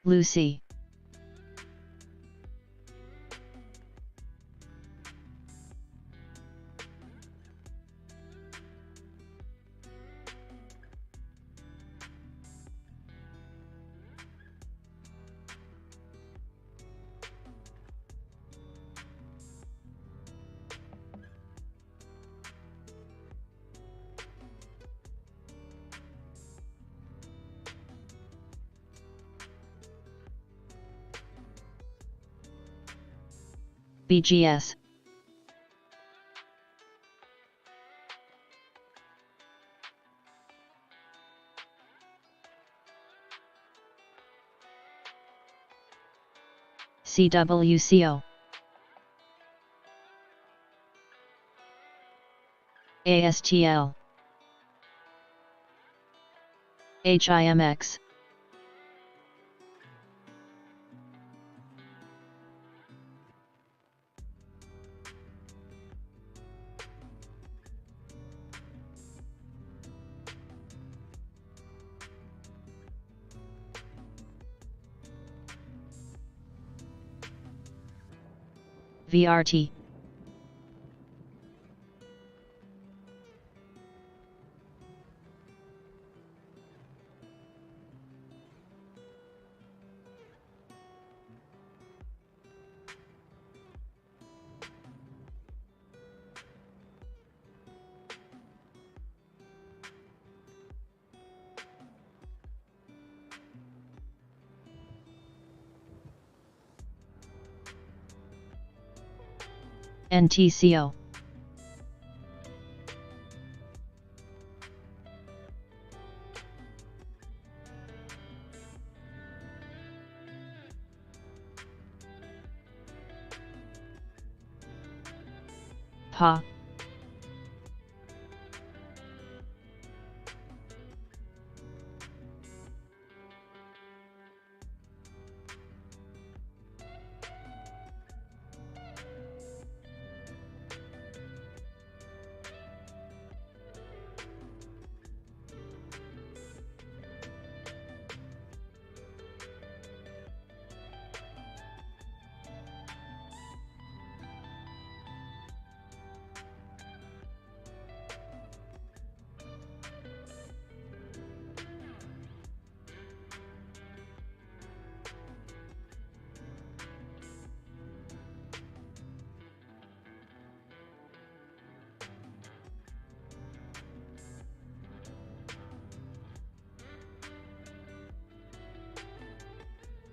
Lucy. BGS. CWCO. ASTL. HIMX. VRT. NTCO. PA.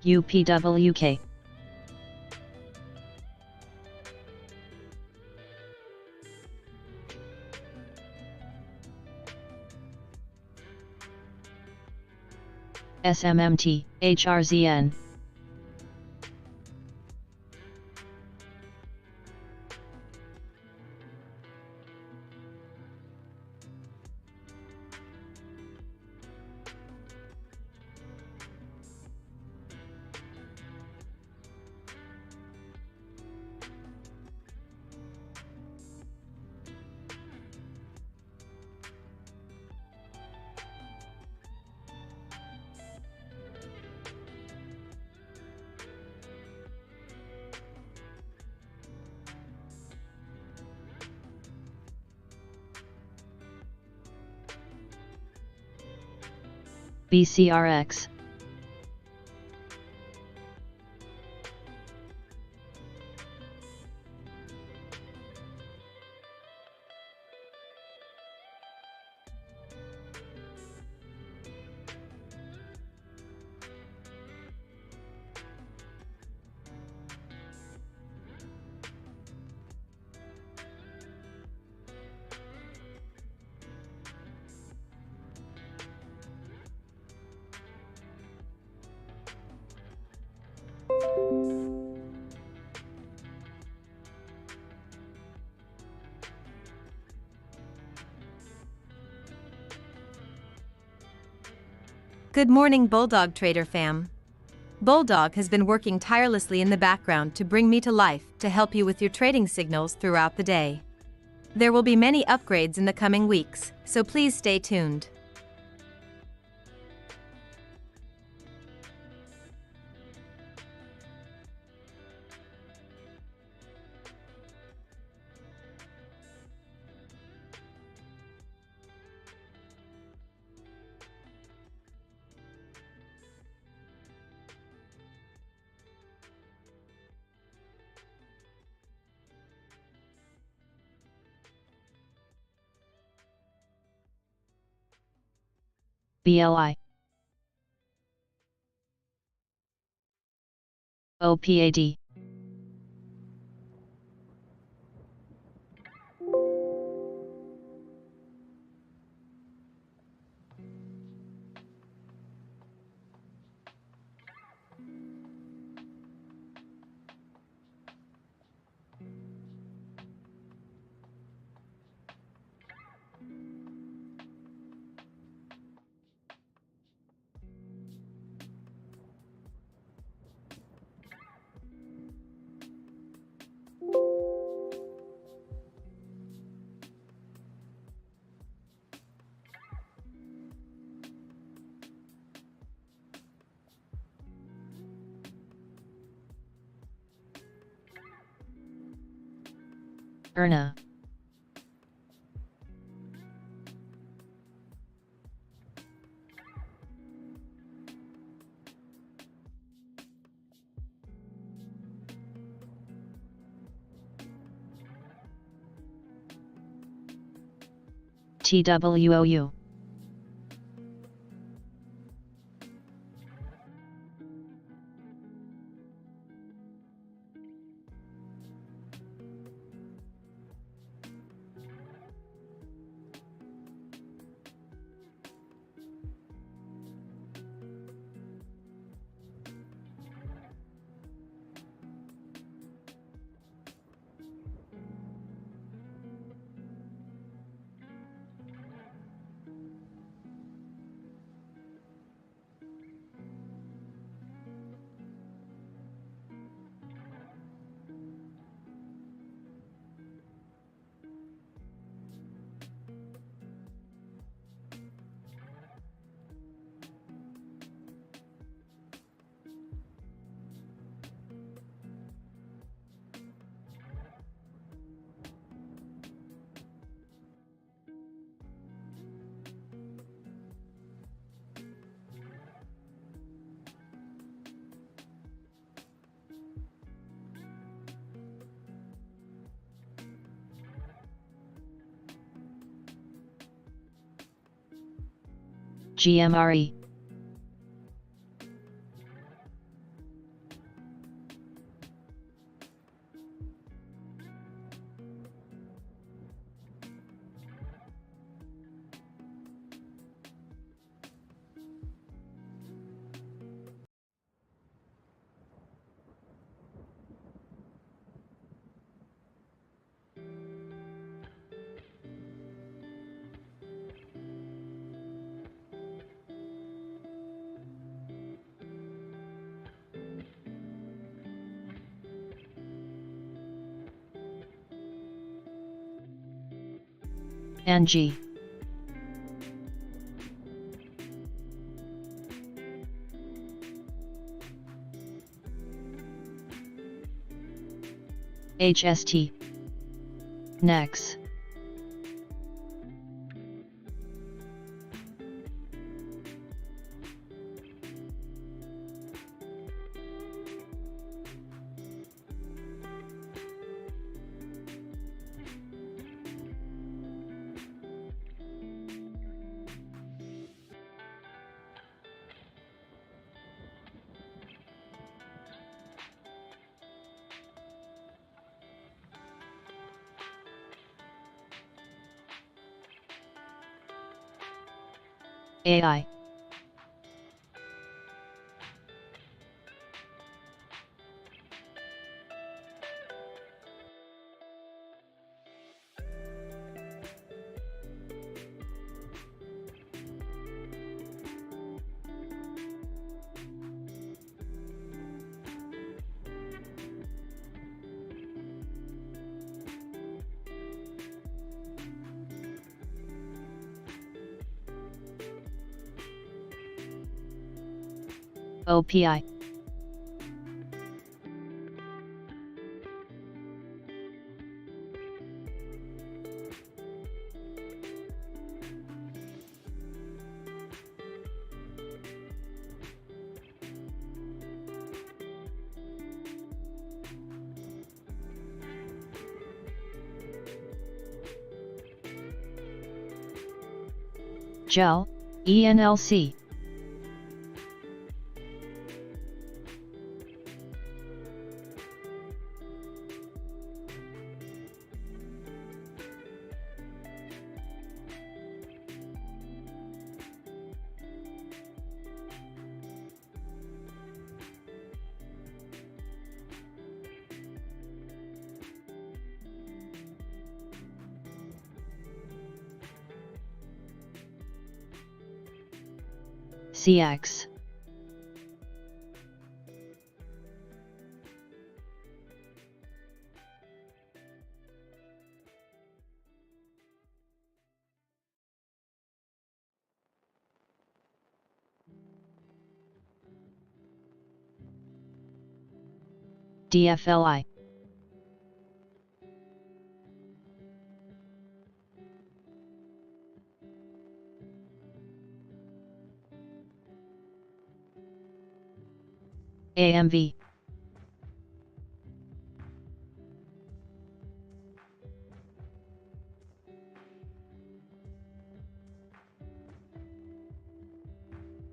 UPWK. SMMT, HRZN. BCRX. Good morning, Bulldog Trader fam. Bulldog has been working tirelessly in the background to bring me to life to help you with your trading signals throughout the day. There will be many upgrades in the coming weeks, so please stay tuned. BLI OPAD Erna TWOU GMRE NG HST NEX AI OPI Gel ENLC. CX. DFLI. AMV.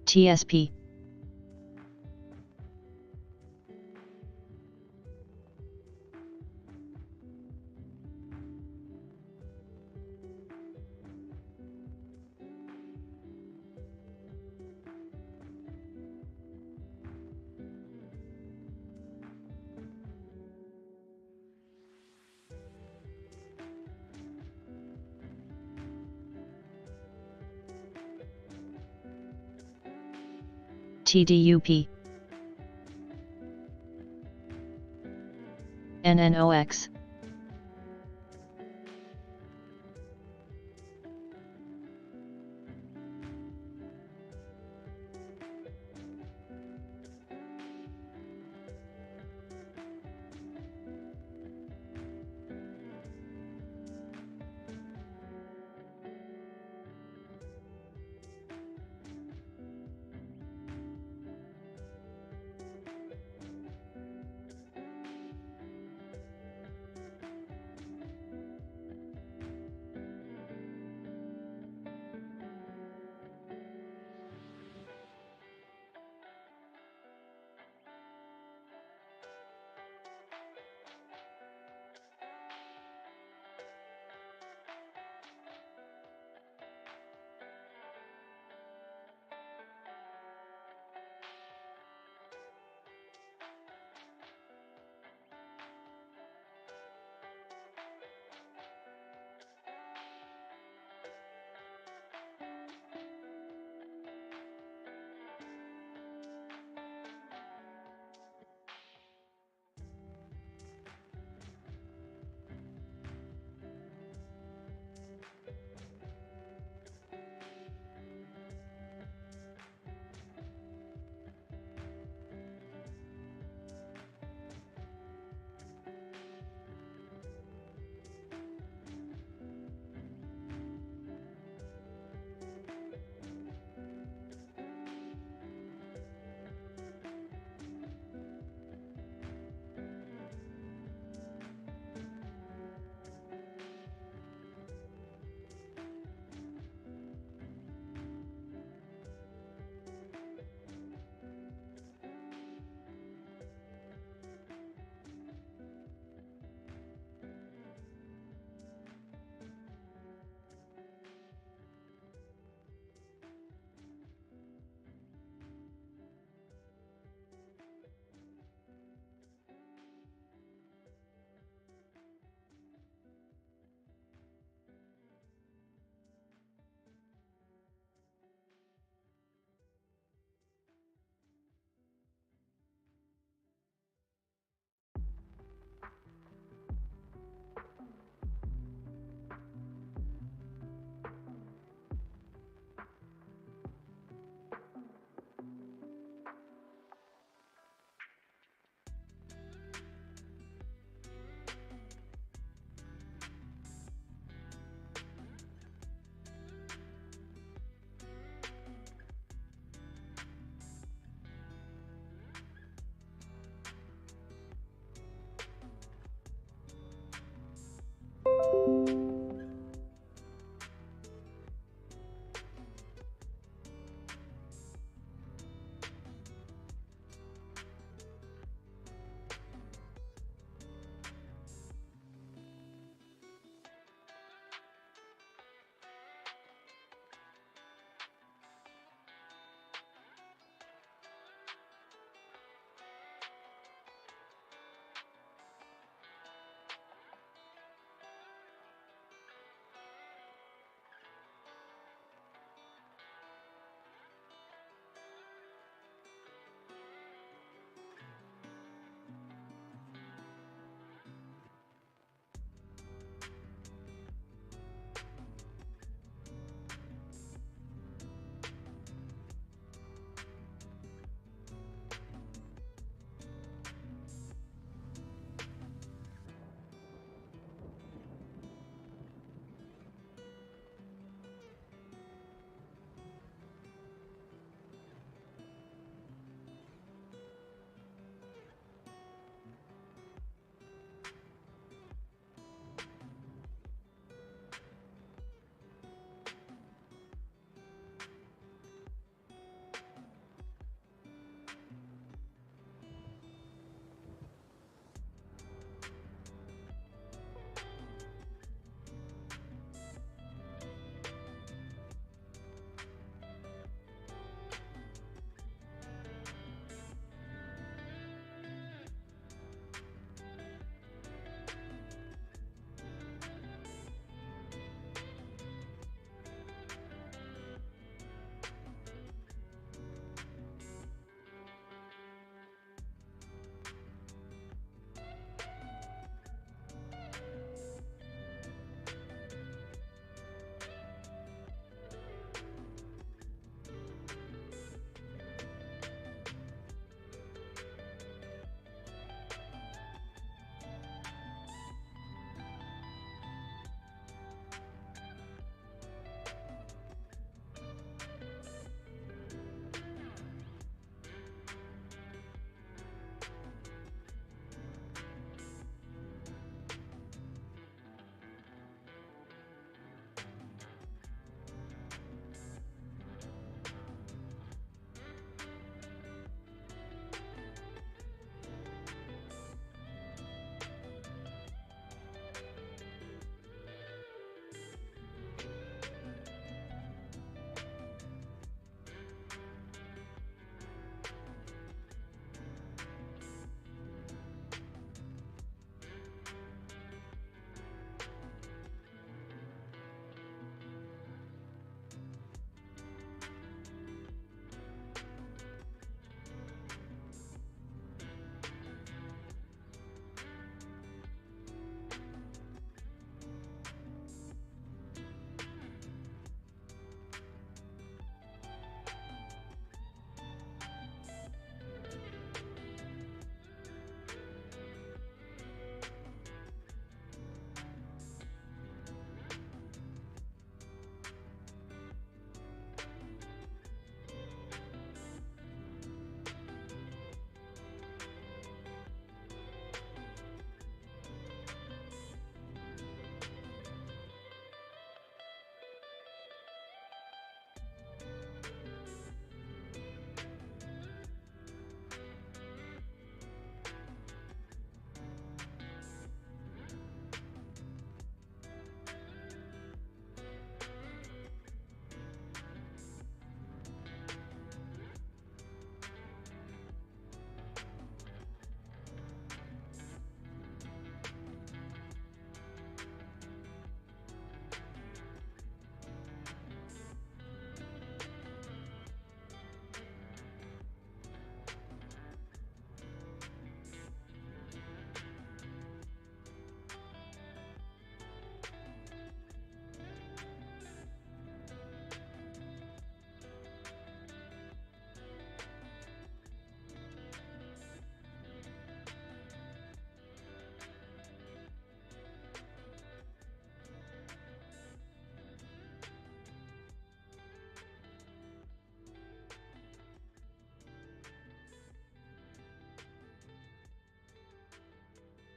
TSP. TDUP. NNOX.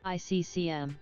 ICCM.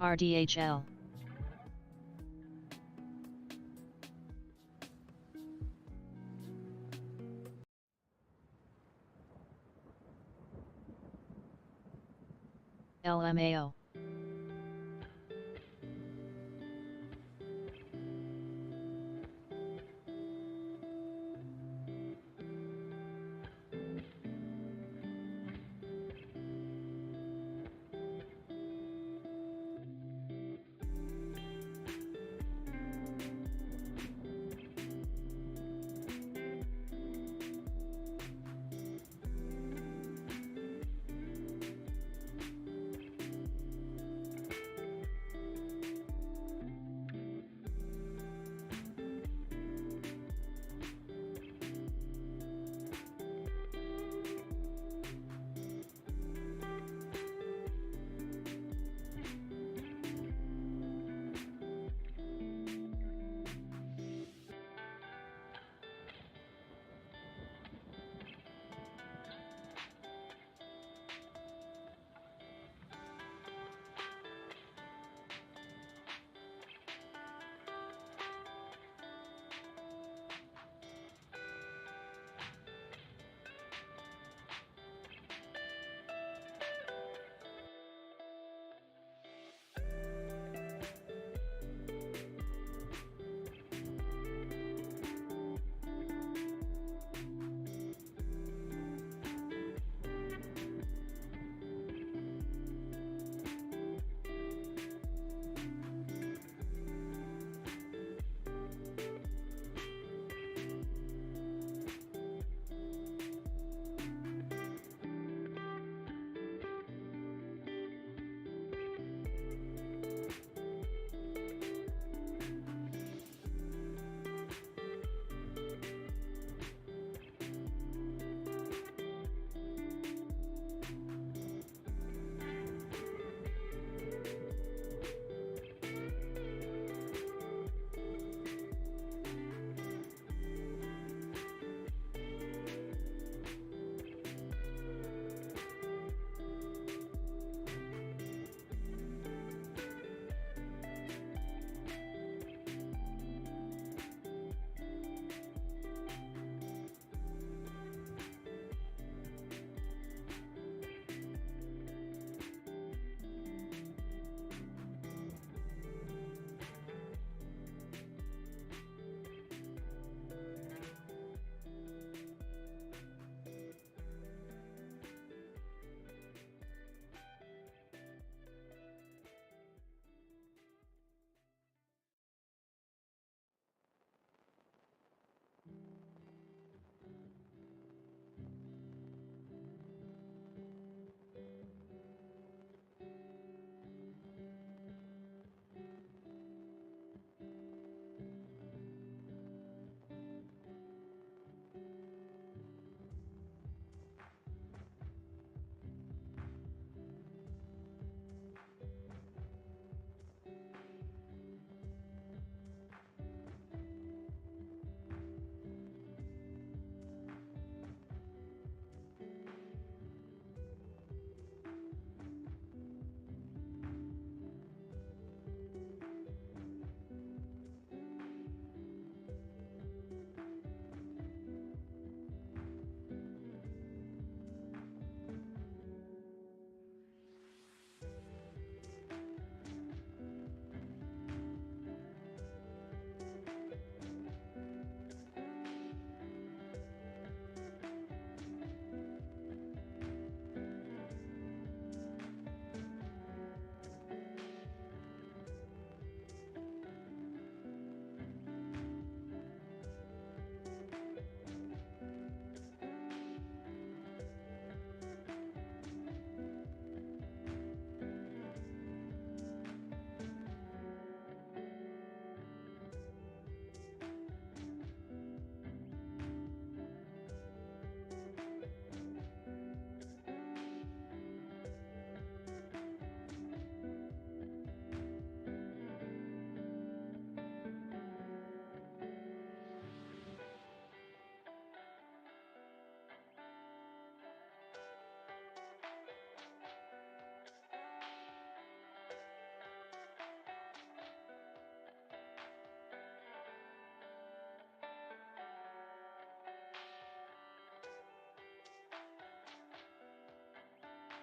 RDHL. LMAO.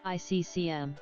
ICCM.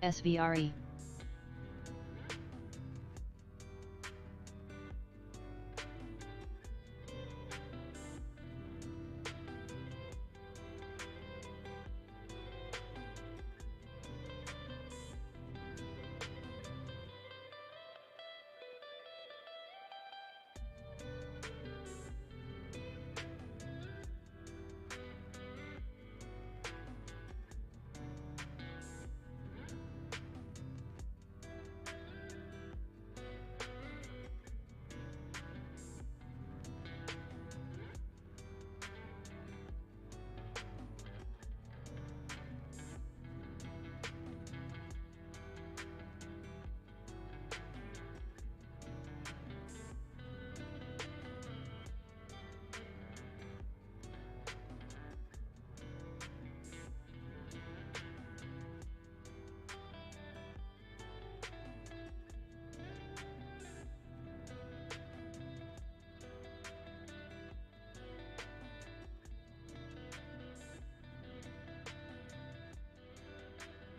SVRE.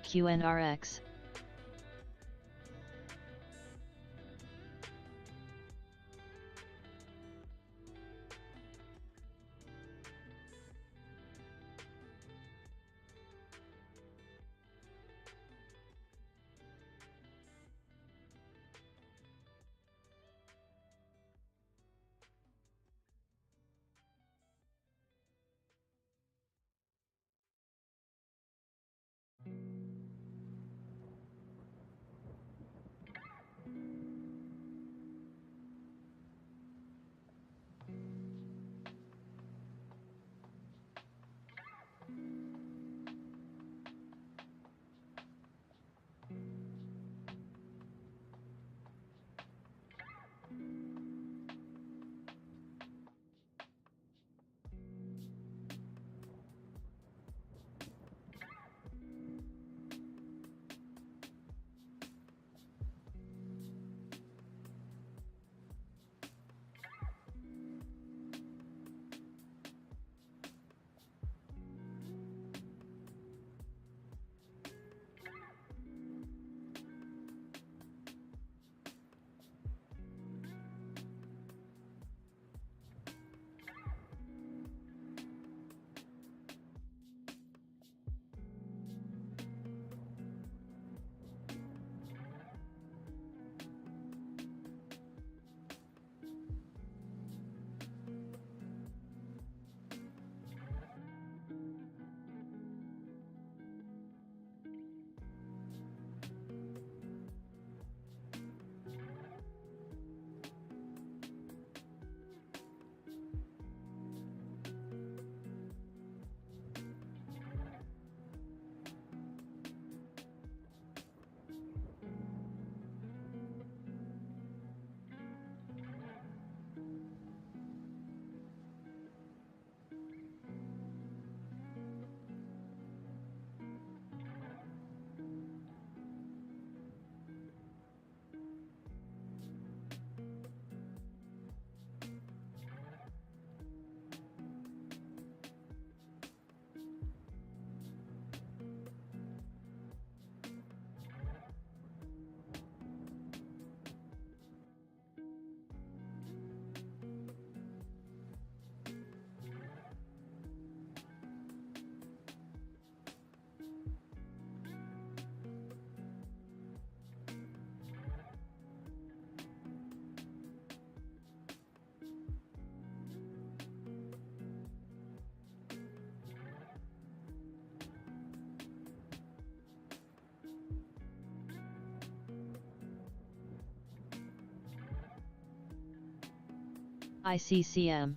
QNRX. ICCM.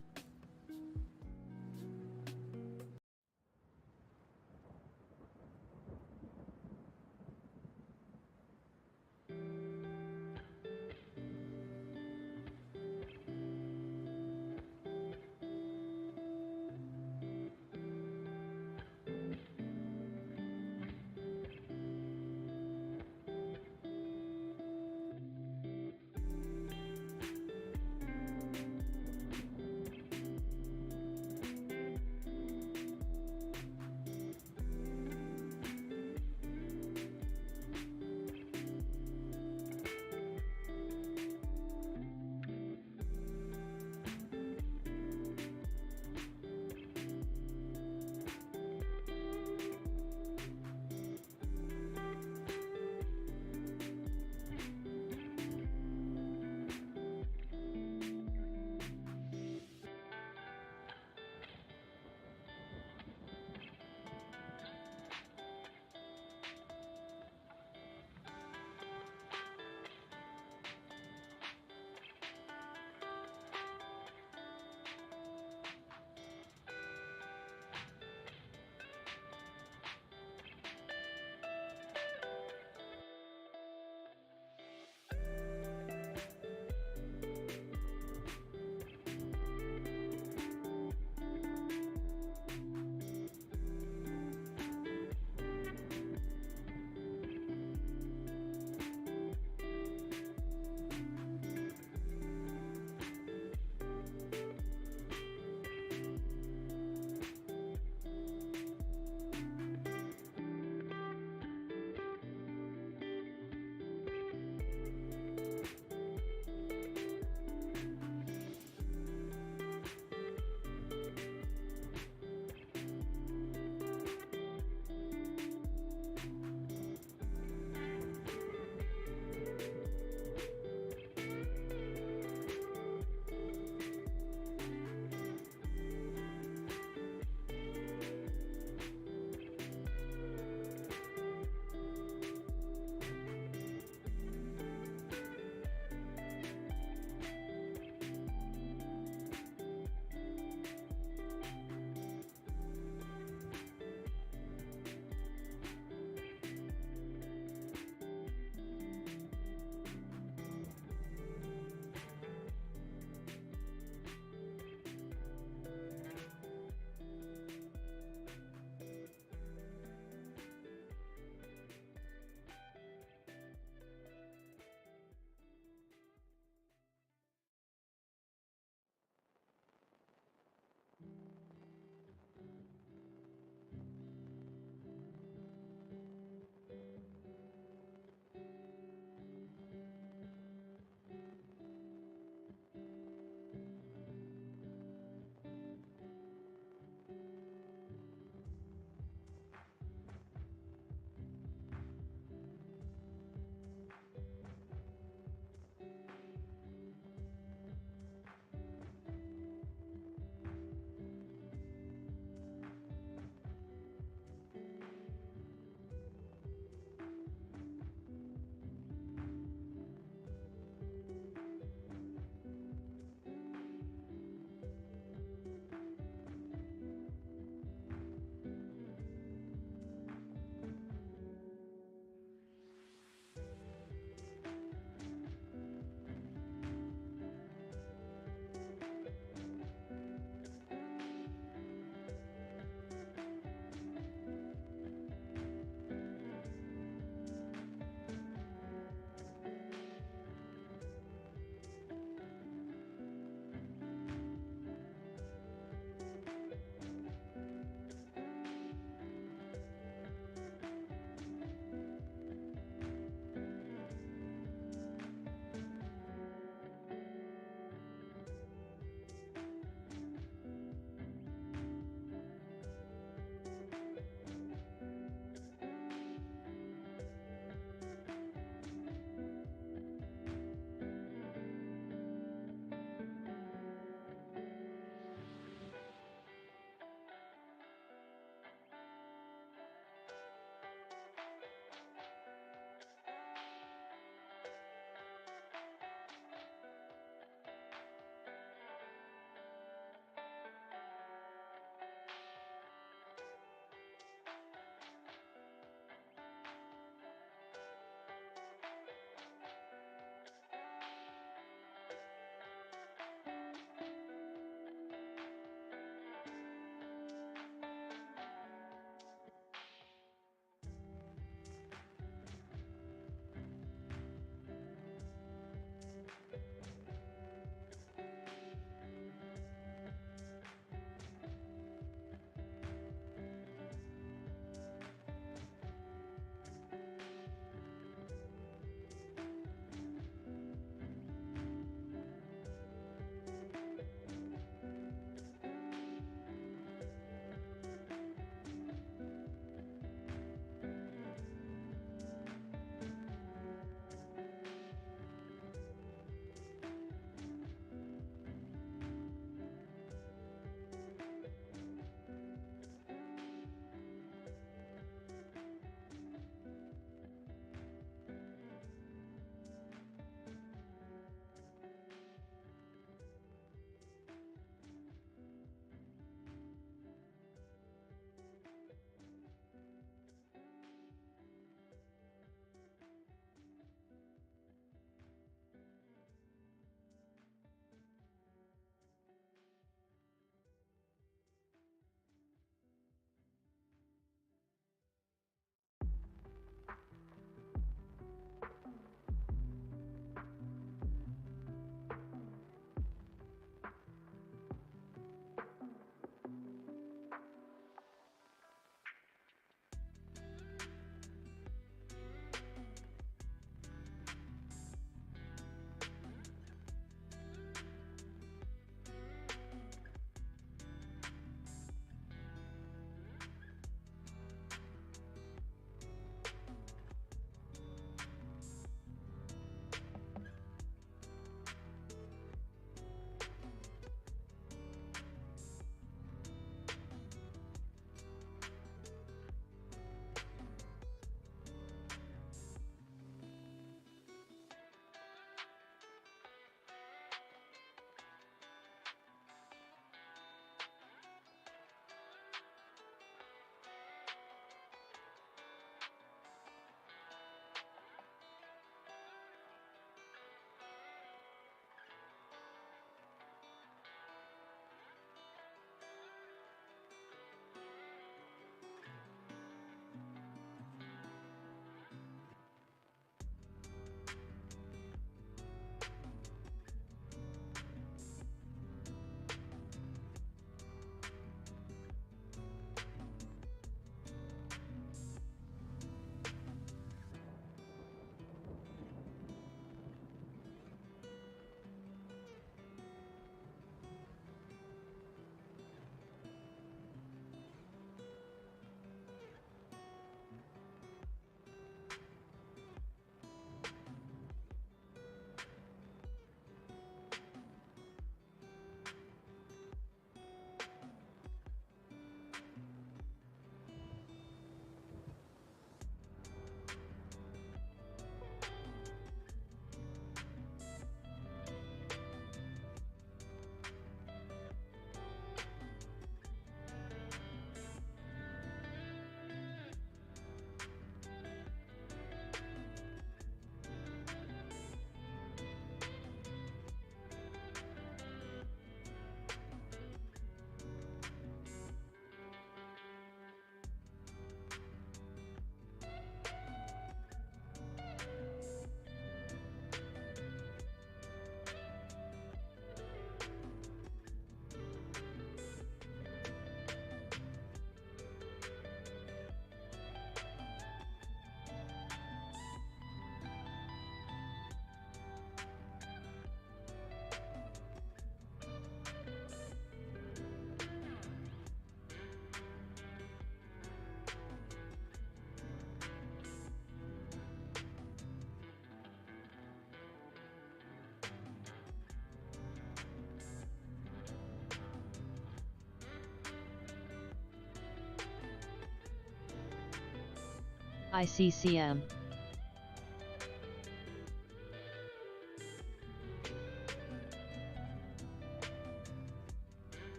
ICCM.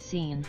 Scene.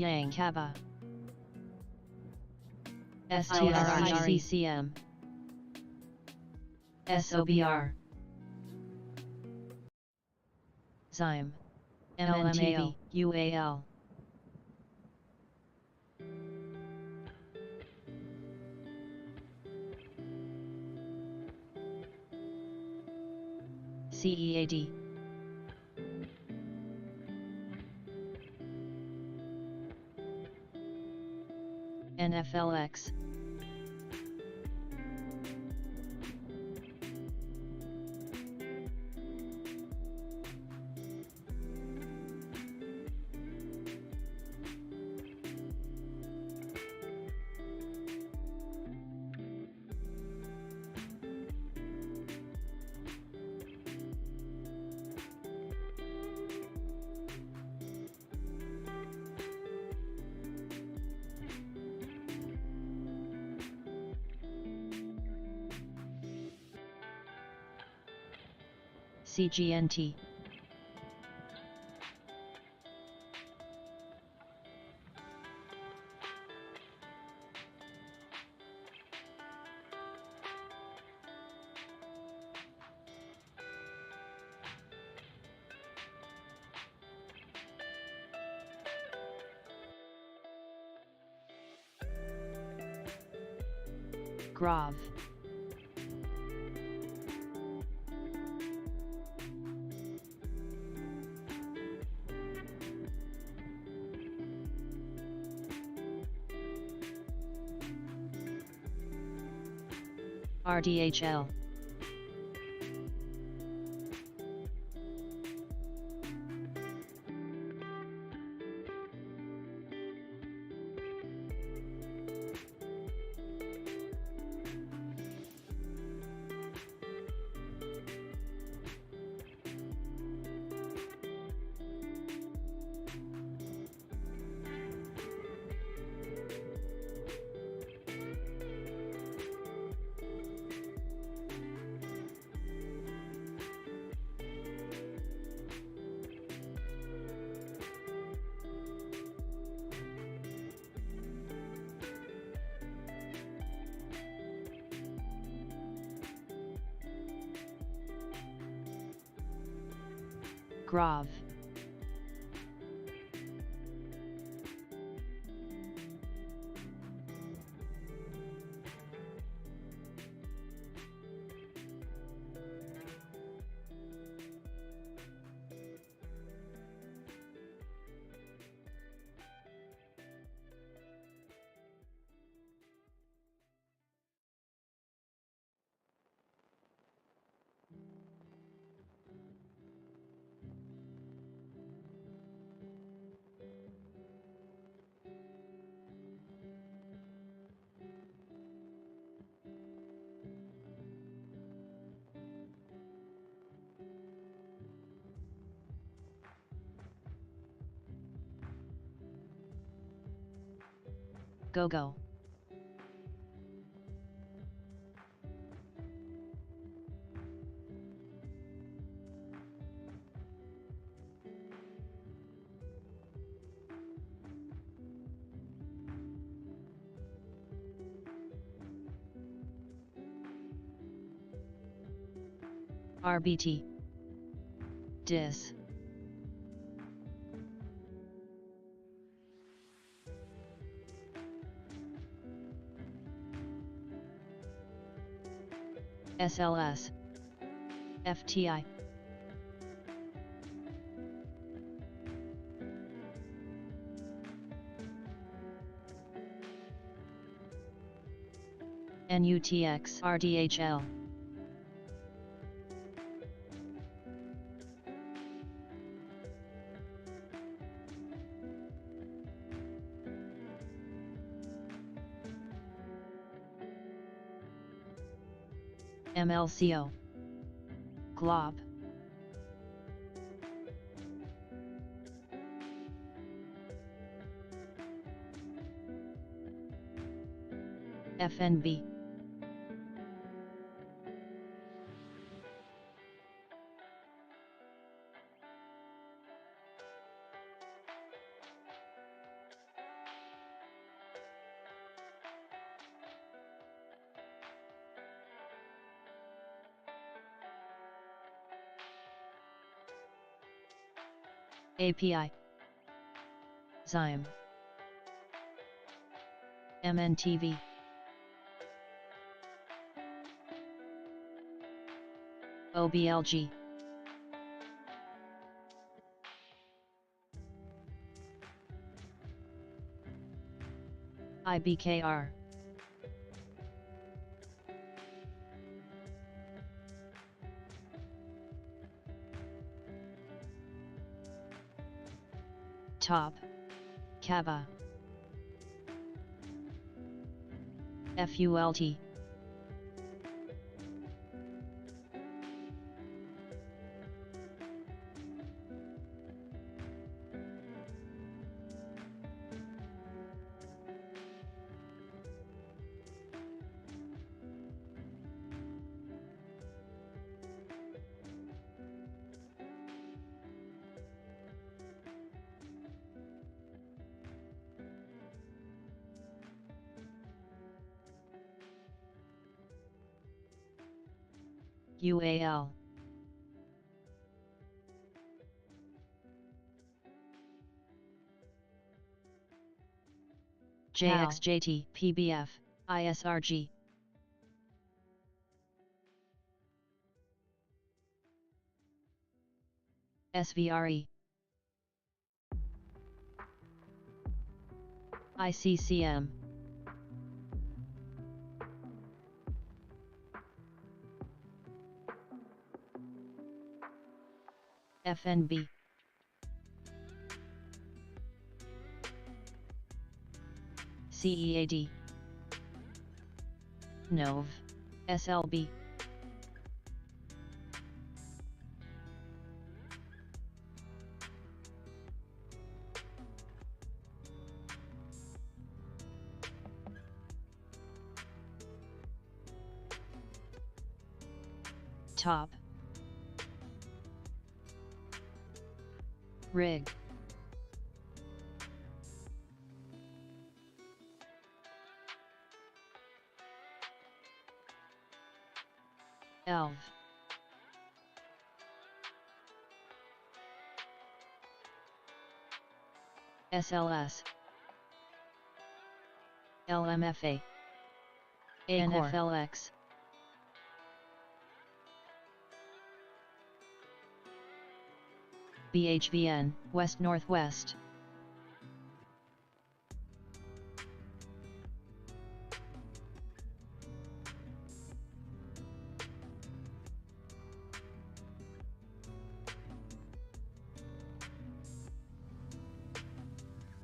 Yang Kaba STRICCM SOBR Zyme MNTV UAL CEAD NFLX CGNT Grav RDHL Grav Go RBT Dis SLS FTI NUTX RDHL MLCO Glob FNB API, Zyme, MNTV, OBLG, IBKR, Top, Kava, FULT, UAL, JXJT, PBF, ISRG, SVRE, ICCM, FNB, CEAD, NOV, SLB, Top, Rig, ELV, SLS, LMFA, NFLX, BHVN, West Northwest,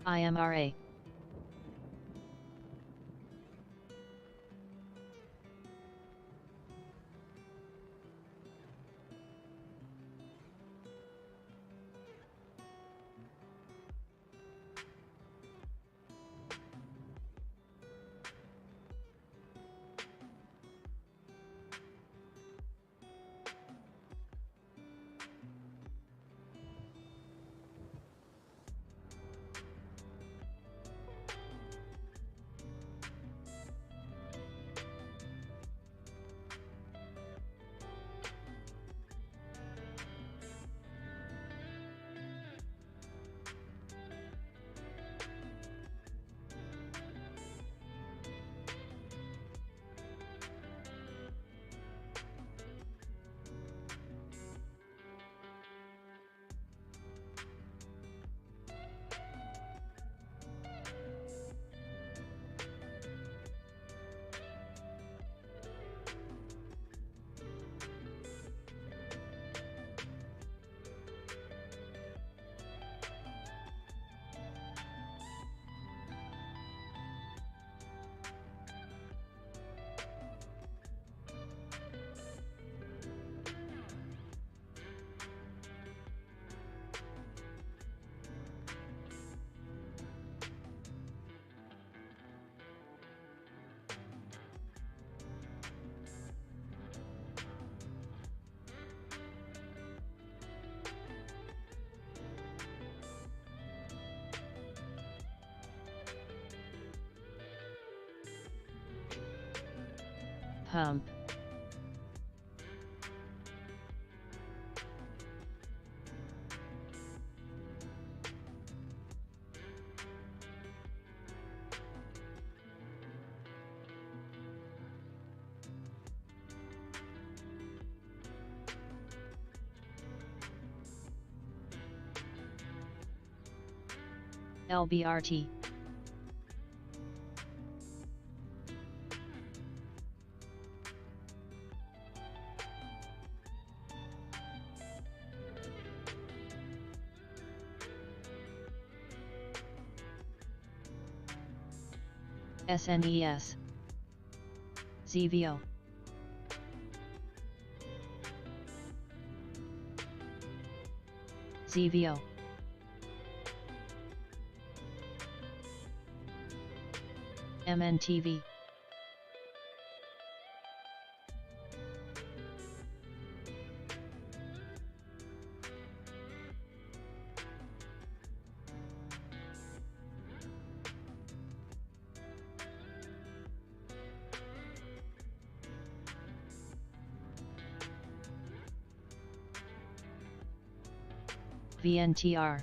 IMRA, Pump, LBRT. SNES. ZVO. ZVO. MNTV. VNTR.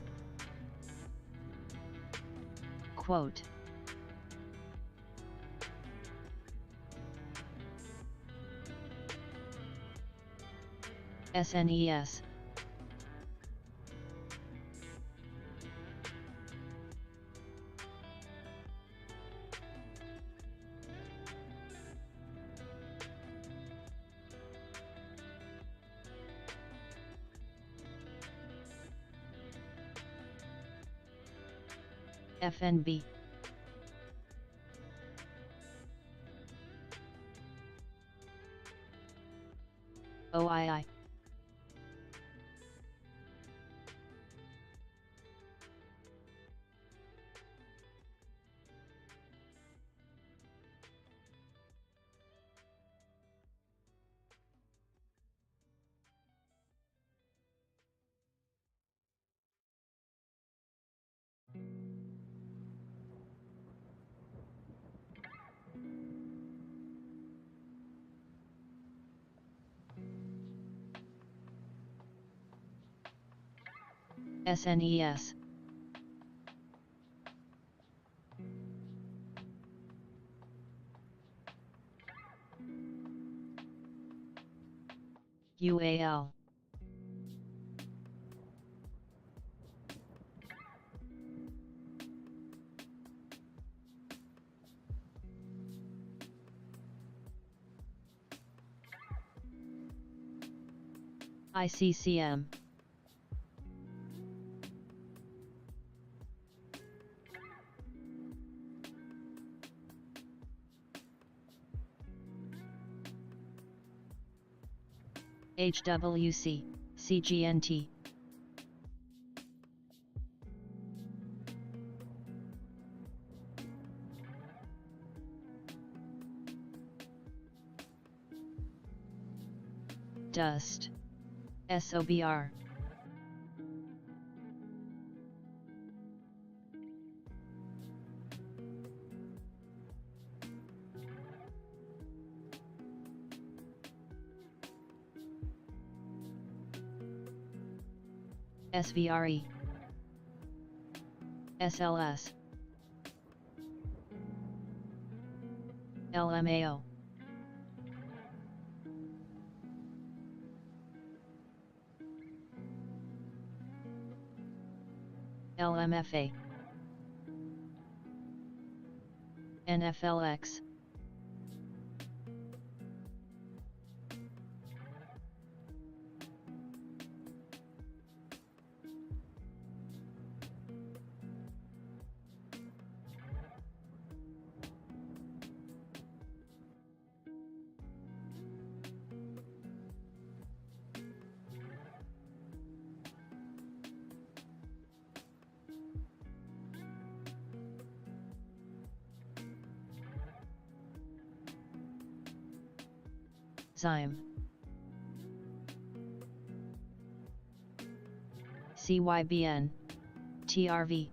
Quote. SNES. FNB. OII. SNES. UAL. ICCM. HWC, CGNT. Dust. SOBR. SVRE. SLS. LMAO. LMFA. NFLX. Zyme. CYBN. TRV.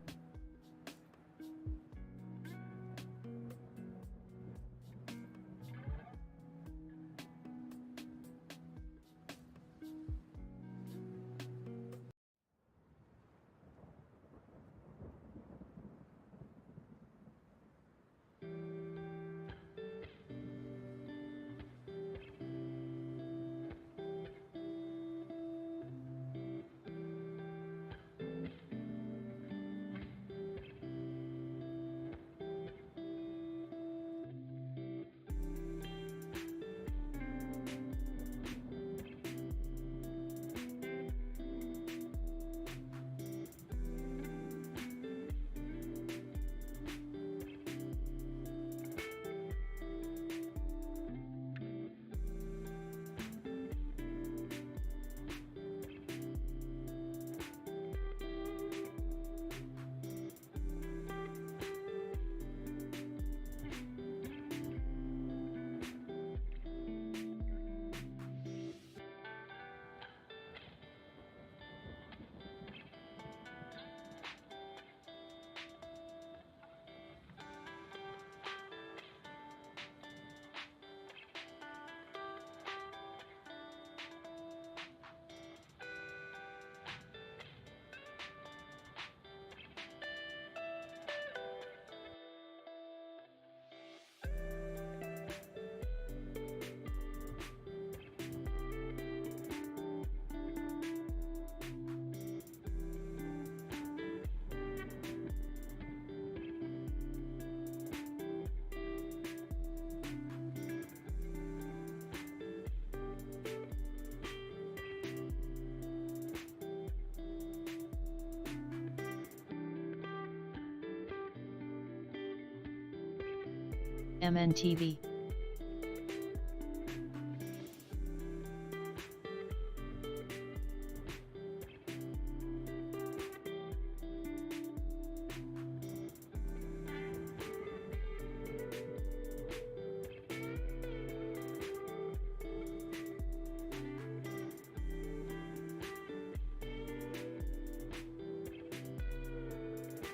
MNTV.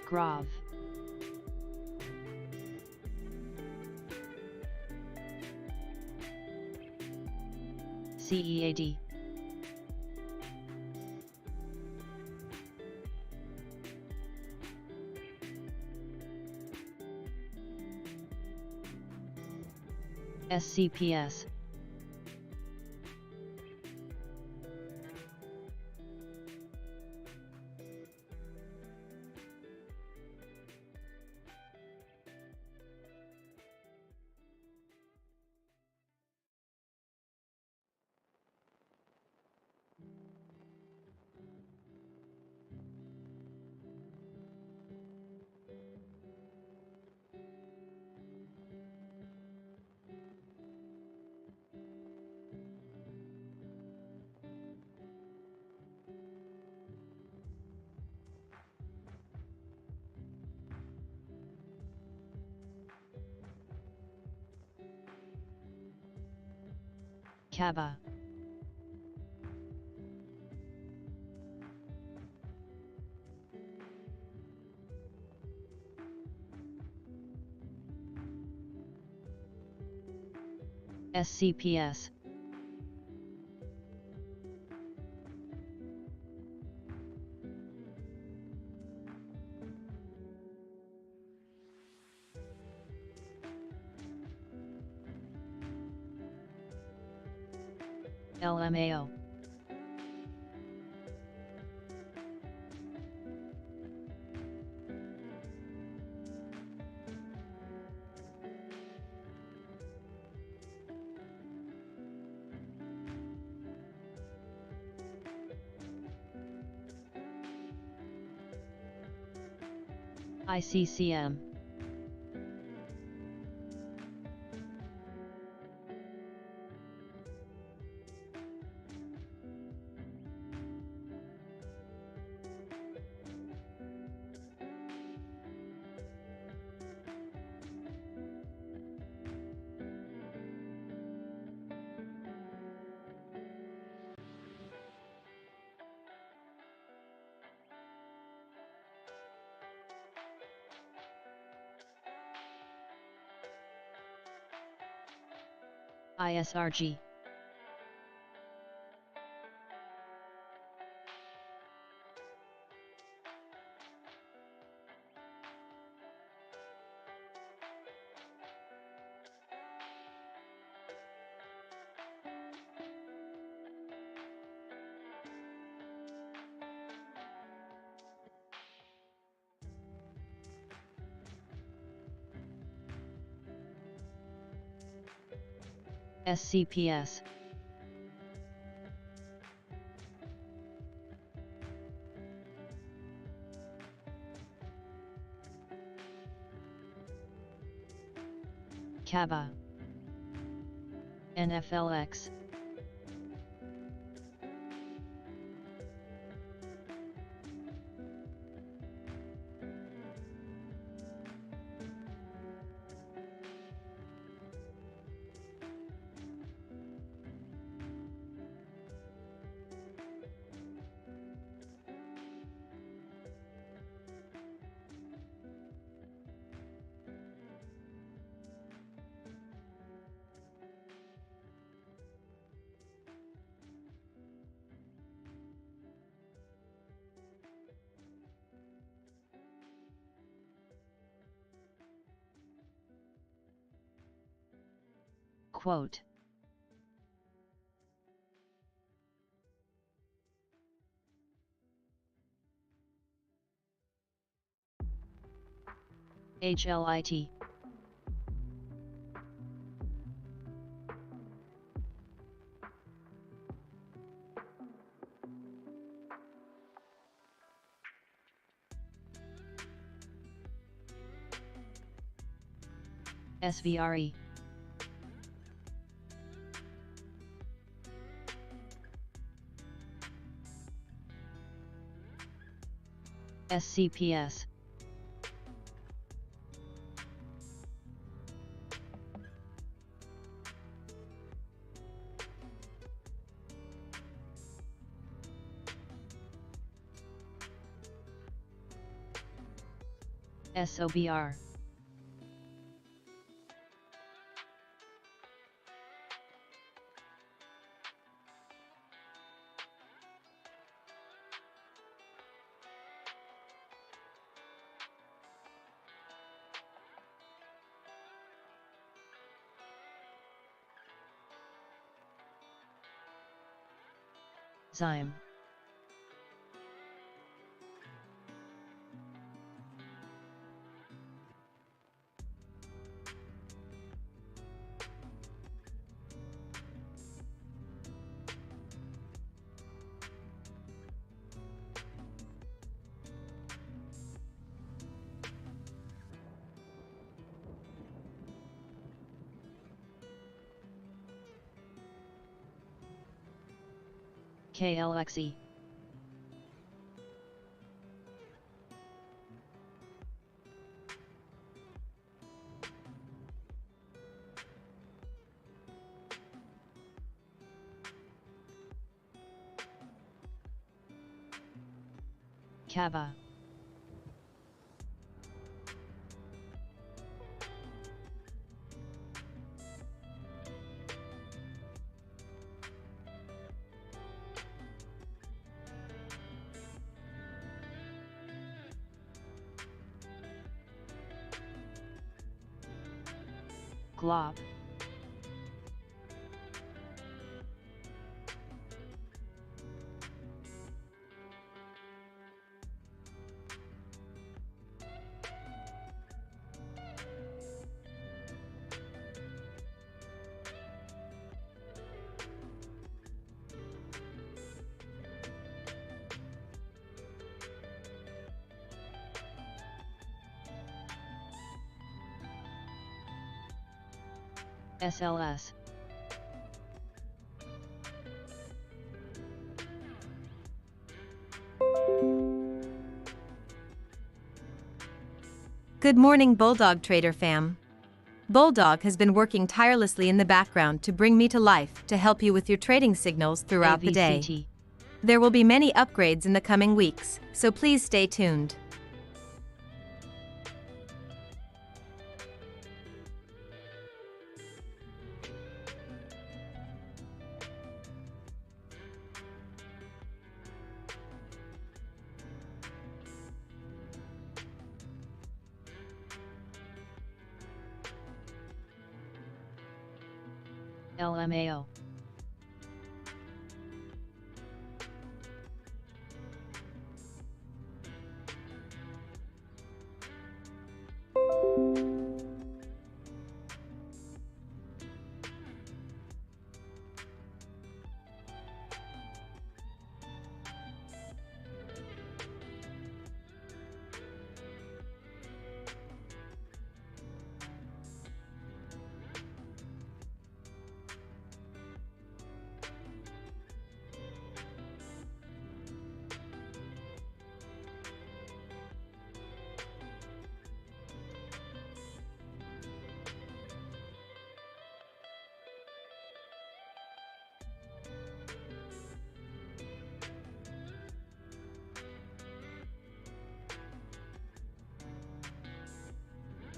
Grav. CEAD. SCPS. Kaba. SCPS. LMAO. ICCM. ISRG. SCPS. Kaba. NFLX. Quote. HLIT. SVRE. SCPS. SOBR. Zyme. KLXE. Kava. Glob. SLS. Good morning, Bulldog Trader fam. Bulldog has been working tirelessly in the background to bring me to life to help you with your trading signals throughout the day. AVCT. There will be many upgrades in the coming weeks, so please stay tuned. LMAO.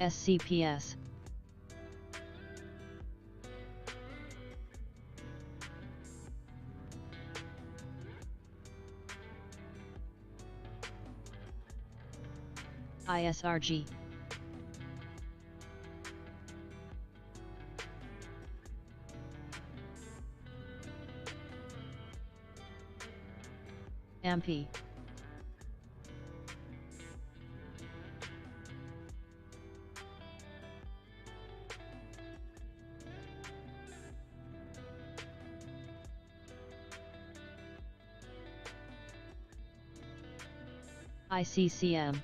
SCPS. ISRG. MP. ICCM.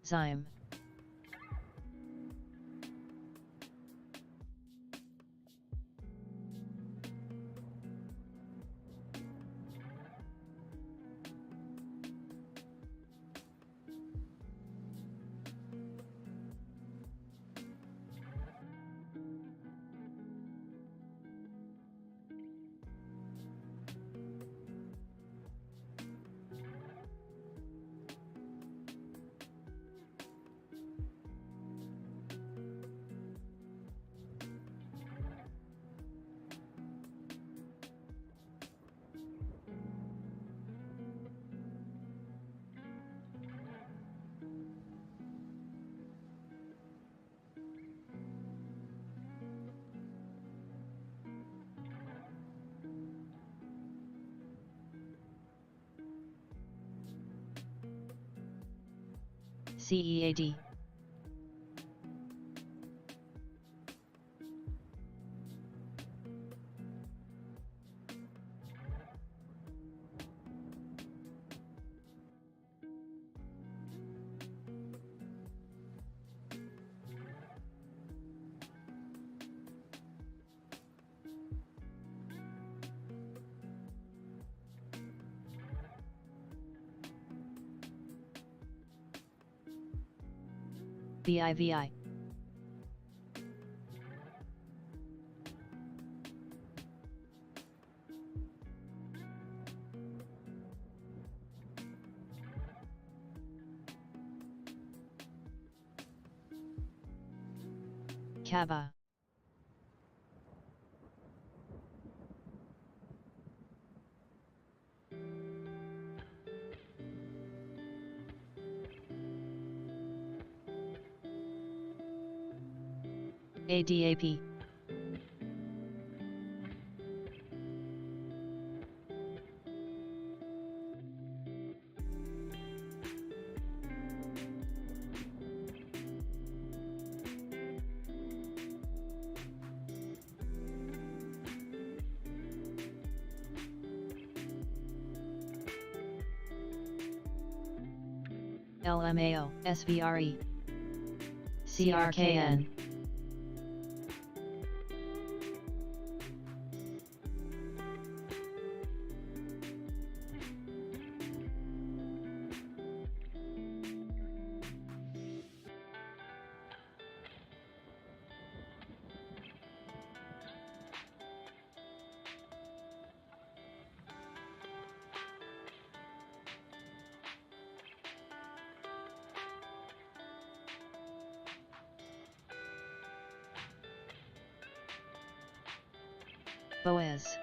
Zyme. CEAD. BIVI. Kava. ADAP. LMAO, SVRE. CRKN. Boaz.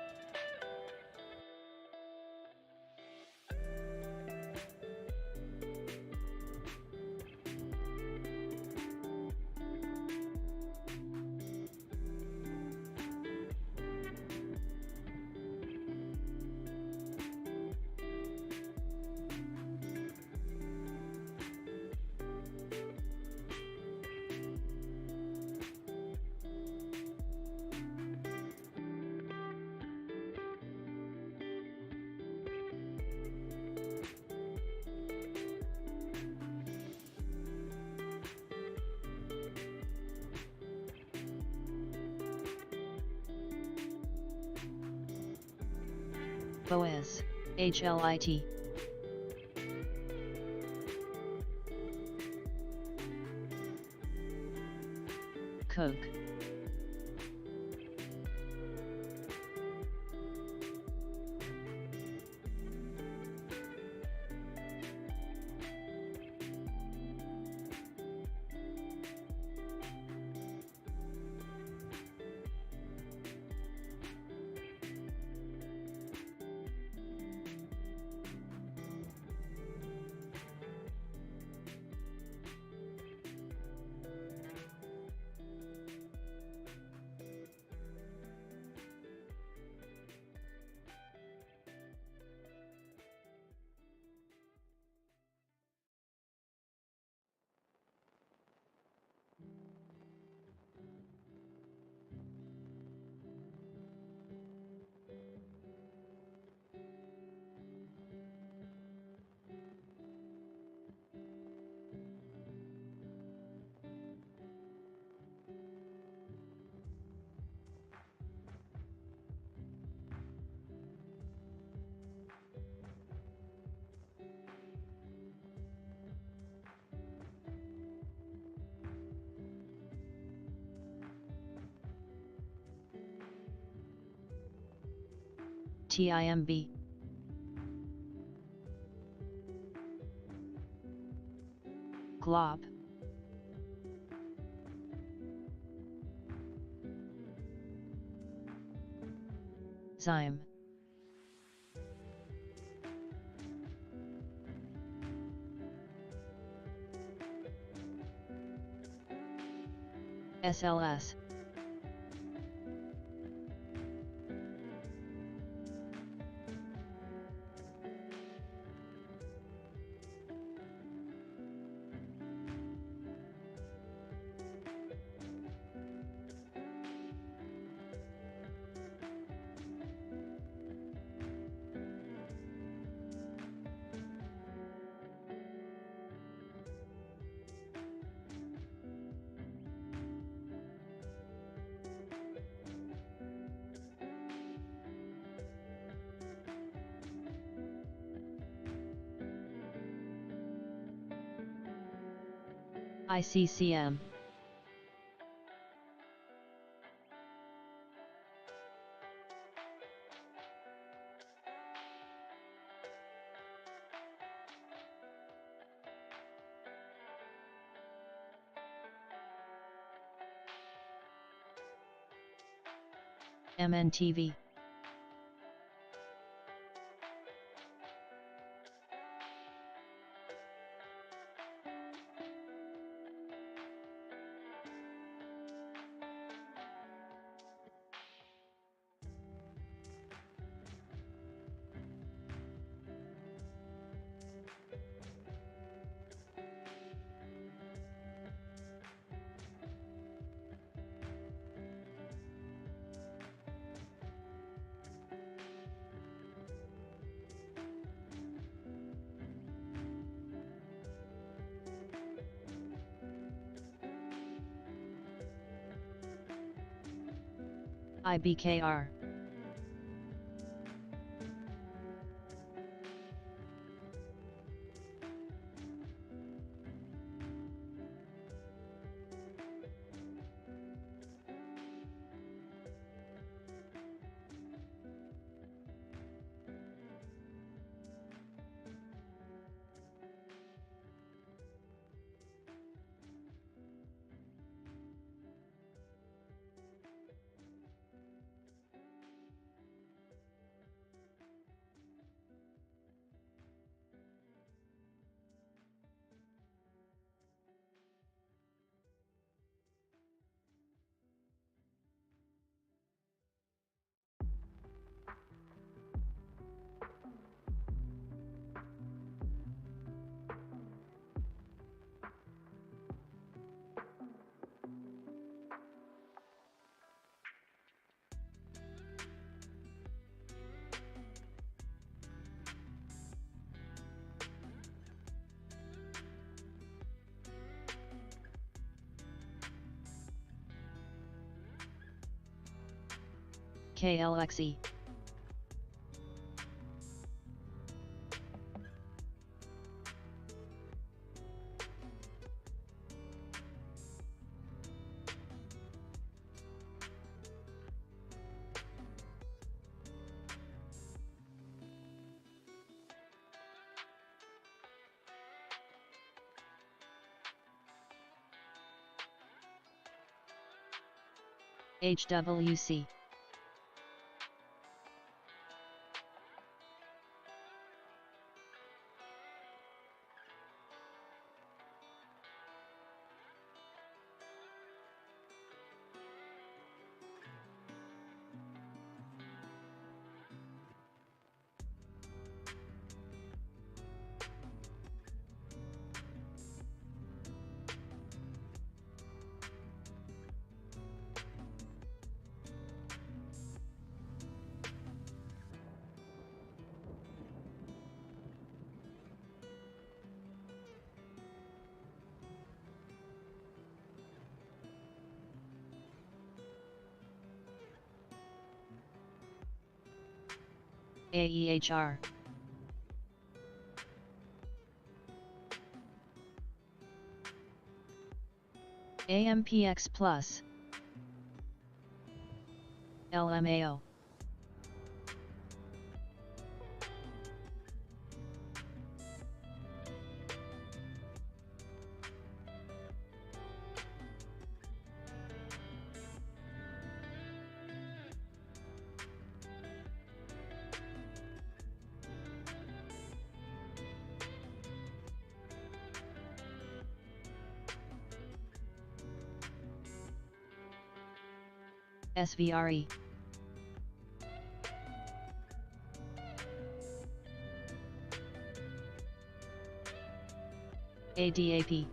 Boaz, HLIT. Coke. TIMB. Glob. Zyme. SLS. ICCM. MNTV. IBKR. KLXE. HWC. AEHR. AMPX Plus. LMAO. SVRE. ADAP.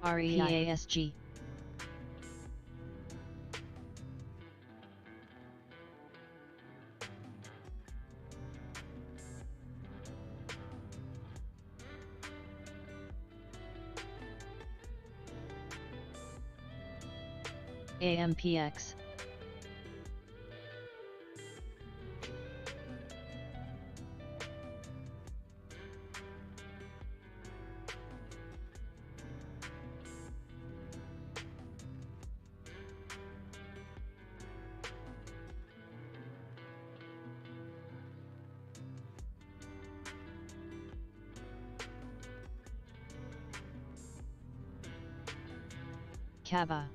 REIASG. AMPX. Kava.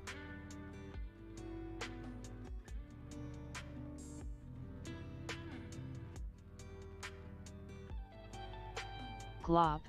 Glob.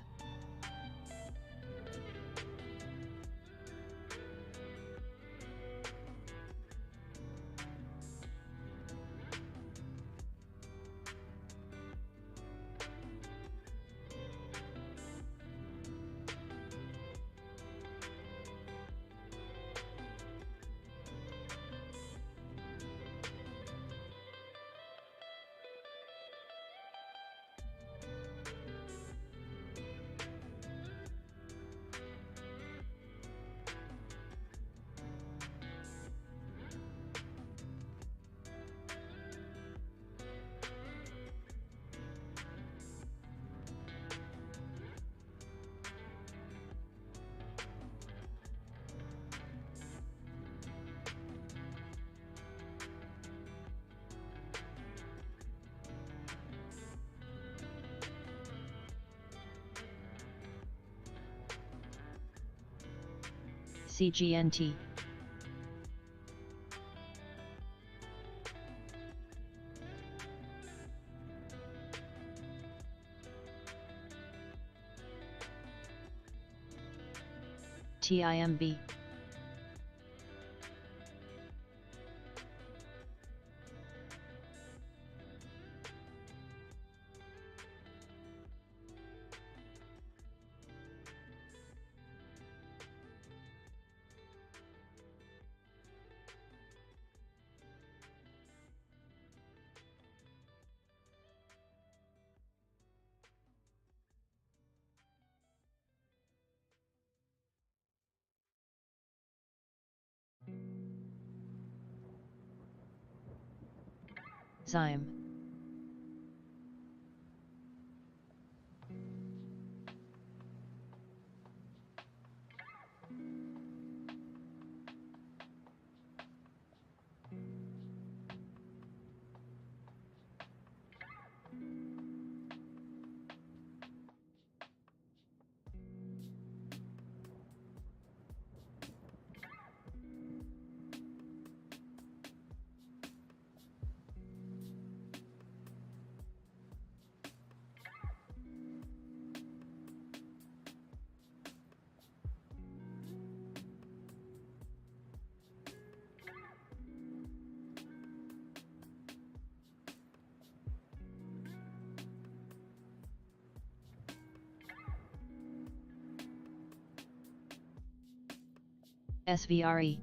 CGNT. TIMB. Zyme. SVRE.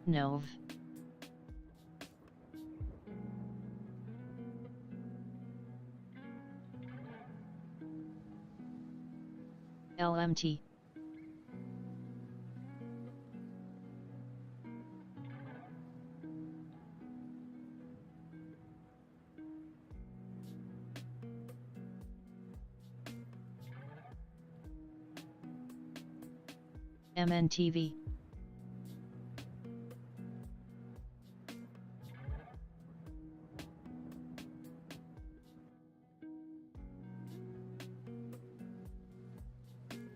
NOV. LMT. MNTV.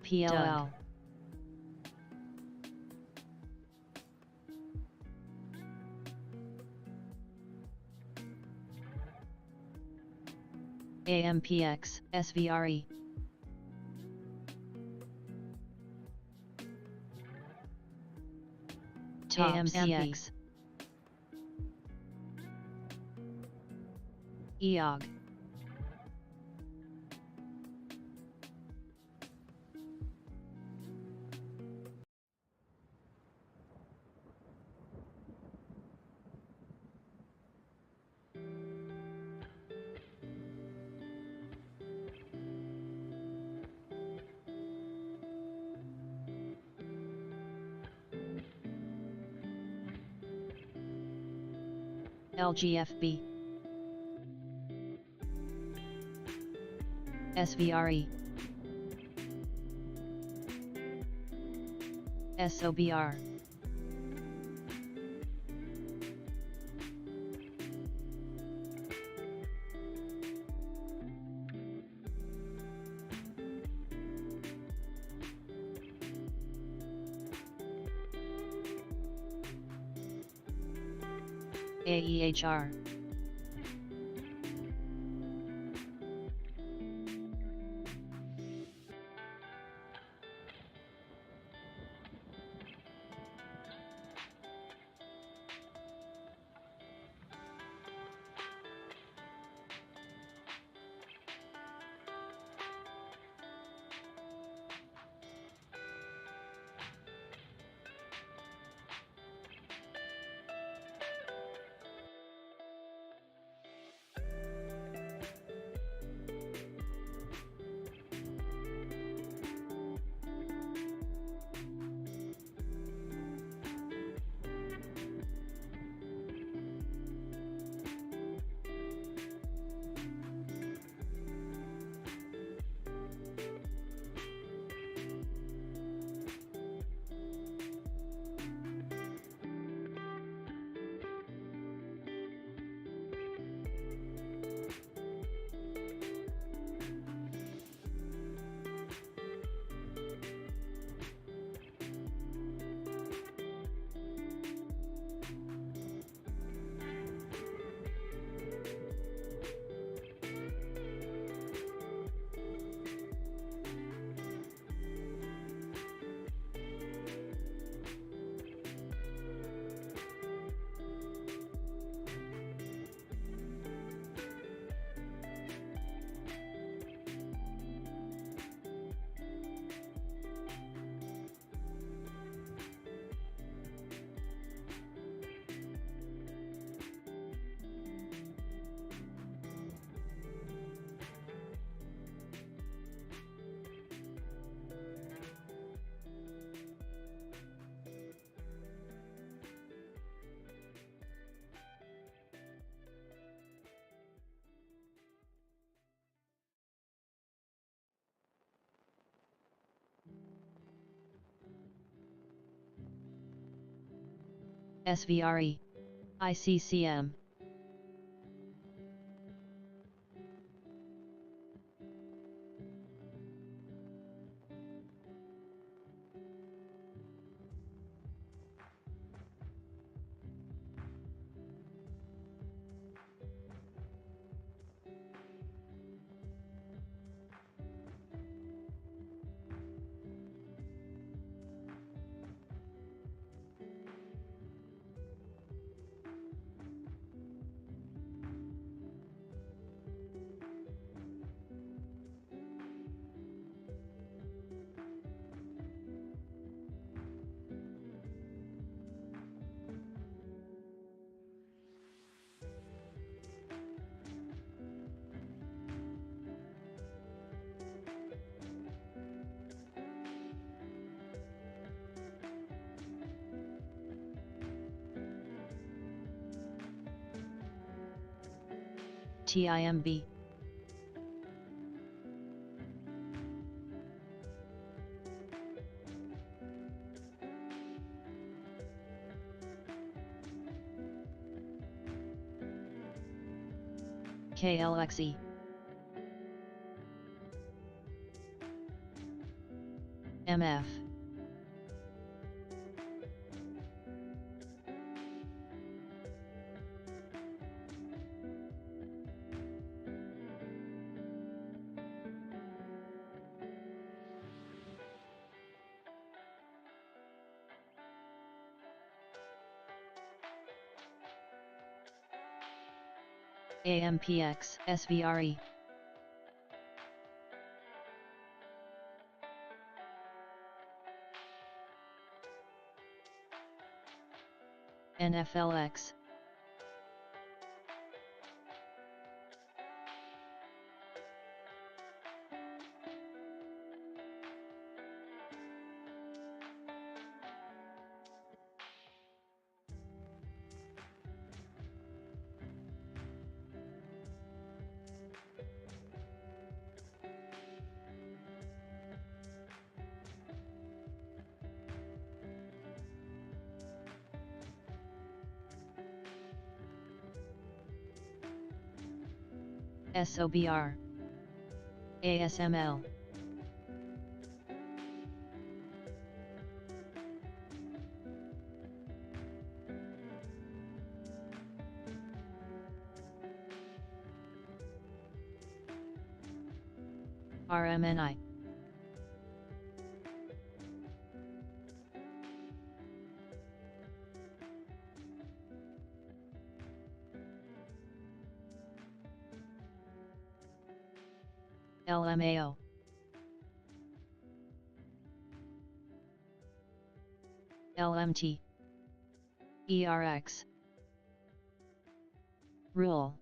PLL. AMPX, SVRE. AMCX. EOG. LGFB. SVRE. SOBR. AEHR. SVRE. ICCM. TIMB. KLXE. MF. AMPX SVRE. NFLX. SOBR. ASML. RMNI. LMAO. LMT. ERX. Rule.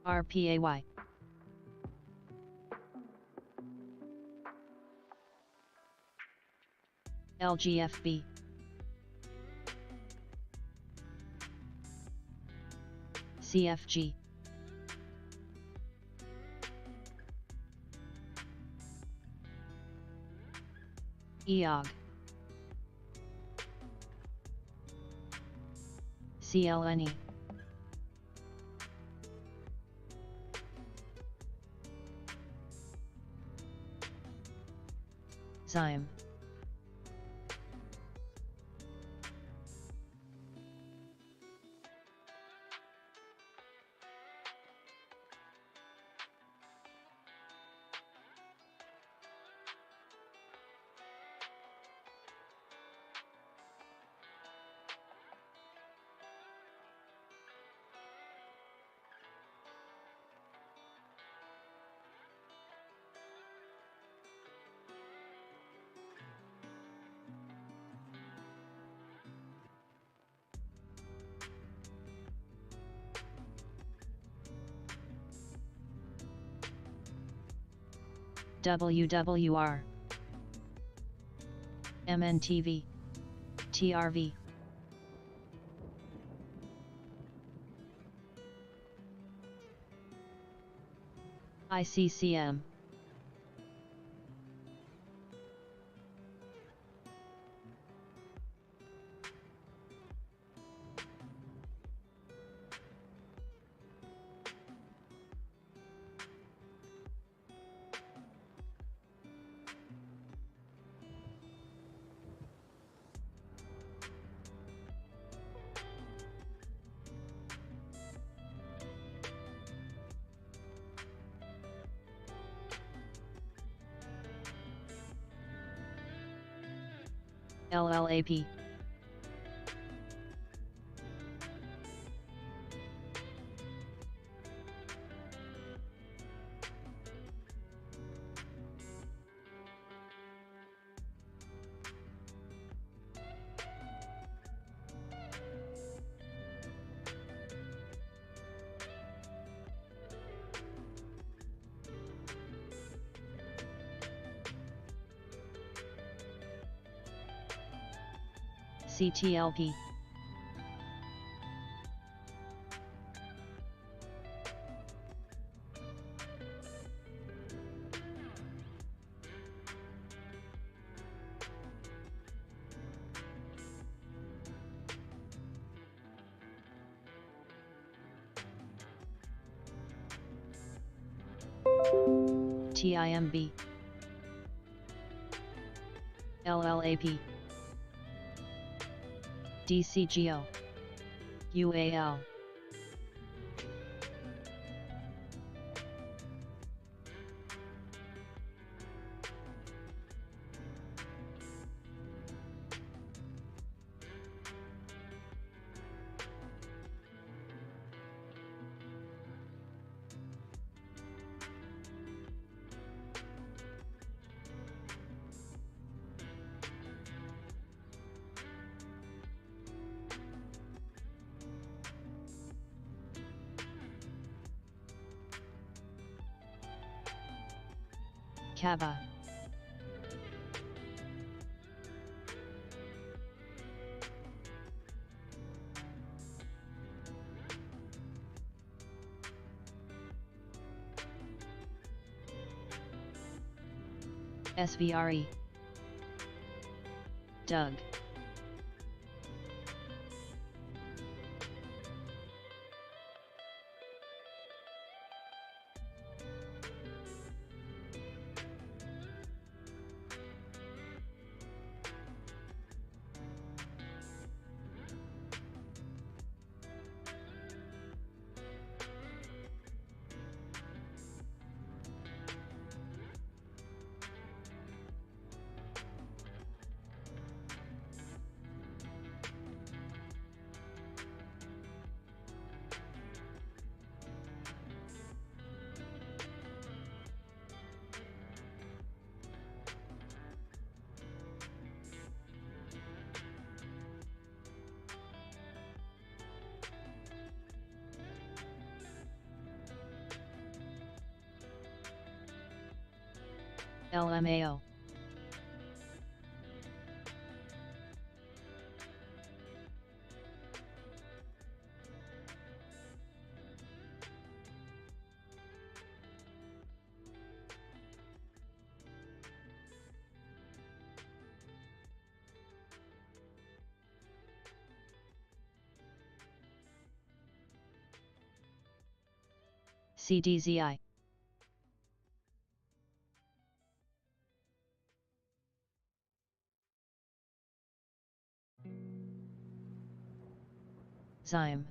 RPAY. LGFB. CFG. EOG. CLNE. Zyme. WWR. MNTV. TRV. ICCM. LLAP. CTLP. TIMB, LLAP, DCGO, UAL. Kava, SVRE, Doug, LMAO, CDZI, Zyme,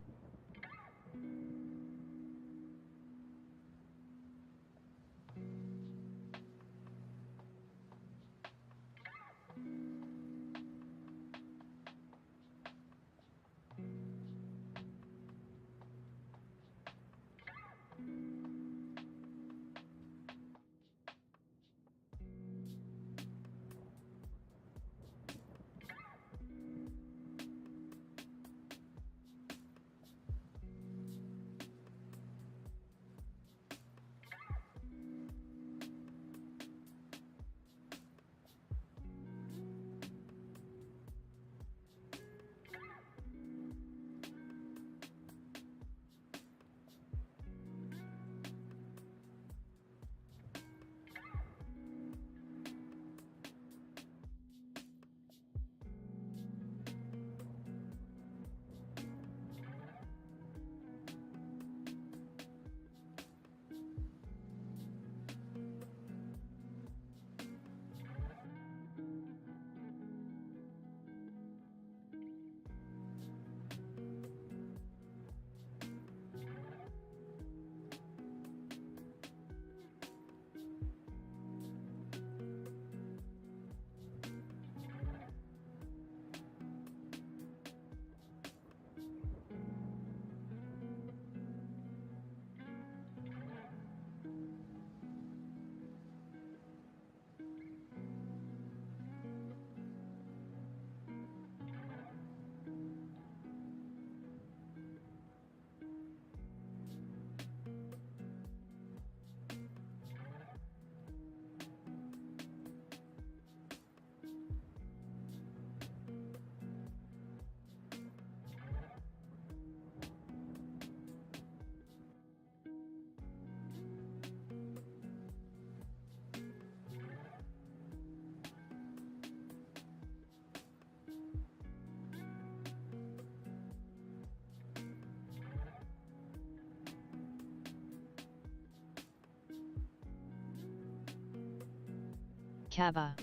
Kaba,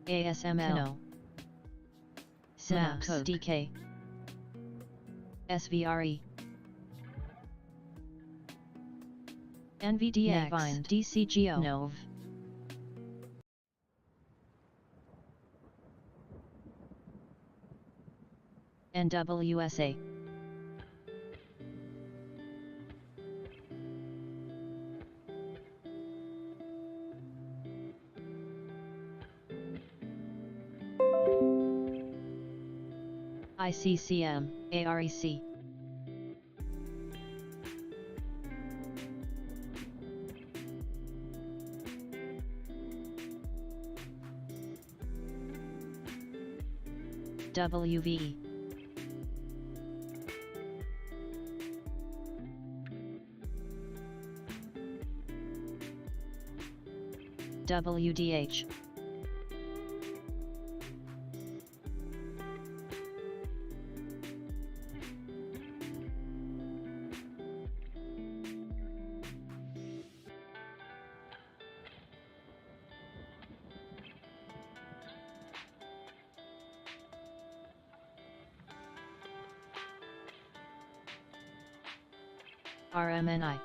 ASML, Kano, Synapse DK, SVRE, NVDX, Find DCGO, Nov, NWSA, ICCM, AREC, WVE, WDH, RMNI,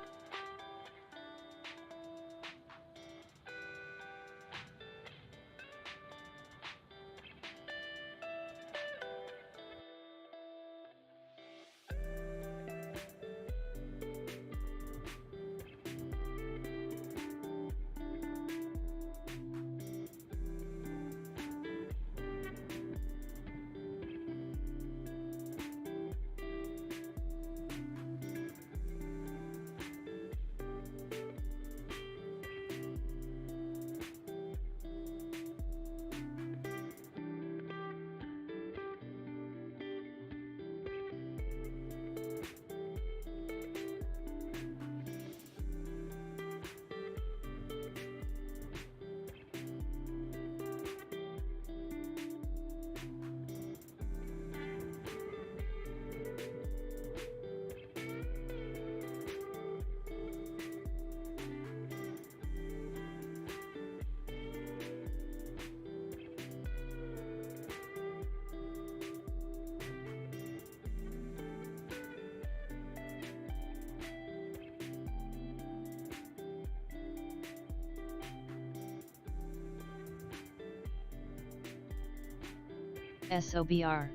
SOBR,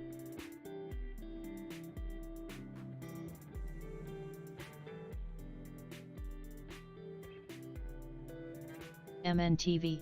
MNTV,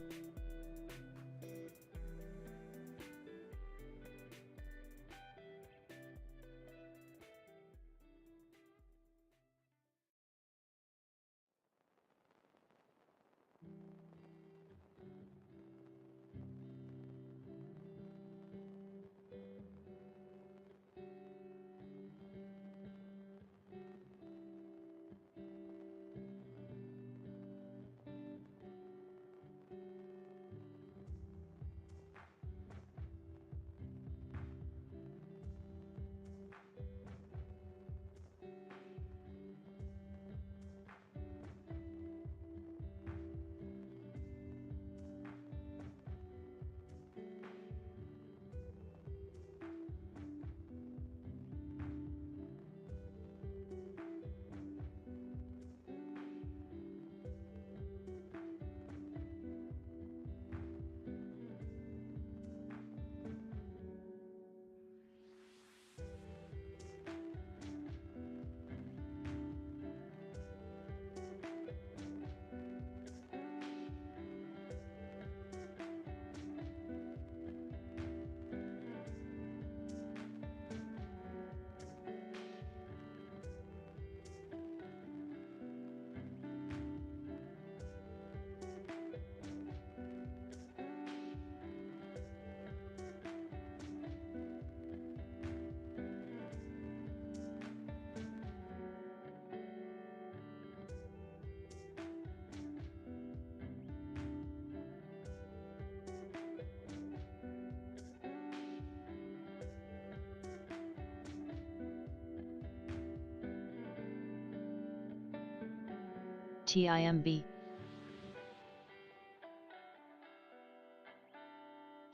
TIMB,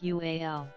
UAL.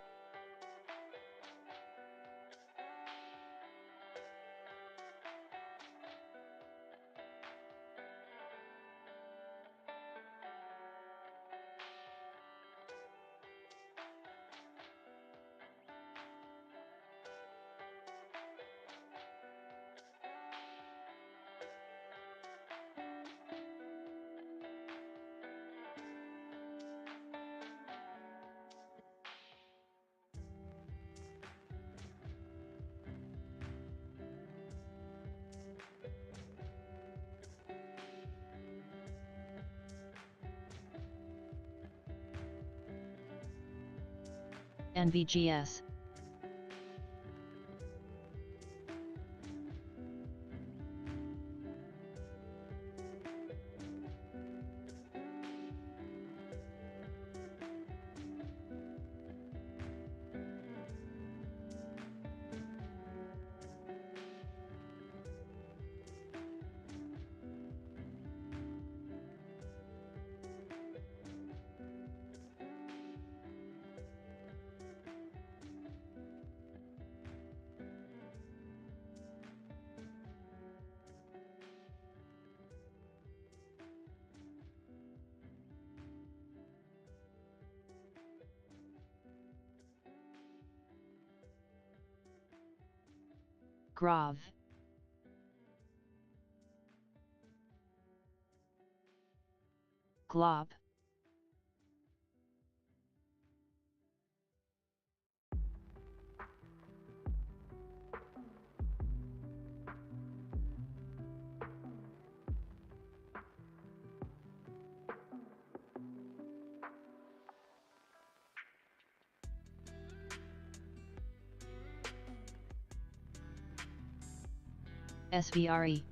NVGS. Grave. Glob. SVRE.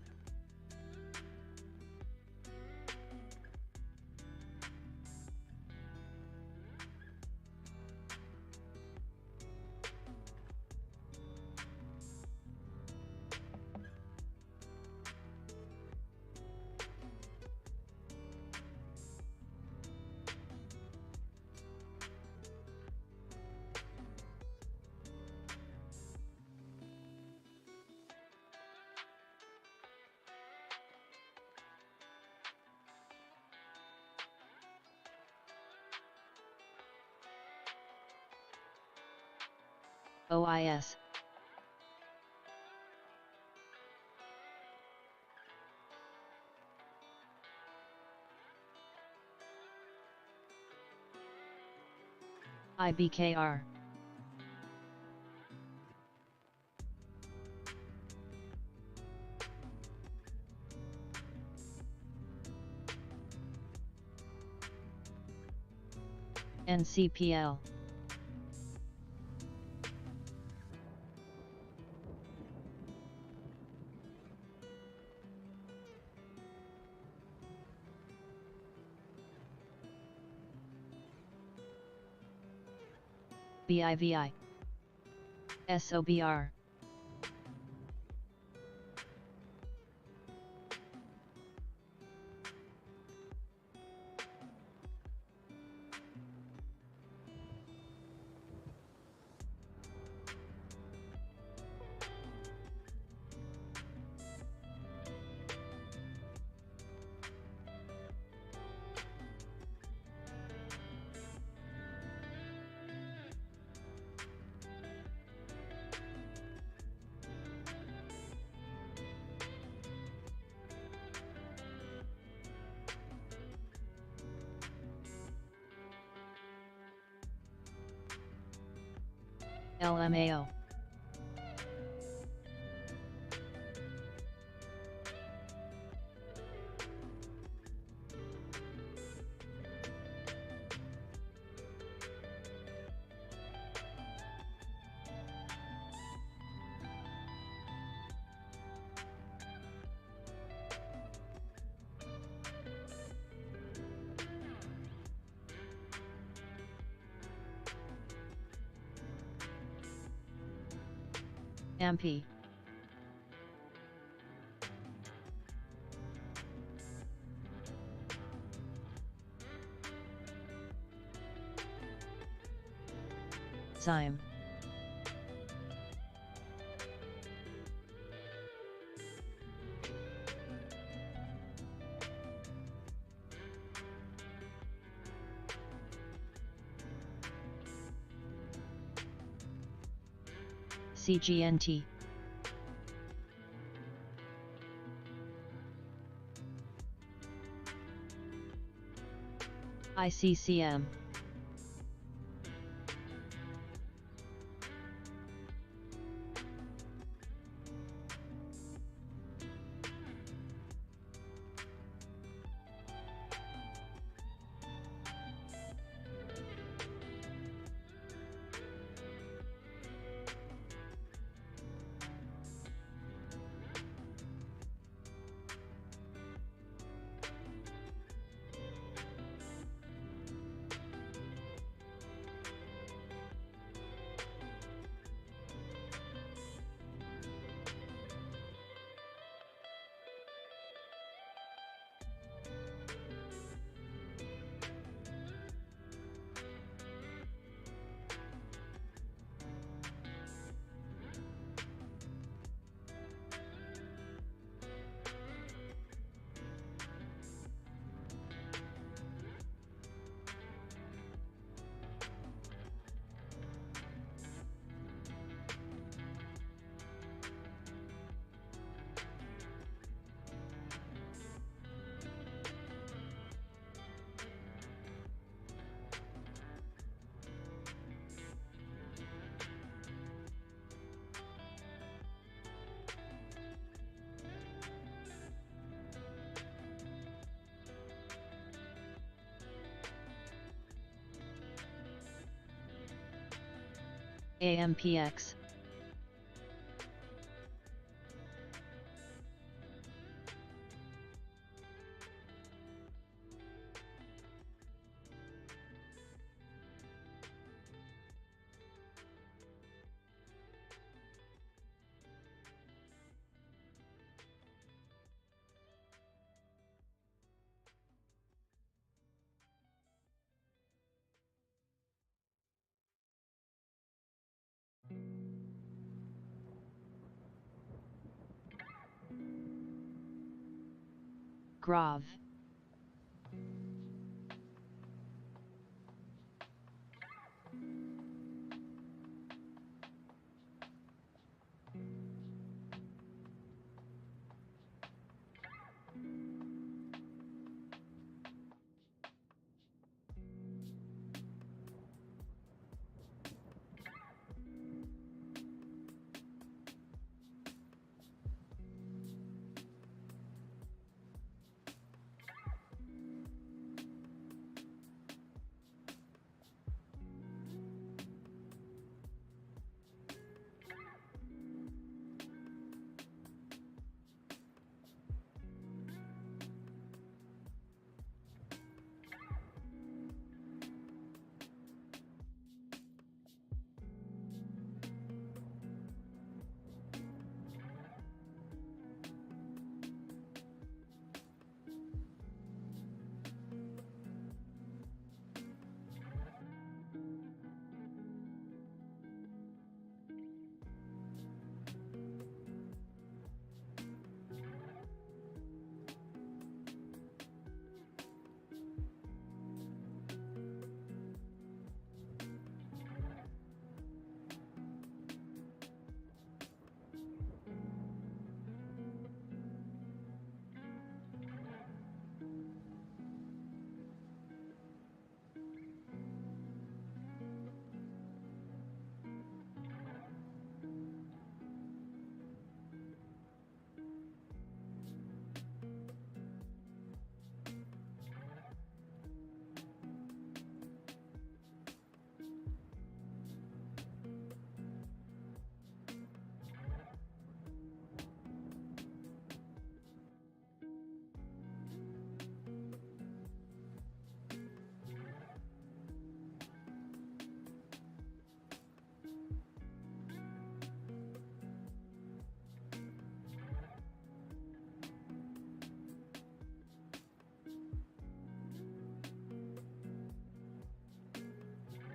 OIS. IBKR. NCPL. BIVI. SOBR. LMAO. MP. enzyme. CGNT. ICCM. AMPX. Grav.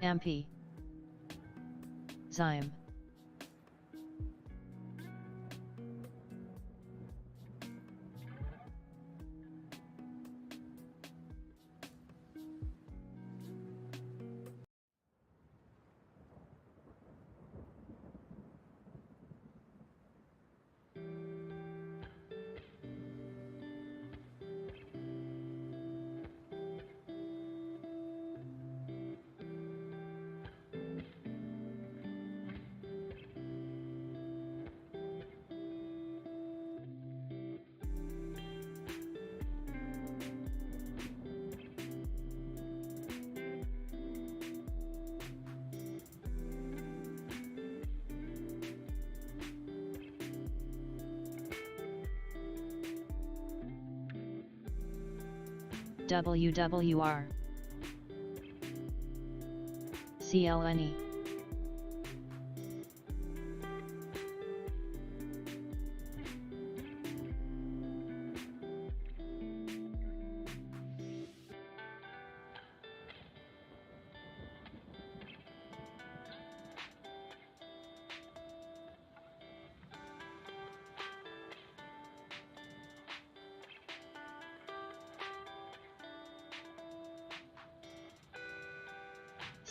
MP. Zyme. WWR CLNE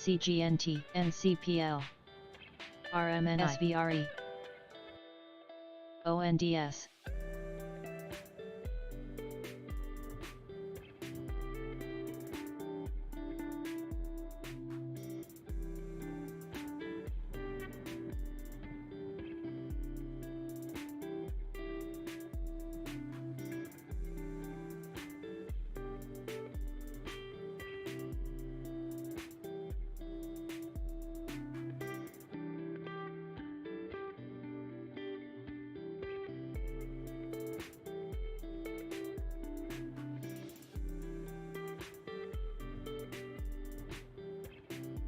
CGNT NCPL RMNSVRE ONDS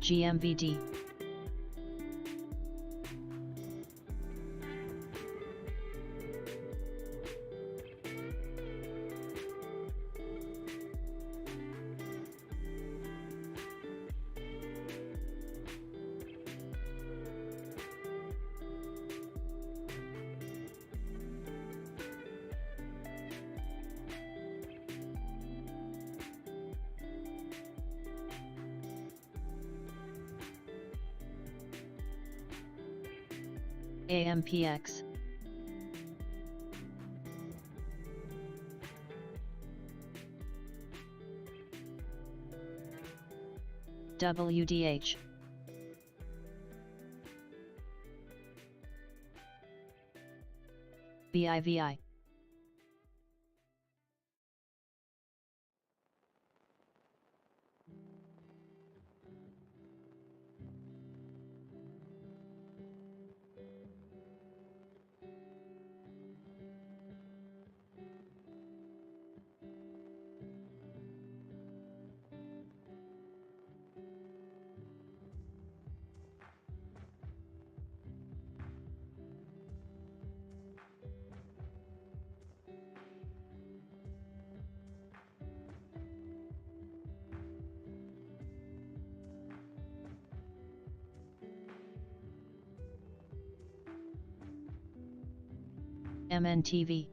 GMVD AMPX WDH BIVI MNTV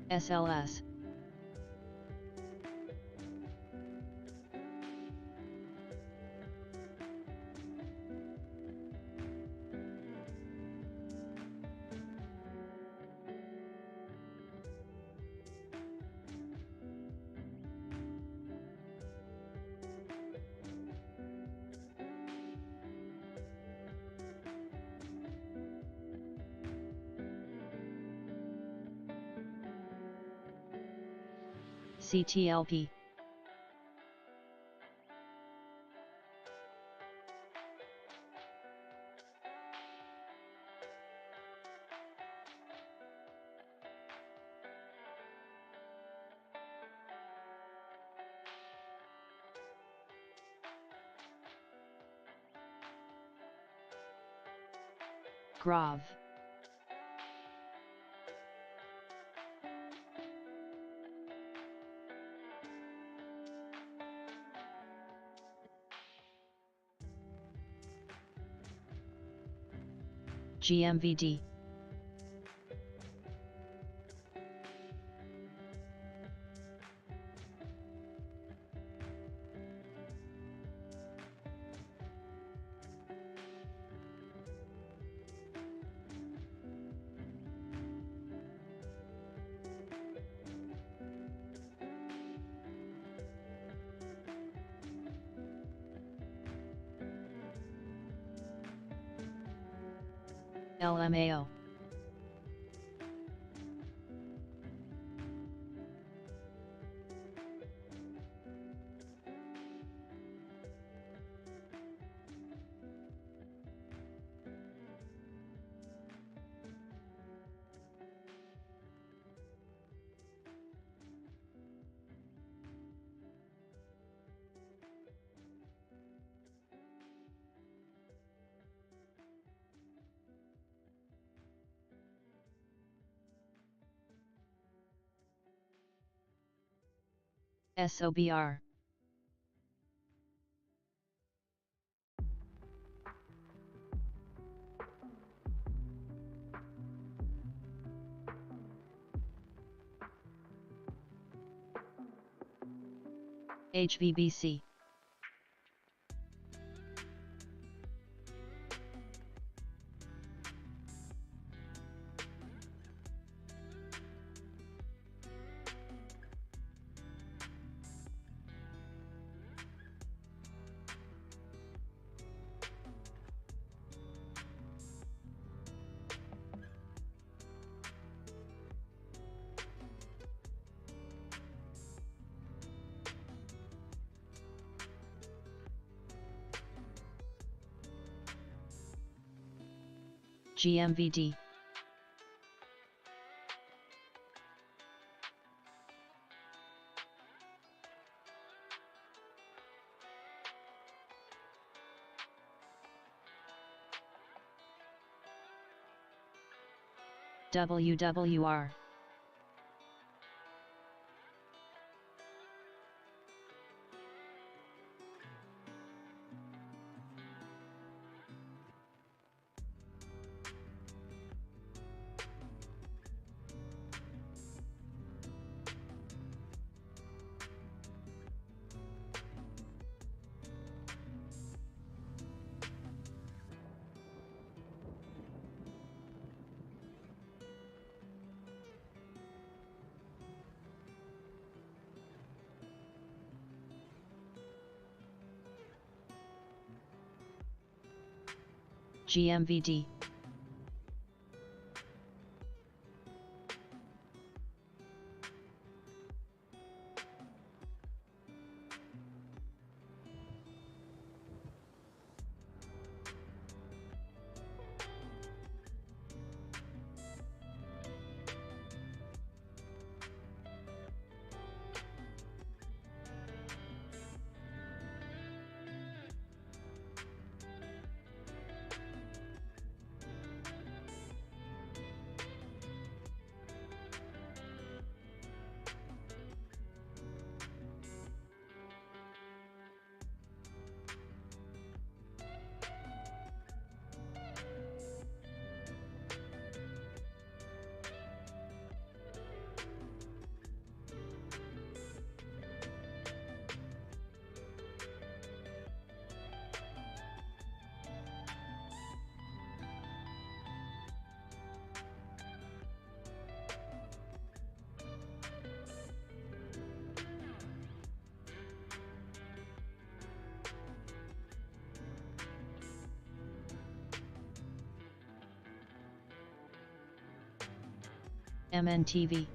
SLS CTLP Grov. GMVD. LMAO. SOBR. HVBC. GMVD. WWR. GMVD. MNTV.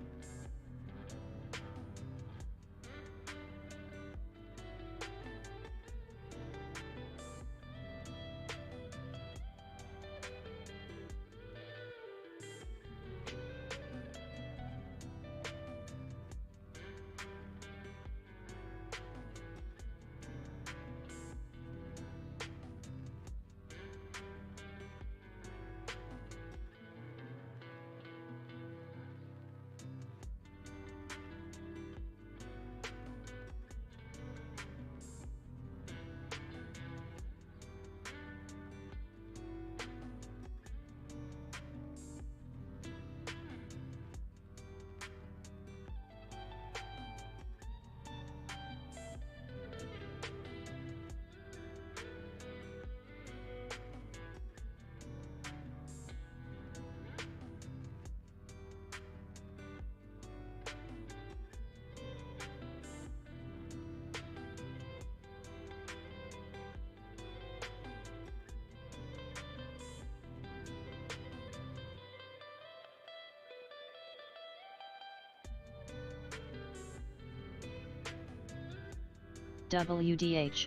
WDH.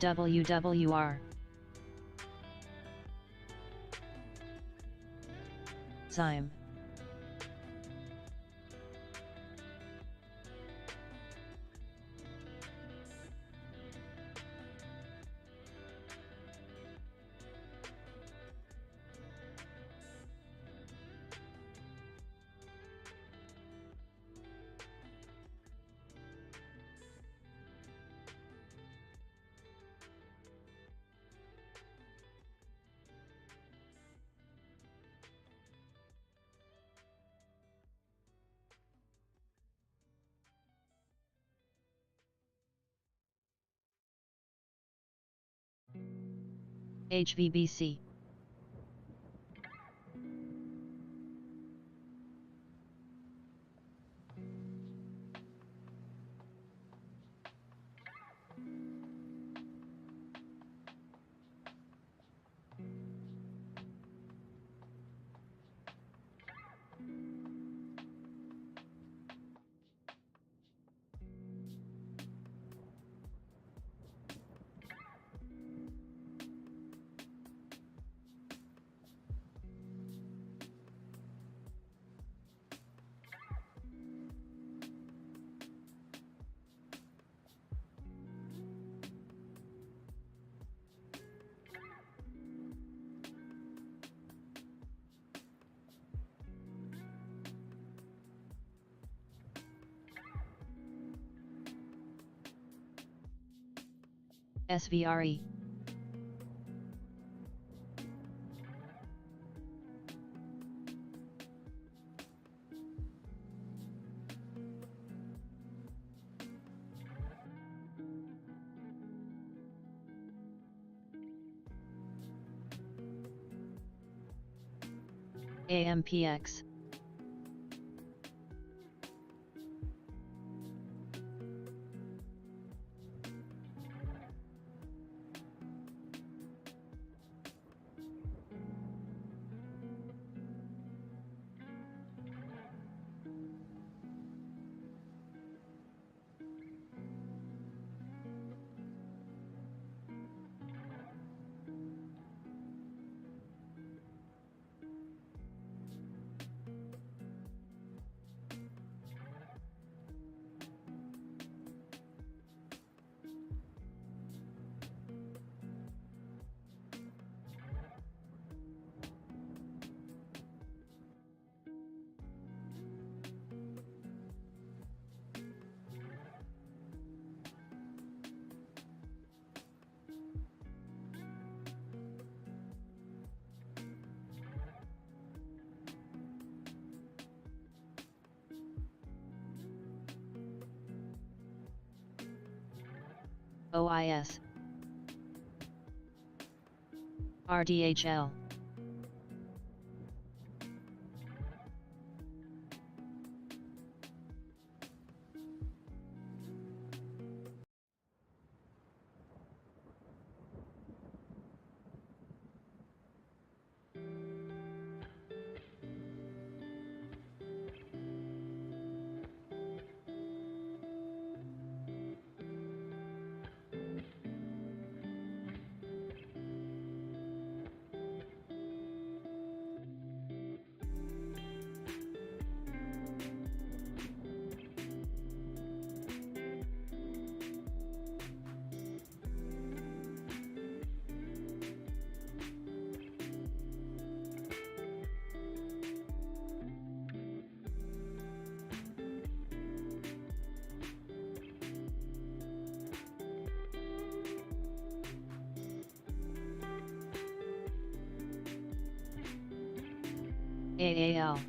WWR. Zyme. HVBC. SVRE. AMPX. OIS. RDHL. AAL.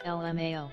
LMAO.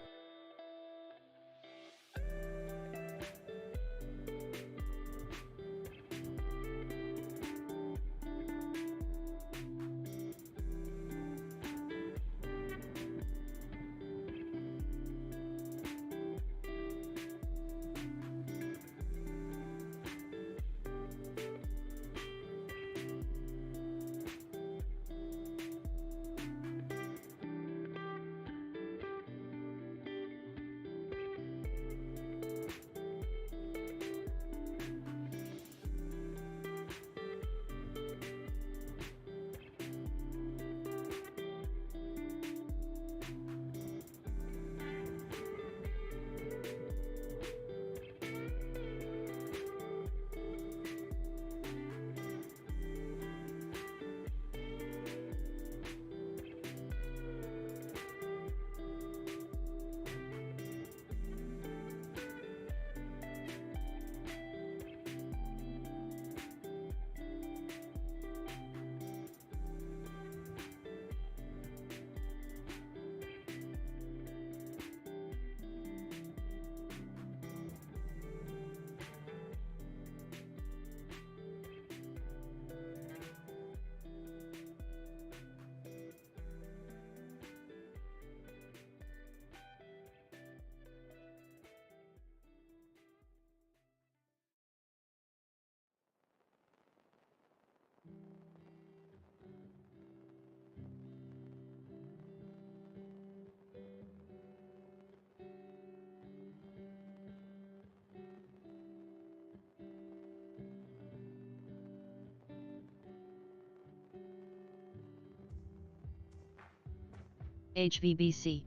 HVBC.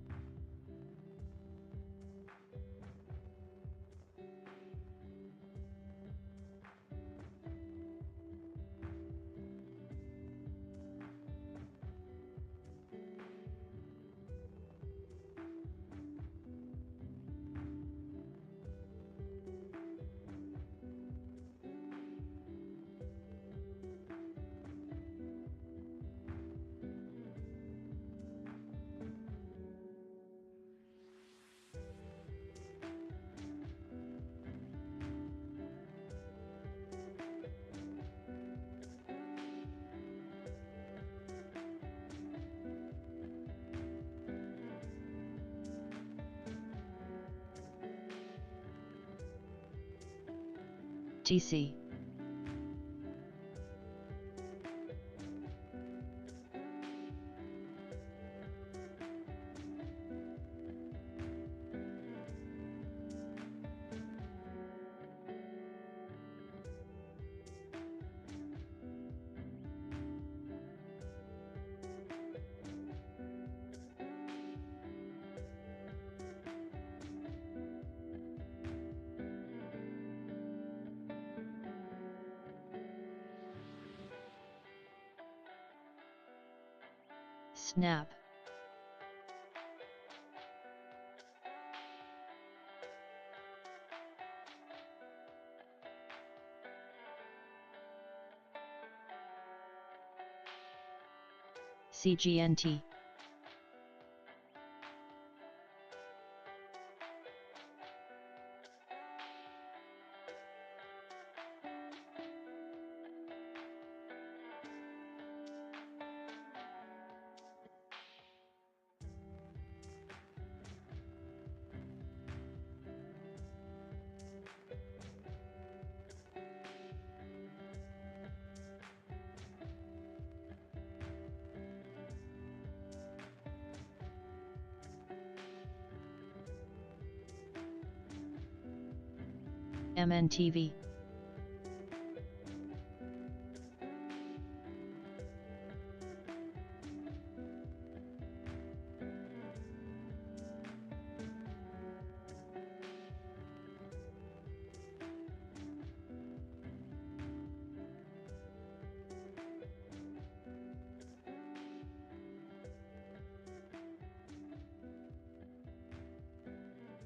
TC. Snap. CGNT. MNTV.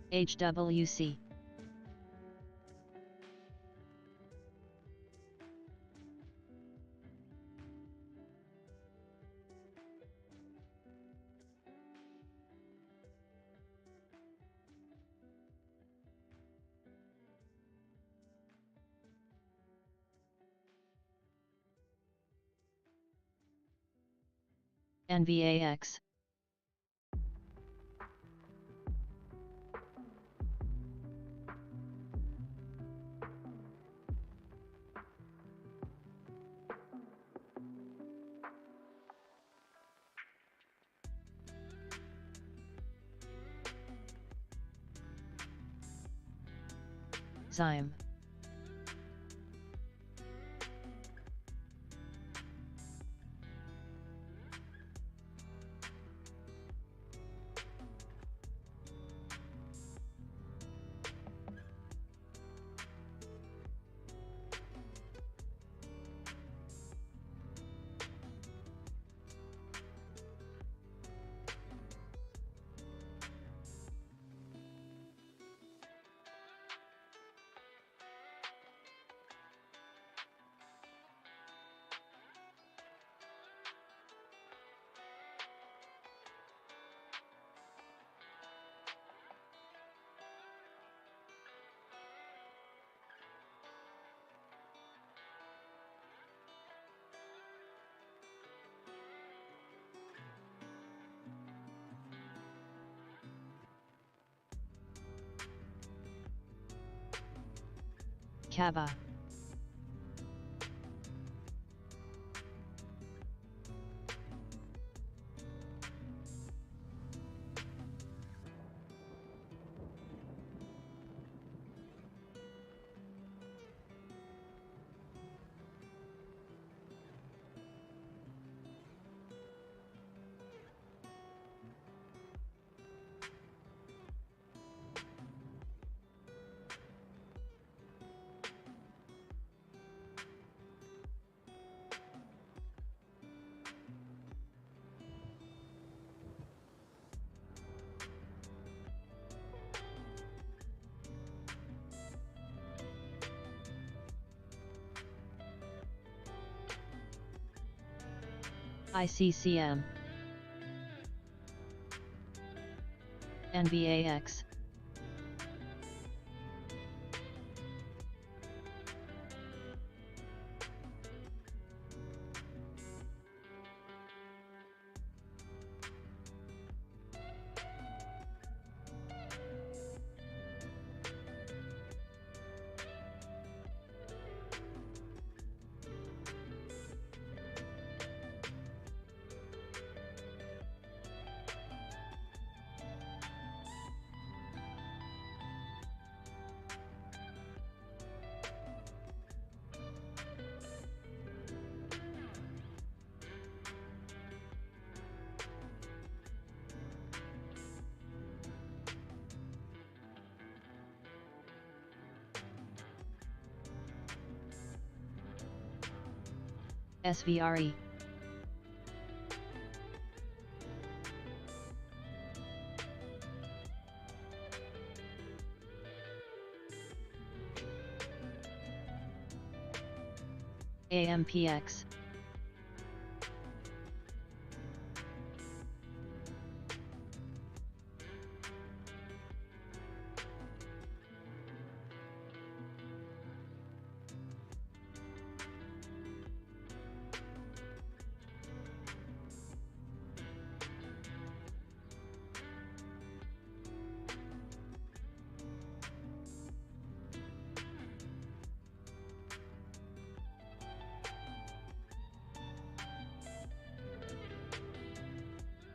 HWC. NVAX. Zyme. Kava. ICCM. NVAX. SVRE. AMPX.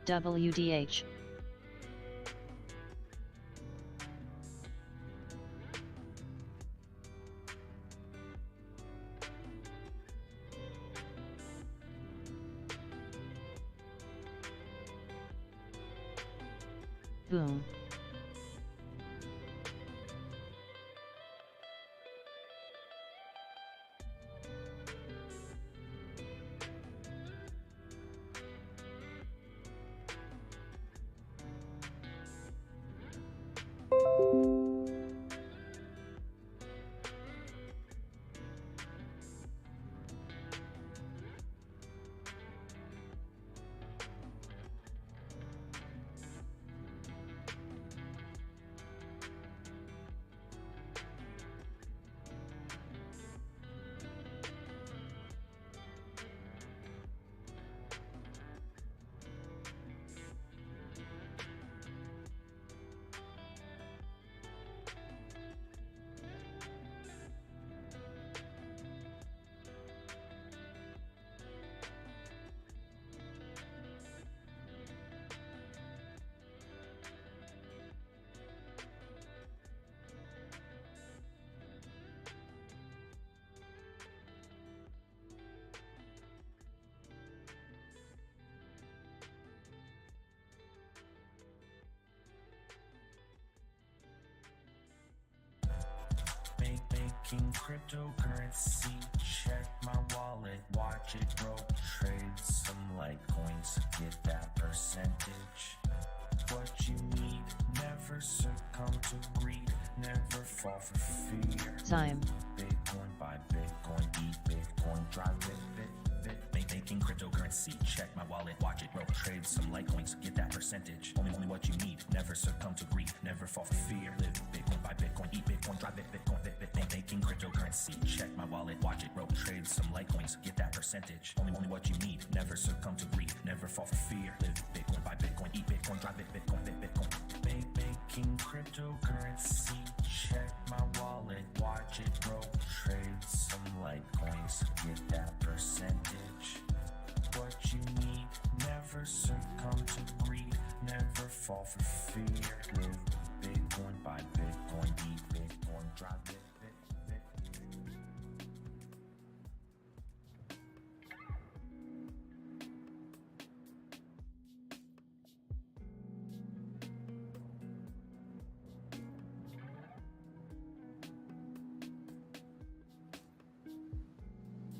WDH. Boom. making cryptocurrency. Check my wallet, watch it grow. Trade some Litecoins, get that percentage. What you need, never succumb to greed, never fall for fear. Time. Bitcoin, buy Bitcoin, eat Bitcoin, drive Bit. Making cryptocurrency, check my wallet, watch it grow. Trade some Litecoins, get that percentage. Only what you need, never succumb to greed, never fall for fear. Live Bitcoin, buy Bitcoin, eat Bitcoin, drive Bitcoin. Making cryptocurrency, check my wallet, watch it grow. Trade some Litecoins, get that percentage. Only what you need, never succumb to greed, never fall for fear. Live Bitcoin, buy Bitcoin, eat Bitcoin, drive Bitcoin. Making cryptocurrency, check my wallet, watch it grow. Trade some Litecoins, get that percentage. What you need, never succumb to greed, never fall for fear. Live Bitcoin, buy Bitcoin, eat Bitcoin, drive Bitcoin.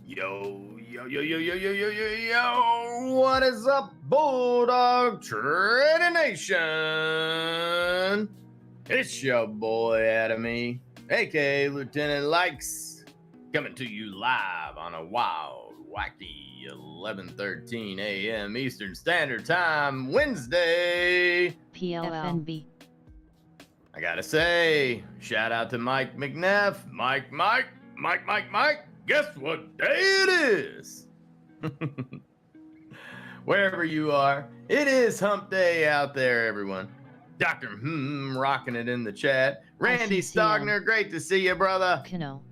Yo, what is up, Bulldog Trading Nation? It's your boy Adamy, aka Lieutenant Likes, coming to you live on a wild, wacky 11:13 a.m. Eastern Standard Time, Wednesday. PLFNB. I gotta say, shout out to Mike McNeff. Mike. Guess what day it is? Wherever you are, it is hump day out there, everyone. Dr. Rocking it in the chat. Randy Stogner, great to see you, brother.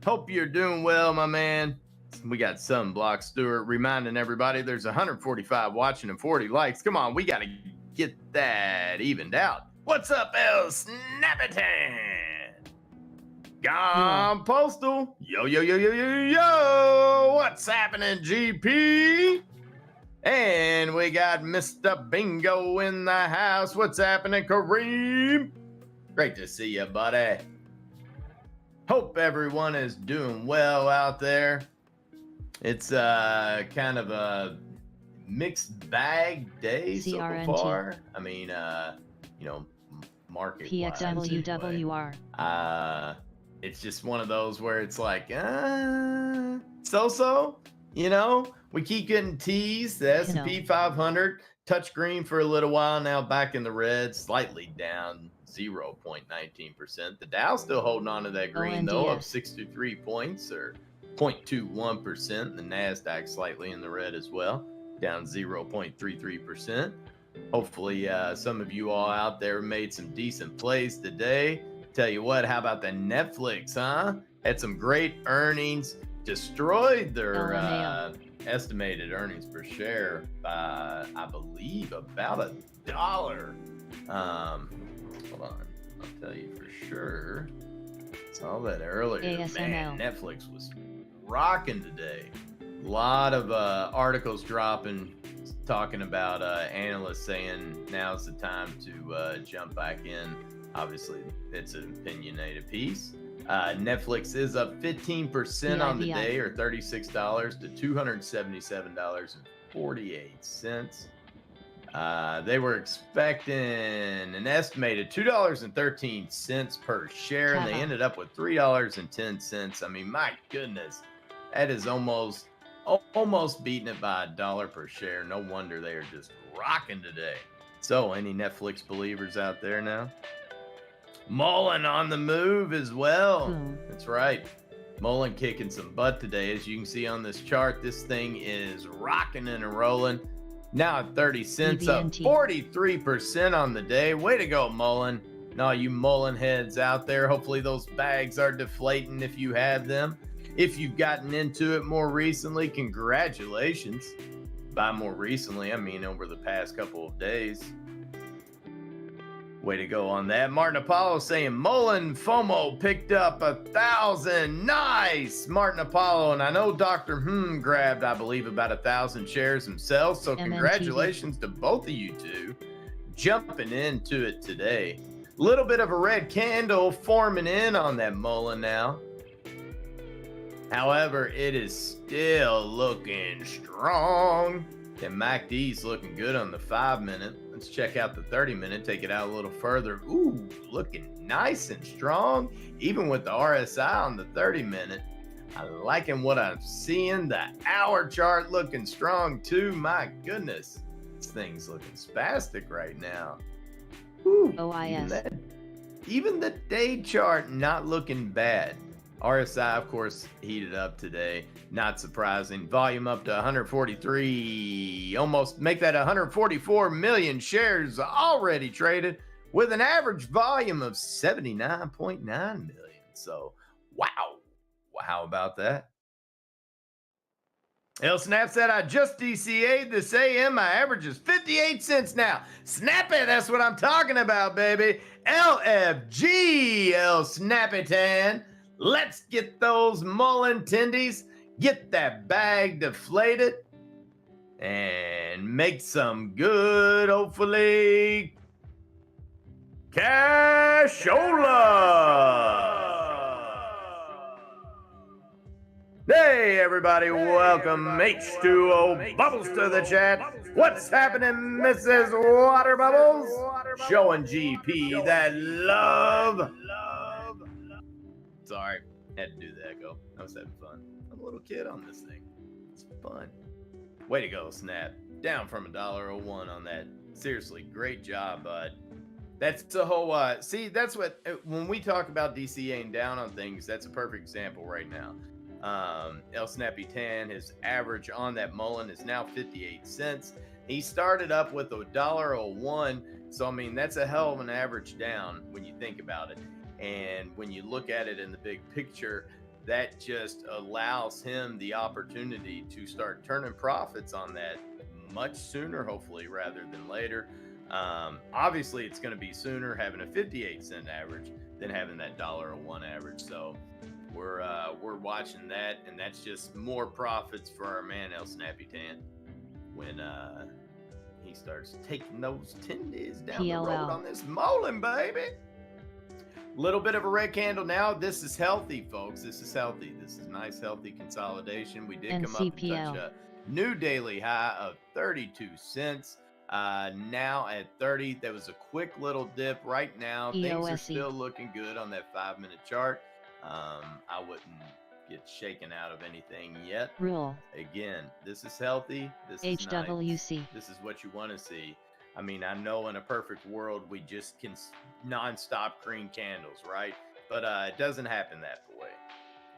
Hope you're doing well, my man. We got Sunblock Stewart reminding everybody there's 145 watching and 40 likes. Come on, we got to get that evened out. What's up, El Snappatan? Gone Postal. Yo. What's happening, GP? And we got Mr. Bingo in the house. What's happening, Kareem? Great to see you, buddy. Hope everyone is doing well out there. It's kind of a mixed bag day so far. I mean, market PXWWR. It's just one of those where it's like, so, we keep getting teased. The S&P 500 touched green for a little while now, back in the red, slightly down 0.19%. The Dow still holding on to that green, though, up 63 points or 0.21%. The NASDAQ slightly in the red as well, down 0.33%. Hopefully, some of you all out there made some decent plays today. Tell you what, how about the Netflix, huh? Had some great earnings, destroyed their estimated earnings per share by, I believe, about $1. Hold on, I'll tell you for sure. Saw that earlier. Man, Netflix was rocking today. A lot of articles dropping, talking about analysts saying now's the time to jump back in. Obviously, it's an opinionated piece. Netflix is up 15% on the day, or $36 to $277.48. They were expecting an estimated $2.13 per share, and they ended up with $3.10. I mean, my goodness, that is almost beating it by $1 per share. No wonder they are just rocking today. So, any Netflix believers out there now? Mullen on the move as well. That's right. Mullen kicking some butt today. As you can see on this chart, this thing is rocking and rolling. Now at 30 cents, up 43% on the day. Way to go, Mullen. And all you Mullen heads out there, hopefully those bags are deflating if you have them. If you've gotten into it more recently, congratulations. By more recently, I mean over the past couple of days. Way to go on that. Martin Apollo saying Mullen FOMO picked up 1,000. Nice, Martin Apollo. And I know Dr. grabbed, I believe, about 1,000 shares himself. So congratulations to both of you two jumping into it today. Little bit of a red candle forming in on that Mullen now. However, it is still looking strong. And MACD's looking good on the 5-minute. Let's check out the 30-minute, take it out a little further. Ooh, looking nice and strong, even with the RSI on the 30-minute. I liking what I'm seeing. The hour chart looking strong too. My goodness, this thing's looking spastic right now. Ooh, OIS. Even the day chart not looking bad. RSI, of course, heated up today. Not surprising. Volume up to 143. Almost make that 144 million shares already traded with an average volume of 79.9 million. So, wow. How about that? El Snap said, I just DCA'd this AM. My average is 58 cents now. Snap it. That's what I'm talking about, baby. LFG, El Snappy Tan. Let's get those mullen tendies, get that bag deflated, and make some good, hopefully, cashola. Hey, everybody, welcome H2O Bubbles to the chat. What's happening, Mrs. Water Bubbles? Showing GP that love. Sorry, had to do the echo. I was having fun. I'm a little kid on this thing. It's fun. Way to go, Snap. Down from $1.01 on that. Seriously, great job, bud. That's the whole, see, that's what, when we talk about DCAing down on things, that's a perfect example right now. El Snappy Tan, his average on that mullen is now 58 cents. He started up with $1.01. So, I mean, that's a hell of an average down when you think about it. And when you look at it in the big picture, that just allows him the opportunity to start turning profits on that much sooner, hopefully, rather than later. Obviously, it's going to be sooner having a 58-cent average than having that $1.01 average. So we're watching that, and that's just more profits for our man El Snappy Tan when he starts taking those tendies down the road on this mullen, baby. Little bit of a red candle now. This is healthy, folks. This is healthy. This is nice, healthy consolidation. We did come up and touch a new daily high of 32 cents. Now at 30. That was a quick little dip. Right now, things are still looking good on that 5-minute chart. I wouldn't get shaken out of anything yet. Rule. Again, this is healthy. This is HWC. Nice. This is what you want to see. I mean, I know in a perfect world, we just can nonstop green candles, right? But it doesn't happen that way.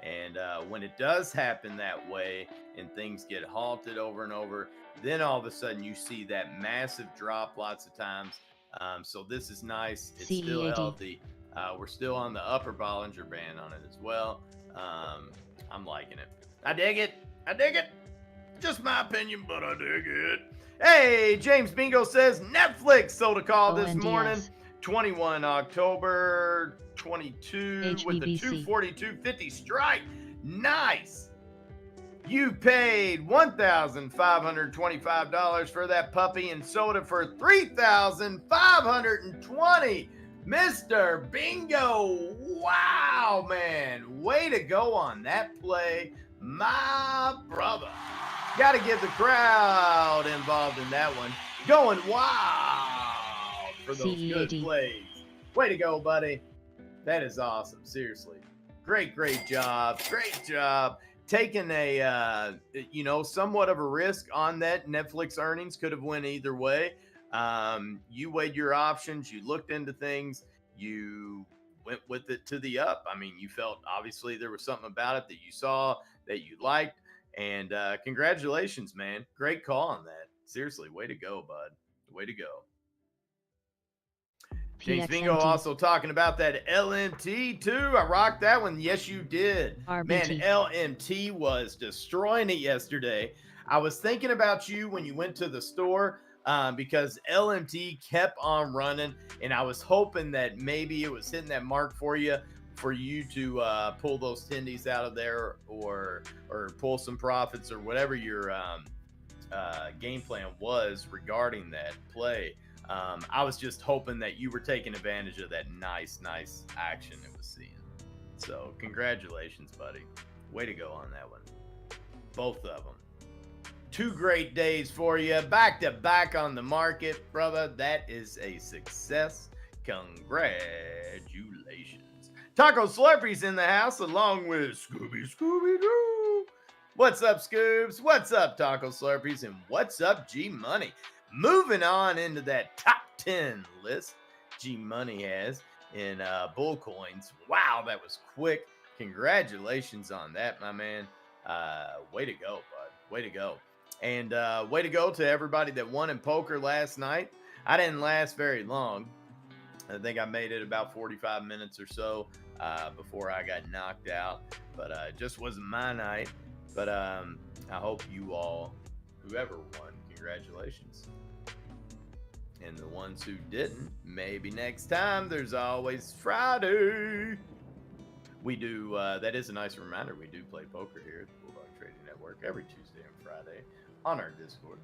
And when it does happen that way and things get halted over and over, then all of a sudden you see that massive drop lots of times. So this is nice. It's still healthy. We're still on the upper Bollinger Band on it as well. I'm liking it. I dig it. I dig it. Just my opinion, but I dig it. Hey, James Bingo says Netflix sold a call this morning. 21 October 22 with the 242.50 strike. Nice. You paid $1,525 for that puppy and sold it for $3,520. Mr. Bingo. Wow, man. Way to go on that play, my brother. Got to give the crowd involved in that one going wild for those good plays. Way to go, buddy. That is awesome. Seriously. Great job. Great job. Taking a, somewhat of a risk on that. Netflix earnings could have went either way. You weighed your options. You looked into things. You went with it to the up. I mean, you felt obviously there was something about it that you saw that you liked. And congratulations, man. Great call on that. Seriously, way to go, bud. Way to go. James Bingo also talking about that LMT too. I rocked that one. Yes, you did. RBT. Man, LMT was destroying it yesterday. I was thinking about you when you went to the store because LMT kept on running, and I was hoping that maybe it was hitting that mark for you to pull those tendies out of there or pull some profits or whatever your game plan was regarding that play. I was just hoping that you were taking advantage of that nice action it was seeing. So congratulations, buddy. Way to go on that one. Both of them. 2 great days for you. Back to back on the market, brother. That is a success. Congratulations. Taco Slurpee's in the house along with Scooby-Doo. What's up, Scoobs? What's up, Taco Slurpees? And what's up, G-Money? Moving on into that top 10 list G-Money has in bull coins. Wow, that was quick. Congratulations on that, my man. Way to go, bud. Way to go. And way to go to everybody that won in poker last night. I didn't last very long. I think I made it about 45 minutes or so before I got knocked out. But it just wasn't my night. But I hope you all, whoever won, congratulations. And the ones who didn't, maybe next time. There's always Friday. We do, that is a nice reminder. We do play poker here at the Bulldog Trading Network every Tuesday and Friday on our Discord.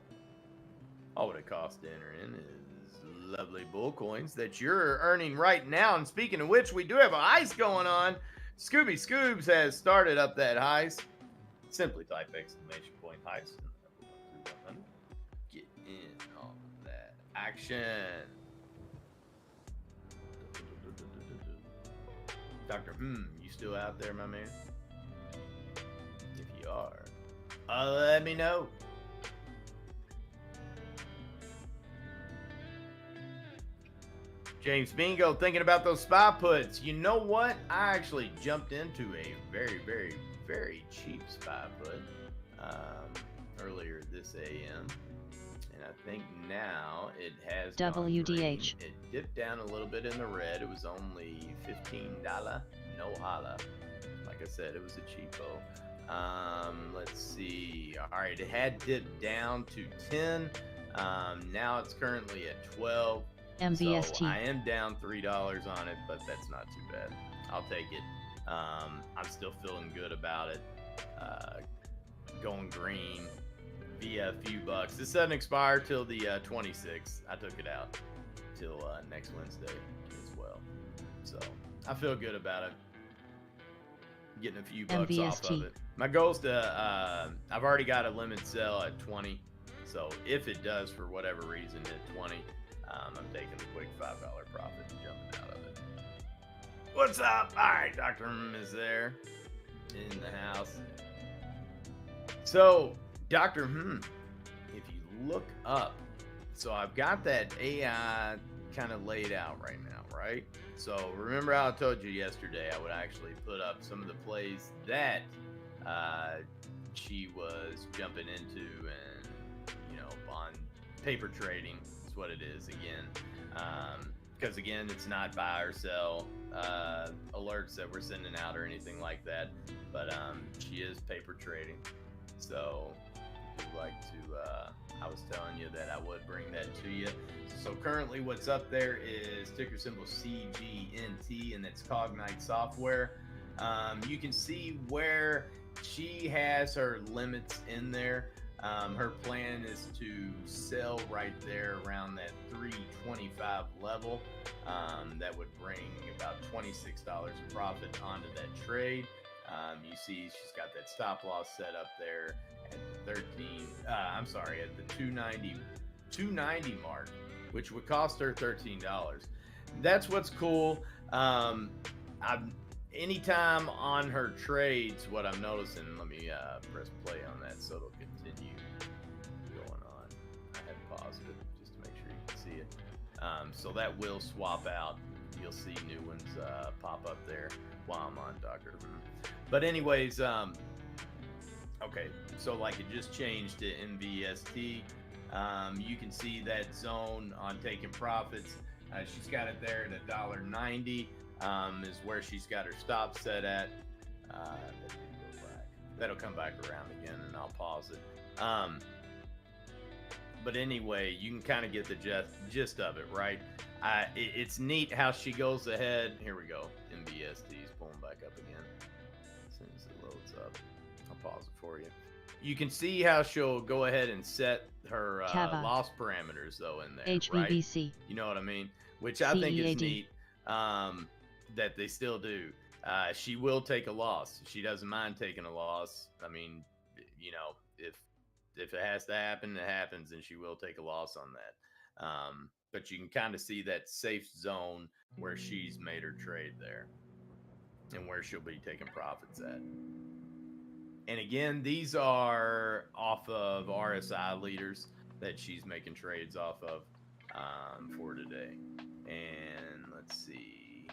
All it costs to enter in is lovely bull coins that you're earning right now. And speaking of which, we do have a heist going on. Scooby Scoobs has started up that heist. Simply type exclamation point heist. Get in on that action. Dr. You still out there, my man? If you are, let me know. James Bingo thinking about those spy puts. You know what? I actually jumped into a very, very, very cheap spy put earlier this AM. And I think now it has WDH. It dipped down a little bit in the red. It was only $15. No holla. Like I said, it was a cheapo. Let's see. All right, it had dipped down to 10. Now it's currently at 12. MVST. So I am down $3 on it, but that's not too bad. I'll take it. I'm still feeling good about it. Going green via a few bucks. This doesn't expire till the 26th. I took it out till next Wednesday as well. So I feel good about it. Getting a few bucks off of it. My goal is to, I've already got a limit sell at 20. So if it does, for whatever reason, hit 20, I'm taking a quick $5 profit and jumping out of it. What's up? All right, Dr. M is there in the house. So, Dr. If you look up, so I've got that AI kind of laid out right now, right? So remember how I told you yesterday I would actually put up some of the plays that she was jumping into, and on paper trading is what it is again. Because again, it's not buy or sell alerts that we're sending out or anything like that, but she is paper trading. So I'd like to, I was telling you that I would bring that to you. So currently what's up there is ticker symbol CGNT, and that's Cognite Software. You can see where she has her limits in there. Her plan is to sell right there around that 325 level. That would bring about $26 of profit onto that trade. You see she's got that stop loss set up there at the at the 290 mark, which would cost her $13. That's what's cool. Anytime on her trades, what I'm noticing, let me press play on that so it'll continue going on. I had paused it just to make sure you can see it. So that will swap out. You'll see new ones pop up there while I'm on Dr. But anyways, okay, so like it just changed to MVST. You can see that zone on taking profits. She's got it there at $1.90. Is where she's got her stop set at. That'll come back around again, and I'll pause it. But anyway, you can kind of get the gist of it, right? It's neat how she goes ahead. Here we go. MVST is pulling back up again. As soon as it loads up, I'll pause it for you. You can see how she'll go ahead and set her loss parameters, though, in there, HVBC. right? You know what I mean? Which I think is neat. That they still do. She will take a loss. She doesn't mind taking a loss. I mean, you know, if it has to happen, it happens, and she will take a loss on that. But you can kind of see that safe zone where she's made her trade there and where she'll be taking profits at. And again, these are off of RSI leaders that she's making trades off of for today. And let's see.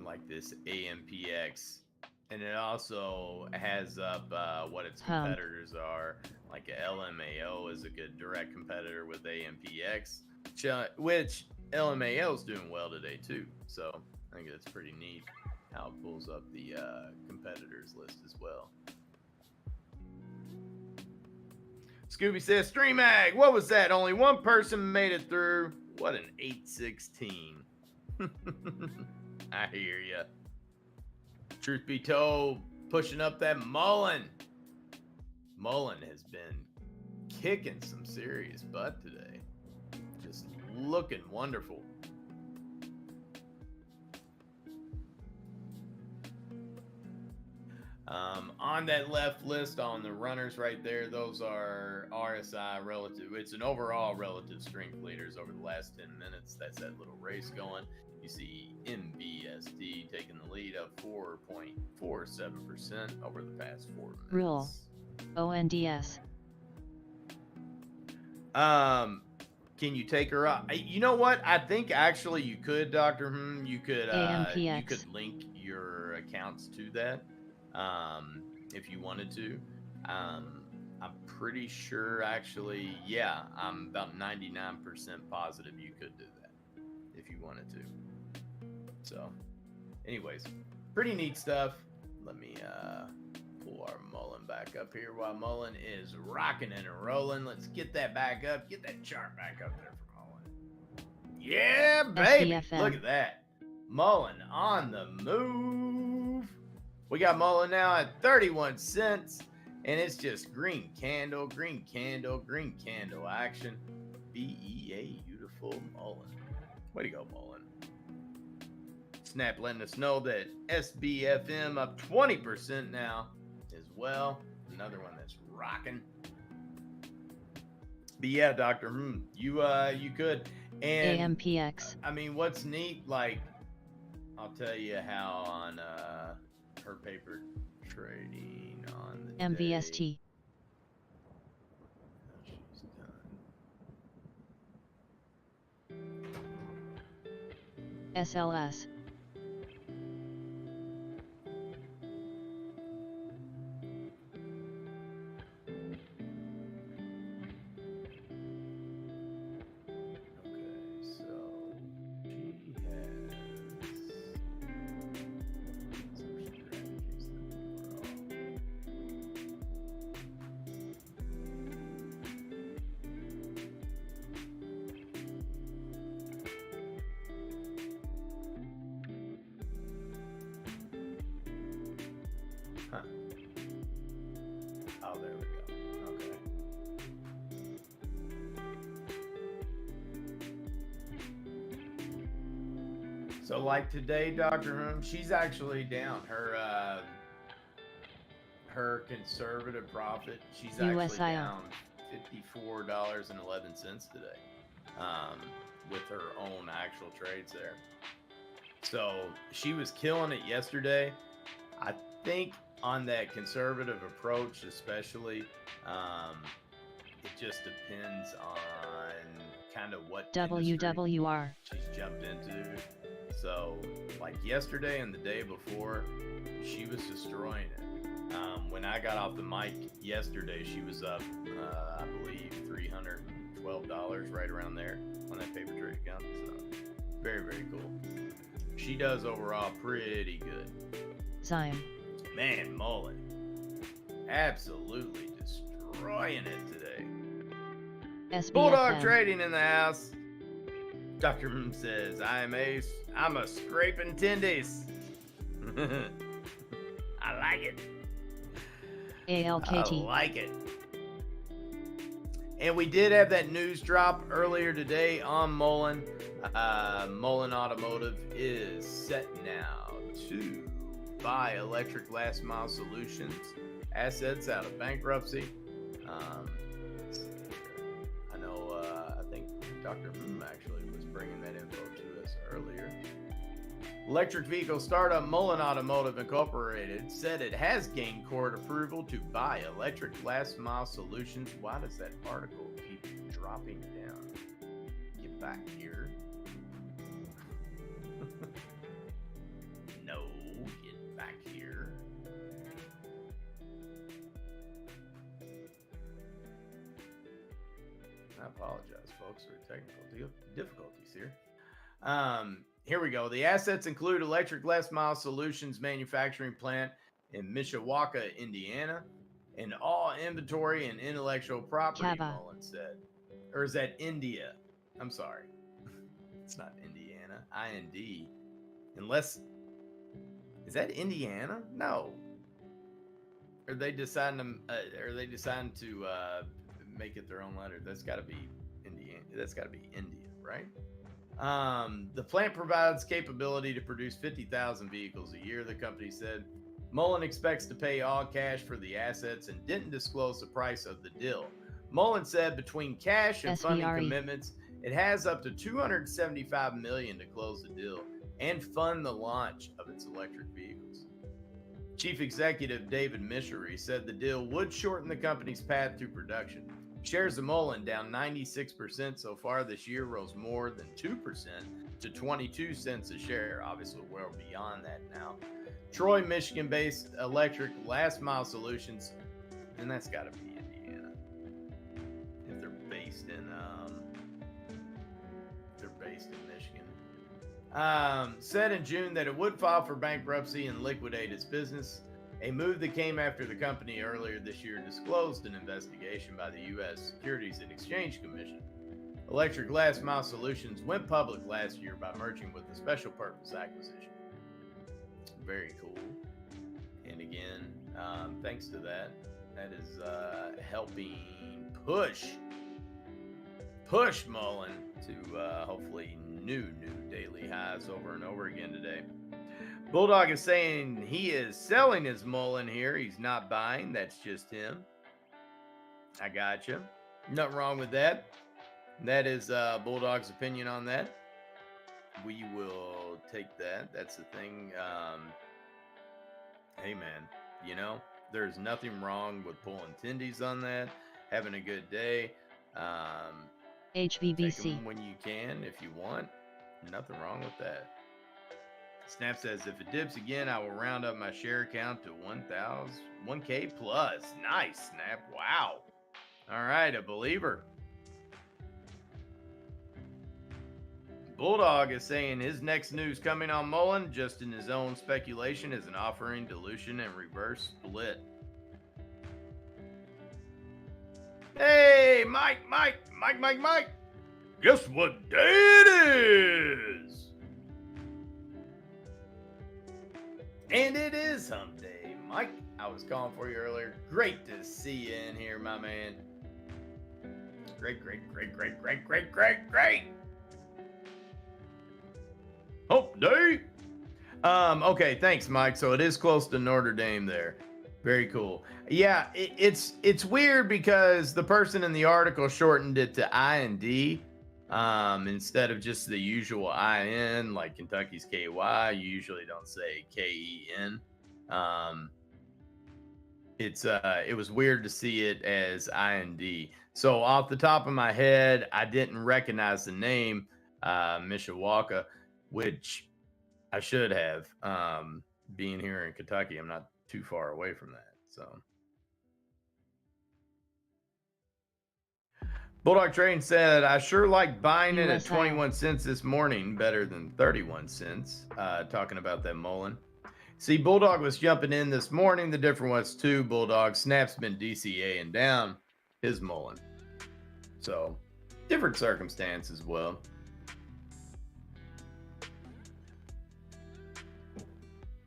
Like this AMPX, and it also has up what its competitors are. Like a LMAO is a good direct competitor with AMPX, which LMAO is doing well today too. So I think that's pretty neat how it pulls up the competitors list as well. Scooby says, Stream Mag, what was that? Only one person made it through. What an 816. I hear ya. Truth be told, pushing up that Mullen. Mullen has been kicking some serious butt today. Just looking wonderful. On that left list on the runners right there, those are RSI relative. It's an overall relative strength leaders over the last 10 minutes. That's that little race going. You see MBST taking the lead of 4.47% over the past 4 minutes. Rule. ONDS. Can you take her up? You know what? I think actually you could, Dr. You could link your accounts to that if you wanted to. I'm pretty sure actually, yeah, I'm about 99% positive you could do that if you wanted to. So, anyways, pretty neat stuff. Let me pull our Mullen back up here while Mullen is rocking and rolling. Let's get that back up. Get that chart back up there for Mullen. Yeah, baby. SBFM. Look at that. Mullen on the move. We got Mullen now at 31 cents. And it's just green candle, green candle, green candle action. BEA, beautiful Mullen. Way to go, Mullen. Snap letting us know that SBFM up 20% now as well. Another one that's rocking. But yeah, Doctor, you could. And AMPX. I mean, what's neat, like, I'll tell you how on her paper trading on the MVST. day. She's done. SLS. Huh. Oh, there we go. Okay. So, like today, Dr. she's actually down. Her conservative profit, she's actually USIO. down $54.11 today, with her own actual trades there. So she was killing it yesterday. I think on that conservative approach, especially, it just depends on kind of what WWR. she's jumped into. So, like yesterday and the day before, she was destroying it. When I got off the mic yesterday, she was up, I believe, $312, right around there on that paper trade account. So, very, very cool. She does overall pretty good. Zyme. Man, Mullen, absolutely destroying it today. SBFM. Bulldog Trading in the house. Dr. says, I'm a scraping tendies. I like it. ALKT. I like it. And we did have that news drop earlier today on Mullen. Mullen Automotive is set now to buy Electric Last Mile Solutions assets out of bankruptcy. I know, I think Dr. Moon actually was bringing that info to us earlier. Electric vehicle startup Mullen Automotive Incorporated said it has gained court approval to buy Electric Last Mile Solutions. Why does that article keep dropping down? Get back here. No, get back here. I apologize, folks, for technical difficulties here. Here we go. The assets include Electric Last Mile Solutions manufacturing plant in Mishawaka, Indiana, and all inventory and intellectual property, Java. Mullen said. Or is that India? I'm sorry. It's not Indiana. IND. Unless, is that Indiana? No. Are they deciding to make it their own letter? That's got to be Indiana. That's got to be India, right? The plant provides capability to produce 50,000 vehicles a year, the company said. Mullen expects to pay all cash for the assets and didn't disclose the price of the deal. Mullen said between cash and funding SVRE. commitments, it has up to $275 million to close the deal and fund the launch of its electric vehicles. Chief Executive David Mishery said the deal would shorten the company's path to production. Shares of Mullen down 96% so far this year, rose more than 2% to 22 cents a share. Obviously, well beyond that now. Troy, Michigan-based Electric Last Mile Solutions, and that's got to be Indiana. If they're based in Michigan. Said in June that it would file for bankruptcy and liquidate its business. A move that came after the company earlier this year disclosed an investigation by the U.S. Securities and Exchange Commission. Electric Last Mile Solutions went public last year by merging with a special purpose acquisition. Very cool. And again, thanks to that, that is helping push Mullen to hopefully new daily highs over and over again today. Bulldog is saying he is selling his Mullen here. He's not buying. That's just him. I got you. Nothing wrong with that. That is Bulldog's opinion on that. We will take that. That's the thing. Hey, man, you know, there's nothing wrong with pulling tendies on that. Having a good day. Take HVBC. them when you can, if you want. Nothing wrong with that. Snap says, if it dips again, I will round up my share count to 1K plus. Nice, Snap. Wow. All right, a believer. Bulldog is saying his next news coming on Mullen, just in his own speculation, is an offering, dilution, and reverse split. Hey, Mike. Guess what day it is? And it is hump day. Mike, I was calling for you earlier. Great to see you in here, my man. Great. Hump day. Okay, thanks, Mike. So it is close to Notre Dame there. Very cool. Yeah, it's weird because the person in the article shortened it to IND instead of just the usual IN, like Kentucky's KY. You usually don't say KEN. It was weird to see it as IND. So off the top of my head, I didn't recognize the name Mishawaka, which I should have. Being here in Kentucky, I'm not too far away from that. So Bulldog Trading said, I sure like buying it at 21 cents this morning, better than 31 cents. Talking about that Mullen. See, Bulldog was jumping in this morning. The difference was too, Bulldog. Snap's been DCA and down his Mullen. So different circumstance as well.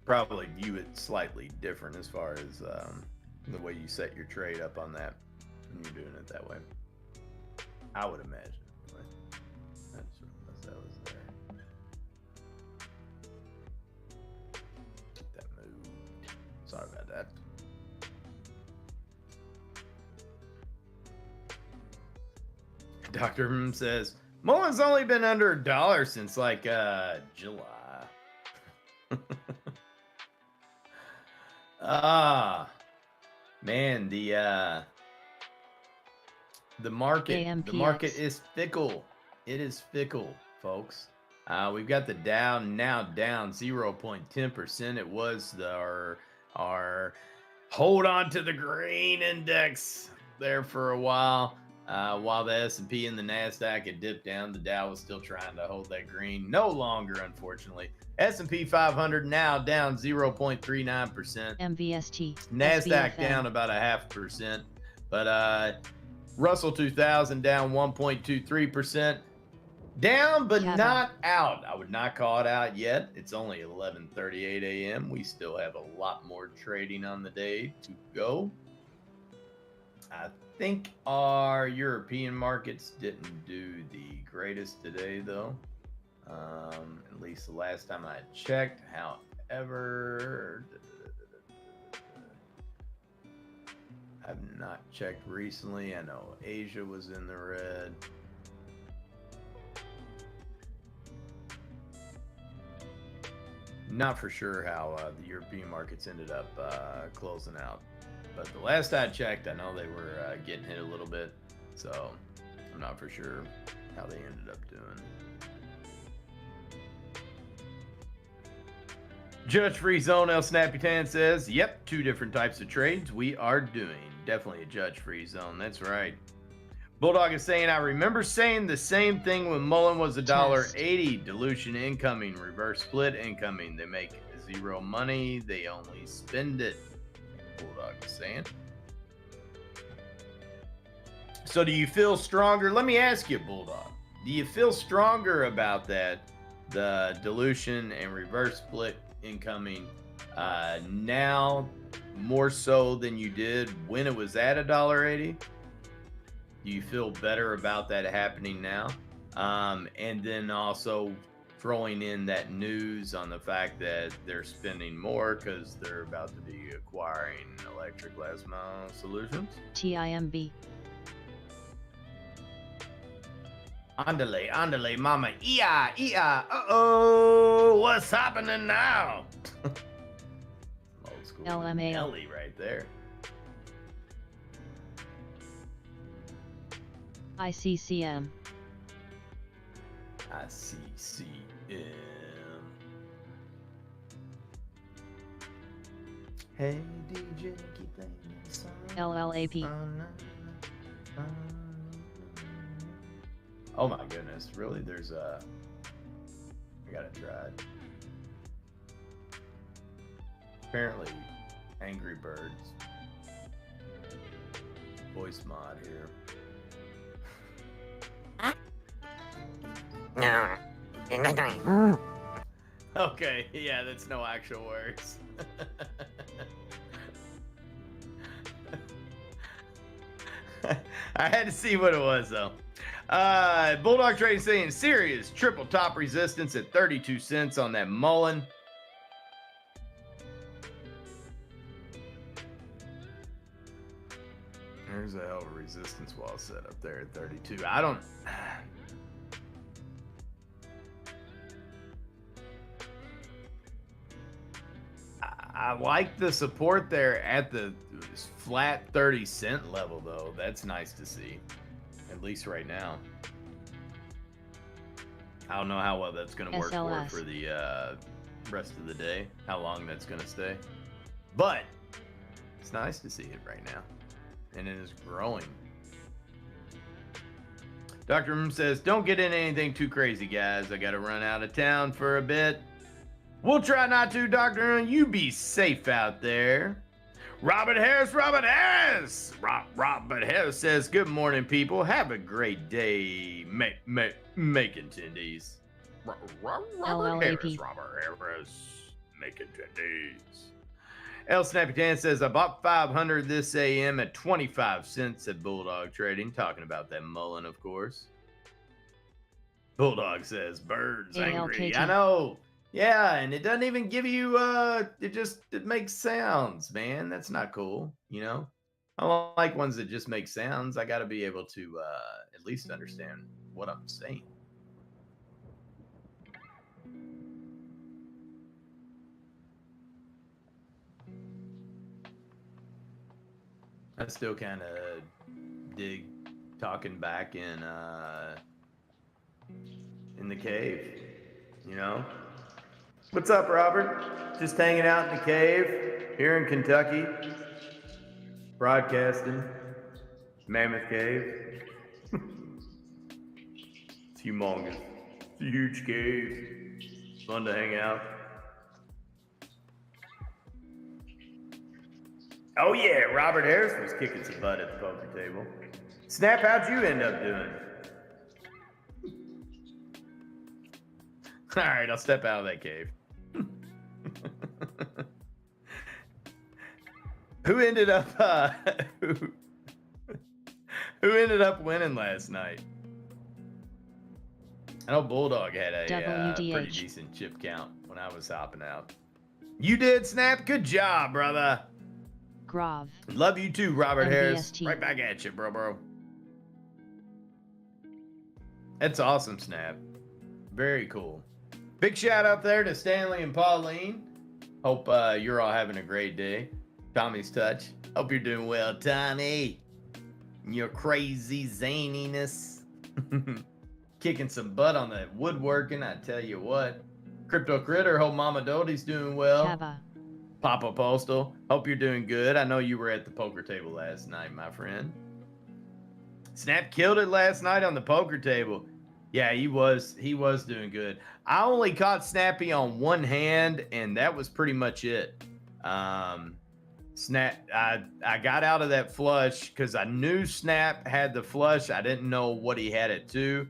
Probably view it slightly different as far as the way you set your trade up on that when you're doing it that way. I would imagine. That was there. That moved. Sorry about that. Dr. says, Mullen's only been under $1 since like July. Man, the market is fickle. It is fickle, folks. We've got the Dow now down 0.10%. It was our hold on to the green index there for a while. While the S&P and the NASDAQ had dipped down, the Dow was still trying to hold that green. No longer, unfortunately. S&P 500 now down 0.39%. MVST. NASDAQ SBFM. down about 0.5%. But Russell 2000 down 1.23%. Down, but not out. I would not call it out yet. It's only 11:38 a.m. We still have a lot more trading on the day to go. I think our European markets didn't do the greatest today, though. At least the last time I checked. However, I've not checked recently. I know Asia was in the red. Not for sure how the European markets ended up closing out. But the last I checked, I know they were getting hit a little bit. So I'm not for sure how they ended up doing. Judge Free Zone El Snappy Tan says, yep, 2 different types of trades we are doing. Definitely a judge free zone. That's right. Bulldog is saying, I remember saying the same thing when Mullen was $1.80. Dilution incoming, reverse split incoming. They make 0 money. They only spend it. Bulldog is saying. So do you feel stronger? Let me ask you, Bulldog. Do you feel stronger about that? The dilution and reverse split incoming now more so than you did when it was at $1.80? Do you feel better about that happening now? And then also throwing in that news on the fact that they're spending more because they're about to be acquiring Electric Last Mile Solutions. TIMB. Andale, mama. Ia. Uh-oh. What's happening now? Old school LMAO. Nelly right there. ICCM. ICCM. Hey DJ, keep playing the song. LLAP. Oh my goodness, really? There's I gotta try it. Apparently, Angry Birds voice mod here. Okay, yeah, that's no actual words. I had to see what it was though. Bulldog Trading saying serious triple top resistance at 32 cents on that Mullen. There's a hell of a resistance wall set up there at 32. I like the support there at the flat 30-cent level, though. That's nice to see, at least right now. I don't know how well that's going to work for the rest of the day, how long that's going to stay. But it's nice to see it right now, and it is growing. Dr. M says, don't get into anything too crazy, guys. I got to run out of town for a bit. We'll try not to, Dr. M. You be safe out there. Robert Harris. Robert Harris says, good morning, people. Have a great day making tendies. Robert Harris. Making tendies. L Snappy Dan says, I bought 500 this AM at 25 cents at Bulldog Trading. Talking about that Mullen, of course. Bulldog says, birds angry. ALKT. I know. Yeah, and it doesn't even give you, it makes sounds, man. That's not cool, you know? I don't like ones that just make sounds. I got to be able to at least understand what I'm saying. I still kind of dig talking back in the cave, you know? What's up, Robert? Just hanging out in the cave here in Kentucky, broadcasting Mammoth Cave. It's humongous. It's a huge cave. Fun to hang out. Oh yeah, Robert Harris was kicking some butt at the poker table. Snap, how'd you end up doing? All right, I'll step out of that cave. Who ended up who ended up winning last night? I know Bulldog had a pretty decent chip count when I was hopping out. You did, Snap? Good job, brother. Grav. Love you too, Robert Harris. MBST. Right back at you, bro. That's awesome, Snap. Very cool. Big shout out there to Stanley and Pauline. Hope you're all having a great day. Tommy's touch. Hope you're doing well, Tommy. Your crazy zaniness. Kicking some butt on that woodworking, I tell you what. Crypto Critter, hope Mama Doty's doing well. Kava. Papa Postal, hope you're doing good. I know you were at the poker table last night, my friend. Snap killed it last night on the poker table. Yeah, he was doing good. I only caught Snappy on one hand, and that was pretty much it. Snap, I got out of that flush because I knew Snap had the flush. I didn't know what he had it to.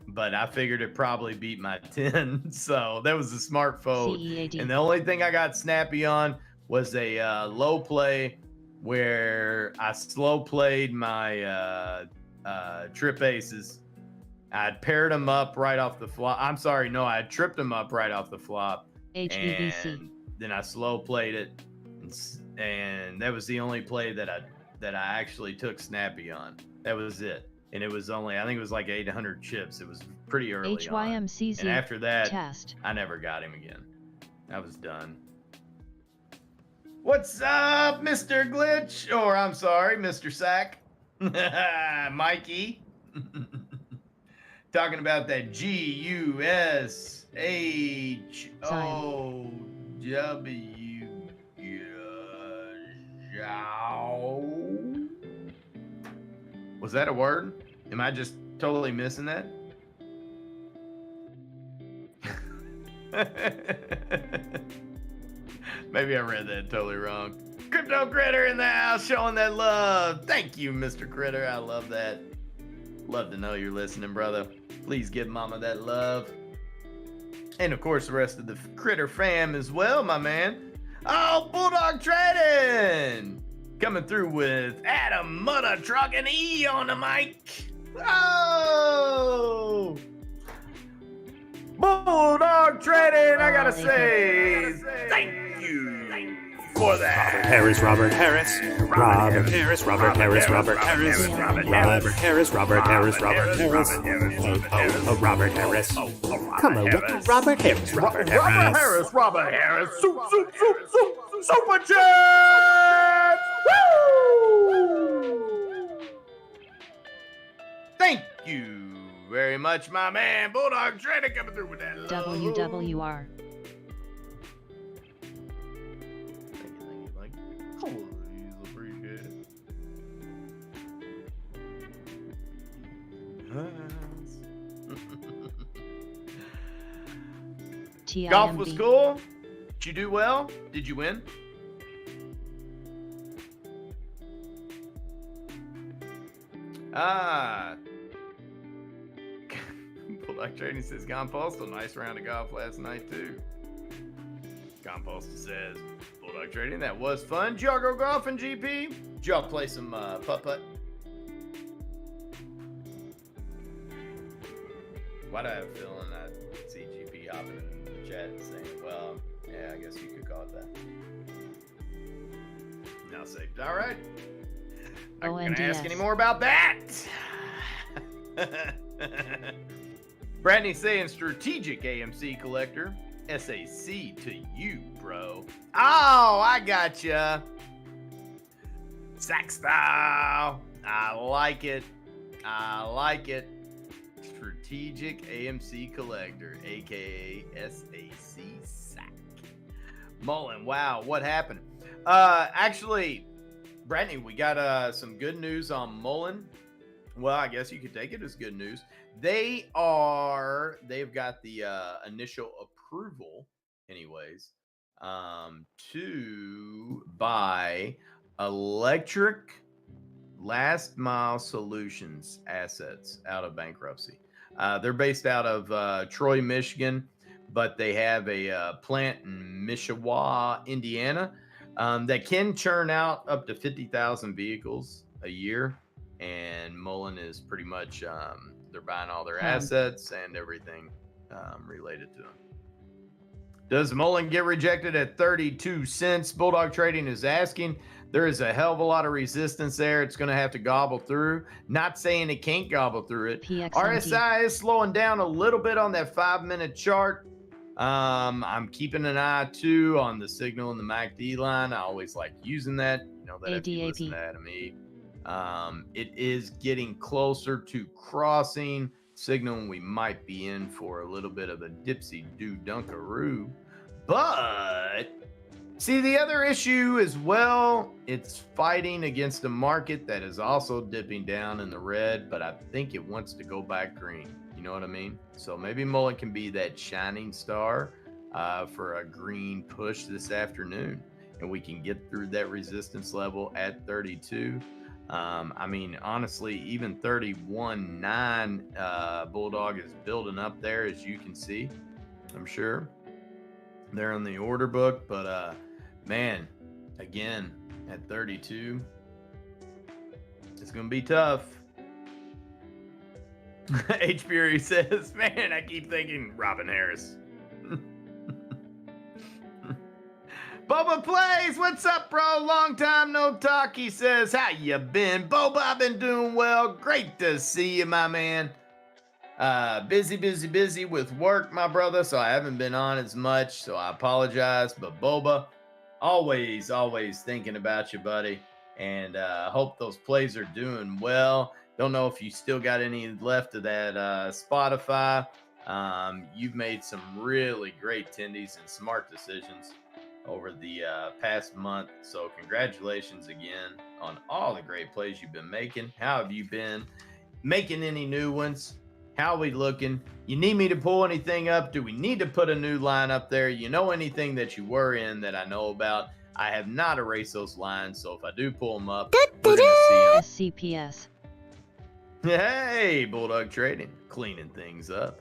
But I figured it probably beat my 10. So that was a smart fold. CEAD. And the only thing I got Snappy on was a low play where I slow played my trip aces. I'd paired them up right off the flop. I'm sorry, no, I tripped them up right off the flop. HEVC. And then I slow played it. And that was the only play that I actually took Snappy on. That was it. And it was only, I think it was like 800 chips. It was pretty early HYMCZ. on. And after that, Test. I never got him again. I was done. What's up, Mr. Glitch? Or I'm sorry, Mr. Sack. Mikey. Talking about that GUSHOW. Was that a word? Am I just totally missing that? Maybe I read that totally wrong. Crypto Critter in the house showing that love. Thank you, Mr. Critter. I love that. Love to know you're listening, brother. Please give Mama that love. And of course, the rest of the Critter fam as well, my man. Oh, Bulldog Trading! Coming through with Adam Mutta Truck and E on the mic. Oh! Bulldog Trading, I gotta say, thank you for that. Robert Harris, Robert Harris, Robert Harris, Robert Harris, Robert Harris, Robert Harris, Robert Harris, Robert Harris. Come on, Robert Harris, Robert Harris, Robert Harris, Super Chat! Woo! Thank you very much, my man. Bulldog Trading coming through with that love. WWR. Thank you. Please appreciate it. Golf was cool. Did you do well? Did you win? Bulldog Trading says, Gone Postal. Nice round of golf last night, too. Composter says, Bulldog Trading, that was fun. Did y'all go golfing, GP? Did y'all play some putt-putt? Why do I have a feeling I see GP hopping in the chat and saying, well, yeah, I guess you could call it that. Now say, all right. I'm not going to ask any more about that. Brittany saying, strategic AMC collector. SAC to you, bro. Oh, I gotcha. Sack style. I like it. I like it. Strategic AMC collector, aka SAC. Mullen, wow, what happened? Actually, Brittany, we got some good news on Mullen. Well, I guess you could take it as good news. They've got the initial approval, anyways, to buy electric last mile solutions assets out of bankruptcy. They're based out of Troy, Michigan, but they have a plant in Mishawaka, Indiana, that can churn out up to 50,000 vehicles a year. And Mullen is pretty much, they're buying all their assets and everything related to them. Does Mullen get rejected at 32 cents? Bulldog Trading is asking. There is a hell of a lot of resistance there. It's going to have to gobble through. Not saying it can't gobble through it. PXMT. RSI is slowing down a little bit on that 5-minute chart. I'm keeping an eye too on the signal and the MACD line. I always like using that. You know that if you listen to Adam E. It is getting closer to crossing, signaling we might be in for a little bit of a dipsy-do dunkaroo. But see, the other issue as well, it's fighting against a market that is also dipping down in the red, but I think it wants to go back green. You know what I mean? So maybe Mullen can be that shining star for a green push this afternoon, and we can get through that resistance level at 32. I mean, honestly, even 31.9 Bulldog is building up there, as you can see. I'm sure they're in the order book, but man, again, at 32, it's gonna be tough. H. Fury says, man, I keep thinking Robin Harris. Boba Plays, what's up, bro? Long time no talk. He says, how you been? Boba, I've been doing well. Great to see you, my man. Busy with work, my brother, so I haven't been on as much, so I apologize. But Boba, always thinking about you, buddy. And hope those plays are doing well. Don't know if you still got any left of that Spotify. You've made some really great tendies and smart decisions over the past month. So congratulations again on all the great plays you've been making. How have you been making any new ones? How are we looking? You need me to pull anything up? Do we need to put a new line up there? You know anything that you were in that I know about? I have not erased those lines, so if I do pull them up, we're going to see them. SCPS. Hey, Bulldog Trading, cleaning things up.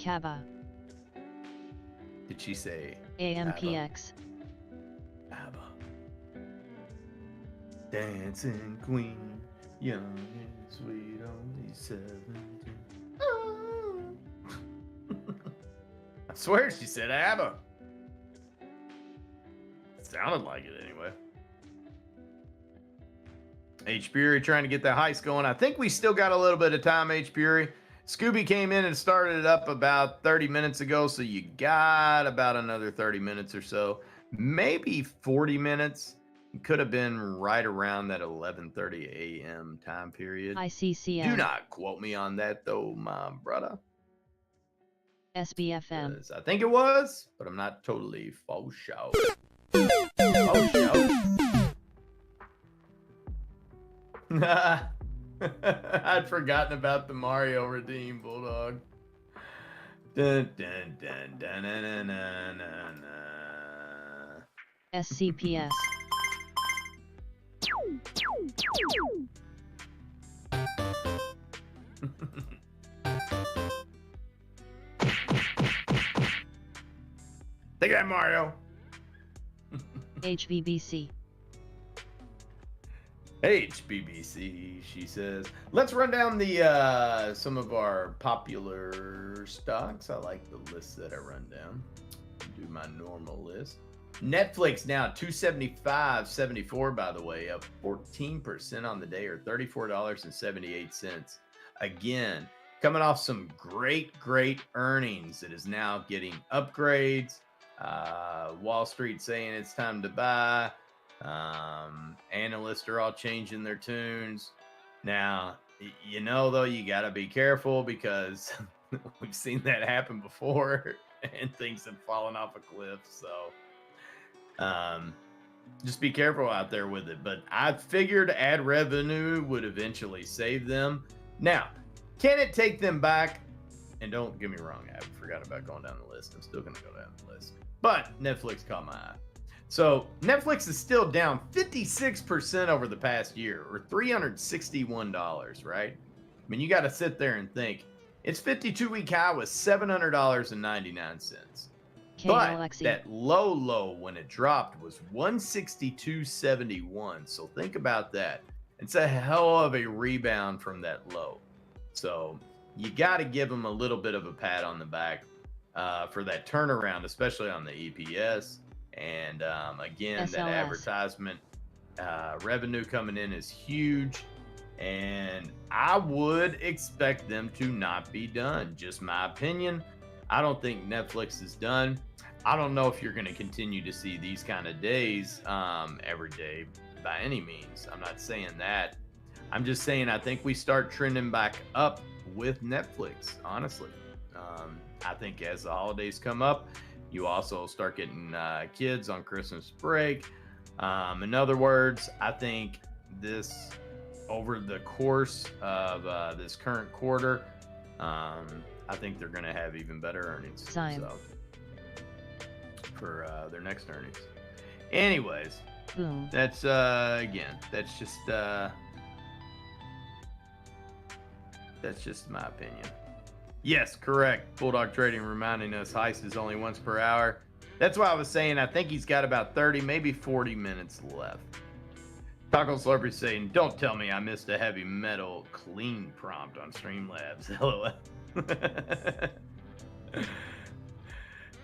Kava. Did she say AMPX. ABBA? Dancing queen, young and sweet, only 17. Oh. I swear she said ABBA. Sounded like it anyway. H. Fury trying to get the heist going. I think we still got a little bit of time, H. Fury. Scooby came in and started it up about 30 minutes ago, so you got about another 30 minutes or so. Maybe 40 minutes. It could have been right around that 11:30 a.m. time period. ICCM. Do not quote me on that, though, my brother. SBFM. I think it was, but I'm not totally faux show. Faux show. I'd forgotten about the Mario Redeem, Bulldog. Dun, dun, dun, dun, dun, dun, dun, dun, dun. SCPS. Take that, Mario. HVBC. HBBC, she says. Let's run down the some of our popular stocks. I like the list that I run down. Do my normal list. Netflix now 275.74, by the way, up 14% on the day, or $34.78. Again, coming off some great earnings. It is now getting upgrades. Wall Street saying it's time to buy. Analysts are all changing their tunes. Now, you know, though, you got to be careful because we've seen that happen before and things have fallen off a cliff. So just be careful out there with it. But I figured ad revenue would eventually save them. Now, can it take them back? And don't get me wrong, I forgot about going down the list. I'm still going to go down the list. But Netflix caught my eye. So Netflix is still down 56% over the past year, or $361, right? I mean, you got to sit there and think. Its 52-week high was $700.99. But that low when it dropped was $162.71. So think about that. It's a hell of a rebound from that low. So you got to give them a little bit of a pat on the back for that turnaround, especially on the EPS. And again, SLS. that advertisement revenue coming in is huge. And I would expect them to not be done. Just my opinion. I don't think Netflix is done. I don't know if you're going to continue to see these kind of days every day by any means. I'm not saying that. I'm just saying I think we start trending back up with Netflix, honestly. I think as the holidays come up, you also start getting kids on Christmas break. In other words, I think this, over the course of this current quarter, I think they're going to have even better earnings. So, for their next earnings. Anyways, Boom. that's again, that's just my opinion. Yes, correct. Bulldog Trading reminding us Heist is only once per hour. That's why I was saying I think he's got about 30, maybe 40 minutes left. Taco Slurpee saying, don't tell me I missed a heavy metal clean prompt on Streamlabs. LOL.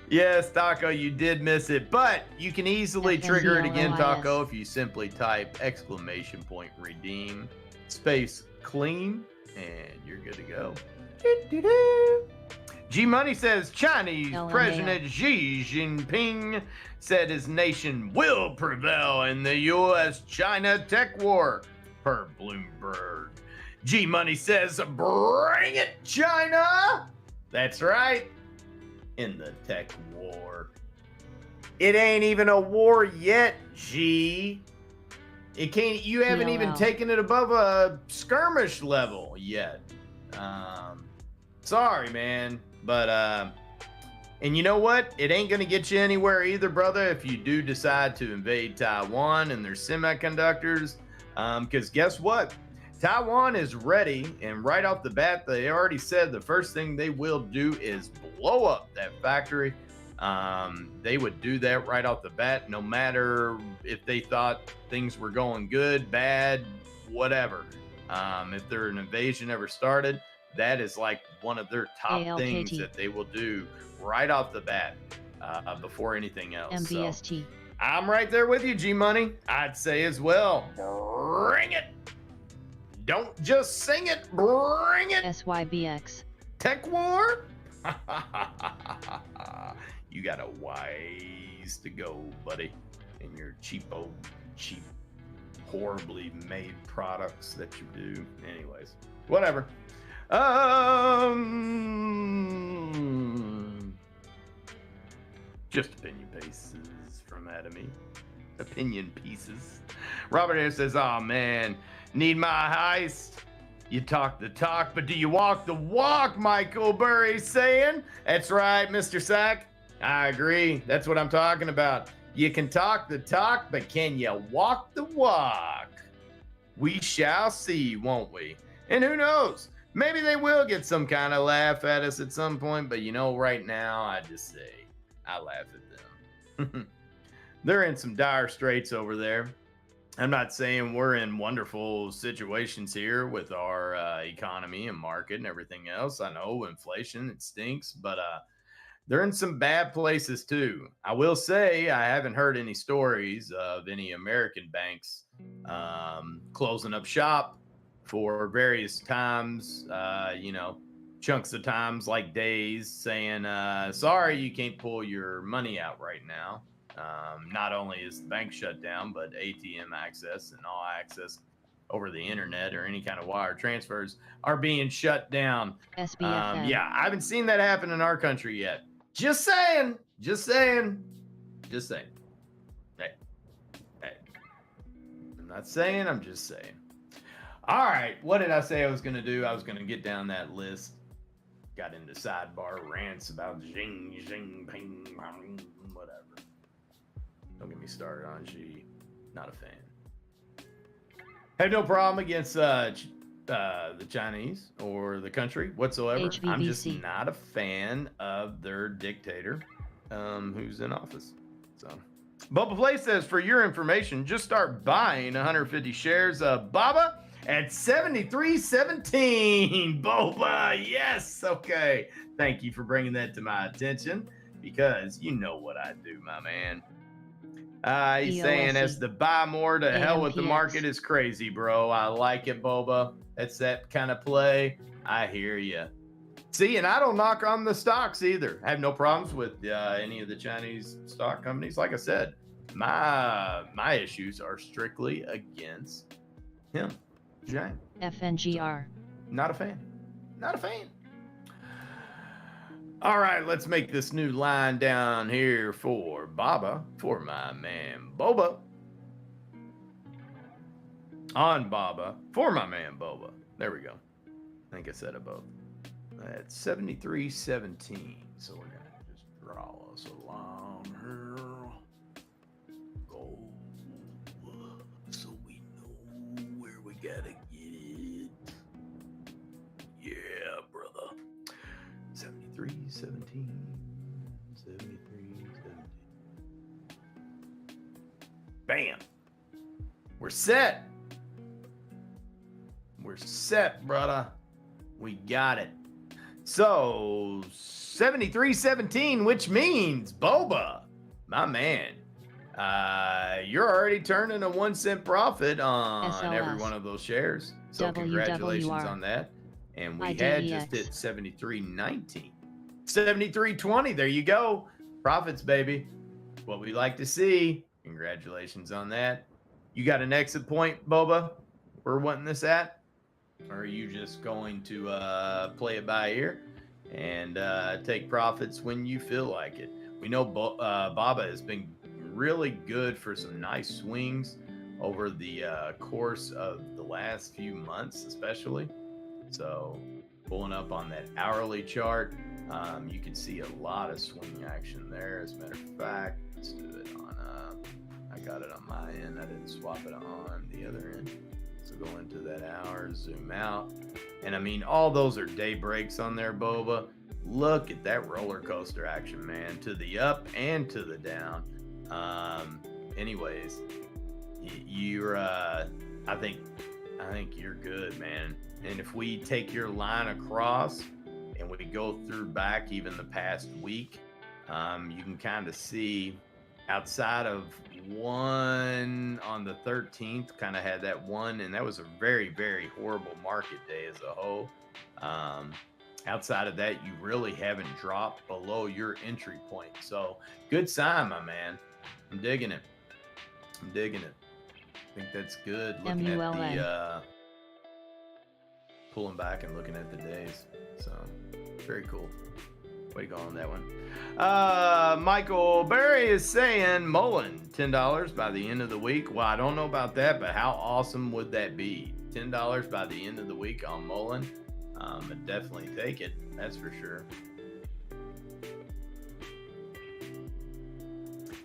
Yes, Taco, you did miss it, but you can easily trigger it again, Taco, if you simply type !redeem space clean, and you're good to go. G Money says Chinese President Xi Jinping said his nation will prevail in the U.S.-China tech war, per Bloomberg. G Money says, bring it, China! That's right. In the tech war. It ain't even a war yet, G. It can't. You haven't even taken it above a skirmish level yet. Sorry, man, but and you know what? It ain't gonna get you anywhere either, brother. If you do decide to invade Taiwan and their semiconductors, because guess what? Taiwan is ready, and right off the bat, they already said the first thing they will do is blow up that factory. They would do that right off the bat, no matter if they thought things were going good, bad, whatever. If their invasion ever started, that is like one of their top things that they will do right off the bat before anything else. MBST. So, I'm right there with you, G Money. I'd say as well, bring it. Don't just sing it, bring it. SYBX. Tech war? You got a ways to go, buddy, in your cheap, horribly made products that you do. Anyways, whatever. Just opinion pieces from Atomy. Opinion pieces. Robert here says, oh man, need my heist. You talk the talk, but do you walk the walk, Michael Burry saying? That's right, Mr. Sack. I agree. That's what I'm talking about. You can talk the talk, but can you walk the walk? We shall see, won't we? And who knows? Maybe they will get some kind of laugh at us at some point, but you know, right now, I just say, I laugh at them. They're in some dire straits over there. I'm not saying we're in wonderful situations here with our economy and market and everything else. I know inflation, it stinks, but they're in some bad places too. I will say I haven't heard any stories of any American banks closing up shop for various times, chunks of times like days, saying, sorry, you can't pull your money out right now. Not only is the bank shut down, but ATM access and all access over the internet or any kind of wire transfers are being shut down. SBFM. Yeah, I haven't seen that happen in our country yet. Just saying. Hey. I'm not saying, I'm just saying. All right, what did I say I was going to do? I was going to get down that list. Got into sidebar rants about zing, ping, pong, whatever. Don't get me started on G. Not a fan. Have no problem against the Chinese or the country whatsoever. HVBC. I'm just not a fan of their dictator who's in office. So, Bubba Play says, for your information, just start buying 150 shares of Baba at 73.17. Boba, yes. Okay. Thank you for bringing that to my attention because you know what I do, my man. He's saying as to buy more to hell with the market is crazy, bro. I like it, Boba. That's that kind of play. I hear you. See, and I don't knock on the stocks either. I have no problems with any of the Chinese stock companies. Like I said, my issues are strictly against him. Zhang. FNGR. Not a fan. Not a fan. All right, let's make this new line down here for Baba, for my man Boba. On Baba, for my man Boba. There we go. I think I said it both. That's 73.17. So we're going to just draw us along here. Go. So we know where we got to get it. Yeah, brother. 73.17. 73.17. Bam. We're set. We're set, brother. We got it. So 73.17, which means Boba, my man, you're already turning a 1 cent profit on SLS. every one of those shares. So congratulations WWR. on that. And we IDEX. had just hit 73.19. 73.20. There you go. Profits, baby. What we like to see. Congratulations on that. You got an exit point, Boba? We're wanting this at? Or are you just going to play it by ear and take profits when you feel like it? We know Baba has been really good for some nice swings over the course of the last few months, especially. So pulling up on that hourly chart, you can see a lot of swing action there. As a matter of fact, let's do it on, I got it on my end. I didn't swap it on the other end. So go into that hour, zoom out. And I mean, all those are day breaks on there, Boba. Look at that roller coaster action, man, to the up and to the down. Anyways, you're, I think you're good, man. And if we take your line across and we go through back even the past week, you can kind of see outside of one on the 13th, kind of had that one, and that was a very, very horrible market day as a whole. Outside of that, you really haven't dropped below your entry point. So good sign, my man. I'm digging it. I think that's good. Looking at the pulling back and looking at the days. So very cool. Way to go on that one. Michael Berry is saying Mullen $10 by the end of the week. Well, I don't know about that, but how awesome would that be? $10 by the end of the week on Mullen. I'd definitely take it. That's for sure.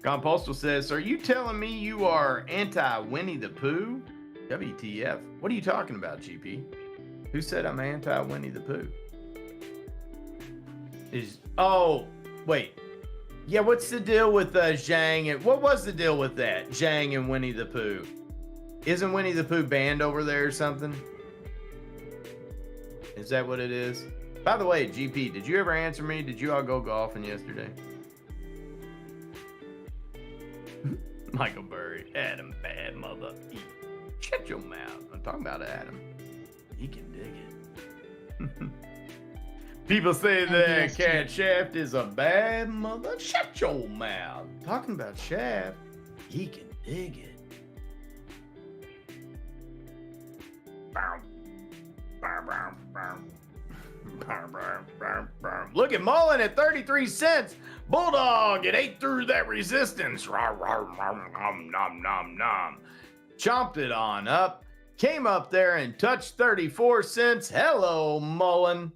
Gone Postal says, are you telling me you are anti-Winnie the Pooh? WTF? What are you talking about, GP? Who said I'm anti-Winnie the Pooh? Oh, wait. Yeah, what's the deal with Zhang? And what was the deal with that? Zhang and Winnie the Pooh. Isn't Winnie the Pooh banned over there or something? Is that what it is? By the way, GP, did you ever answer me? Did you all go golfing yesterday? Michael Burry, Adam, bad mother. Shut your mouth. I'm talking about Adam. He can dig it. People say that Cat Shaft is a bad mother. Shut your mouth. Talking about Shaft, he can dig it. Look at Mullen at 33 cents. Bulldog, it ate through that resistance. Chomped it on up. Came up there and touched 34 cents. Hello, Mullen.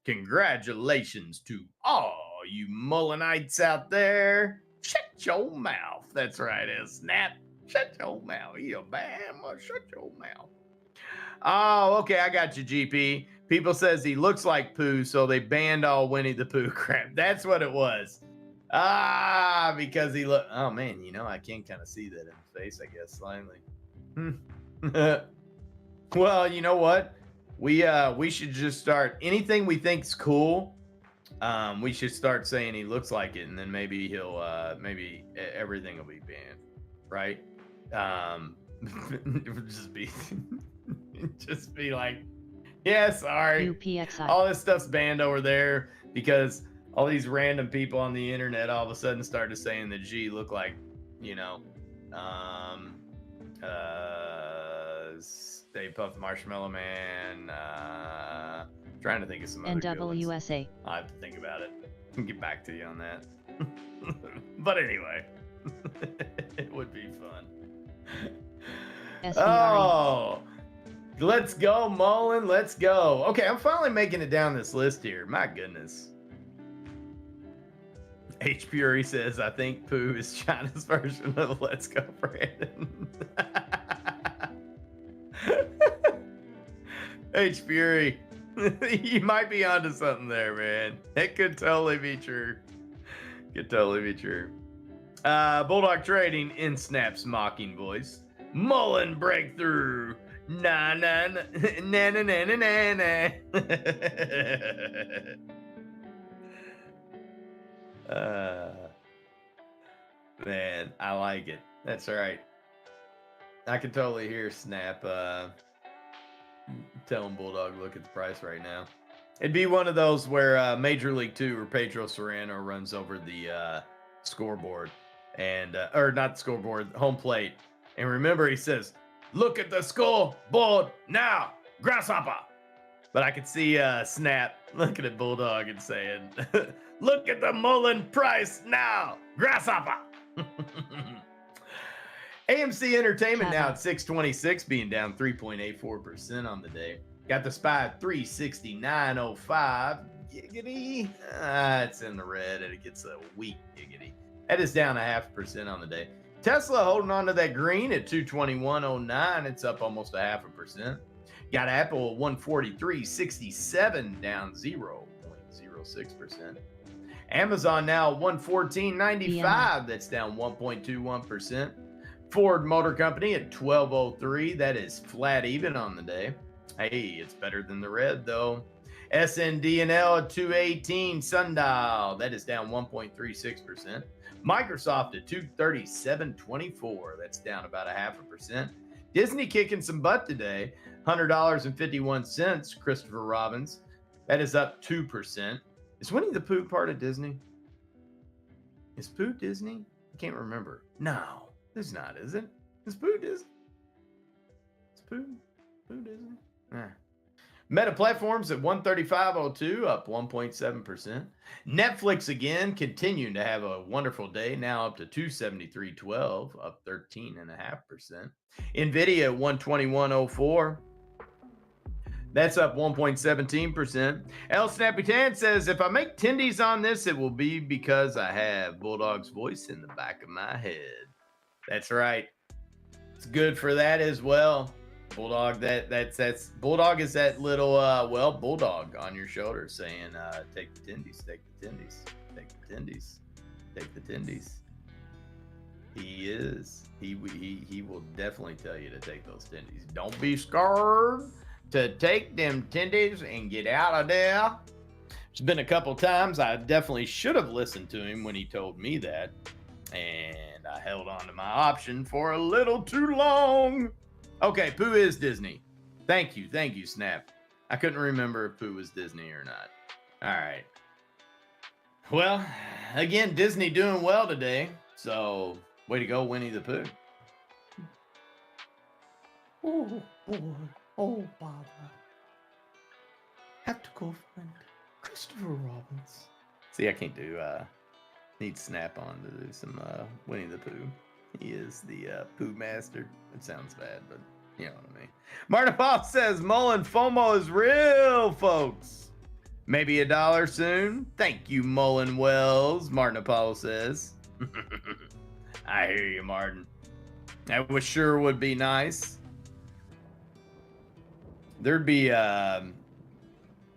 Congratulations to all you Mullenites out there. Shut your mouth. That's right, Snap. Shut your mouth. You a bad mother. Shut your mouth. Oh, okay. I got you, GP. People says he looks like Pooh, so they banned all Winnie the Pooh crap. That's what it was. Because he look. Oh man, I can kind of see that in his face, I guess, slightly. Well, you know what? We should just start anything we think's cool. We should start saying he looks like it, and then maybe he'll maybe everything will be banned, right? It would just be like, yeah, sorry. UPXI. All this stuff's banned over there because all these random people on the internet all of a sudden started saying that G looked like, Stay Puft Marshmallow Man. Trying to think of some other good ones. NWSA. I have to think about it. I'll get back to you on that. But anyway, it would be fun. SVRE. Oh, let's go, Mullen. Let's go. Okay, I'm finally making it down this list here. My goodness. H. Fury says, I think Pooh is China's version of Let's Go, Brandon. H. Fury, you might be onto something there, man. It could totally be true. Bulldog Trading in Snap's mocking voice. Mullen breakthrough. Na na na na na na na na. Man, I like it. That's right. I can totally hear Snap telling Bulldog, look at the price right now. It'd be one of those where Major League 2 or Pedro Serrano runs over the scoreboard and or not scoreboard, home plate. And remember, he says, look at the scoreboard now, grasshopper. But I could see Snap looking at Bulldog and saying, look at the Mullen price now, grasshopper. AMC Entertainment now at 626, being down 3.84% on the day. Got the SPY at 369.05. Giggity. It's in the red and it gets a weak giggity. That is down 0.5% on the day. Tesla holding on to that green at 221.09. It's up almost 0.5%. Got Apple at 143.67, down 0.06%. Amazon now at 114.95. That's down 1.21%. Ford Motor Company at 12.03. That is flat even on the day. Hey, it's better than the red though. SND&L at 218. Sundial, that is down 1.36%. Microsoft at 237.24. That's down about 0.5%. Disney kicking some butt today. $100.51. Christopher Robbins. That is up 2%. Is Winnie the Pooh part of Disney? Is Pooh Disney? I can't remember. No, it's not, is it? Is Pooh Disney? Is Pooh Disney? Meta Platforms at 135.02, up 1.7%. Netflix again continuing to have a wonderful day, now up to 273.12, up 13.5%. Nvidia at 121.04. That's up 1.17%. El Snappy Tan says, if I make tendies on this, it will be because I have Bulldog's voice in the back of my head. That's right. It's good for that as well. Bulldog, that's Bulldog is that little Bulldog on your shoulder saying, take the tendies, take the tendies, take the tendies. Take the tendies. He is. He will definitely tell you to take those tendies. Don't be scared to take them tendies and get out of there. It's been a couple times I definitely should have listened to him when he told me that. And I held on to my option for a little too long. Okay, Pooh is Disney. Thank you, Snap. I couldn't remember if Pooh was Disney or not. All right. Well, again, Disney doing well today. So, way to go, Winnie the Pooh. Oh, boy. Oh, Barbara. Have to go find Christopher Robbins. See, I can't do, need Snap on to do some Winnie the Pooh. He is the Pooh master. It sounds bad, but you know what I mean. Martin Paul says Mullen FOMO is real, folks. Maybe $1 soon. Thank you, Mullen Wells, Martin Apollo says. I hear you, Martin. That would be nice. There'd be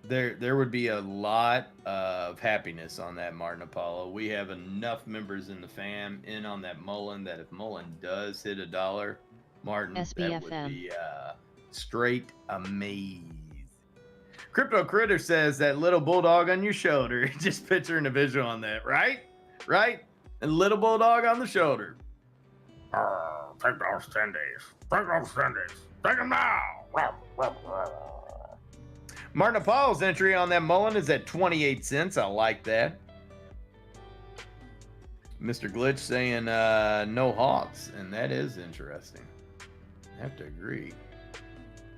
there would be a lot of happiness on that, Martin Apollo. We have enough members in the fam in on that Mullen that if Mullen does hit $1, Martin, that would be straight amazed. Crypto Critter says that little bulldog on your shoulder. Just picturing a visual on that, right? Right? A little bulldog on the shoulder. Take those tendies. Take those tendies. Take them now. Martin Apollo's entry on that Mullen is at 28 cents. I like that. Mr. Glitch saying no Hawks, and that is interesting. I have to agree.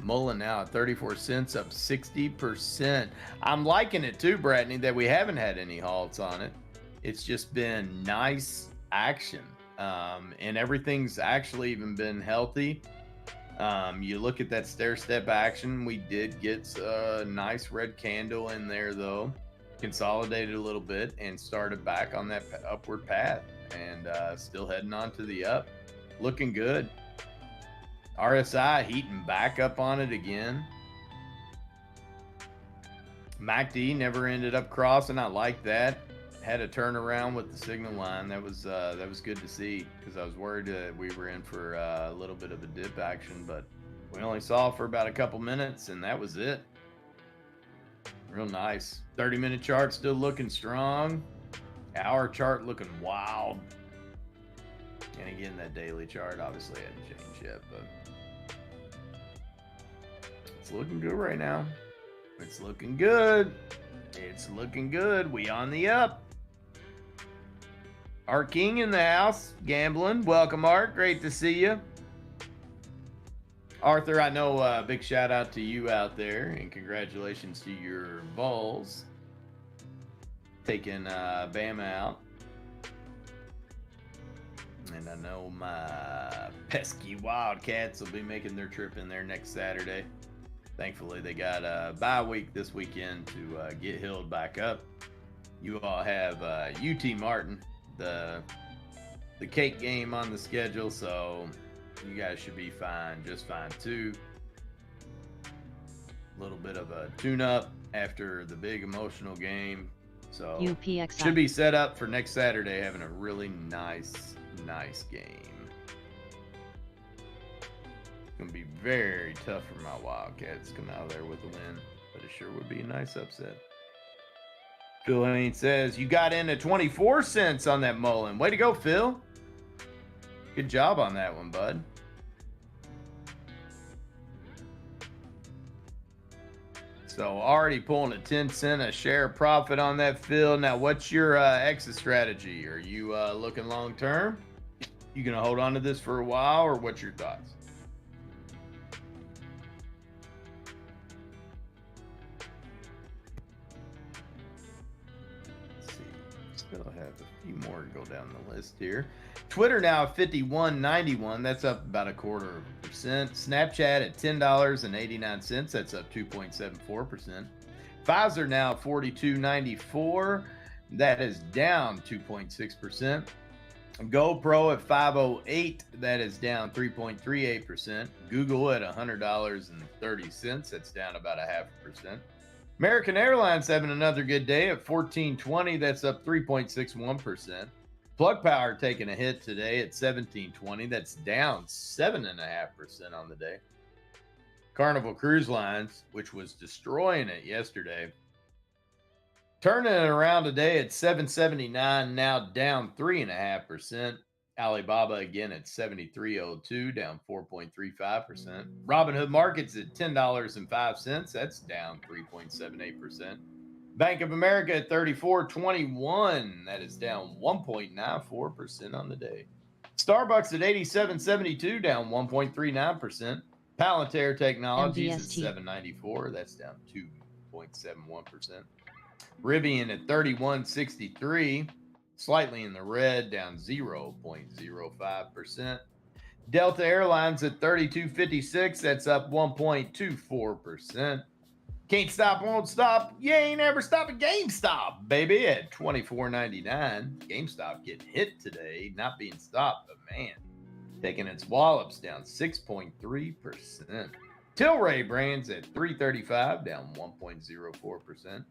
Mullen now at 34 cents, up 60%. I'm liking it too, Bratney, that we haven't had any halts on it. It's just been nice action. And everything's actually even been healthy. You look at that stair step action, we did get a nice red candle in there though, consolidated a little bit and started back on that upward path and still heading on to the up, looking good. RSI heating back up on it again. MACD never ended up crossing. I like that. Had a turnaround with the signal line. That was good to see because I was worried that we were in for a little bit of a dip action, but we only saw for about a couple minutes and that was it. Real nice. 30-minute chart still looking strong. Hour chart looking wild. And again, that daily chart obviously hadn't changed yet, but it's looking good right now. It's looking good. It's looking good. We on the up. Art King in the house, gambling. Welcome, Art. Great to see you. Arthur, I know big shout out to you out there, and congratulations to your balls. Taking Bama out. And I know my pesky Wildcats will be making their trip in there next Saturday. Thankfully, they got a bye week this weekend to get healed back up. You all have UT Martin, the cake game on the schedule, so you guys should be fine, just fine too. A little bit of a tune-up after the big emotional game, so UPXI. Should be set up for next Saturday, having a really nice game. Gonna be very tough for my Wildcats to come out of there with a win, but it sure would be a nice upset. Phil Haynes says you got in at 24 cents on that Mullen. Way to go, Phil. Good job on that one, bud. So already pulling a 10 cent a share profit on that, Phil. Now, what's your exit strategy? Are you looking long term? You gonna hold on to this for a while, or what's your thoughts? Still have a few more to go down the list here. Twitter now at 51.91. That's up about 0.25%. Snapchat at $10.89. That's up 2.74%. Pfizer now at 42.94. That is down 2.6%. GoPro at 508. That is down 3.38%. Google at $100.30. That's down about 0.5%. American Airlines having another good day at 14.20. That's up 3.61%. Plug Power taking a hit today at 17.20. That's down 7.5% on the day. Carnival Cruise Lines, which was destroying it yesterday, turning it around today at 7.79, now down 3.5%. Alibaba again at 73.02, down 4.35%. Robinhood Markets at $10.05, that's down 3.78%. Bank of America at 34.21, that is down 1.94% on the day. Starbucks at 87.72, down 1.39%. Palantir Technologies MDST. at 7.94, that's down 2.71%. Rivian at 31.63, slightly in the red, down 0.05%. Delta Airlines at 32.56, that's up 1.24%. Can't stop, won't stop. You ain't ever stop at GameStop, baby, at $24.99. GameStop getting hit today, not being stopped, but man, taking its wallops down 6.3%. Tilray Brands at $3.35, down 1.04%.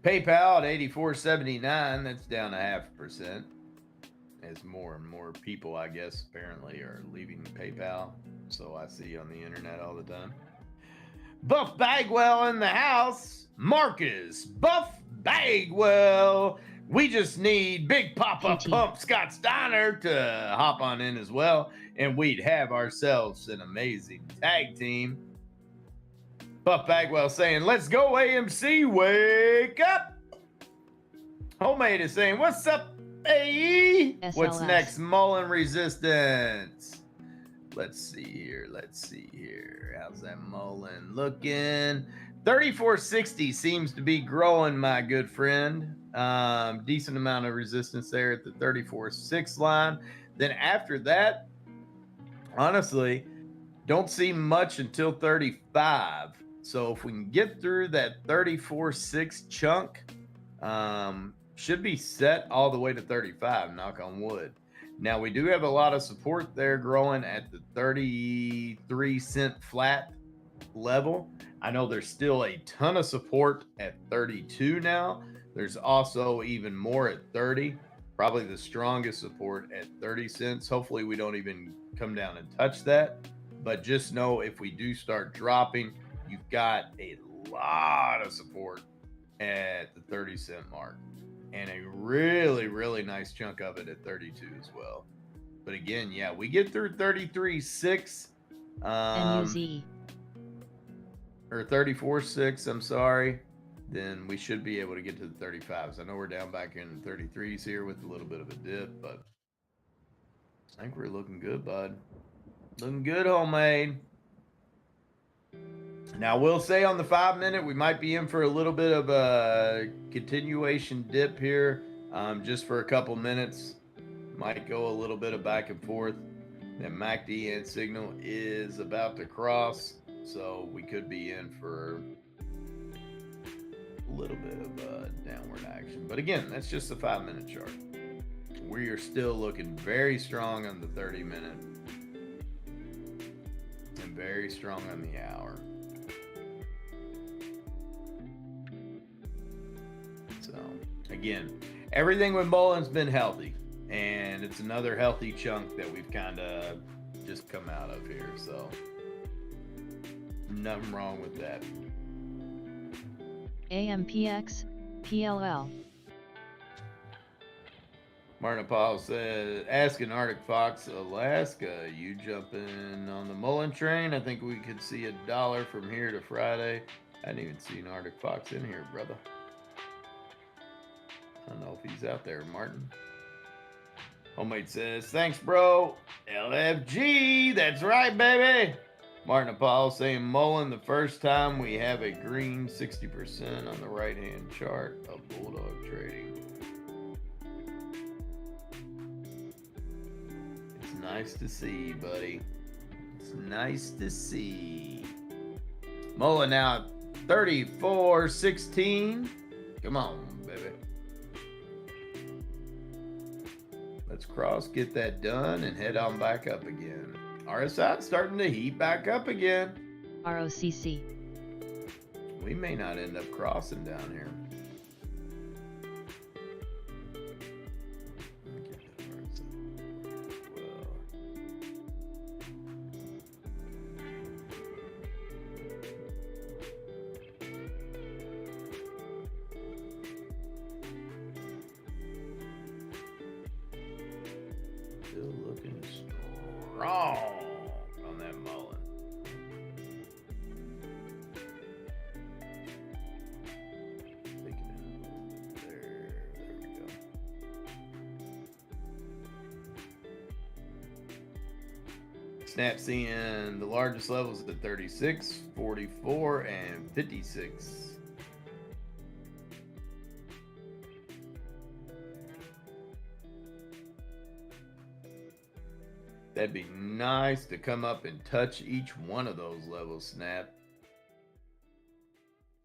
PayPal at $84.79, that's down 0.5%. As more and more people, I guess, apparently are leaving PayPal. So I see on the internet all the time. Buff Bagwell in the house. Marcus Buff Bagwell. We just need Big Papa PT. Pump Scott Steiner to hop on in as well, and we'd have ourselves an amazing tag team. Buff Bagwell saying, let's go AMC, wake up. Homemade is saying, what's up, AE? What's SLS. next, Mullen Resistance? Let's see here. How's that Mullen looking? 3460 seems to be growing, my good friend. Decent amount of resistance there at the 34.6 line. Then after that, honestly, don't see much until 35. So if we can get through that 34.6 chunk, should be set all the way to 35, knock on wood. Now, we do have a lot of support there growing at the 33-cent flat level. I know there's still a ton of support at 32 now. There's also even more at 30. Probably the strongest support at 30 cents. Hopefully, we don't even come down and touch that. But just know if we do start dropping, you've got a lot of support at the 30-cent mark. And a really, really nice chunk of it at 32 as well. But again, yeah, we get through 33.6 NUZ. or 34.6, I'm sorry, then we should be able to get to the 35s. I know we're down back in the 33s here with a little bit of a dip, but I think we're looking good, bud. Looking good, homemade. Now, we'll say on the 5-minute, we might be in for a little bit of a continuation dip here, just for a couple minutes. Might go a little bit of back and forth. That MACD and signal is about to cross, so we could be in for a little bit of downward action. But again, that's just a 5-minute chart. We are still looking very strong on the 30-minute and very strong on the hour. Again, everything with Mullen's been healthy, and it's another healthy chunk that we've kind of just come out of here, so nothing wrong with that. AMPX, PLL. Martin Paul said, asking Arctic Fox, Alaska, you jumping on the Mullen train? I think we could see $1 from here to Friday. I didn't even see an Arctic Fox in here, brother. I don't know if he's out there, Martin. Homemade says, thanks, bro. LFG, that's right, baby. Martin Apollo saying, Mullen, the first time we have a green 60% on the right-hand chart of Bulldog trading. It's nice to see, buddy. It's nice to see. Mullen now 34.16. Come on, baby. Let's cross, get that done, and head on back up again. RSI starting to heat back up again. ROCC. We may not end up crossing down here. Snap seeing the largest levels at 36, 44, and 56. That'd be nice to come up and touch each one of those levels, Snap.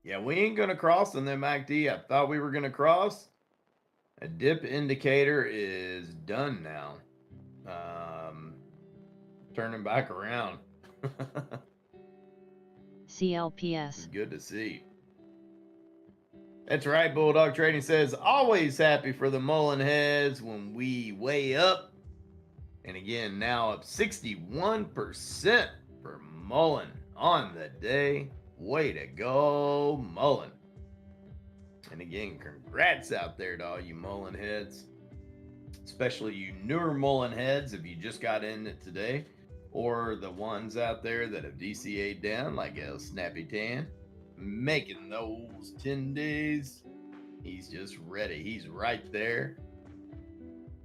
Yeah, we ain't going to cross on them MACD. I thought we were going to cross. A dip indicator is done now. Turning back around. CLPS. Good to see. That's right, Bulldog Trading says, always happy for the Mullen heads when we weigh up. And again, now up 61% for Mullen on the day. Way to go, Mullen. And again, congrats out there to all you Mullen heads. Especially you newer Mullen heads if you just got in it today. Or the ones out there that have DCA'd down like a Snappy Tan. Making those 10 days. He's just ready. He's right there.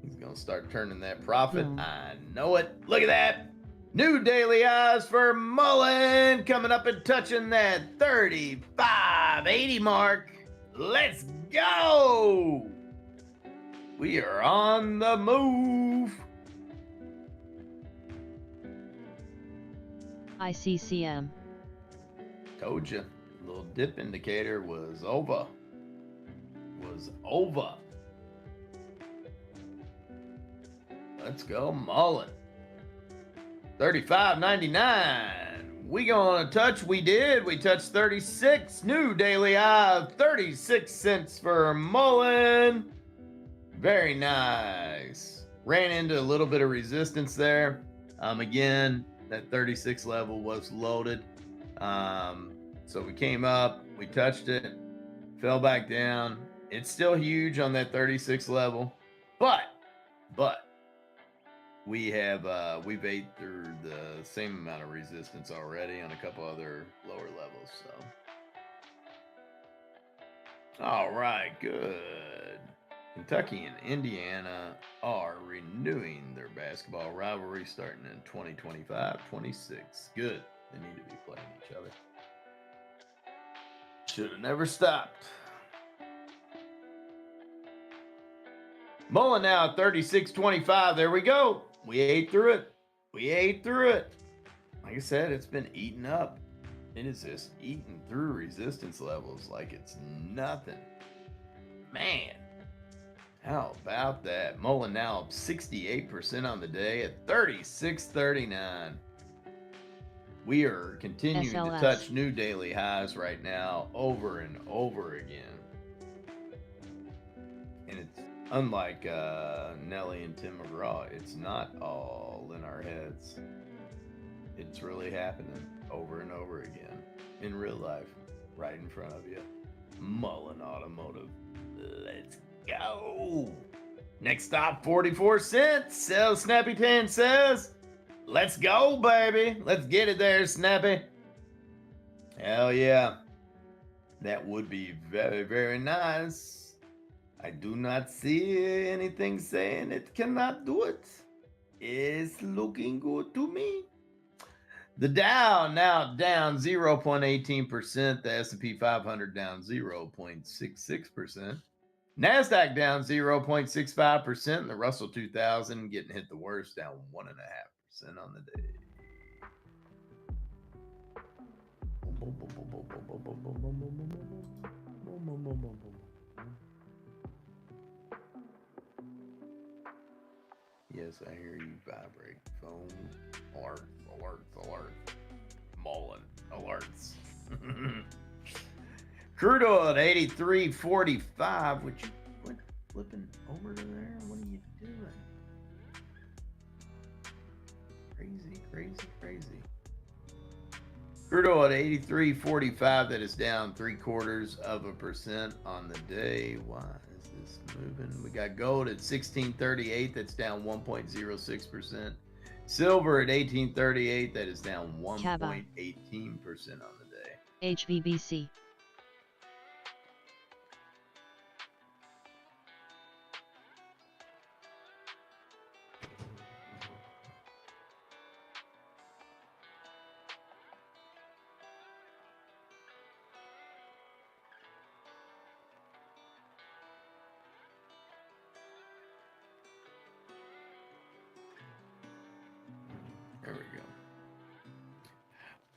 He's going to start turning that profit. I know it. Look at that. New daily highs for Mullen coming up and touching that 35.80 mark. Let's go. We are on the move. ICCM. Told you. Little dip indicator was over. Let's go, Mullen. 35.99. We gonna touch? We did. We touched 36. New daily high of 36 cents for Mullen. Very nice. Ran into a little bit of resistance there. Again, that 36 level was loaded. So we came up, we touched it, fell back down. It's still huge on that 36 level, but we've ate through the same amount of resistance already on a couple other lower levels. So, all right, good. Kentucky and Indiana are renewing their basketball rivalry starting in 2025-26. Good. They need to be playing each other. Should have never stopped. Mullen now at 36.25. There we go. We ate through it. Like I said, it's been eaten up. It is just eating through resistance levels like it's nothing. Man, how about that? Mullen now up 68% on the day at 36.39. We are continuing to touch new daily highs right now over and over again. And it's unlike Nelly and Tim McGraw. It's not all in our heads. It's really happening over and over again in real life, right in front of you. Mullen Automotive. Let's go. Next stop, 44 cents. Sales Snappy 10 says, let's go, baby. Let's get it there, Snappy. Hell yeah. That would be very, very nice. I do not see anything saying it cannot do it. It's looking good to me. The Dow now down 0.18%. The S&P 500 down 0.66%. NASDAQ down 0.65%. And the Russell 2000 getting hit the worst, down 1.5% on the day. Yes, I hear you vibrate. Phone alerts. Mullen alerts. Crude oil at 83.45. What flipping over to there? What are you doing? Crazy. Crude oil at 83.45. That is down 0.75% on the day. Why is this moving? We got gold at 16.38. That's down 1.06%. Silver at 18.38. That is down 1.18% on the day. HVBC.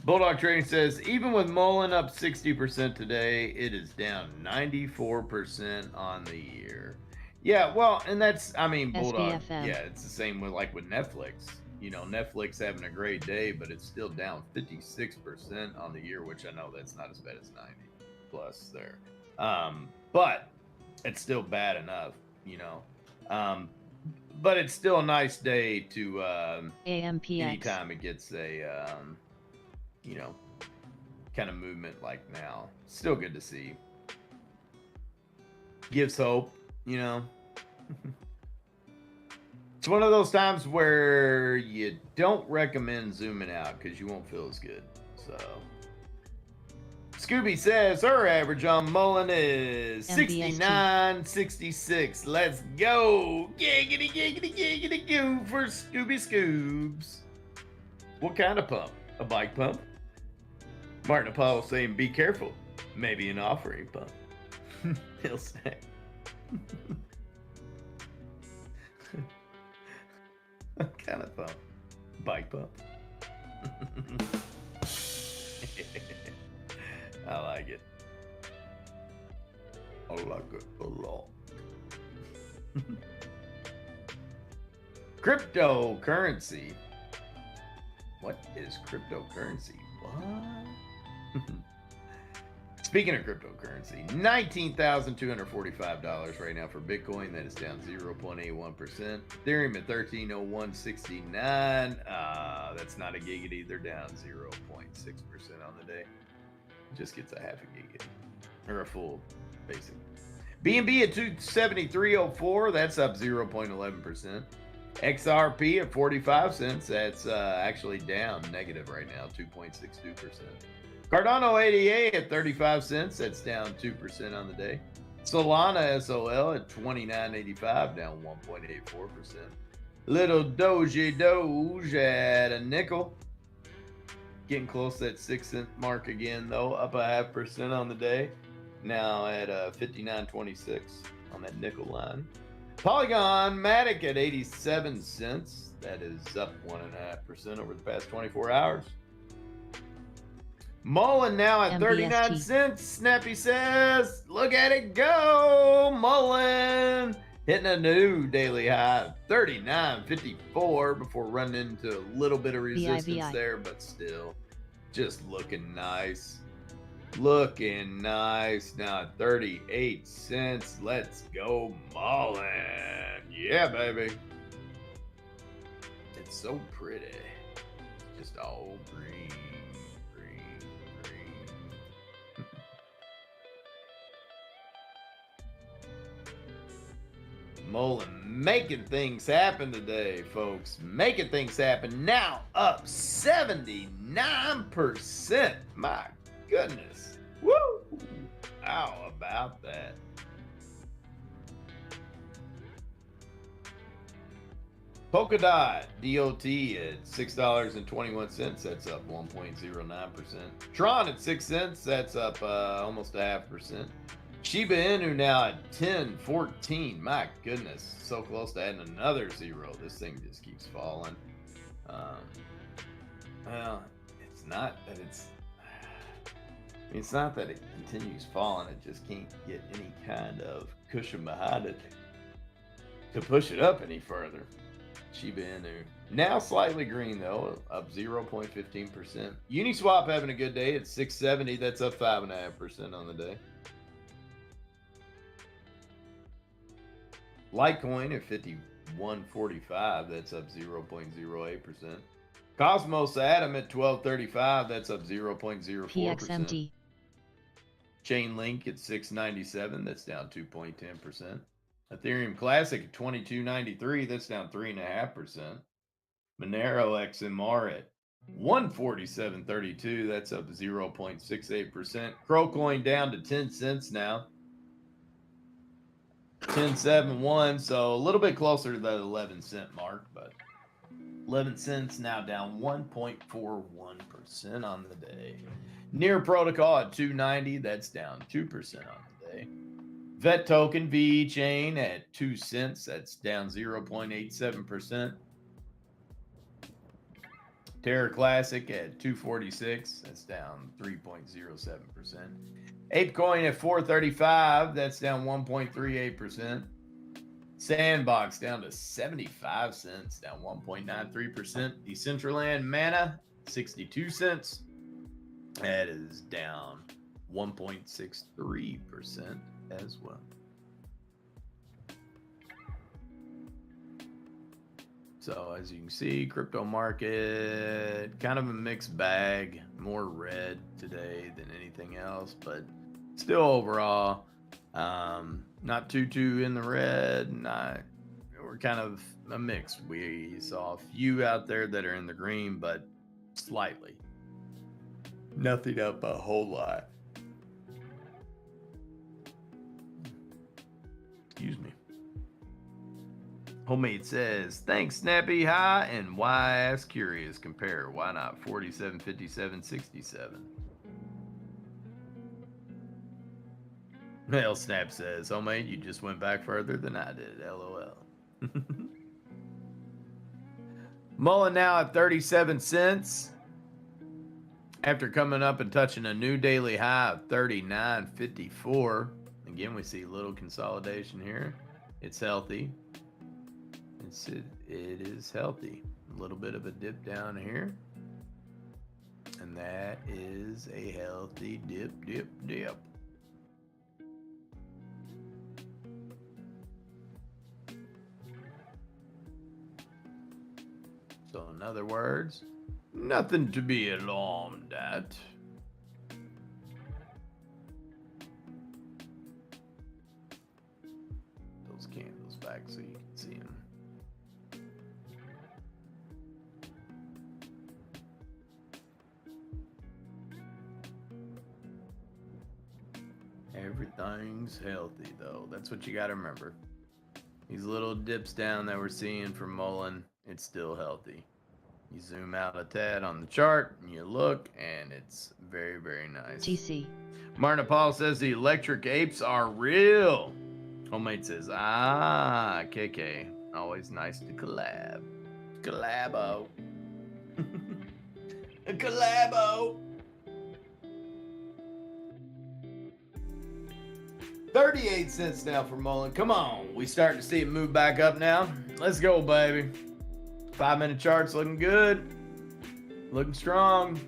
Bulldog Trading says, even with Mullen up 60% today, it is down 94% on the year. Yeah, well, and that's, I mean, Bulldog, SBFM. yeah, it's the same with like with Netflix. You know, Netflix having a great day, but it's still down 56% on the year, which I know that's not as bad as 90 plus there. But it's still bad enough, you know. But it's still a nice day to AMPX. anytime it gets a you know, kind of movement like now. Still good to see. Gives hope, you know. It's one of those times where you don't recommend zooming out because you won't feel as good. So Scooby says her average on Mullen is 69.66. Let's go. Giggity, giggity, giggity, goo for Scooby Scoobs. What kind of pump? A bike pump? Martin Apollo saying, be careful. Maybe an offering pump. He'll say. What kind of pump? Bike pump. I like it. I like it a lot. Cryptocurrency. What is cryptocurrency? What? Speaking of cryptocurrency, $19,245 right now for Bitcoin. That is down 0.81%. Ethereum at 1301.69. That's not a giggity. They're down 0.6% on the day. Just gets a half a giggity or a full basic. BNB at 273.04. That's up 0.11%. XRP at 45 cents. That's actually down negative right now, 2.62%. Cardano 88 at 35 cents. That's down 2% on the day. Solana SOL at 29.85, down 1.84%. Little Doge at a nickel. Getting close to that 6-cent mark again, though. Up 0.5% on the day. Now at 59.26 on that nickel line. Polygon Matic at 87 cents. That is up 1.5% over the past 24 hours. Mullen now at 39 cents. Snappy says, look at it go. Mullen hitting a new daily high, 39.54 before running into a little bit of resistance there, but still just looking nice. Looking nice. Now at 38 cents. Let's go, Mullen. Yeah, baby. It's so pretty. Just all green. Mullen making things happen today, folks. Making things happen. Now up 79%. My goodness. Woo! How about that? Polkadot DOT at $6.21. That's up 1.09%. Tron at 6 cents. That's up almost 0.5%. Shiba Inu now at 10.14. My goodness, so close to adding another zero. This thing just keeps falling. Well, it's not that it's not that it continues falling. It just can't get any kind of cushion behind it to push it up any further. Shiba Inu now slightly green though, up 0.15%. Uniswap having a good day at 670. That's up 5.5% on the day. Litecoin at 51.45, that's up 0.08%. Cosmos Atom at 12.35, that's up 0.04%. PXMT. Chainlink at 6.97, that's down 2.10%. Ethereum Classic at 22.93, that's down 3.5%. Monero XMR at 147.32, that's up 0.68%. Crowcoin down to 10 cents now. 10.71, so a little bit closer to the 11-cent mark, but 11 cents now down 1.41% on the day. Near Protocol at 2.90, that's down 2% on the day. Vet Token VE Chain at 2 cents, that's down 0.87%. Terra Classic at 246. That's down 3.07%. ApeCoin at 435. That's down 1.38%. Sandbox down to 75 cents, down 1.93%. Decentraland Mana, 62 cents. That is down 1.63% as well. So as you can see, crypto market, kind of a mixed bag, more red today than anything else, but still overall, not too in the red. We're kind of a mix. We saw a few out there that are in the green, but slightly. Nothing up a whole lot. Excuse me. Homemade says, thanks, Snappy. Hi, and why ask curious? Compare. Why not 47, 57, 67? Well, Snap says, Homemade, you just went back further than I did. LOL. Mullen now at 37 cents. After coming up and touching a new daily high of 39.54. Again, we see a little consolidation here. It's healthy. It is healthy. A little bit of a dip down here. And that is a healthy dip. So in other words, nothing to be alarmed at. Those candles back so you can see them. Everything's healthy, though. That's what you got to remember. These little dips down that we're seeing from Mullen, it's still healthy. You zoom out a tad on the chart, and you look, and it's very, very nice. TC. Martin Paul says the electric apes are real. Homemade says, KK. Always nice to collab. Collabo. A collabo. 38 cents now for Mullen. Come on. We starting to see it move back up now. Let's go, baby. 5-minute charts looking good. Looking strong.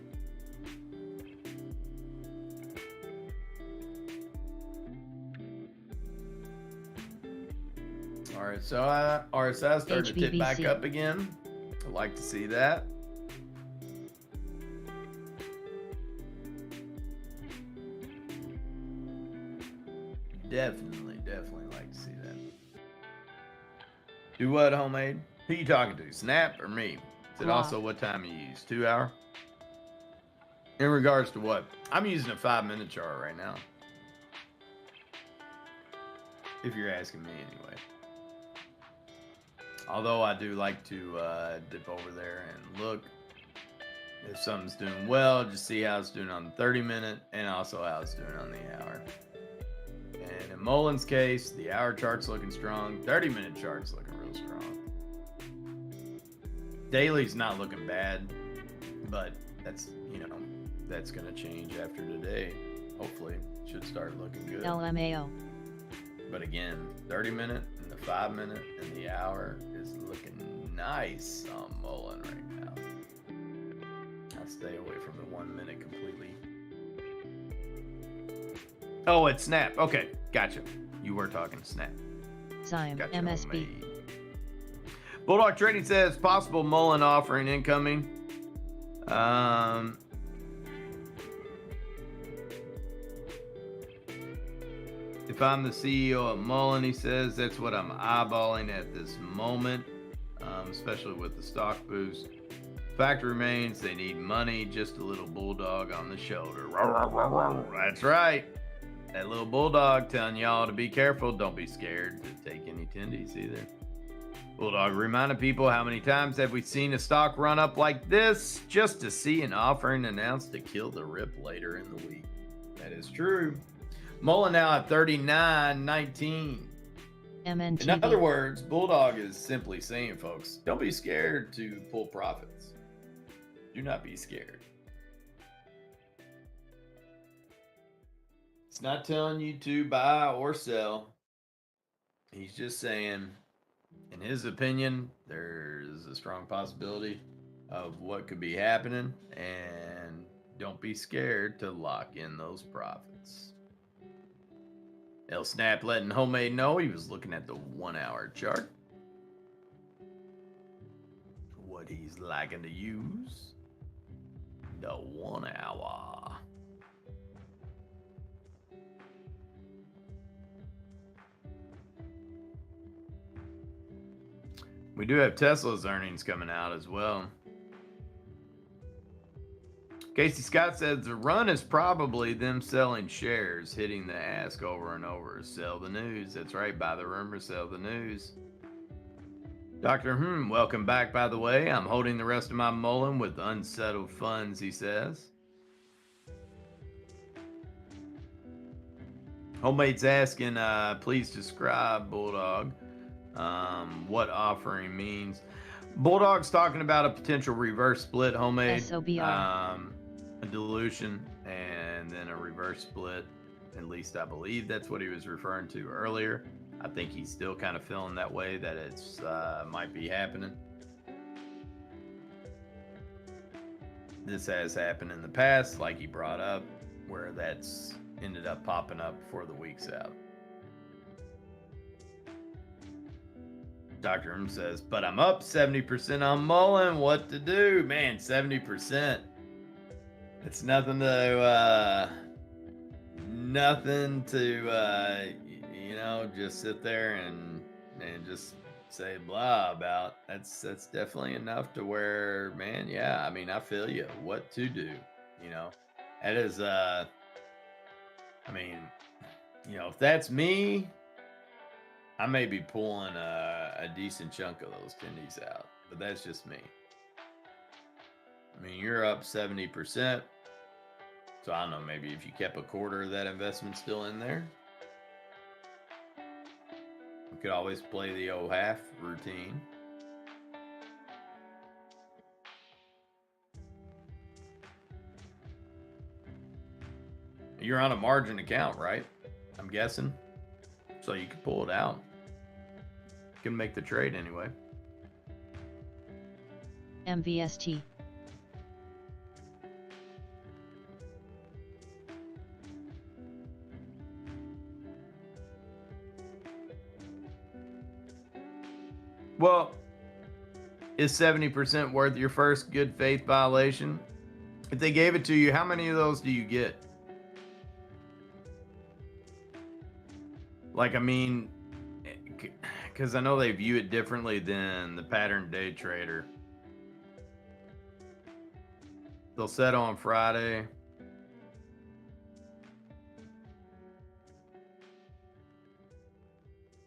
All right, so RSI started to tip back up again. I'd like to see that. Definitely like to see that. Do what, Homemade? Who you talking to? Snap or me? Is it also what time you use? 2 hour? In regards to what? I'm using a 5-minute chart right now. If you're asking me anyway. Although I do like to dip over there and look. If something's doing well, just see how it's doing on the 30-minute and also how it's doing on the hour. And in Mullen's case, the hour chart's looking strong. 30-minute chart's looking real strong. Daily's not looking bad, but that's, that's going to change after today. Hopefully, it should start looking good. LMAO. But again, 30-minute and the 5-minute and the hour is looking nice on Mullen right now. I'll stay away from the 1 minute completely. Oh, it's Snap. Okay, gotcha. You were talking Snap. Zyme, Gotcha, MSB. Homemade. Bulldog Trading says possible Mullen offering incoming. If I'm the CEO of Mullen, he says that's what I'm eyeballing at this moment, especially with the stock boost. Fact remains, they need money, just a little bulldog on the shoulder. That's right. That little bulldog telling y'all to be careful. Don't be scared to take any tendies either. Bulldog reminding people, how many times have we seen a stock run up like this just to see an offering announced to kill the rip later in the week? That is true. Mullen now at 39.19. MNTV. In other words, Bulldog is simply saying, folks, don't be scared to pull profits. Do not be scared. It's not telling you to buy or sell. He's just saying, in his opinion, there's a strong possibility of what could be happening, and don't be scared to lock in those profits. El Snap letting Homemade know he was looking at the 1 hour chart. What he's liking to use. The 1 hour. We do have Tesla's earnings coming out as well. Casey Scott says the run is probably them selling shares, hitting the ask over and over. Sell the news. That's right. Buy the rumor, sell the news. Dr. Welcome back, by the way. I'm holding the rest of my mullen with unsettled funds, he says. Homemade's asking, please describe Bulldog, what offering means. Bulldog's talking about a potential reverse split, Homemade. SOBR. A dilution and then a reverse split. At least I believe that's what he was referring to earlier. I think he's still kind of feeling that way, that it's might be happening. This has happened in the past, like he brought up, where that's ended up popping up before the week's out. Dr. says, but I'm up 70% on Mullen. What to do? Man, 70%. It's nothing to, just sit there and just say blah about. That's definitely enough to where, man, yeah, I mean, I feel you. What to do, that is, if that's me, I may be pulling a decent chunk of those tendies out, but that's just me. I mean, you're up 70%. So I don't know, maybe if you kept a quarter of that investment still in there, you could always play the old half routine. You're on a margin account, right? I'm guessing. So you could pull it out. You can make the trade anyway. MVST. Well, is 70% worth your first good faith violation? If they gave it to you, how many of those do you get? Like, I mean, because I know they view it differently than the pattern day trader. They'll set on Friday.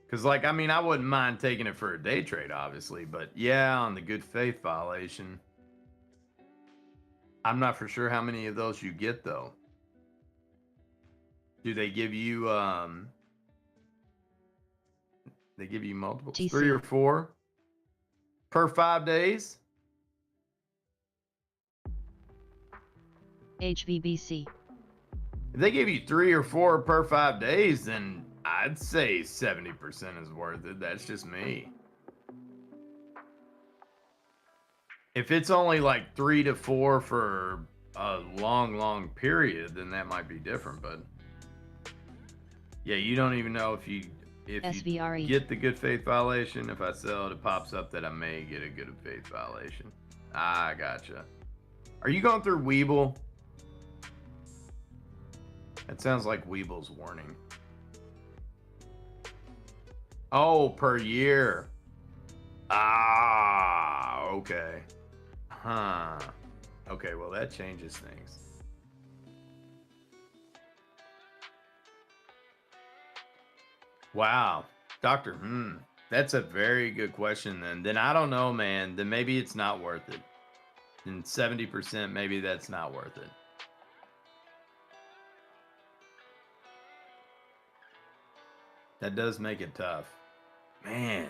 Because, like, I mean, I wouldn't mind taking it for a day trade, obviously. But, yeah, on the good faith violation, I'm not for sure how many of those you get, though. Do they give you, they give you multiple? GC. 3 or 4 per 5 days? HVBC. If they give you 3 or 4 per 5 days, then I'd say 70% is worth it. That's just me. If it's only like 3 to 4 for a long period, then that might be different. But yeah, you don't even know if you SVRE. get the good faith violation. If I sell it, it pops up that I may get a good faith violation. I gotcha. Are you going through Weeble? That sounds like Weeble's warning. Oh, per year. Ah, okay. Huh. Okay, well, that changes things. Wow. Doctor, that's a very good question then. Then I don't know, man. Then maybe it's not worth it. Then 70%, maybe that's not worth it. That does make it tough. Man,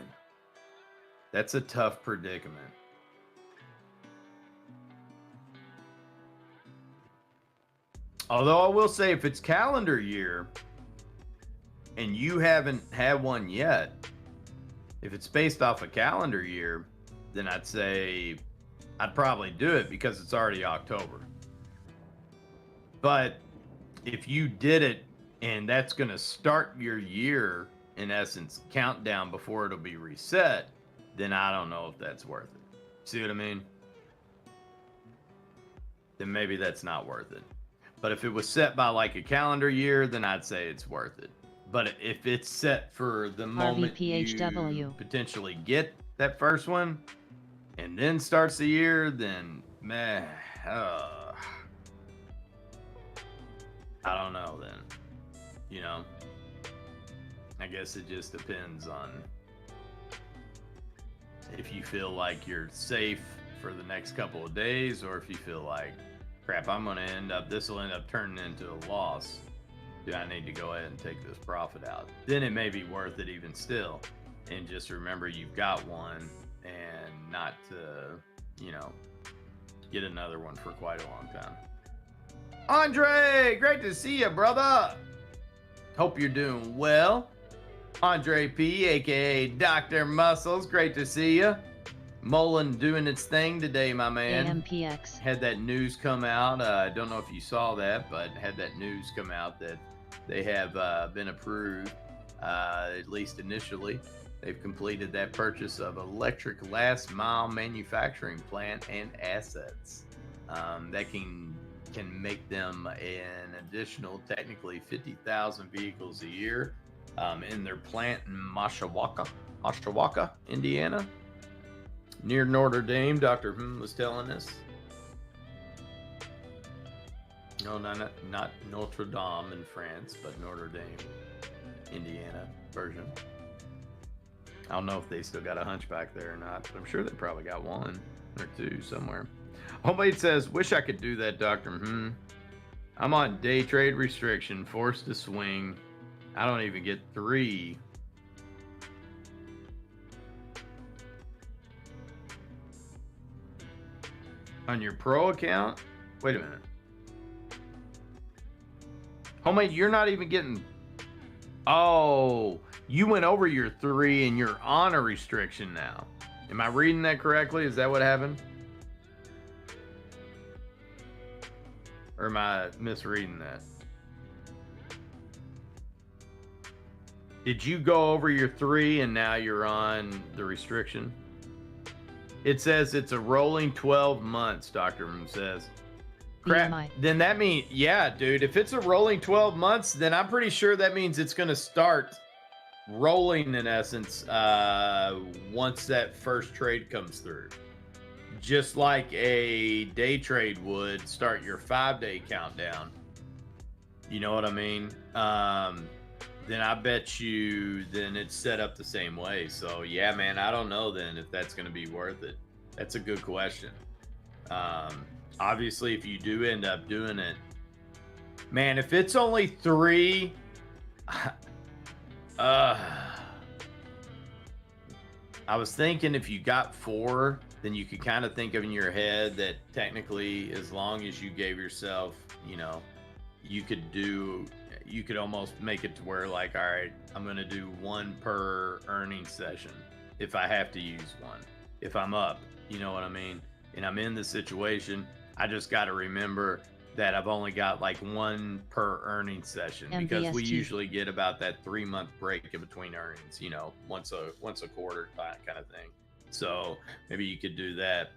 that's a tough predicament. Although I will say, if it's calendar year and you haven't had one yet, if it's based off a calendar year, then I'd say I'd probably do it because it's already October. But if you did it and that's going to start your year, in essence, countdown before it'll be reset, then I don't know if that's worth it. See what I mean? Then maybe that's not worth it. But if it was set by like a calendar year, then I'd say it's worth it. But if it's set for the moment you potentially get that first one and then starts the year, then man, I don't know then. You know, I guess it just depends on if you feel like you're safe for the next couple of days, or if you feel like, crap, this will end up turning into a loss. Do I need to go ahead and take this profit out? Then it may be worth it even still. And just remember you've got one, and not to, get another one for quite a long time. Andre, great to see you, brother. Hope you're doing well. Andre P, aka Dr. Muscles, great to see you. Mullen doing its thing today, my man. AMPX. Had that news come out. I don't know if you saw that, but had that news come out that they have been approved, at least initially. They've completed that purchase of electric last mile manufacturing plant and assets. That can make them an additional, technically, 50,000 vehicles a year in their plant in Mashawaka, Indiana, near Notre Dame. Dr. was telling us. No, not Notre Dame in France, but Notre Dame, Indiana version. I don't know if they still got a hunchback there or not, but I'm sure they probably got one or two somewhere. Homemade says, wish I could do that, Doctor. I'm on day trade restriction, forced to swing. I don't even get 3. On your pro account? Wait a minute. Homemade, you're not even getting... Oh, you went over your 3 and you're on a restriction now. Am I reading that correctly? Is that what happened? Or am I misreading that? Did you go over your 3 and now you're on the restriction? It says it's a rolling 12 months, Dr. says. Crap. BMI. Then that means, yeah, dude, if it's a rolling 12 months, then I'm pretty sure that means it's going to start rolling, in essence, once that first trade comes through. Just like a day trade would start your 5-day countdown. You know what I mean? Then I bet you then it's set up the same way. So yeah, man, I don't know then if that's going to be worth it. That's a good question. Obviously, if you do end up doing it, man, if it's only 3, I was thinking if you got 4, then you could kind of think of in your head that technically, as long as you gave yourself, you could almost make it to where, like, all right, I'm going to do 1 per earnings session if I have to use 1. If I'm up, you know what I mean? And I'm in this situation, I just got to remember that I've only got like 1 per earnings session, because we usually get about that 3-month break in between earnings, once a quarter kind of thing. So maybe you could do that.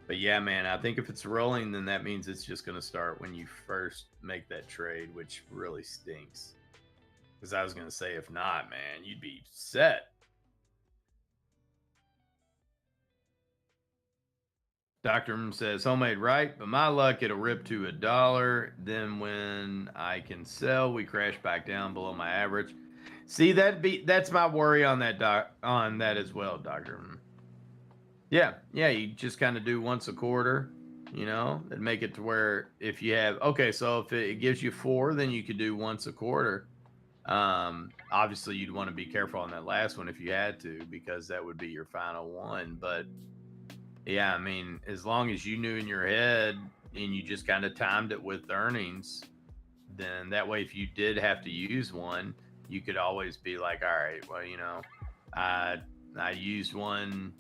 But yeah, man, I think if it's rolling, then that means it's just going to start when you first make that trade, which really stinks. Because I was going to say, if not, man, you'd be set. Dr. says, homemade, right? But my luck, it'll rip to $1. Then when I can sell, we crash back down below my average. See, that's my worry on that as well, Doctor. Yeah, you just kind of do once a quarter, and make it to where if you have, okay, so if it gives you 4, then you could do once a quarter. Obviously, you'd want to be careful on that last one if you had to, because that would be your final one. But yeah, I mean, as long as you knew in your head and you just kind of timed it with earnings, then that way, if you did have to use one, you could always be like, all right, well, I used one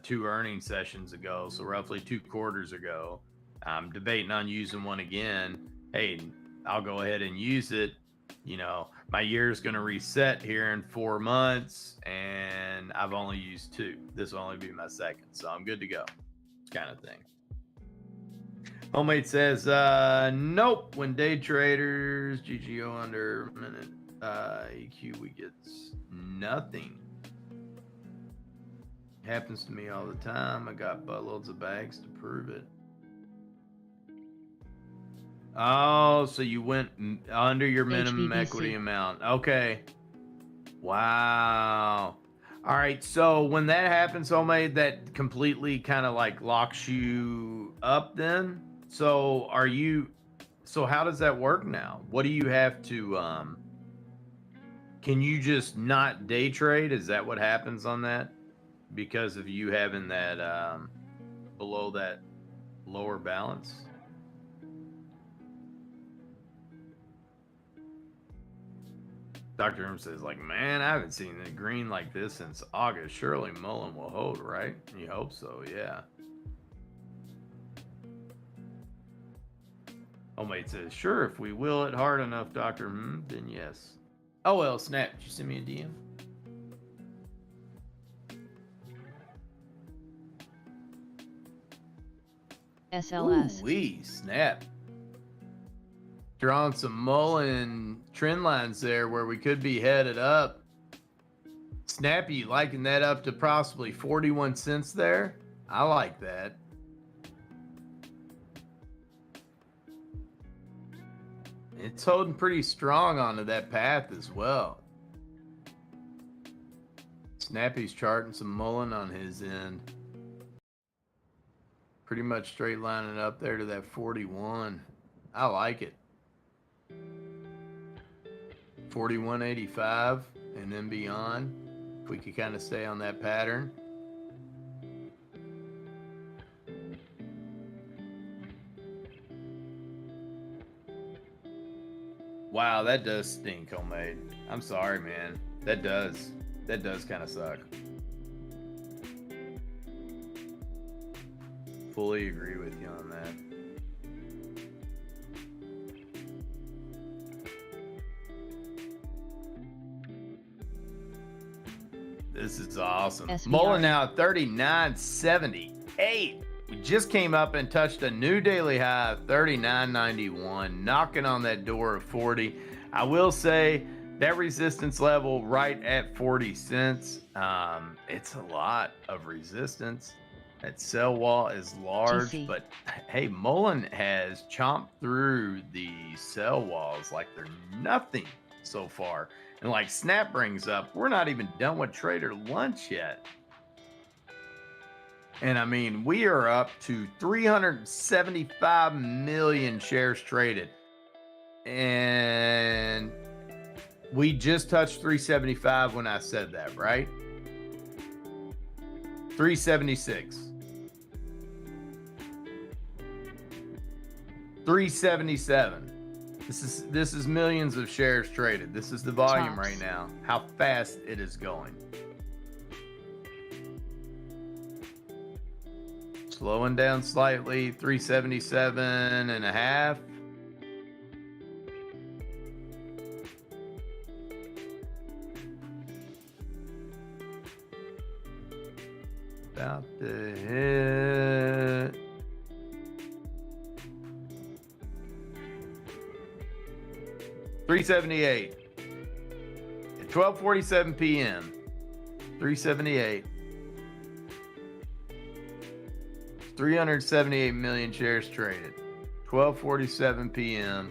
2 earning sessions ago, so roughly 2 quarters ago. I'm debating on using one again. Hey, I'll go ahead and use it. My year's going to reset here in 4 months, and I've only used 2. This will only be my second, so I'm good to go, kind of thing. Homemade says, nope. When day traders, GGO under minute EQ, we get nothing. Happens to me all the time. I got buttloads of bags to prove it. Oh, so you went under your minimum equity amount. Okay. Wow. All right. So when that happens, Homemade, that completely kind of like locks you up then? So how does that work now? What do you have to, can you just not day trade? Is that what happens on that? Because of you having that, below that lower balance? Dr. Herm says, like, man, I haven't seen the green like this since August. Surely Mullen will hold, right? You hope so, yeah. Homemade says, sure, if we will it hard enough, Dr. Then yes. Oh, well, snap. Did you send me a DM? SLS. Ooh-wee, snap. Drawing some Mullen trend lines there where we could be headed up. Snappy, liking that up to possibly 41 cents there. I like that. It's holding pretty strong onto that path as well. Snappy's charting some Mullen on his end. Pretty much straight lining up there to that 41. I like it. 41.85 and then beyond. If we could kind of stay on that pattern. Wow, that does stink, Homemade. I'm sorry, man. That does kind of suck. Fully agree with you on that. This is awesome. Mullen now at 39.78. We just came up and touched a new daily high of 39.91, knocking on that door of 40. I will say that resistance level right at 40 cents. It's a lot of resistance. That sell wall is large, TC. But hey, Mullen has chomped through the sell walls like they're nothing so far. And like Snap brings up, we're not even done with trader lunch yet. And I mean, we are up to 375 million shares traded. And we just touched 375 when I said that, right? 376. 377. This is millions of shares traded. This is the volume Chops. right now. How fast it is going. Slowing down slightly, 377 and a half. About to hit. $378 at 12:47 p.m. 378. 378 million shares traded. 12:47 p.m.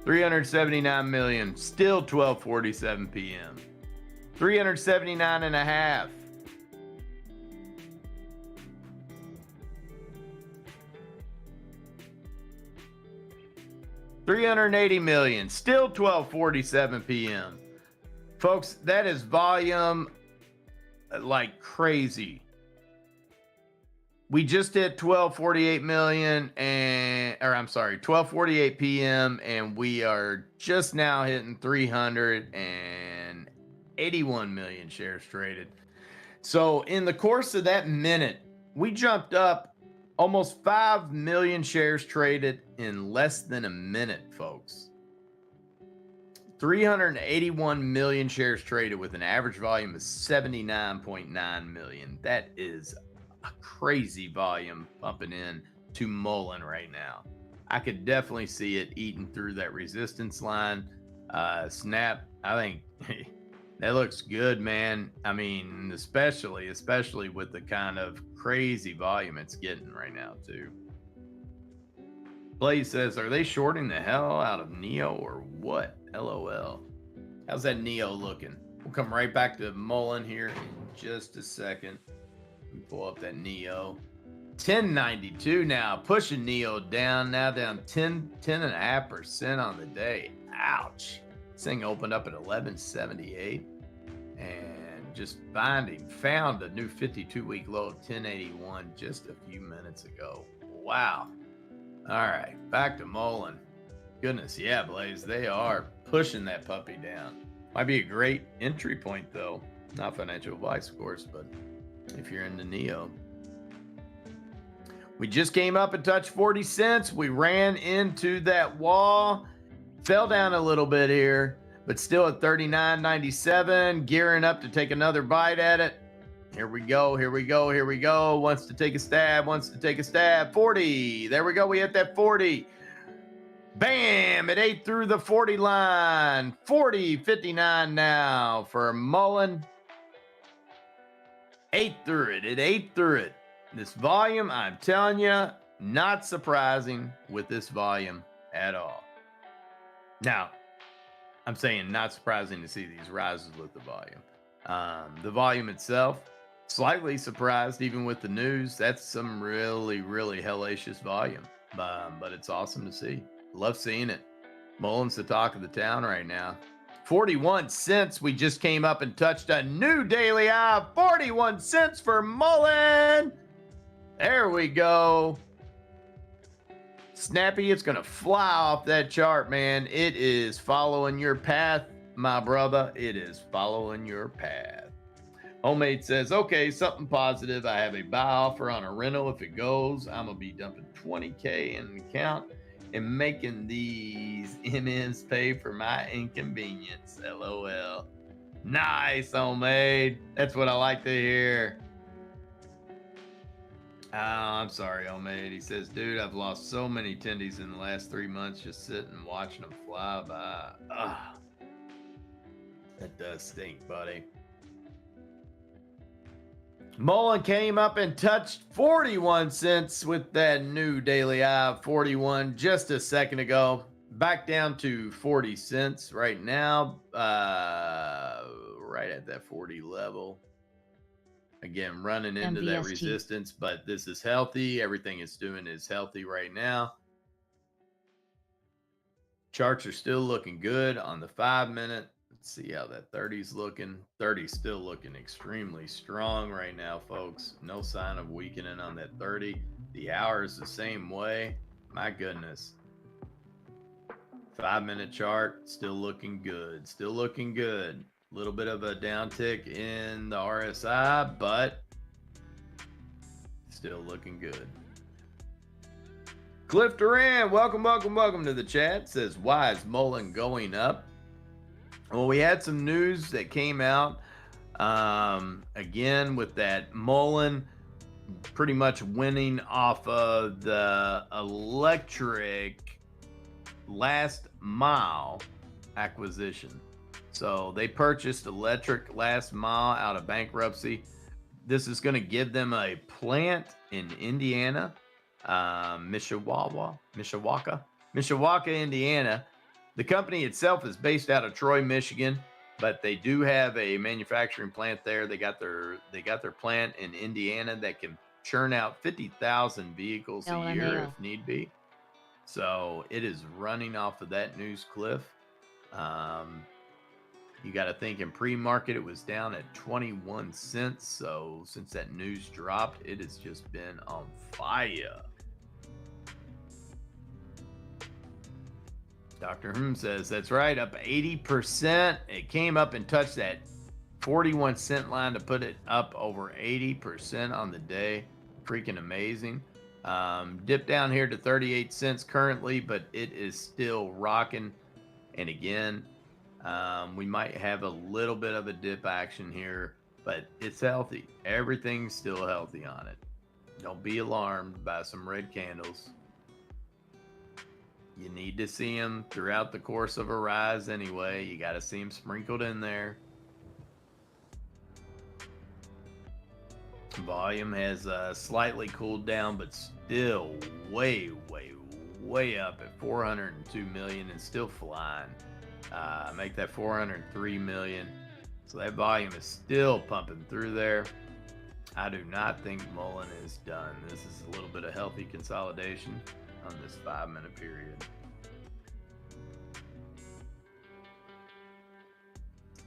$379 million, still 12:47 p.m. 379 and a half. $380 million, still 12:47 p.m. Folks, that is volume like crazy. We just hit 12:48 million or I'm sorry, 12:48 p.m. and we are just now hitting 381 million shares traded. So in the course of that minute, we jumped up almost 5 million shares traded in less than a minute, folks. 381 million shares traded with an average volume of 79.9 million. That is a crazy volume pumping in to Mullen right now. I could definitely see it eating through that resistance line. Snap, I think that looks good, man. I mean, especially with the kind of crazy volume it's getting right now, too. Blaze says, are they shorting the hell out of Neo or what? LOL. How's that Neo looking? We'll come right back to Mullen here in just a second. Let me pull up that Neo. 1092 now, pushing Neo down, now down 10.5% on the day. Ouch. This thing opened up at 1178 and just found a new 52-week low of 1081 just a few minutes ago. Wow. All right, back to Mullen. Goodness, yeah, Blaze, they are pushing that puppy down. Might be a great entry point, though. Not financial advice, of course, but if you're into Neo. We just came up and touched 40 cents. We ran into that wall, fell down a little bit here, but still at 39.97, gearing up to take another bite at it. Here we go, here we go, here we go. Wants to take a stab, 40. There we go, we hit that 40. Bam, it ate through the 40 line. 40.59 now for Mullen. Ate through it, it ate through it. This volume, I'm telling you, not surprising with this volume at all. Now, I'm saying not surprising to see these rises with the volume. The volume itself, slightly surprised even with the news. That's some really, really hellacious volume. But it's awesome to see. Love seeing it. Mullen's the talk of the town right now. 41 cents. We just came up and touched a new daily high. 41 cents for Mullen. There we go. Snappy, it's going to fly off that chart, man. It is following your path, my brother. It is following your path. Homemade says, okay, something positive. I have a buy offer on a rental. If it goes, I'm going to be dumping $20K in an account and making these MNs pay for my inconvenience. LOL. Nice, Homemade. That's what I like to hear. Oh, I'm sorry, Homemade. He says, dude, I've lost so many tendies in the last 3 months just sitting and watching them fly by. Ugh. That does stink, buddy. Mullen came up and touched 41 cents with that new daily high of 41 just a second ago. Back down to 40 cents right now. Right at that 40 level. Again, running into that resistance, but this is healthy. Everything it's doing is healthy right now. Charts are still looking good on the 5-minute. Let's see how that 30's looking. 30's still looking extremely strong right now, folks. No sign of weakening on that 30. The hour is the same way. My goodness. 5-minute chart, still looking good. Still looking good. A little bit of a downtick in the RSI, but still looking good. Cliff Duran, welcome to the chat. Says, why is Mullen going up? Well, we had some news that came out again with that Mullen pretty much winning off of the electric last mile acquisition. So they purchased electric last mile out of bankruptcy. This is going to give them a plant in Indiana, Mishawaka, Indiana. The company itself is based out of Troy, Michigan, but they do have a manufacturing plant there. They got their plant in Indiana that can churn out 50,000 vehicles a year if need be. So it is running off of that news, Cliff. You got to think in pre-market it was down at 21 cents. So since that news dropped, it has just been on fire. Dr. Says that's right, up 80%. It came up and touched that 41 cent line to put it up over 80% on the day. Freaking amazing. Dipped down here to 38 cents currently, but it is still rocking. And again, we might have a little bit of a dip action here, but it's healthy. Everything's still healthy on it. Don't be alarmed by some red candles. You need to see them throughout the course of a rise anyway. You got to see them sprinkled in there. Volume has slightly cooled down, but still way up at 402 million and still flying. Make that 403 million. So that volume is still pumping through there. I do not think Mullen is done. This is a little bit of healthy consolidation on this 5-minute period.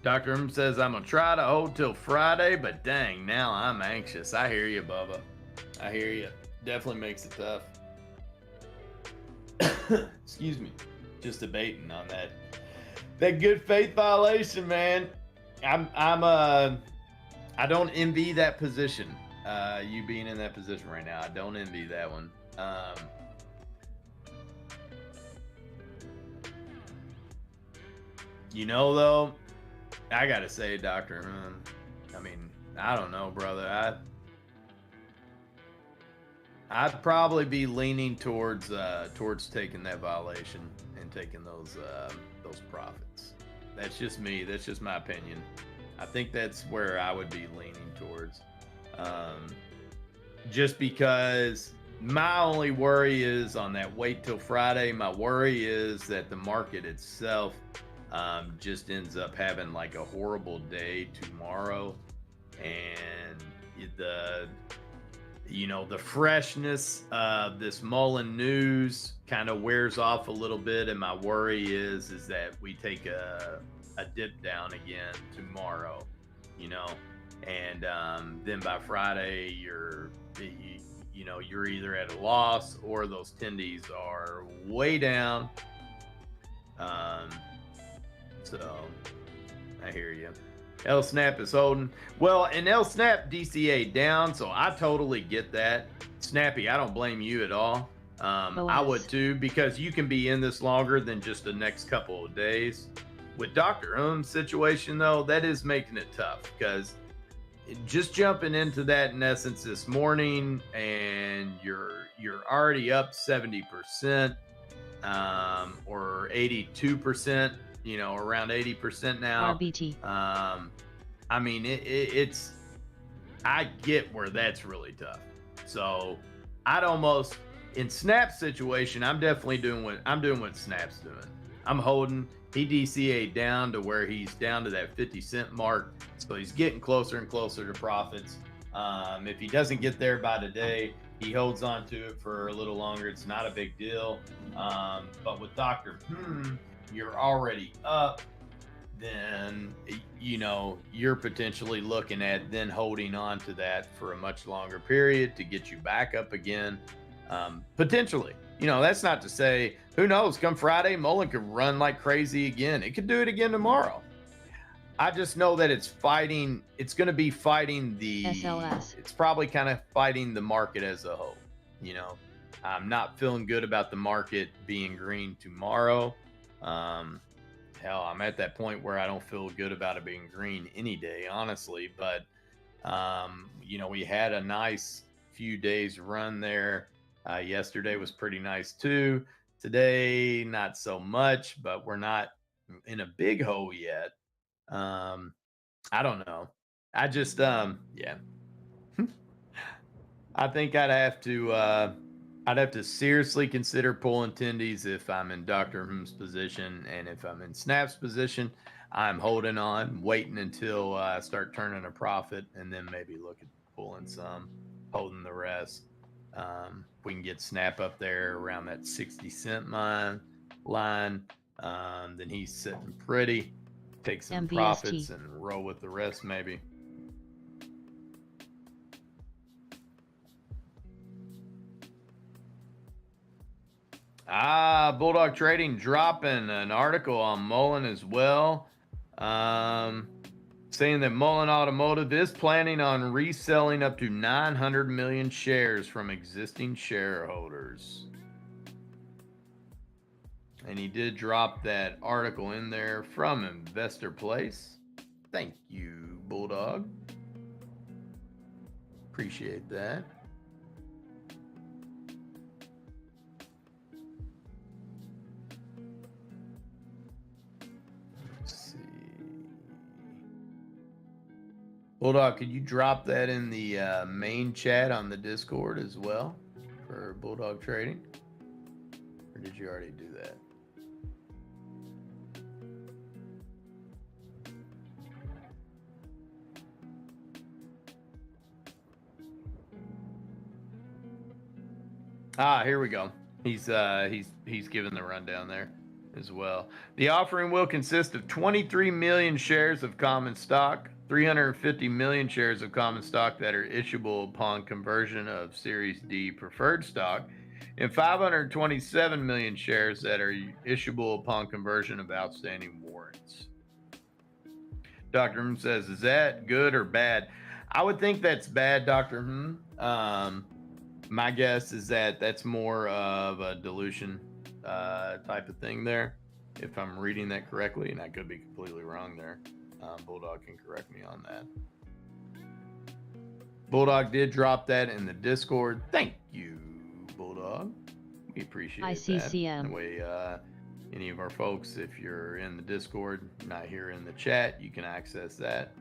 Dr. says, I'm going to try to hold till Friday, but dang, now I'm anxious. I hear you, Bubba. I hear you. Definitely makes it tough. Excuse me. Just debating on that good faith violation, man. I don't envy that position. You being in that position right now, I don't envy that one. You know, though, I gotta say, Doctor, I mean, I don't know, brother. I'd probably be leaning towards taking that violation and taking those profits. That's just me. That's just my opinion. I think that's where I would be leaning towards. Just because my only worry is on that wait till Friday. My worry is that the market itself just ends up having like a horrible day tomorrow, and the freshness of this Mullen news kind of wears off a little bit, and my worry is that we take a dip down again tomorrow, and then by Friday you're either at a loss or those tendies are way down. So I hear you. L-Snap is holding. Well, and L-Snap DCA down, so I totally get that. Snappy, I don't blame you at all. I would too, because you can be in this longer than just the next couple of days. With Dr. situation, though, that is making it tough, because just jumping into that in essence this morning, and you're already up 70%, or 82%. Around 80% now. RBT. I mean, it's. I get where that's really tough. So, I'd almost in Snap's situation. I'm definitely doing what Snap's doing. I'm holding. He DCA down to where he's down to that 50-cent mark. So he's getting closer and closer to profits. If he doesn't get there by today, he holds on to it for a little longer. It's not a big deal. But with Dr. You're already up, then you're potentially looking at then holding on to that for a much longer period to get you back up again. Potentially, that's not to say, who knows, come Friday, Mullen could run like crazy again. It could do it again tomorrow. I just know that it's going to be fighting the SLS. It's probably kind of fighting the market as a whole. I'm not feeling good about the market being green tomorrow. Hell, I'm at that point where I don't feel good about it being green any day, honestly. But, we had a nice few days run there. Yesterday was pretty nice too. Today, not so much, but we're not in a big hole yet. I don't know. I just, yeah. I think I'd have to seriously consider pulling tendies if I'm in Dr. position, and if I'm in Snap's position, I'm holding on, waiting until I start turning a profit, and then maybe look at pulling some, holding the rest. We can get Snap up there around that 60-cent line, then he's sitting pretty. take some MBST. profits and roll with the rest, maybe. Bulldog Trading dropping an article on Mullen as well, saying that Mullen Automotive is planning on reselling up to 900 million shares from existing shareholders. And he did drop that article in there from Investor Place. Thank you, Bulldog. Appreciate that. Let's see. Bulldog, could you drop that in the main chat on the Discord as well for Bulldog Trading? Or did you already do that? Here we go. He's given the rundown there as well. The offering will consist of 23 million shares of common stock, 350 million shares of common stock that are issuable upon conversion of Series D preferred stock, and 527 million shares that are issuable upon conversion of outstanding warrants. Dr. Hum says, is that good or bad? I would think that's bad, Dr. Hum. My guess is that that's more of a dilution type of thing there, if I'm reading that correctly, and I could be completely wrong there. Bulldog can correct me on that. Bulldog did drop that in the Discord. Thank you, Bulldog. We appreciate ICCM. that. Anyway, any of our folks, if you're in the Discord, not here in the chat, you can access that.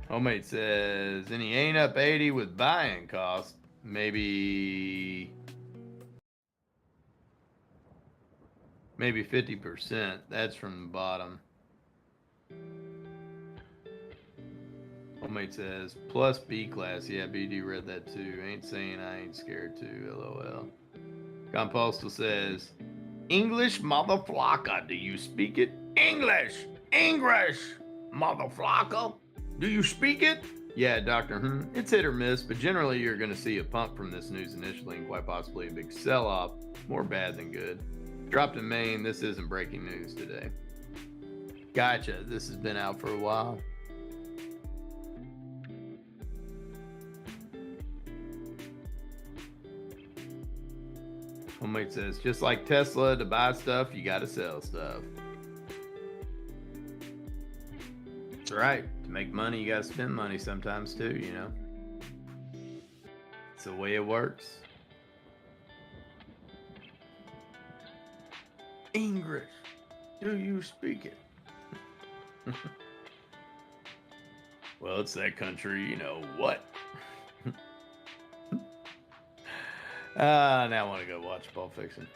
Homemade says, and he ain't up 80 with buying cost. Maybe 50%. That's from the bottom. Homemade says, plus B class. Yeah, BD read that too. Ain't saying I ain't scared too. LOL. Compostal says, English motherflocker. Do you speak it? English, motherflocker. Do you speak it? Yeah, Dr. It's hit or miss, but generally you're going to see a pump from this news initially and quite possibly a big sell-off. More bad than good. Dropped in Maine. This isn't breaking news today. Gotcha. This has been out for a while. Homemade says, just like Tesla, to buy stuff, you got to sell stuff. That's right. To make money, you got to spend money sometimes too, you know. It's the way it works. English, do you speak it? Well, it's that country, you know what? Now I want to go watch Pulp Fiction.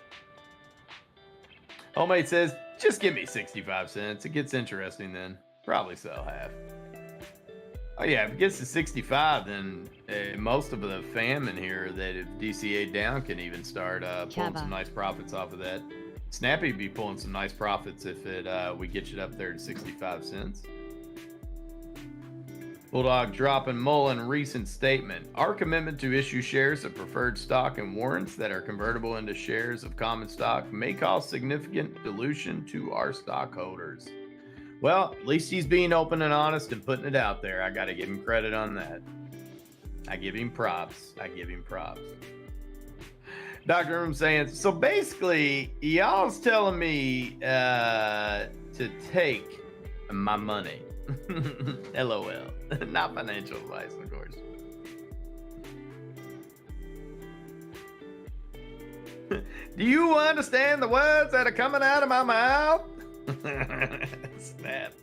Homemade says, just give me 65 cents. It gets interesting then. Probably sell half. Oh yeah, if it gets to 65, then most of the fam in here that have DCA'd down can even start pulling some nice profits off of that. Snappy be pulling some nice profits if we get it up there to 65 cents. Bulldog dropping Mullen recent statement. Our commitment to issue shares of preferred stock and warrants that are convertible into shares of common stock may cause significant dilution to our stockholders. Well, at least he's being open and honest and putting it out there. I got to give him credit on that. I give him props. Dr. Room saying, so basically, y'all's telling me to take my money. LOL. Not financial advice, of course. Do you understand the words that are coming out of my mouth? Snap.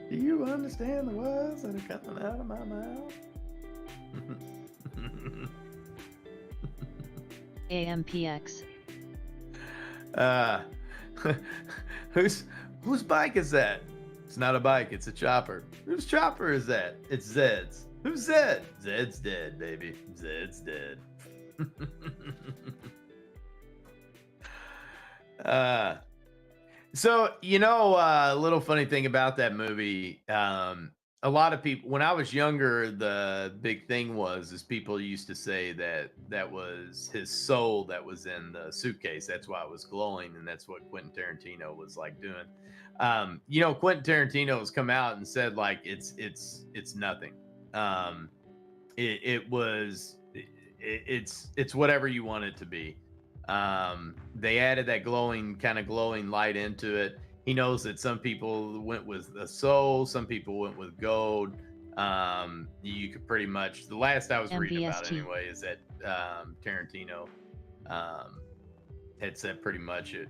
Do you understand the words that are coming out of my mouth? AMPX. Whose bike is that? It's not a bike, it's a chopper. Whose chopper is that? It's Zed's. Who's Zed? Zed's dead, baby. Zed's dead. So, a little funny thing about that movie, a lot of people, when I was younger, the big thing is people used to say that that was his soul that was in the suitcase. That's why it was glowing, and that's what Quentin Tarantino was like doing. Quentin Tarantino has come out and said like it's nothing. It was it's whatever you want it to be. They added that glowing light into it. He knows that some people went with the soul, some people went with gold. You could pretty much, the last I was reading about it anyway, is that Tarantino had said pretty much it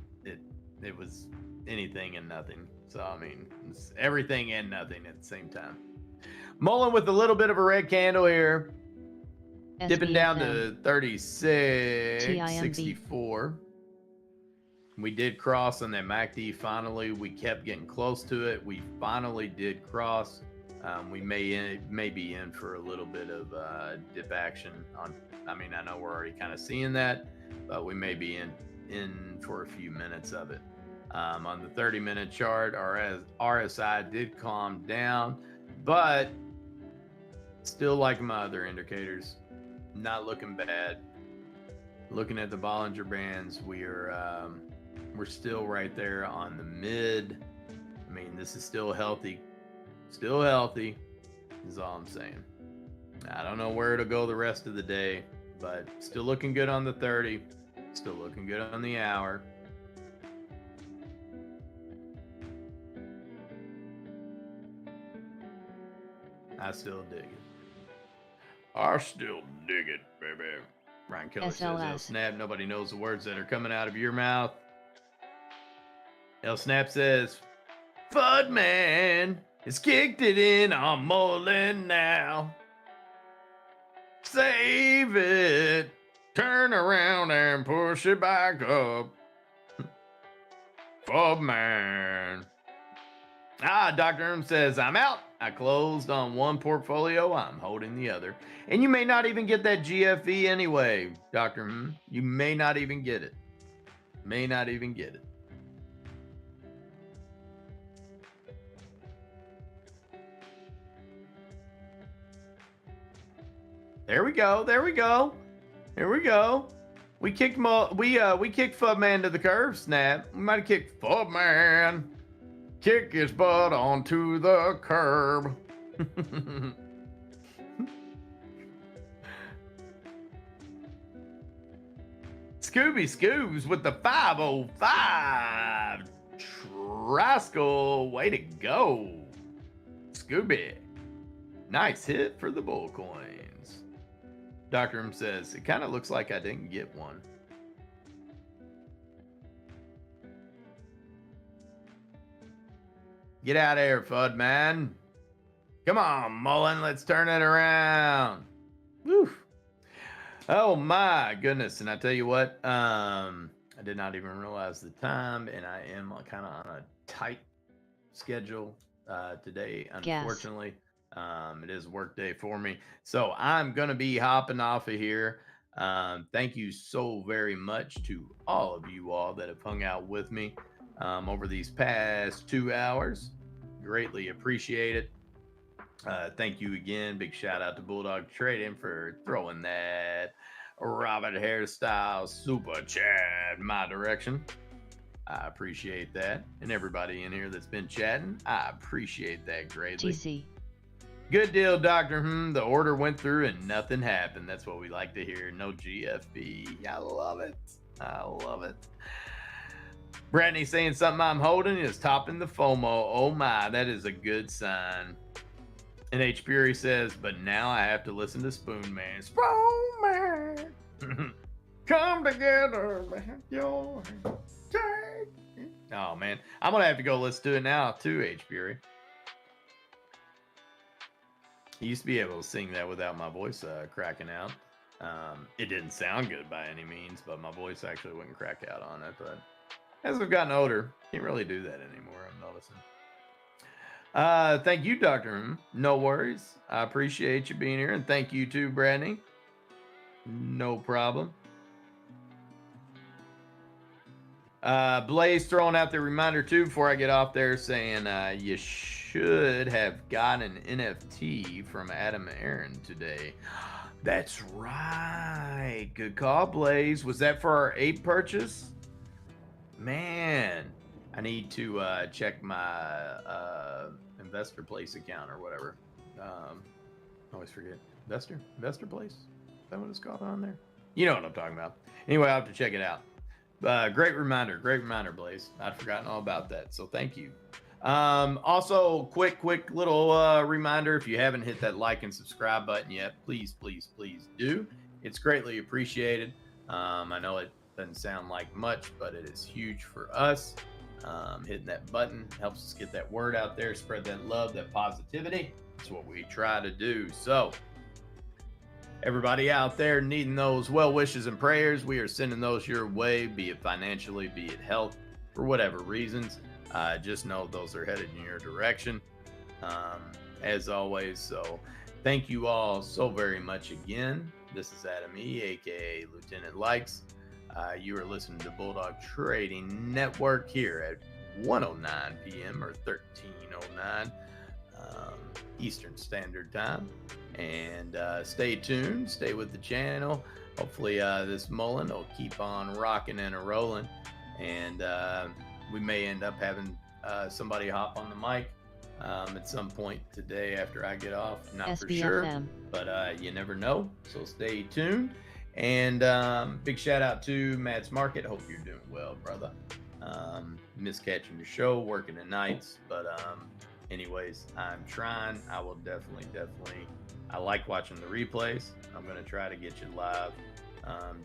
was anything and nothing. So I mean, it's everything and nothing at the same time. Mullen with a little bit of a red candle here. Dipping down to 36.64. We did cross on that MACD finally. We kept getting close to it. We finally did cross. We may be in for a little bit of dip action on. I mean, I know we're already kind of seeing that, but we may be in for a few minutes of it. On the 30-minute chart, our RSI did calm down, but still like my other indicators. Not looking bad. Looking at the Bollinger Bands, we're still right there on the mid. I mean, this is still healthy. Still healthy is all I'm saying. I don't know where it'll go the rest of the day, but still looking good on the 30. Still looking good on the hour. I still dig it. I still dig it, baby. Ryan Keller says, El Snap, nobody knows the words that are coming out of your mouth. El Snap says, Fud Man has kicked it in on Mullen now. Save it. Turn around and push it back up. Fud Man. Dr. Erm says, I'm out. I closed on one portfolio. I'm holding the other. And you may not even get that GFE anyway, Dr. M. You may not even get it. May not even get it. There we go. There we go. Here we go. We kicked Fubman to the curb, Snap. We might have kicked Fubman. Kick his butt onto the curb. Scooby Scoobs with the 505. Trascal, way to go. Scooby. Nice hit for the bull coins. Dr. M says, it kind of looks like I didn't get one. Get out of here, Fud Man. Come on, Mullen. Let's turn it around. Woo. Oh, my goodness. And I tell you what, I did not even realize the time, and I am kind of on a tight schedule today, unfortunately. It is work day for me. So I'm going to be hopping off of here. Thank you so very much to all of you all that have hung out with me over these past 2 hours. Greatly appreciate it. Thank you again. Big shout out to Bulldog Trading for throwing that Robert hairstyle super chat my direction. I appreciate that. And everybody in here that's been chatting, I appreciate that greatly. GC. Good deal, Dr. The order went through and nothing happened. That's what we like to hear. No GFB. I love it. I love it. Brittany saying something I'm holding is topping the FOMO. Oh my, that is a good sign. And H. Fury says, but now I have to listen to Spoon Man. Spoon Man. Come together, man. Your take. Oh man, I'm gonna have to go listen to it now too, H. Fury. I used to be able to sing that without my voice cracking out. It didn't sound good by any means, but my voice actually wouldn't crack out on it. But as I've gotten older, can't really do that anymore, I'm noticing. Thank you, Dr. No worries. I appreciate you being here, and thank you too, Brandy. No problem. Blaze throwing out the reminder too before I get off there, saying you should have gotten an NFT from Adam Aaron today. That's right. Good call, Blaze. Was that for our ape purchase? Man, I need to check my investor place account or whatever. Always forget. Investor place? Is that what it's called on there? You know what I'm talking about. Anyway, I'll have to check it out. Great reminder, Blaze. I'd forgotten all about that, so thank you. Also, quick little reminder: if you haven't hit that like and subscribe button yet, please do. It's greatly appreciated. I know it doesn't sound like much, but it is huge for us. Hitting that button helps us get that word out there, spread that love, that positivity. That's what we try to do. So, everybody out there needing those well wishes and prayers, we are sending those your way, be it financially, be it health, for whatever reasons. Just know those are headed in your direction, as always. So thank you all so very much again. This is Adam E, aka Lieutenant Likes. You are listening to Bulldog Trading Network here at 1:09 p.m. or 13:09 Eastern Standard Time. And stay tuned, stay with the channel. Hopefully this mullen will keep on rocking and rolling, and we may end up having somebody hop on the mic at some point today after I get off. Not SBFM. for sure, but you never know, so stay tuned. And big shout out to Matt's Market. Hope you're doing well, brother. Miss catching your show, working the nights, but anyways, I'm trying. I will definitely. I like watching the replays. I'm going to try to get you live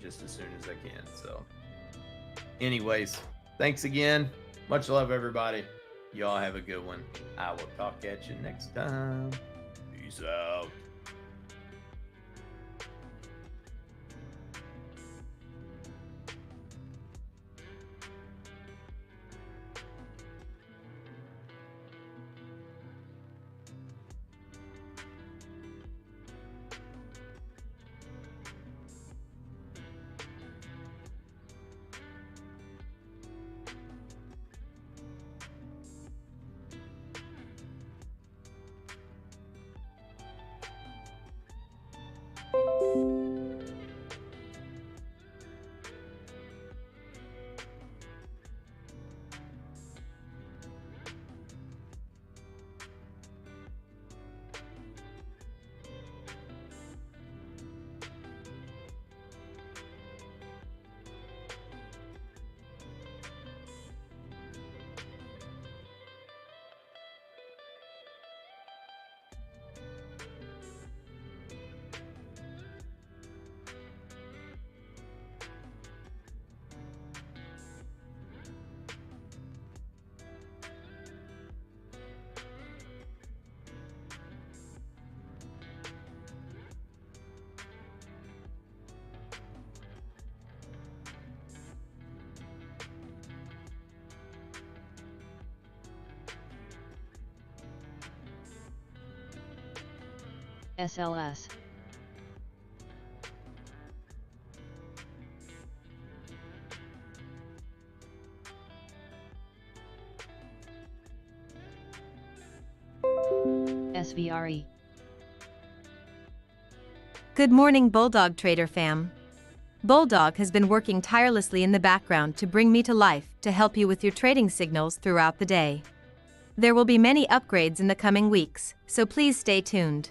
just as soon as I can. So, anyways, thanks again. Much love, everybody. Y'all have a good one. I will talk at you next time. Peace out. SLS. SVRE. Good morning, Bulldog Trader fam. Bulldog has been working tirelessly in the background to bring me to life to help you with your trading signals throughout the day. There will be many upgrades in the coming weeks, so please stay tuned.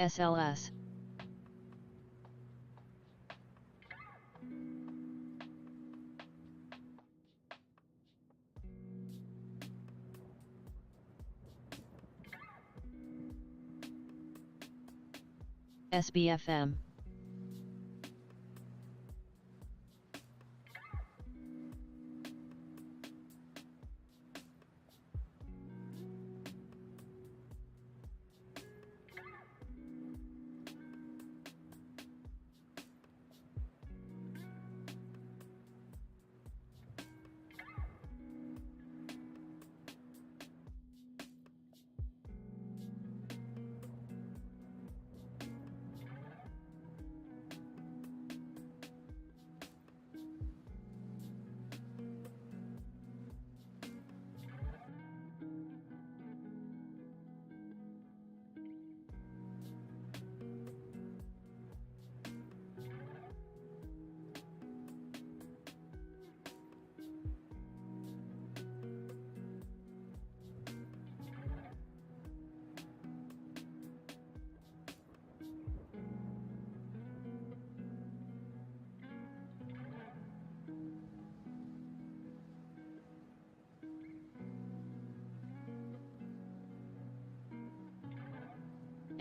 SLS. SBFM.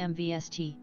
MVST.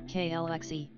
KLXE.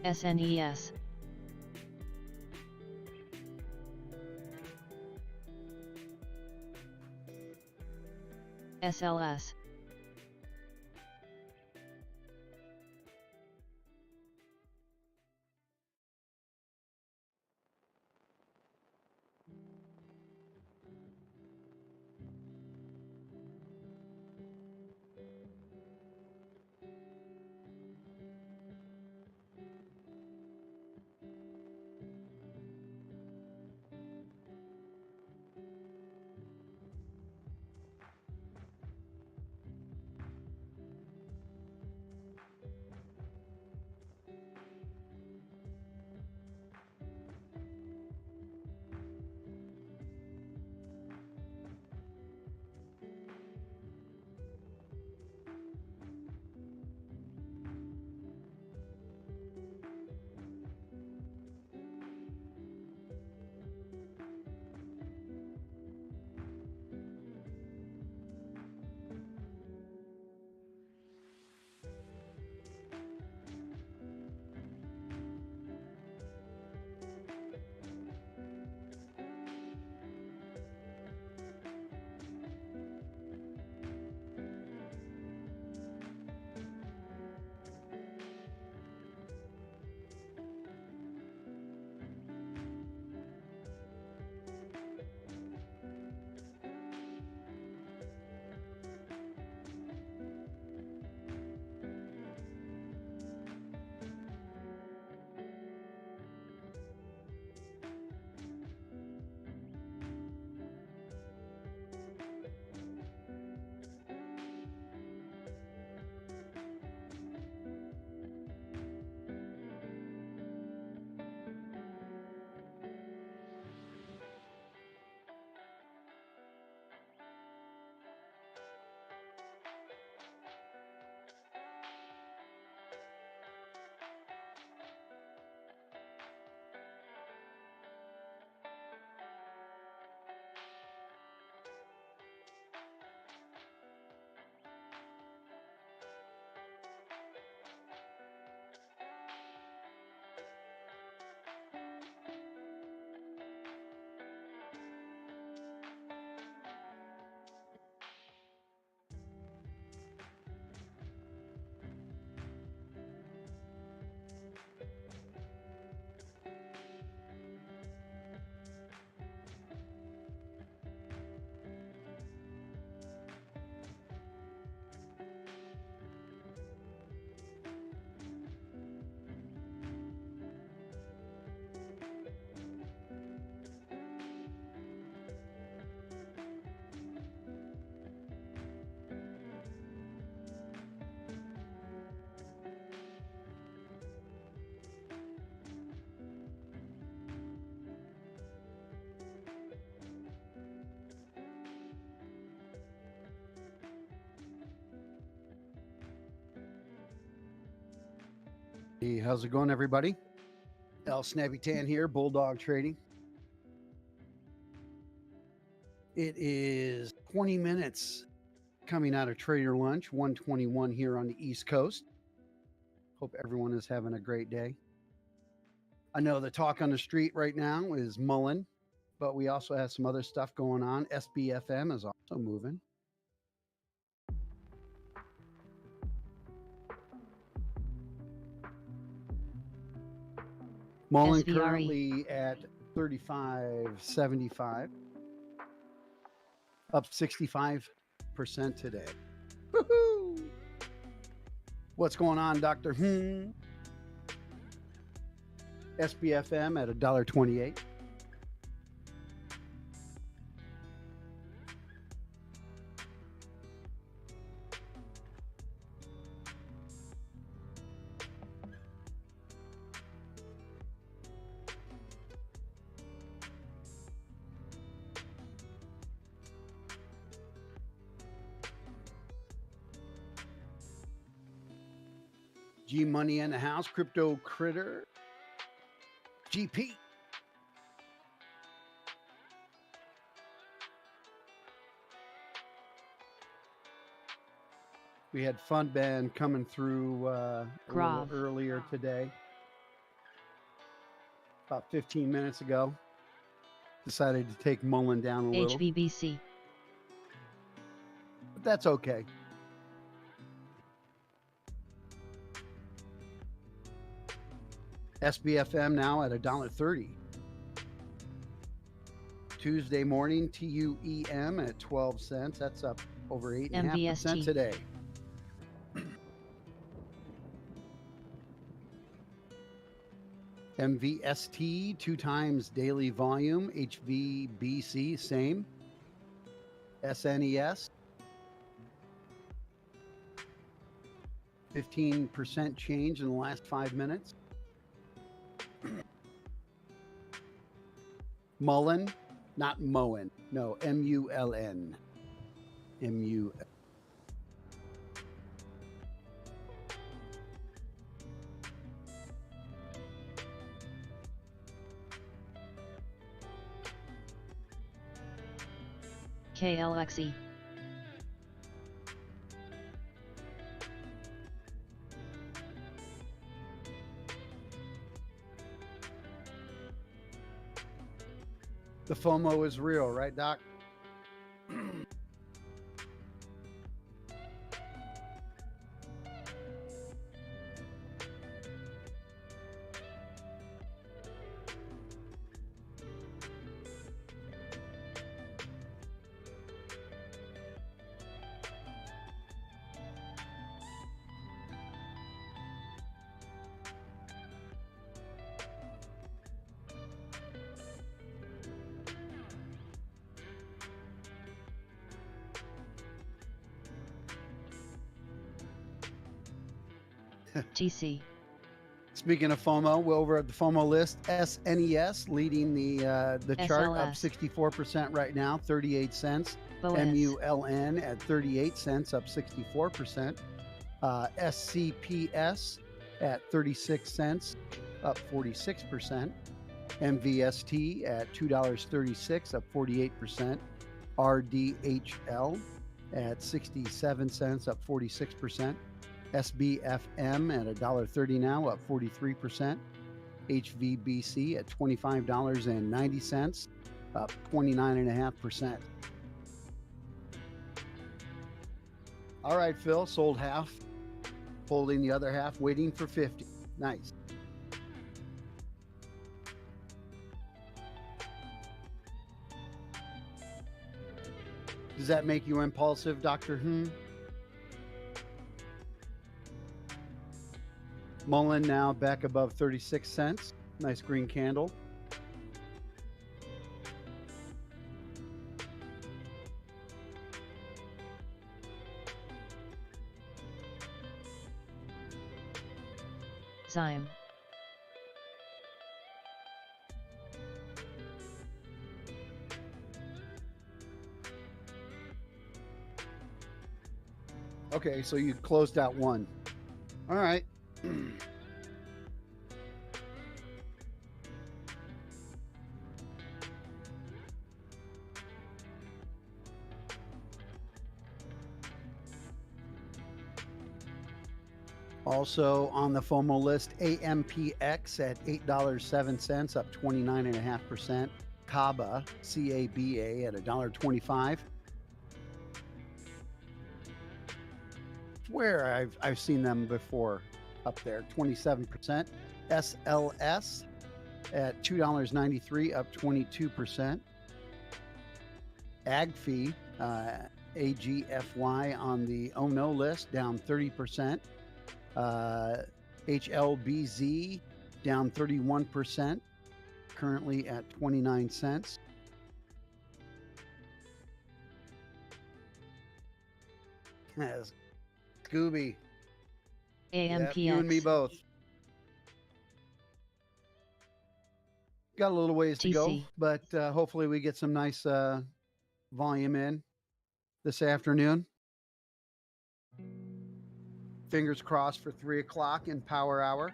SNES. SLS. Hey, how's it going, everybody? El Snappy Tan here, Bulldog Trading. It is 20 minutes coming out of trader lunch, 1:21 here on the East Coast. Hope everyone is having a great day. I know the talk on the street right now is mulling, but we also have some other stuff going on. SBFM is also moving. Mullen SVRE. currently at 35.75, up 65% today. Woohoo! What's going on, Dr. SBFM at $1.28. G Money in the house, Crypto Critter, GP. We had Fun Band coming through a little Grav. earlier today, about 15 minutes ago. Decided to take Mullen down a little, HVBC. but that's okay. SBFM now at $1.30. Tuesday morning, TUEM at 12 cents. That's up over 8.5% MVST. today. MVST, 2 times daily volume. HVBC, same. SNES, 15% change in the last 5 minutes. Mullen, not Moen. No, MULN. MU. KLXE. The FOMO is real, right, Doc? TC. Speaking of FOMO, we're over at the FOMO list. SNES leading the chart, up SLS. 64% right now, 38 cents. BOS. MULN at 38 cents, up 64%. SCPS at 36 cents, up 46%. MVST at $2.36, up 48%. RDHL at 67 cents, up 46%. SBFM at $1.30 now, up 43%. HVBC at $25.90, up 29.5%. All right, Phil, sold half, holding the other half, waiting for 50. Nice. Does that make you impulsive, Dr. Mullen now back above 36 cents. Nice green candle. Zyme. Okay, so you closed out one. All right. Also on the FOMO list, AMPX at $8.07, up 29.5%. CABA, CABA at $1.25. Where I've seen them before, up there, 27%. SLS at $2.93, up 22%. AGFI, AGFY on the Oh No list, down 30%. HLBZ down 31%, currently at 29 cents. Yes. Scooby. AMPX. Yep, you and me both. Got a little ways to go, TC. but hopefully we get some nice volume in this afternoon. Fingers crossed for 3 o'clock in Power Hour.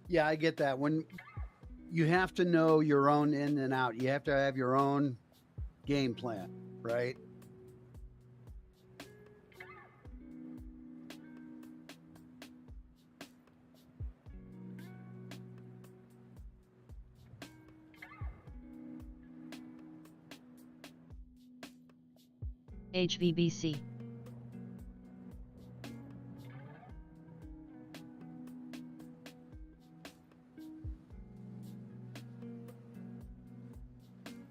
Yeah, I get that. When you have to know your own in and out, you have to have your own game plan, right? HVBC.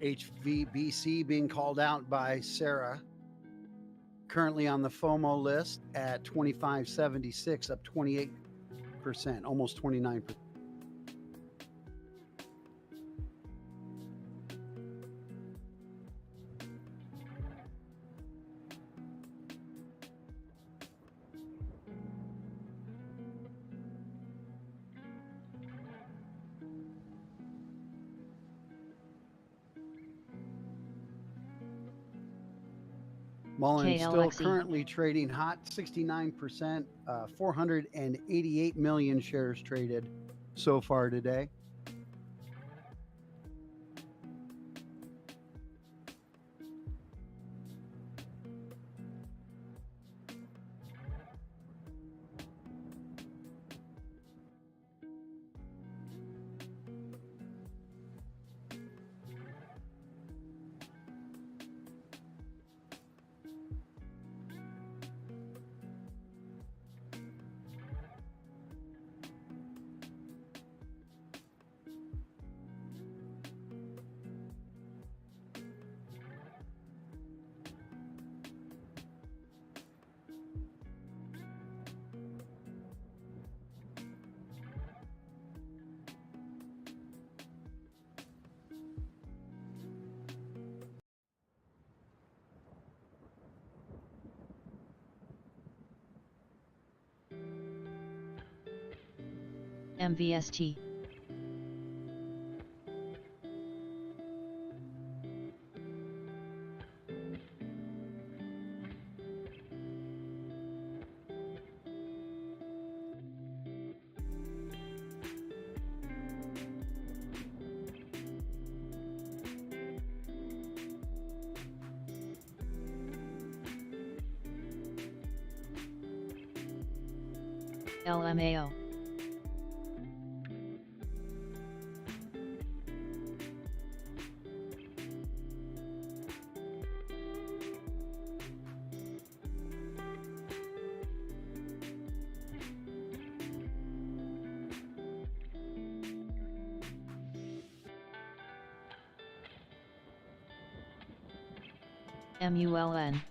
HVBC being called out by Sarah. Currently on the FOMO list at 25.76, up 28%, almost 29%. Mullen still KLXE. currently trading hot, 69%, 488 million shares traded so far today. MVST. LMAO. MULN.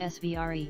SVRE.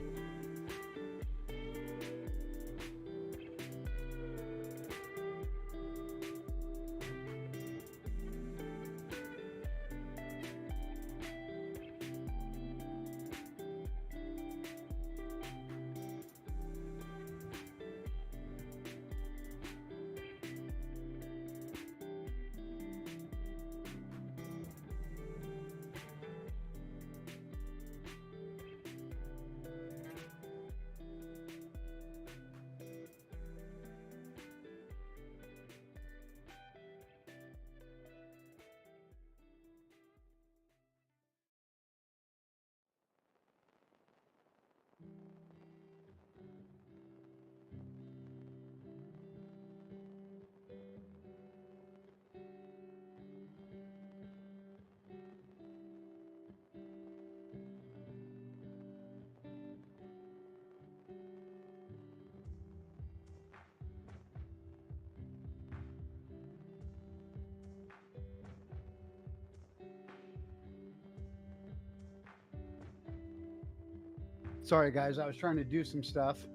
Sorry, guys. I was trying to do some stuff.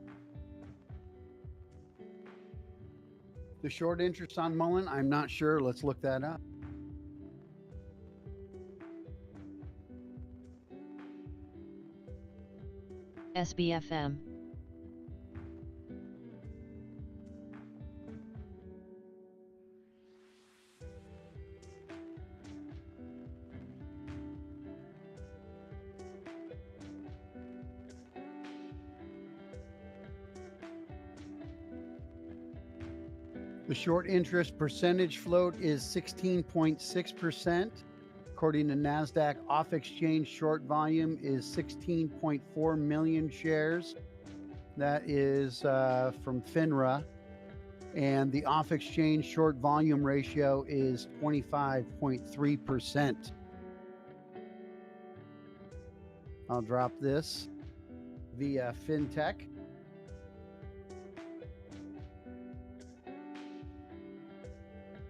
The short interest on Mullen, I'm not sure. Let's look that up. SBFM. The short interest percentage float is 16.6%. According to NASDAQ, off-exchange short volume is 16.4 million shares. That is from FINRA. And the off-exchange short volume ratio is 25.3%. I'll drop this via FinTech.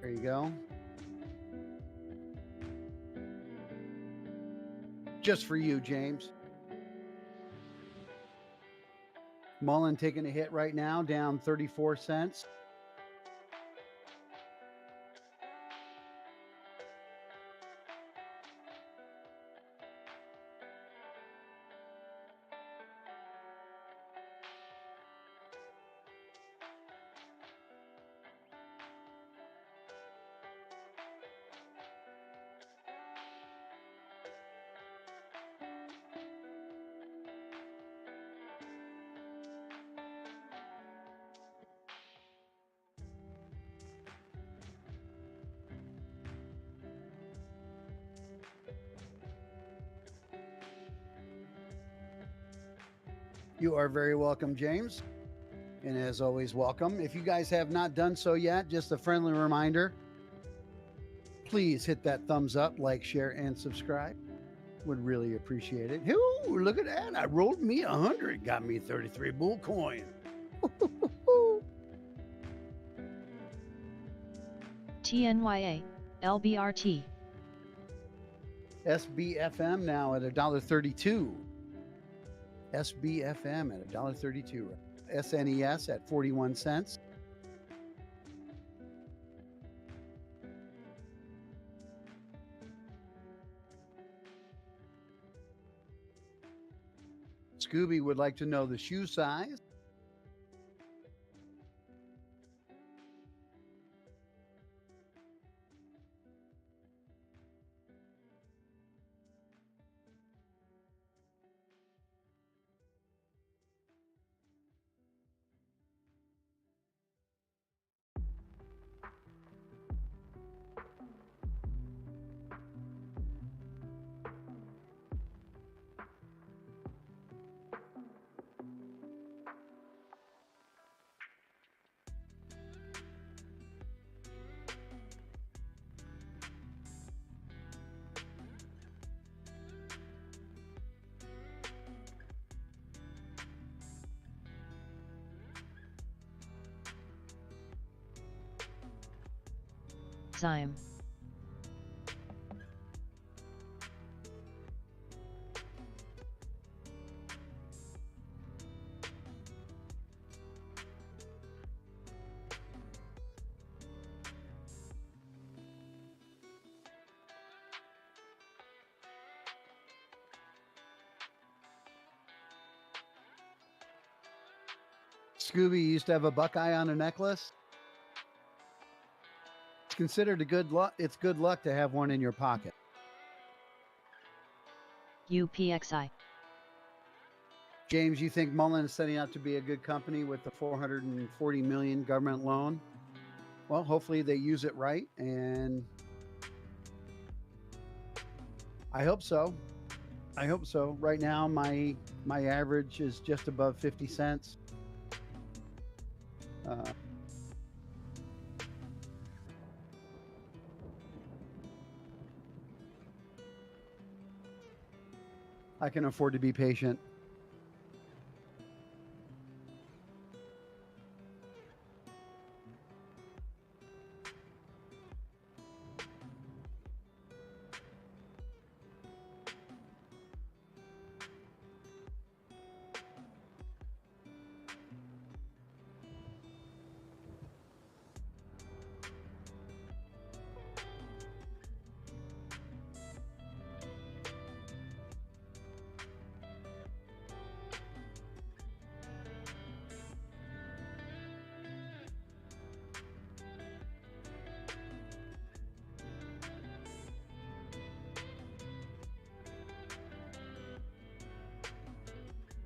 There you go. Just for you, James. Mullen taking a hit right now, down 34 cents. You are very welcome, James. And as always, welcome. If you guys have not done so yet, just a friendly reminder, please hit that thumbs up, like, share, and subscribe. Would really appreciate it. Ooh, look at that. I rolled me 100. Got me 33 bull coin. TNYA, LBRT. SBFM now at $1.32. SBFM at $1.32. SNES at 41 cents. Scooby would like to know the shoe size. Zyme. Scooby used to have a Buckeye on a necklace. It's considered a good luck. It's good luck to have one in your pocket. UPXI. James, you think Mullen is setting out to be a good company with the $440 million government loan? Well, hopefully they use it right, and I hope so. I hope so. Right now, my average is just above 50 cents. I can afford to be patient.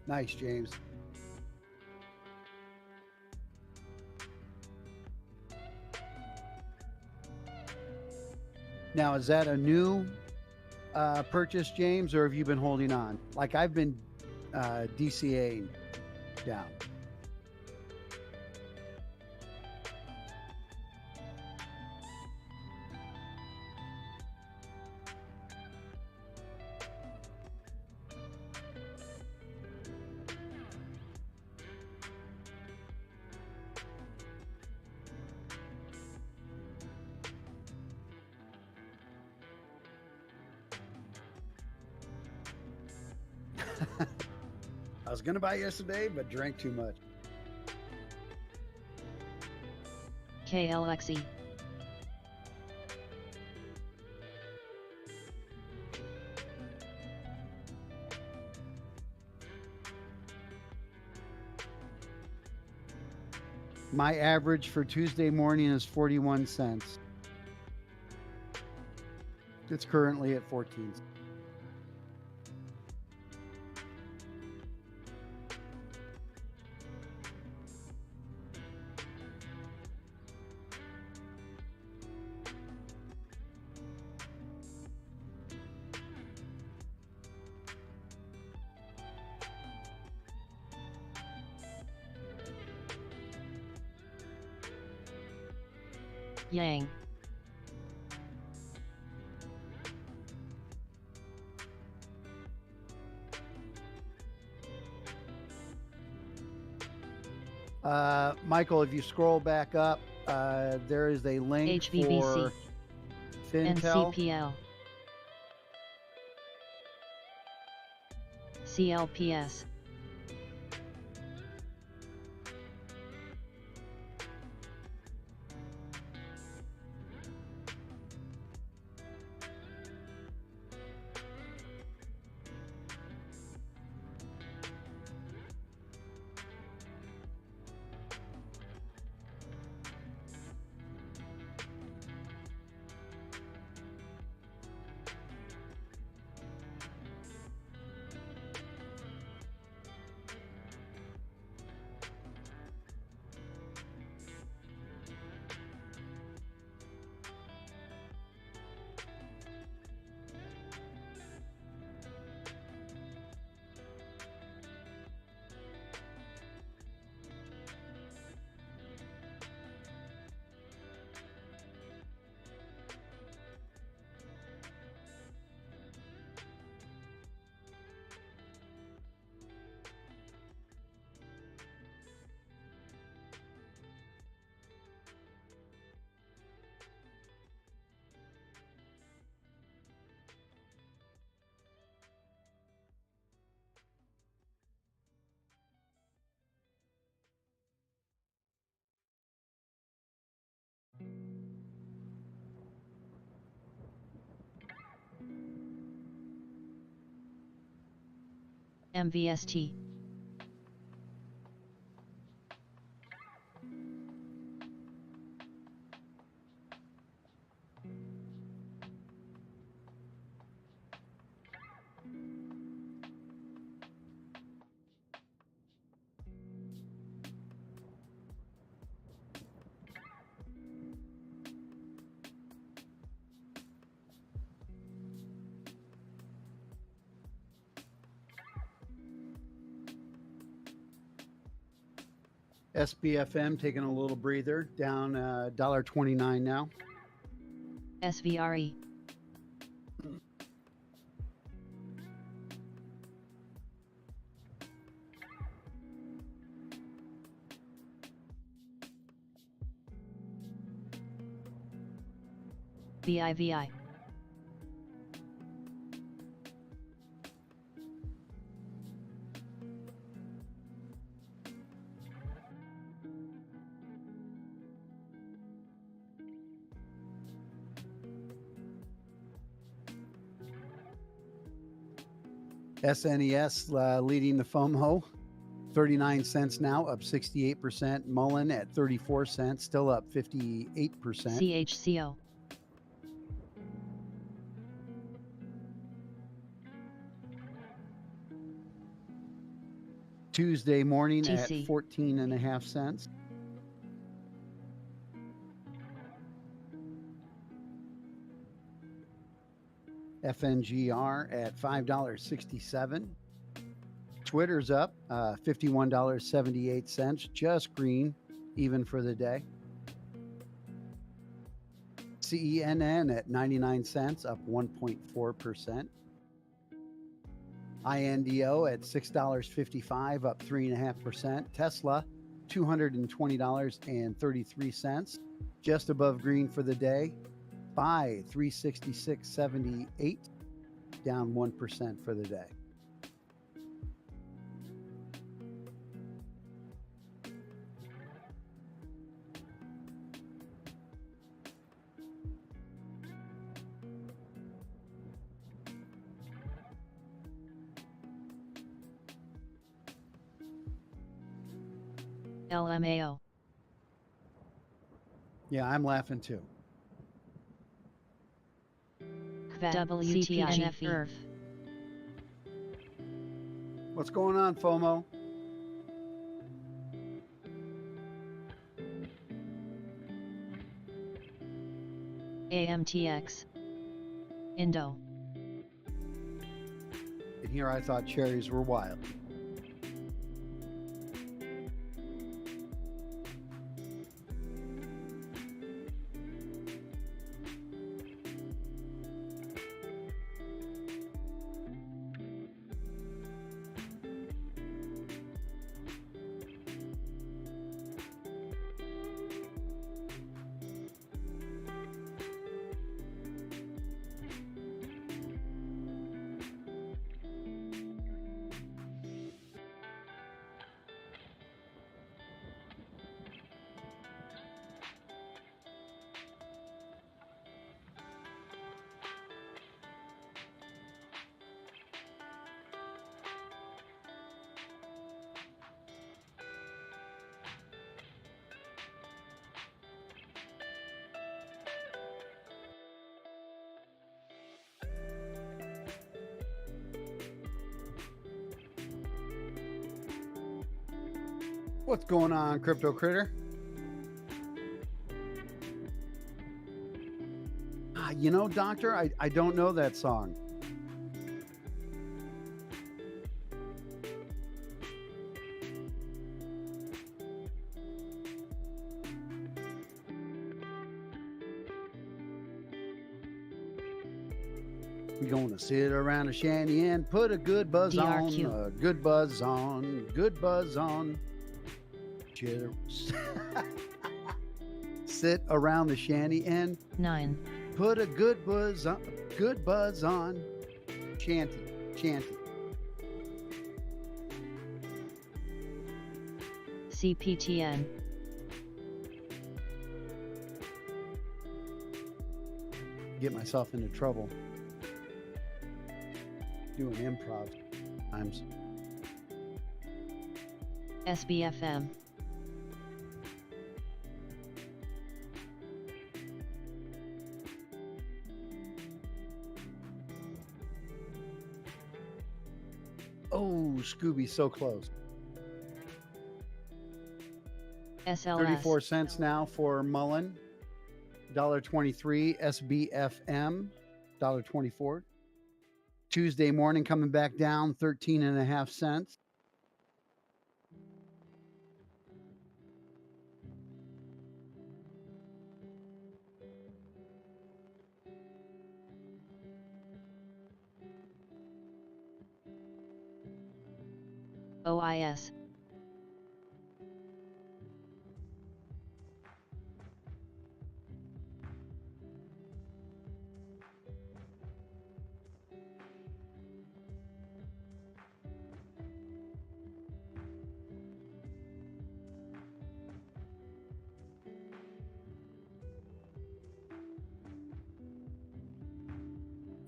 Nice, James. Now, is that a new purchase, James, or have you been holding on? Like I've been DCAing down. I was going to buy yesterday, but drank too much. KLXE. My average for Tuesday morning is 41 cents. It's currently at 14. Yang. Michael, if you scroll back up, there is a link HVBC. for Fintel. NCPL. CLPS. MVST. SBFM taking a little breather, down $1.29 now. SVRE. VIVI. SNES leading the FOMO, 39 cents now, up 68%. Mullen at 34 cents, still up 58%. CHCO. Tuesday morning TC. at 14.5 cents. FNGR at $5.67. Twitter's up $51.78, just green, even for the day. CENN at 99 cents, up 1.4%. INDO at $6.55, up 3.5%. Tesla, $220.33, just above green for the day. Buy 366.78, down 1% for the day. LMAO. Yeah, I'm laughing too. WTINF. What's going on, FOMO? AMTX. Indo. And here I thought cherries were wild. What's going on, Crypto Critter? You know, Doctor, I don't know that song. We gonna sit around a shanty and put a good buzz DRQ. on, a good buzz on, good buzz on. Sit around the shanty and 9. put a good buzz on, Shanty. CPTN. Get myself into trouble doing improv times. SBFM. Oh, Scooby, so close. SLS. 34 cents now for Mullen. $1.23. SBFM, $1.24. Tuesday morning coming back down 13.5 cents. OIS.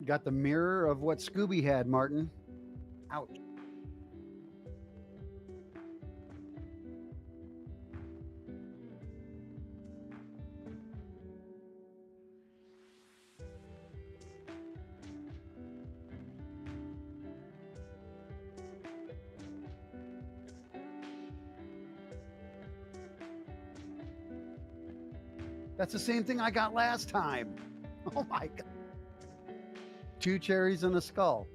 Got the mirror of what Scooby had, Martin. Ouch. That's the same thing I got last time. Oh my God. 2 cherries and a skull.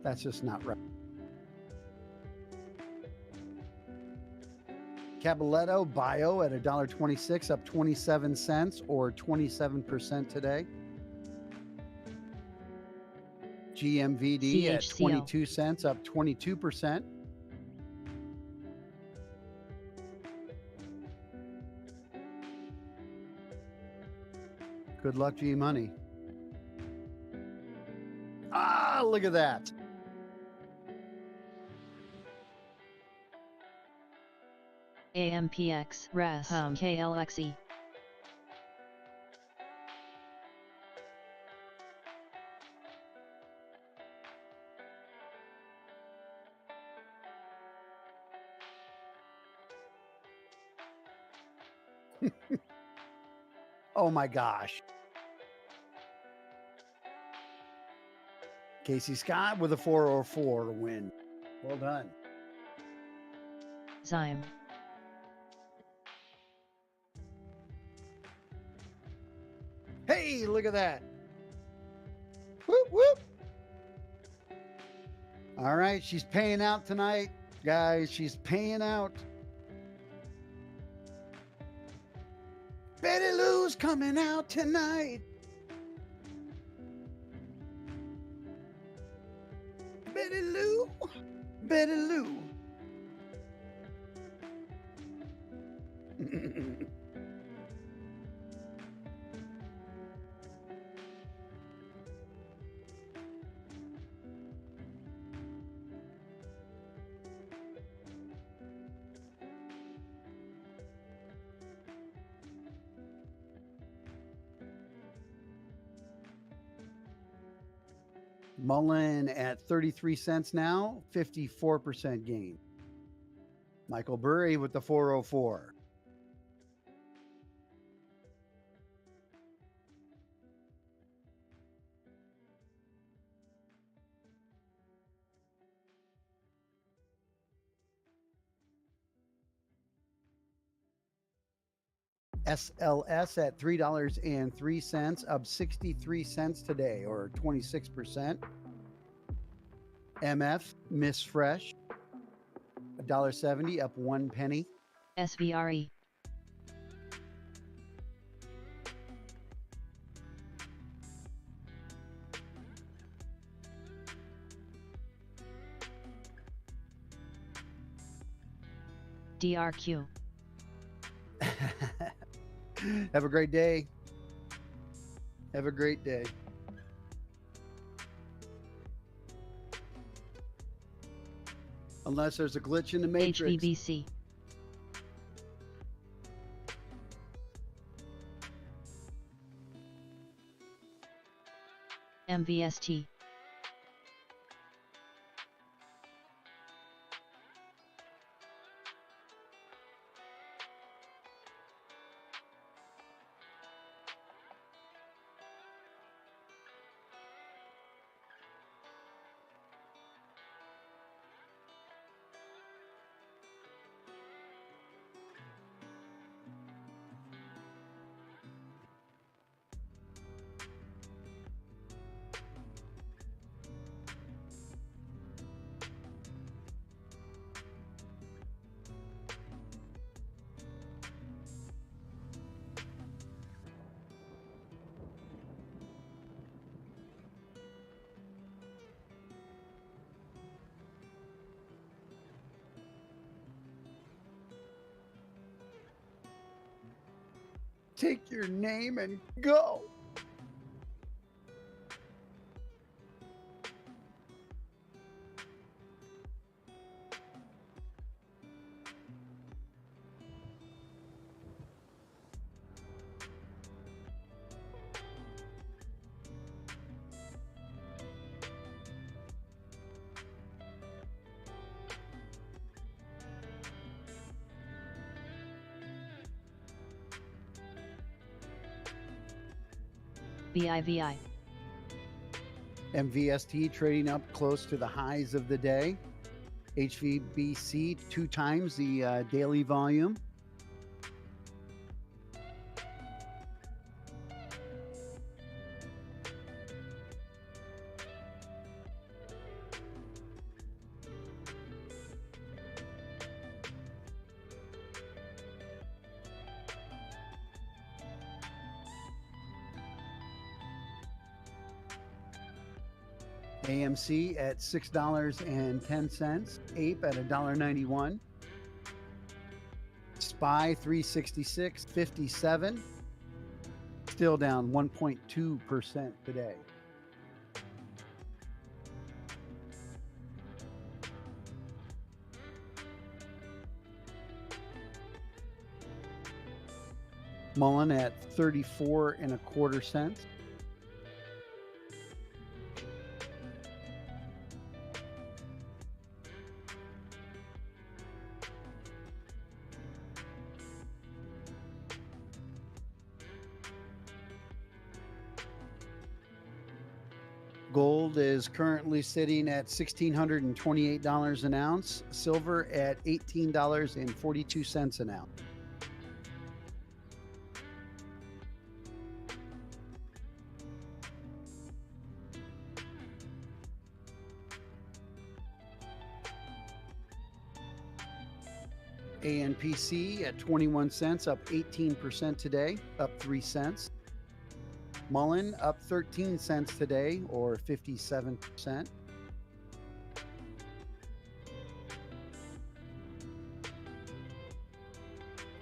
That's just not right. Caballetto Bio at $1.26, up 27 cents or 27% today. GMVD at CHCO. 22 cents, up 22%. Good luck, G Money. Ah, look at that. AMPX, RES, KLXE. Oh my gosh. Casey Scott with a 404 to win. Well done. Zyme. Hey, look at that. Whoop, whoop. All right, she's paying out tonight, guys. She's paying out. Betty Lou's coming out tonight. Betty Lou. Betty Lou. Mullen at 33 cents now, 54% gain. Michael Burry with the 404. SLS at $3.03, up 63 cents today, or 26%. MF, Miss Fresh, $1.70, up 1 penny. SVRE. DRQ. Have a great day. Have a great day. Unless there's a glitch in the matrix. HVBC. MVST. take your name and go. BIVI. MVST trading up close to the highs of the day. HVBC 2 times the daily volume. AMC at $6.10, APE at $1.91, SPY 366.57, still down 1.2% today. Mullen at 34.25 cents. Gold is currently sitting at $1,628 an ounce. Silver at $18.42 an ounce. ANPC at 21 cents, up 18% today, up 3 cents. Mullen up 13 cents today, or 57%.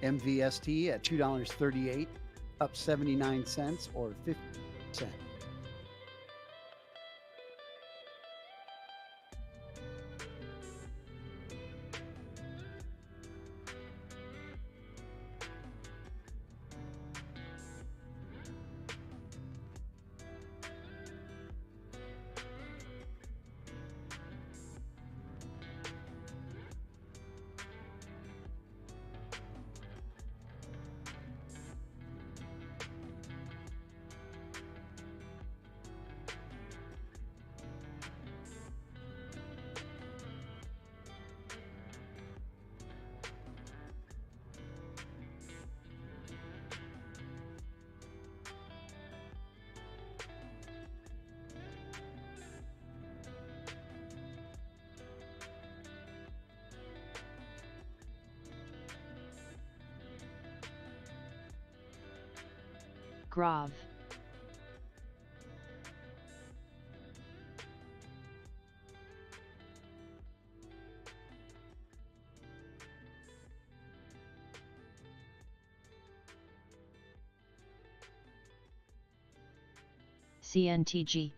MVST at $2.38, up 79 cents, or 50%. Grav. CNTG.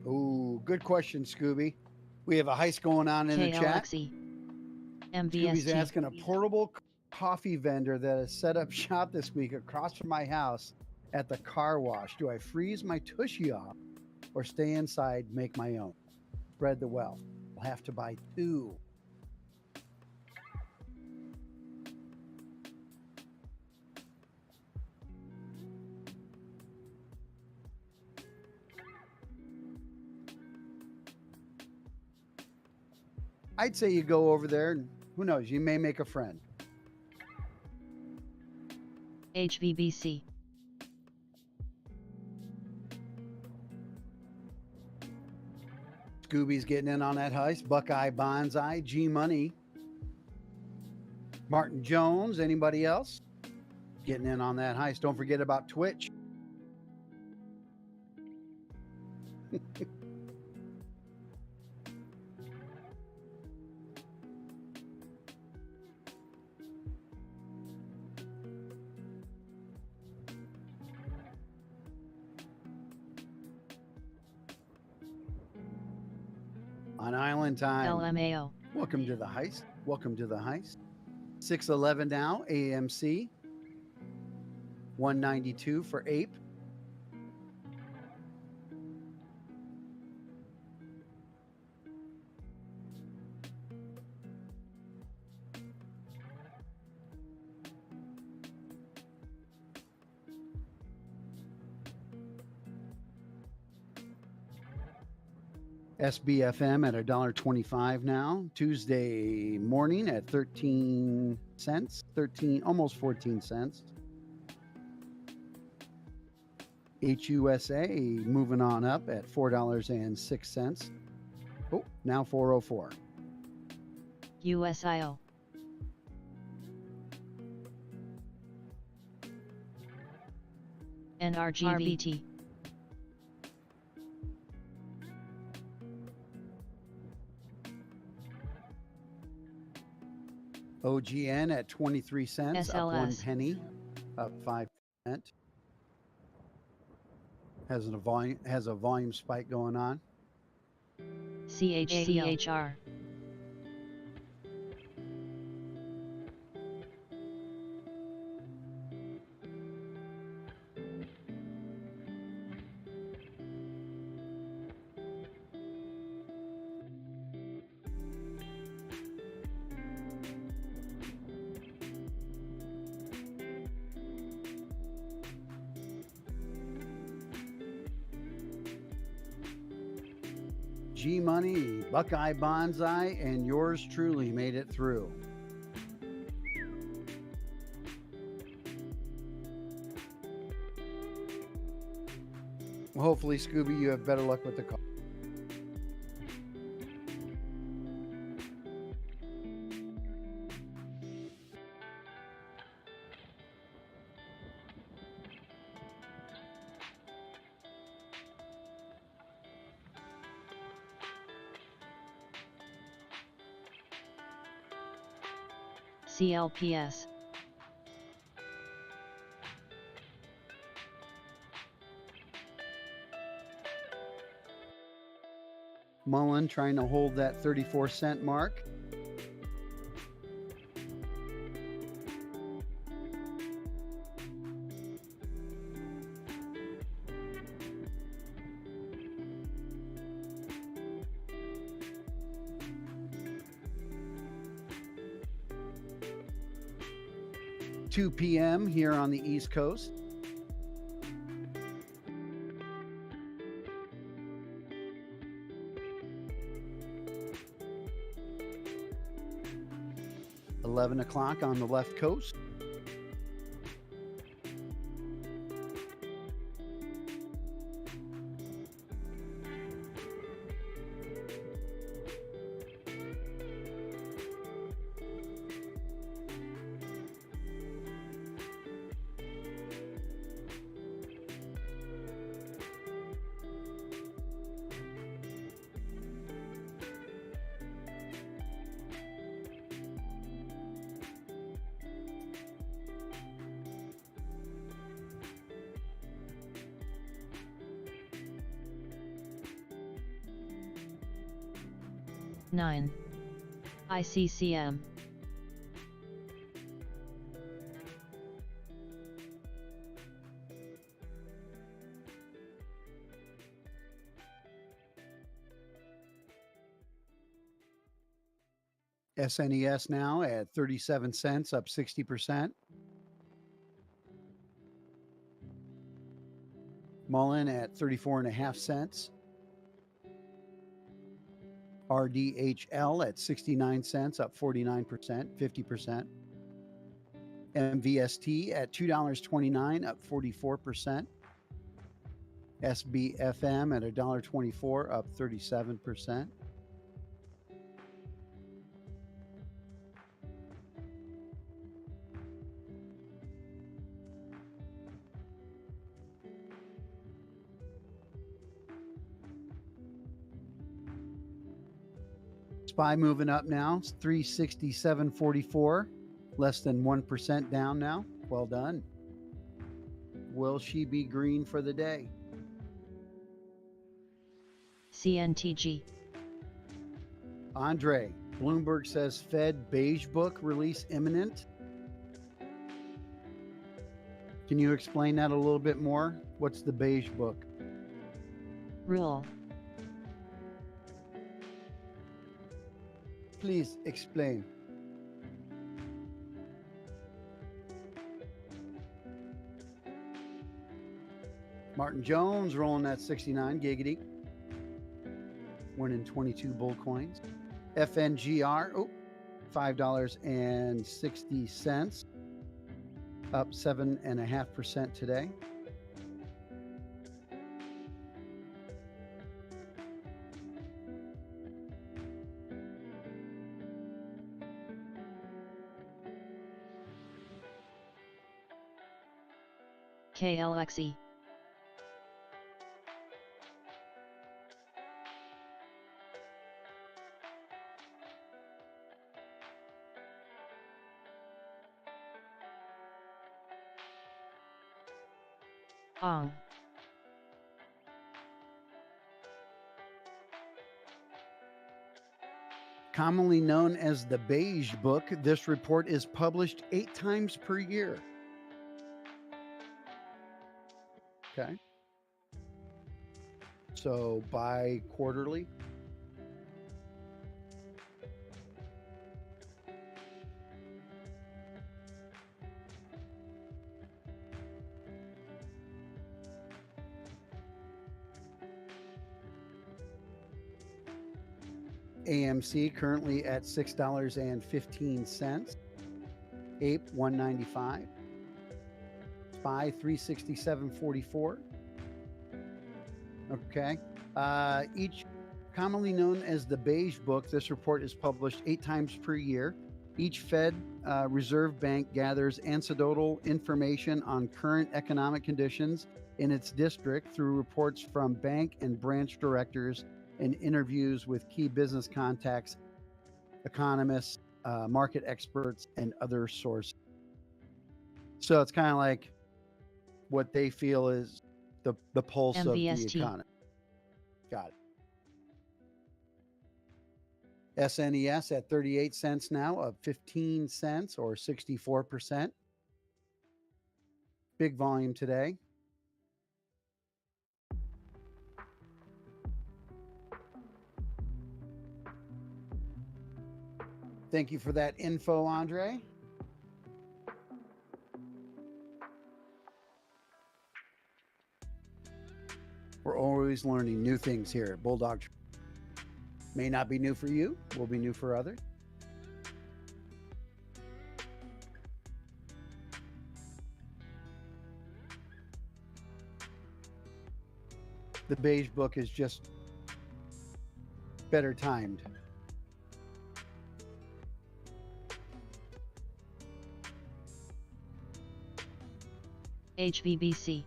Ooh, good question, Scooby. We have a heist going on in the chat. KLXE. Scooby's MVST. asking a portable coffee vendor that has set up shop this week across from my house at the car wash. Do I freeze my tushy off or stay inside, make my own? Spread the wealth. I'll have to buy 2. I'd say you go over there and who knows, you may make a friend. HVBC. Scooby's getting in on that heist. Buckeye Bonsai, G Money, Martin Jones. Anybody else getting in on that heist? Don't forget about Twitch. On Island Time. LMAO. Welcome to the heist. Welcome to the heist. 611 now, AMC. 192 for Ape. SBFM at $1.25 now. Tuesday morning at 13 cents, almost 14 cents. HUSA moving on up at $4.06. Oh, now 404. USIO. NRGVT. OGN at 23 cents, up 1 SLS. penny, up 5%. Has a volume spike going on. CHCHR. G Money, Buckeye Bonsai, and yours truly made it through. Well, hopefully, Scooby, you have better luck with the call. CLPS. Mullen trying to hold that 34-cent mark. $2 p.m. here on the East Coast. $11 on the left coast. Nine. ICCM. SNES now at 37 cents, up 60%. Mullen at 34.5 cents. RDHL at 69 cents, up 49%, 50%. MVST at $2.29, up 44%. SBFM at $1.24, up 37%. SPY moving up now. It's 367.44, less than 1% down now. Well done. Will she be green for the day? CNTG. Andre, Bloomberg says Fed beige book release imminent. Can you explain that a little bit more? What's the beige book? Rule. Please explain. Martin Jones rolling at 69 giggity. 1 in 22 bull coins. FNGR, $5.60, up 7.5% today. KLXE. ONG. Commonly known as the beige book, this report is published 8 times per year. Okay. So bi-quarterly. AMC currently at $6.15. Ape $195. SPY 367.44. Okay. Each commonly known as the beige book, this report is published 8 times per year. Each Fed Reserve Bank gathers anecdotal information on current economic conditions in its district through reports from bank and branch directors and interviews with key business contacts, economists, market experts, and other sources. So it's kind of like what they feel is the pulse of the MVST. economy. Got it. SNES at 38 cents now, up 15 cents or 64%. Big volume today. Thank you for that info, Andre. We're always learning new things here at Bulldog. May not be new for you, will be new for others. The beige book is just better timed. HVBC.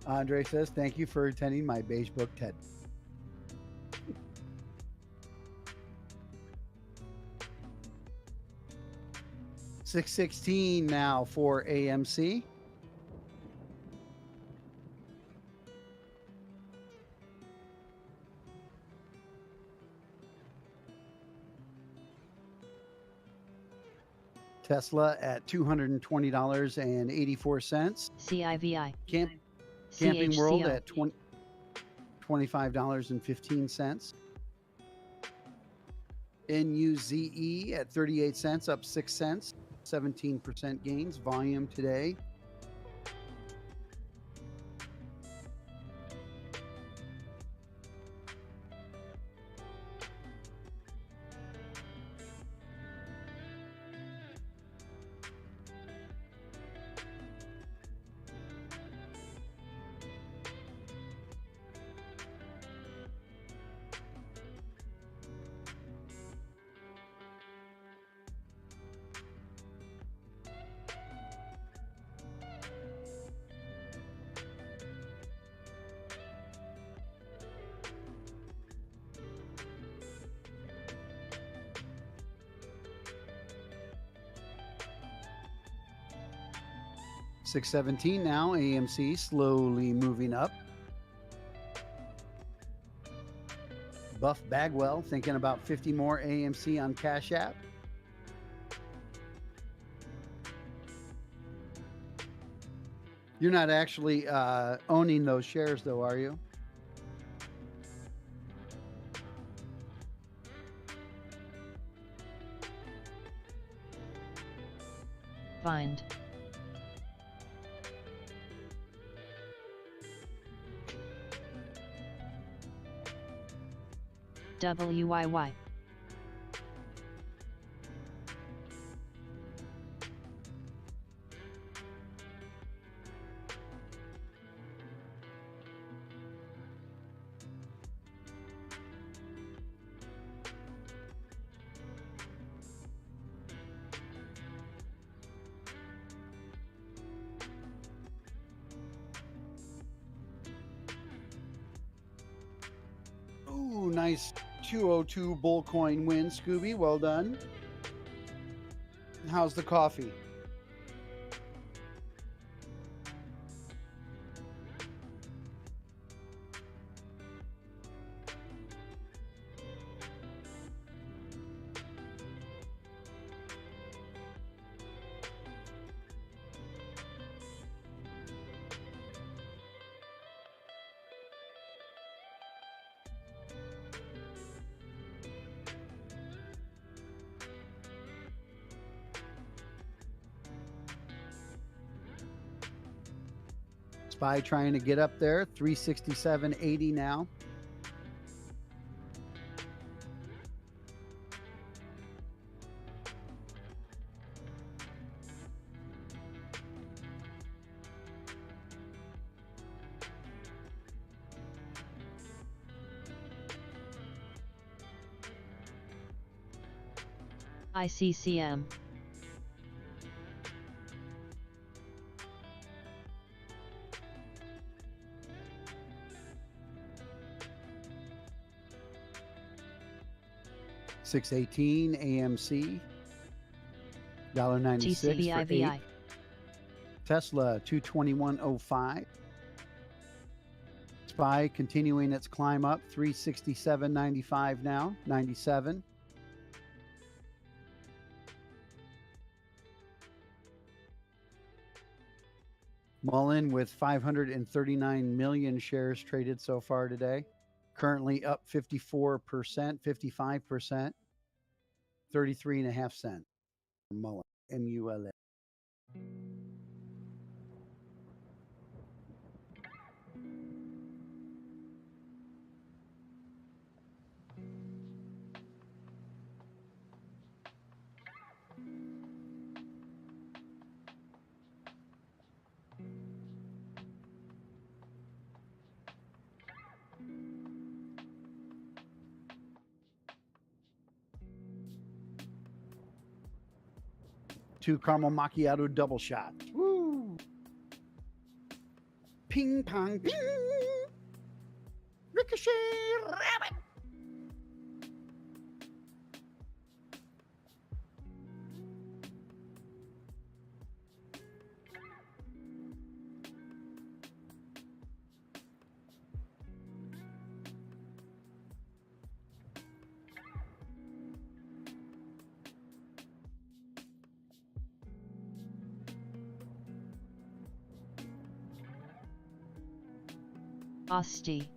Andre says, thank you for attending my beige book TED. $6.16 now for AMC. Tesla at $220.84. CIVI. Camping World CHCO. at $25.15. NUZE at 38 cents, up 6 cents, 17% gains. Volume today. $6.17 now. AMC slowly moving up. Buff Bagwell thinking about 50 more AMC on Cash App. You're not actually owning those shares, though, are you? Find. WYY. Ooh, nice 202 bull coin win, Scooby. Well done. How's the coffee? SPY trying to get up there, 367.80 now. ICCM. $6.18 AMC, $1.96 for 8. TCBIVI. Tesla 221.05. SPY continuing its climb up, 367.95 now, 97. Mullen with 539 million shares traded so far today. Currently up 54%, 55%, 33.5 cents. Mullen, MULN. Two caramel macchiato double shot. Woo! Ping pong ping. Ricochet rabbit. Osti.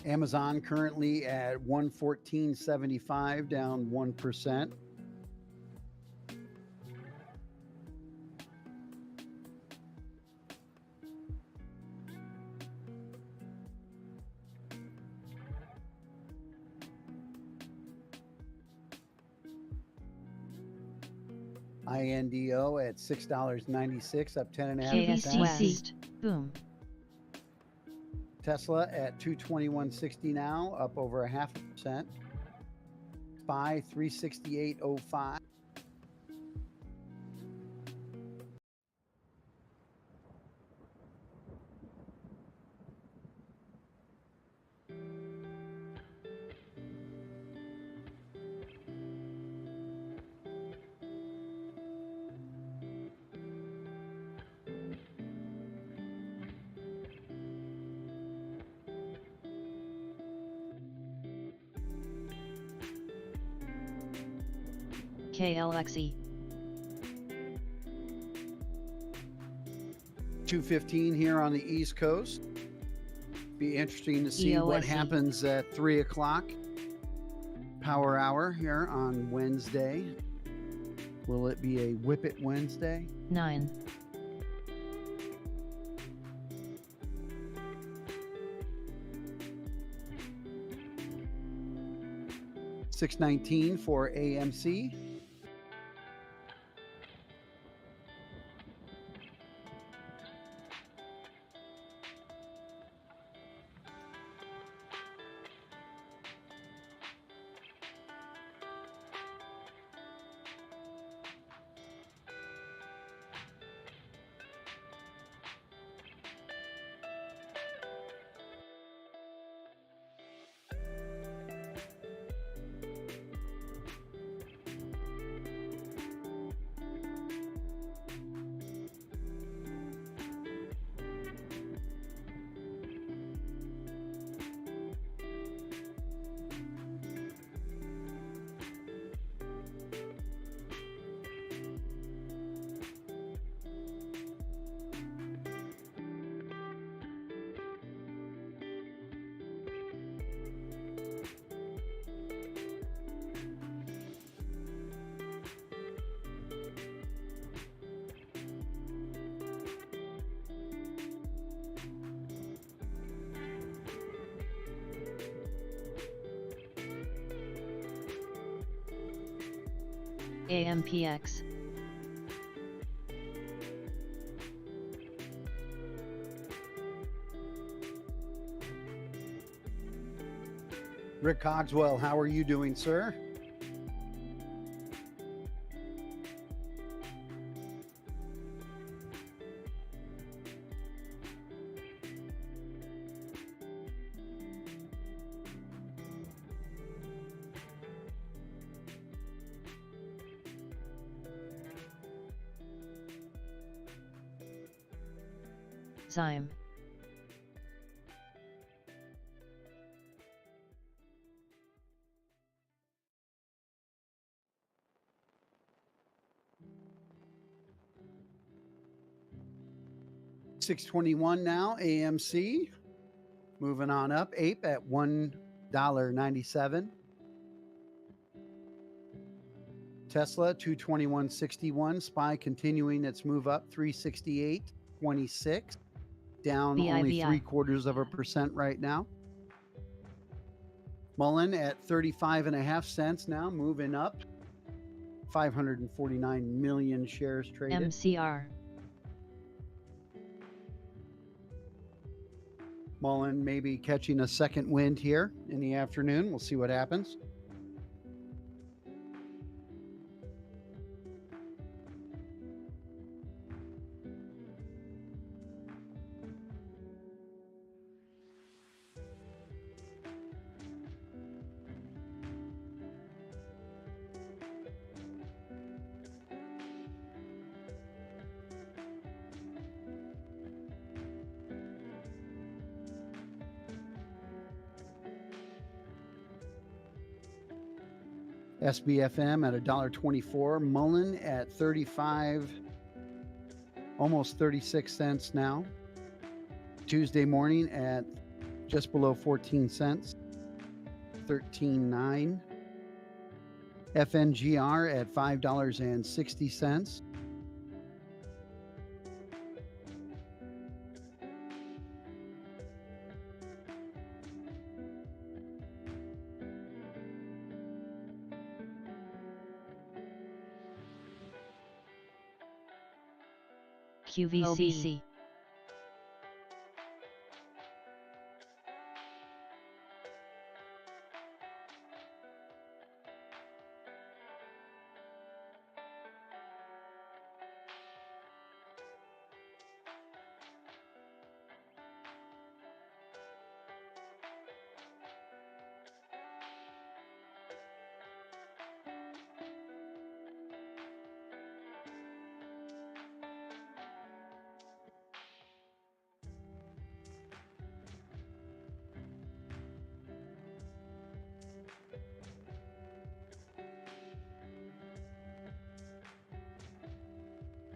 Amazon currently at 114.75, down 1%. INDO at $6.96, up 10.5%. KST West. Boom. Tesla at 221.60 now, up over 0.5%. SPY 368.05. KLXE. 2:15 here on the East Coast. Be interesting to see what EOSE. happens at 3 o'clock. Power hour here on Wednesday. Will it be a Whip It Wednesday? 9. $6.19 for AMC. AMPX. Rick Cogswell, how are you doing, sir? Zyme. $6.21 now, AMC. Moving on up, Ape at $1.97. Tesla 221.61. SPY continuing its move up 368.26. Down only BIBI. 0.75% right now. Mullen at 35.5 cents now, moving up. 549 million shares traded. MCR. Mullen maybe catching a second wind here in the afternoon. We'll see what happens. SBFM at $1.24. Mullen at 35, almost 36 cents now. Tuesday morning at just below 14 cents, 13.9. FNGR at $5.60. QVC.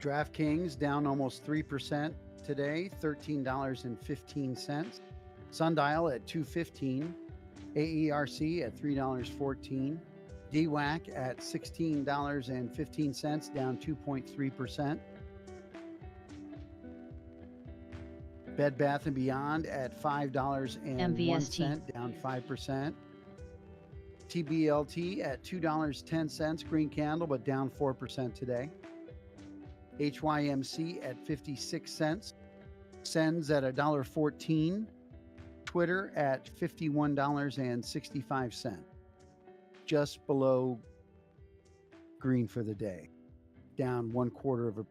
DraftKings down almost 3% today, $13.15. Sundial at $2.15. AERC at $3.14. DWAC at $16.15, down 2.3%. Bed Bath & Beyond at $5.01, down 5%. TBLT at $2.10, Green Candle, but down 4% today. HYMC at 56 cents. Sends at $1.14. Twitter at $51.65. Just below green for the day. Down 1/4%.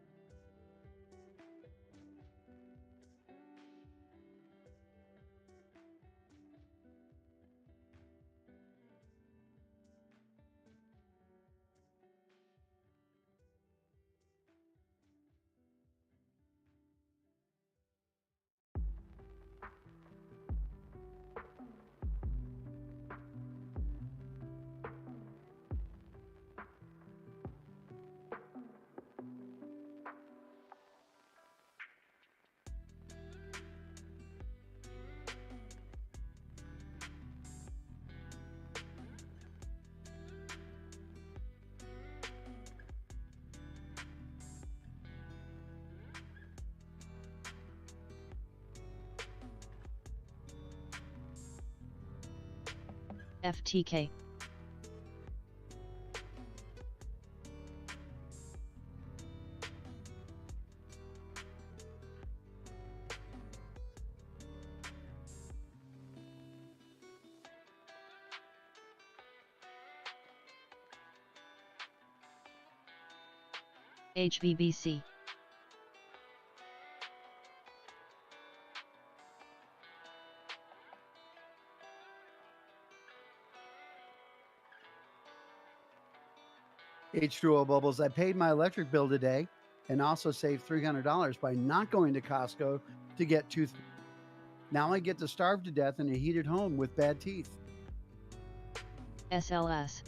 FTK. HVBC. H2O Bubbles. I paid my electric bill today and also saved $300 by not going to Costco to get tooth. Now I get to starve to death in a heated home with bad teeth. SLS.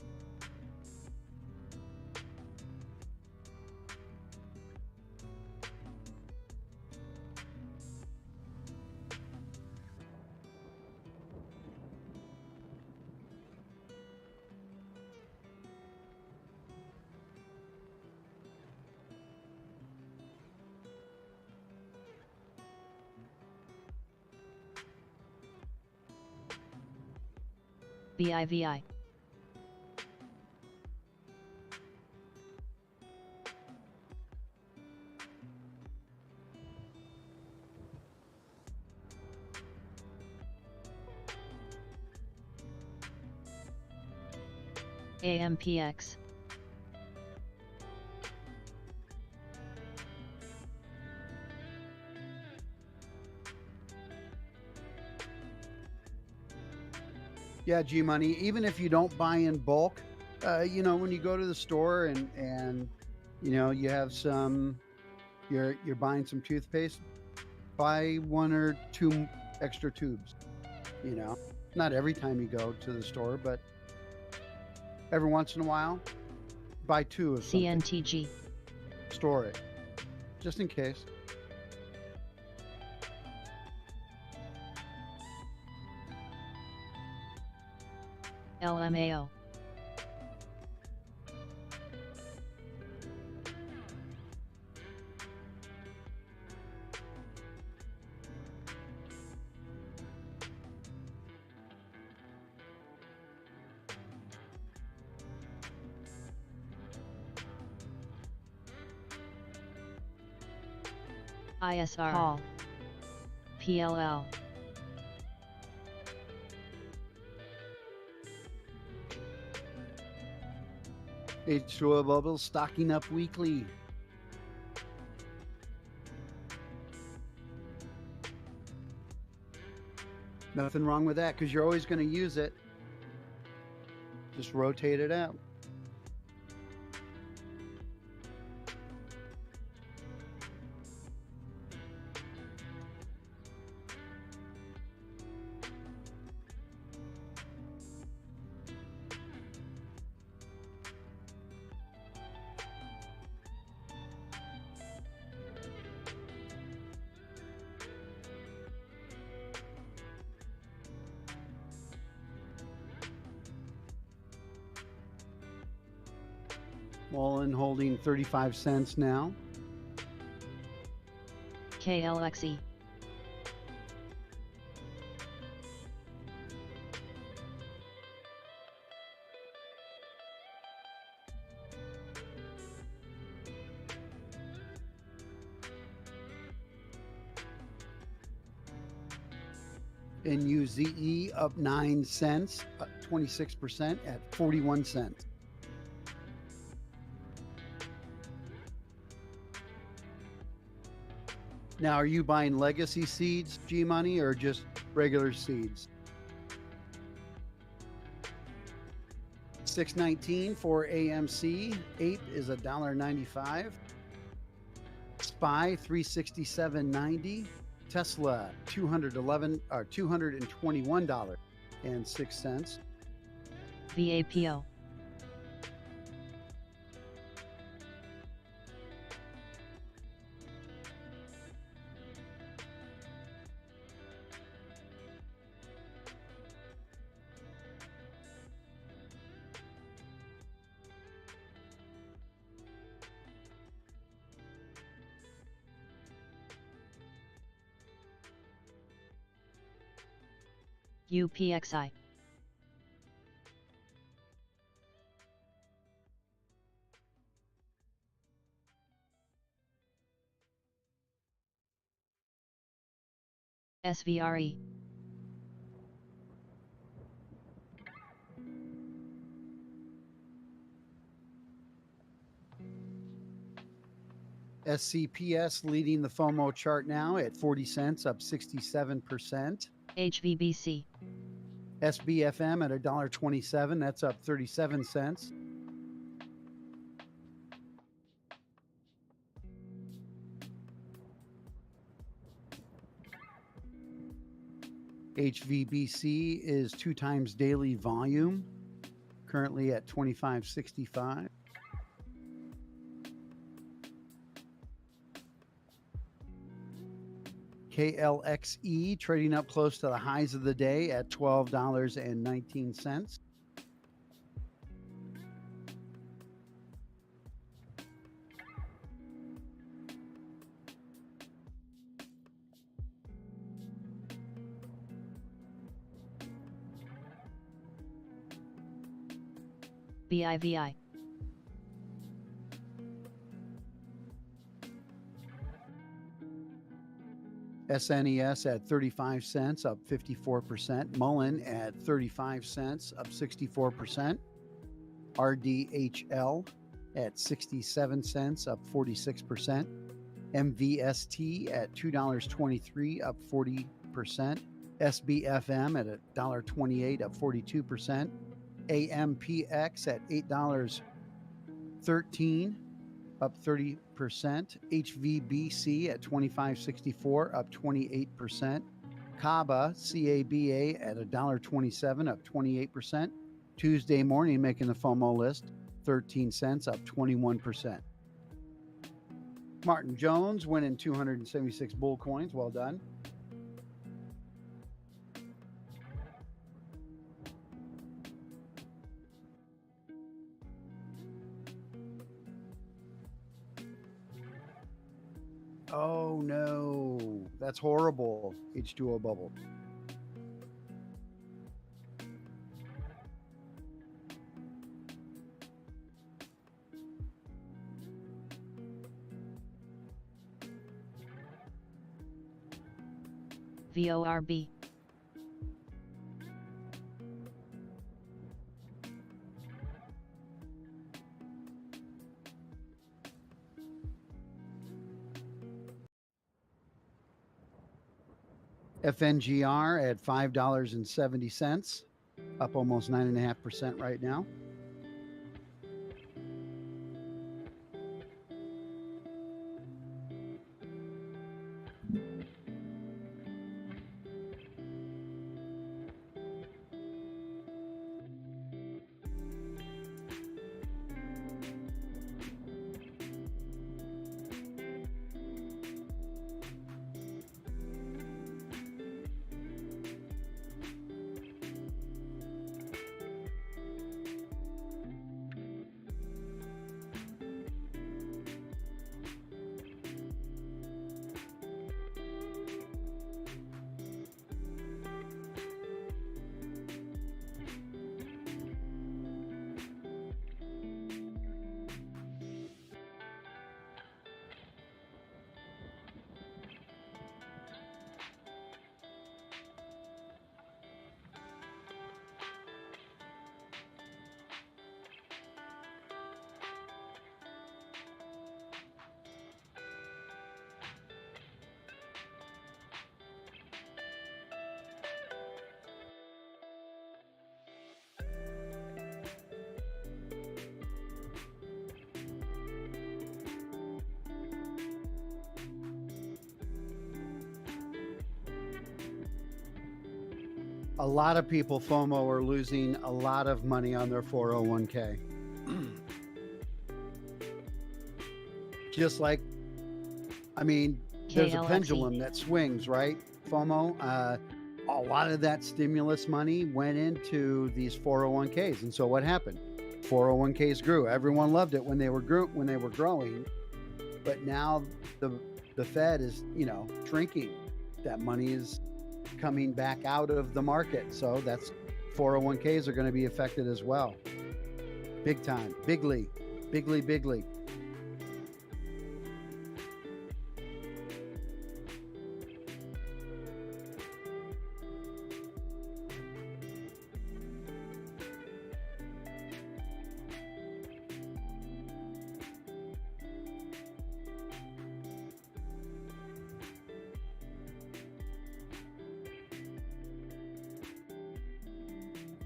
BIVI. AMPX. Yeah, G Money. Even if you don't buy in bulk, when you go to the store and you have some, you're buying some toothpaste, buy 1 or 2 extra tubes. Not every time you go to the store, but every once in a while, buy 2 of something. CNTG. Store it, just in case. LMAO. ISR. Hall. PLL. H2O Bubble stocking up weekly. Nothing wrong with that because you're always going to use it. Just rotate it out. Mullen holding 35 cents now. KLXE. NUZE up 9 cents, up 26% at 41 cents. Now, are you buying legacy seeds, G Money, or just regular seeds? $6.19 for AMC. Ape is $1.95. SPY $367.90. Tesla $221.06. VAPO. UPXI. SVRE. SCPS leading the FOMO chart now at 40 cents, up 67%. HVBC. SBFM at $1.27, that's up 37 cents. HVBC is 2 times daily volume, currently at 25.65. KLXE trading up close to the highs of the day at $12.19. BIVI. SNES at 35 cents, up 54%. Mullen at 35 cents, up 64%. RDHL at 67 cents, up 46%. MVST at $2.23, up 40%. SBFM at $1.28, up 42%. AMPX at $8.13, up 30%. HVBC at 25.64, up 28%. CABA, CABA at $1.27, up 28%. Tuesday morning making the FOMO list, 13 cents, up 21%. Martin Jones winning 276 bull coins. Well done. Oh no, that's horrible. H2O bubble. VORB. FNGR at $5.70, up almost 9.5% right now. A lot of people, FOMO, are losing a lot of money on their 401k. Just like, I mean, there's a KLXE. pendulum that swings, right? FOMO, a lot of that stimulus money went into these 401ks. And so what happened? 401ks grew. Everyone loved it when they were growing. But now the Fed is, shrinking. That money is coming back out of the market. So that's 401ks are going to be affected as well. Big time. Bigly.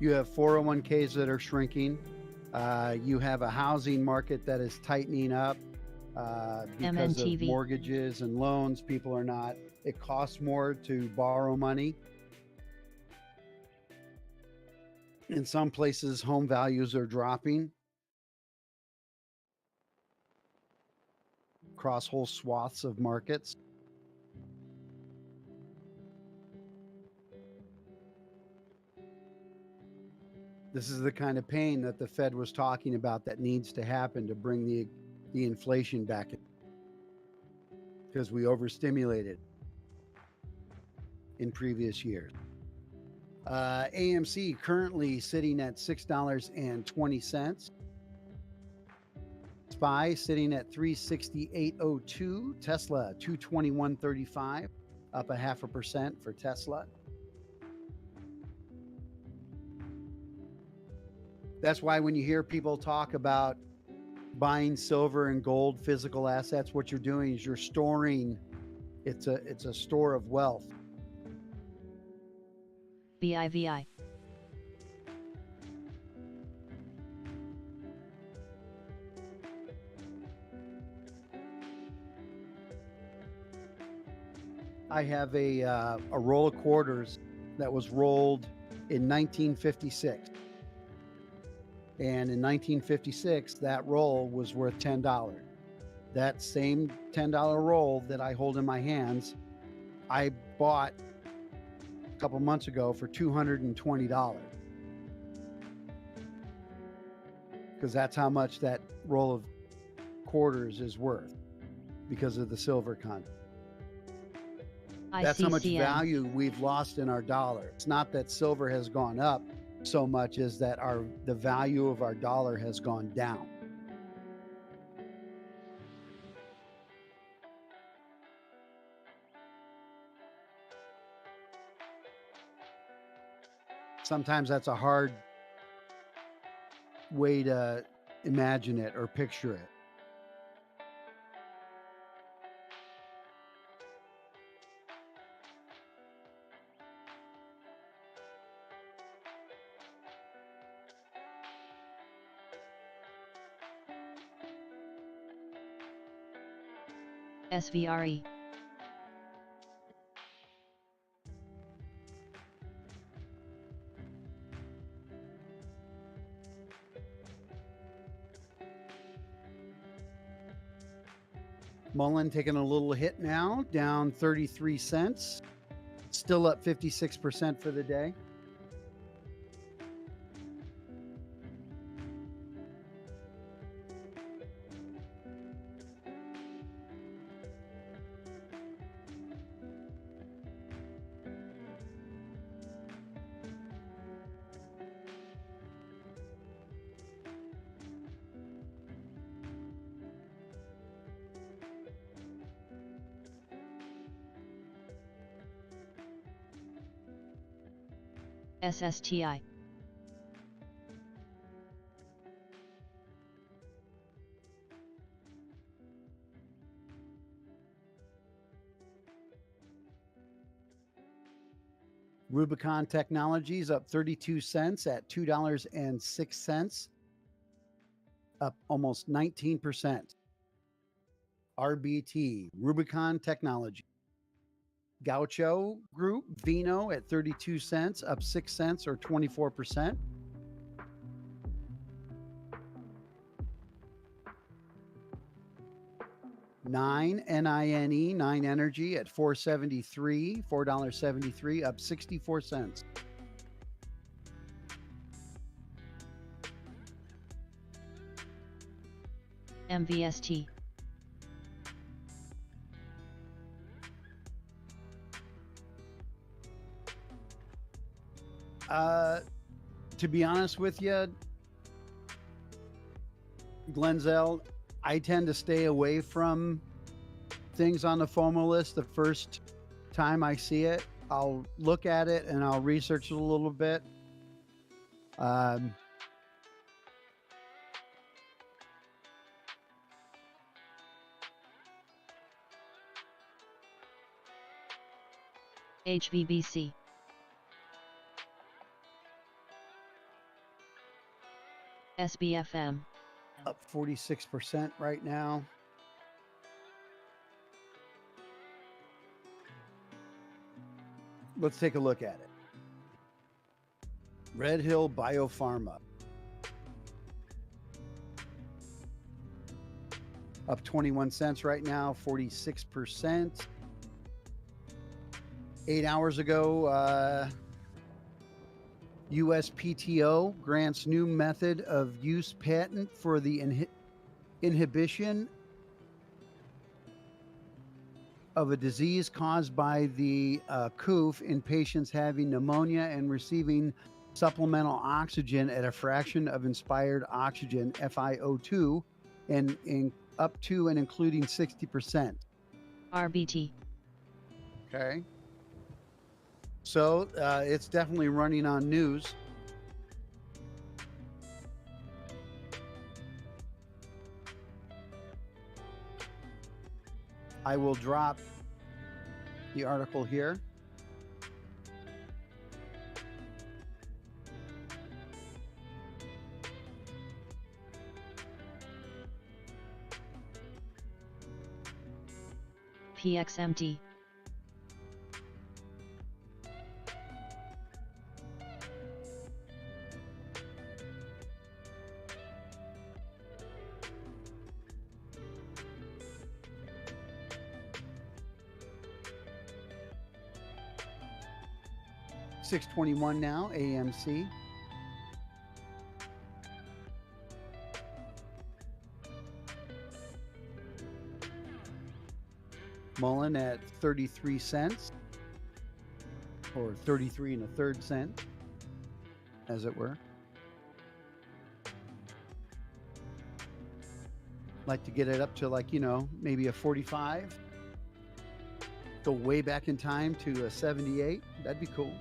You have 401ks that are shrinking. You have a housing market that is tightening up because of MNTV. mortgages and loans. People are not, it costs more to borrow money. In some places, home values are dropping across whole swaths of markets. This is the kind of pain that the Fed was talking about that needs to happen to bring the inflation back in, because we overstimulated in previous years. AMC currently sitting at $6.20. SPY sitting at 368.02. Tesla 221.35, up 0.5% for Tesla. That's why when you hear people talk about buying silver and gold, physical assets, what you're doing is you're storing. It's a store of wealth. BIVI. I have a roll of quarters that was rolled in 1956. And in 1956, that roll was worth $10. That same $10 roll that I hold in my hands, I bought a couple months ago for $220. Because that's how much that roll of quarters is worth because of the silver content. That's how much ICCN. value we've lost in our dollar. It's not that silver has gone up so much as that the value of our dollar has gone down. Sometimes that's a hard way to imagine it or picture it. SVRE. Mullen taking a little hit now, down 33 cents. Still up 56% for the day. SSTI. Rubicon Technologies up 32 cents at $2.06, up almost 19%. RBT, Rubicon Technology. Gaucho Group, Vino at 32 cents, up 6 cents or 24%. Nine Energy at $4.73, up 64 cents. MVST. To be honest with you, Glenzel, I tend to stay away from things on the FOMO list the first time I see it. I'll look at it and I'll research it a little bit. HVBC. SBFM. Up 46% right now. Let's take a look at it. Red Hill Biopharma. Up 21 cents right now, 46%. 8 hours ago, USPTO grants new method of use patent for the inhibition of a disease caused by the COOF in patients having pneumonia and receiving supplemental oxygen at a fraction of inspired oxygen, FiO2, and up to and including 60%. RBT. Okay. So it's definitely running on news. I will drop the article here. PXMT. $6.21 now, AMC. Mullen at 33 cents, or 33 1/3 cents, as it were. Like to get it up to, like, you know, maybe a 45. Go way back in time to a 78. That'd be cool.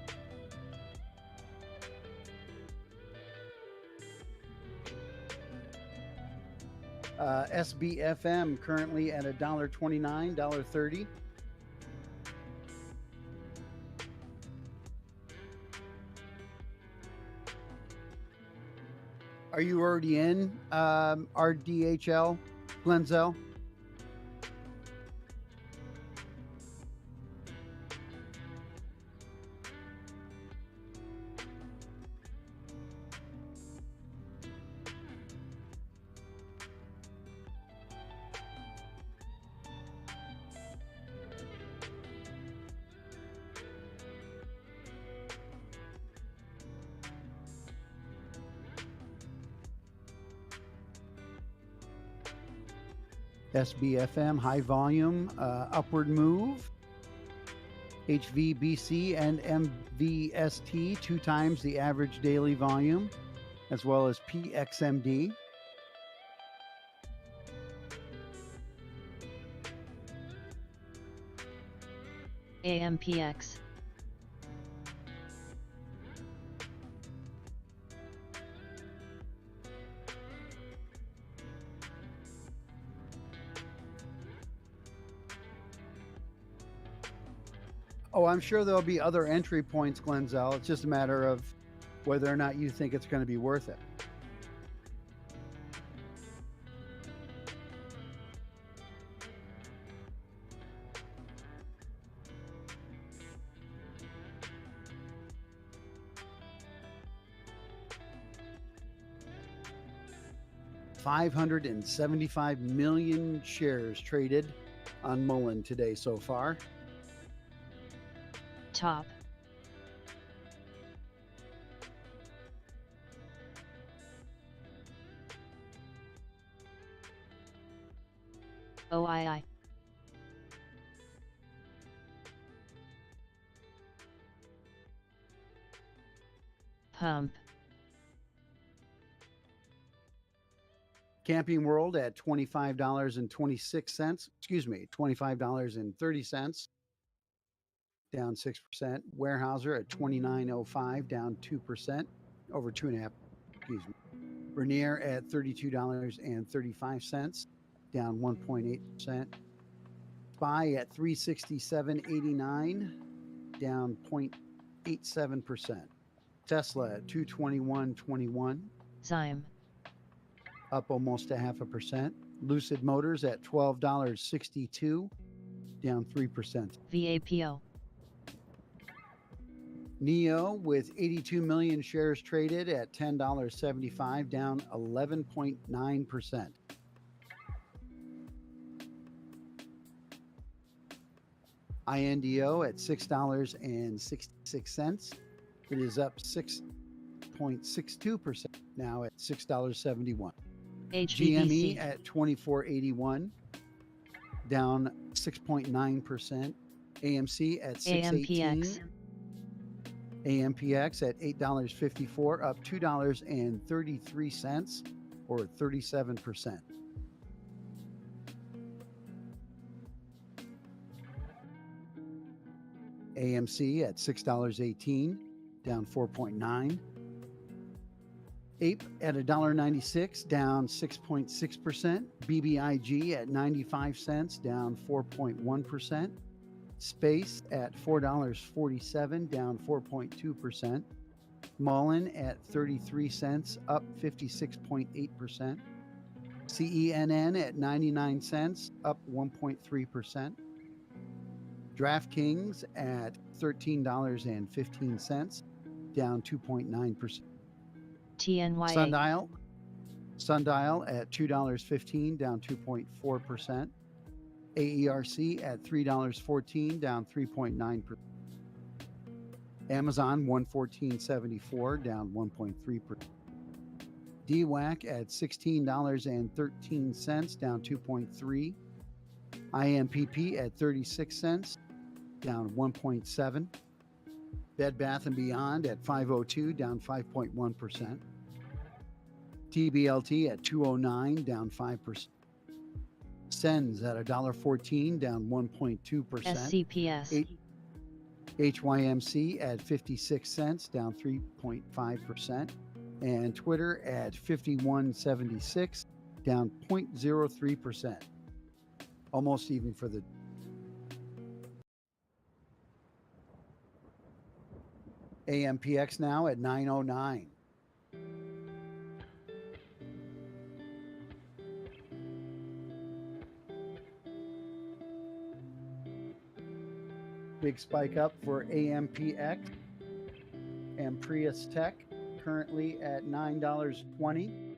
SBFM currently at $1.29, $1.30. Are you already in RDHL, Glenzel? SBFM, high volume, upward move. HVBC and MVST, 2 times the average daily volume, as well as PXMD. AMPX. Oh, I'm sure there'll be other entry points, Glenzel. It's just a matter of whether or not you think it's going to be worth it. $575 million shares traded on Mullen today so far. Top. OII. Pump. Camping World at $25.26. Excuse me, $25.30. Down 6%. Weyerhaeuser at $29.05, down 2%, over 2.5%. Excuse me. Vernier at $32.35, down 1.8%. SPY at $367.89, down 0.87%. Tesla at $221.21. Zyme. Up almost 0.5%. Lucid Motors at $12.62, down 3%. VAPO. NEO with 82 million shares traded at $10.75, down 11.9%. INDO at $6.66. It is up 6.62%, now at $6.71. GME HVBC. at $24.81, down 6.9%. AMC at AMPX. $6.18. AMPX at $8.54, up $2.33 or 37%. AMC at $6.18, down 4.9. Ape at $1.96, down 6.6%. BBIG at 95 cents, down 4.1%. Space at $4.47, down 4.2%. Mullen at 33 cents, up 56.8%. CENN at 99 cents, up 1.3%. DraftKings at $13.15, down 2.9%. TNYA. Sundial at $2.15, down 2.4%. AERC at $3.14, down 3.9%. Amazon 114.74, down 1.3%. DWAC at $16.13, down 2.3%. IMPP at 36 cents, down 1.7%. Bed Bath & Beyond at 502, down 5.1%. TBLT at 209, down 5%. Sens at $1.14, down 1.2%. SCPS. HYMC at 56 cents, down 3.5%. And Twitter at 51.76, down 0.03%. Almost even for the AMPX now at 909. Big spike up for AMPX. Amprius Tech currently at $9.20.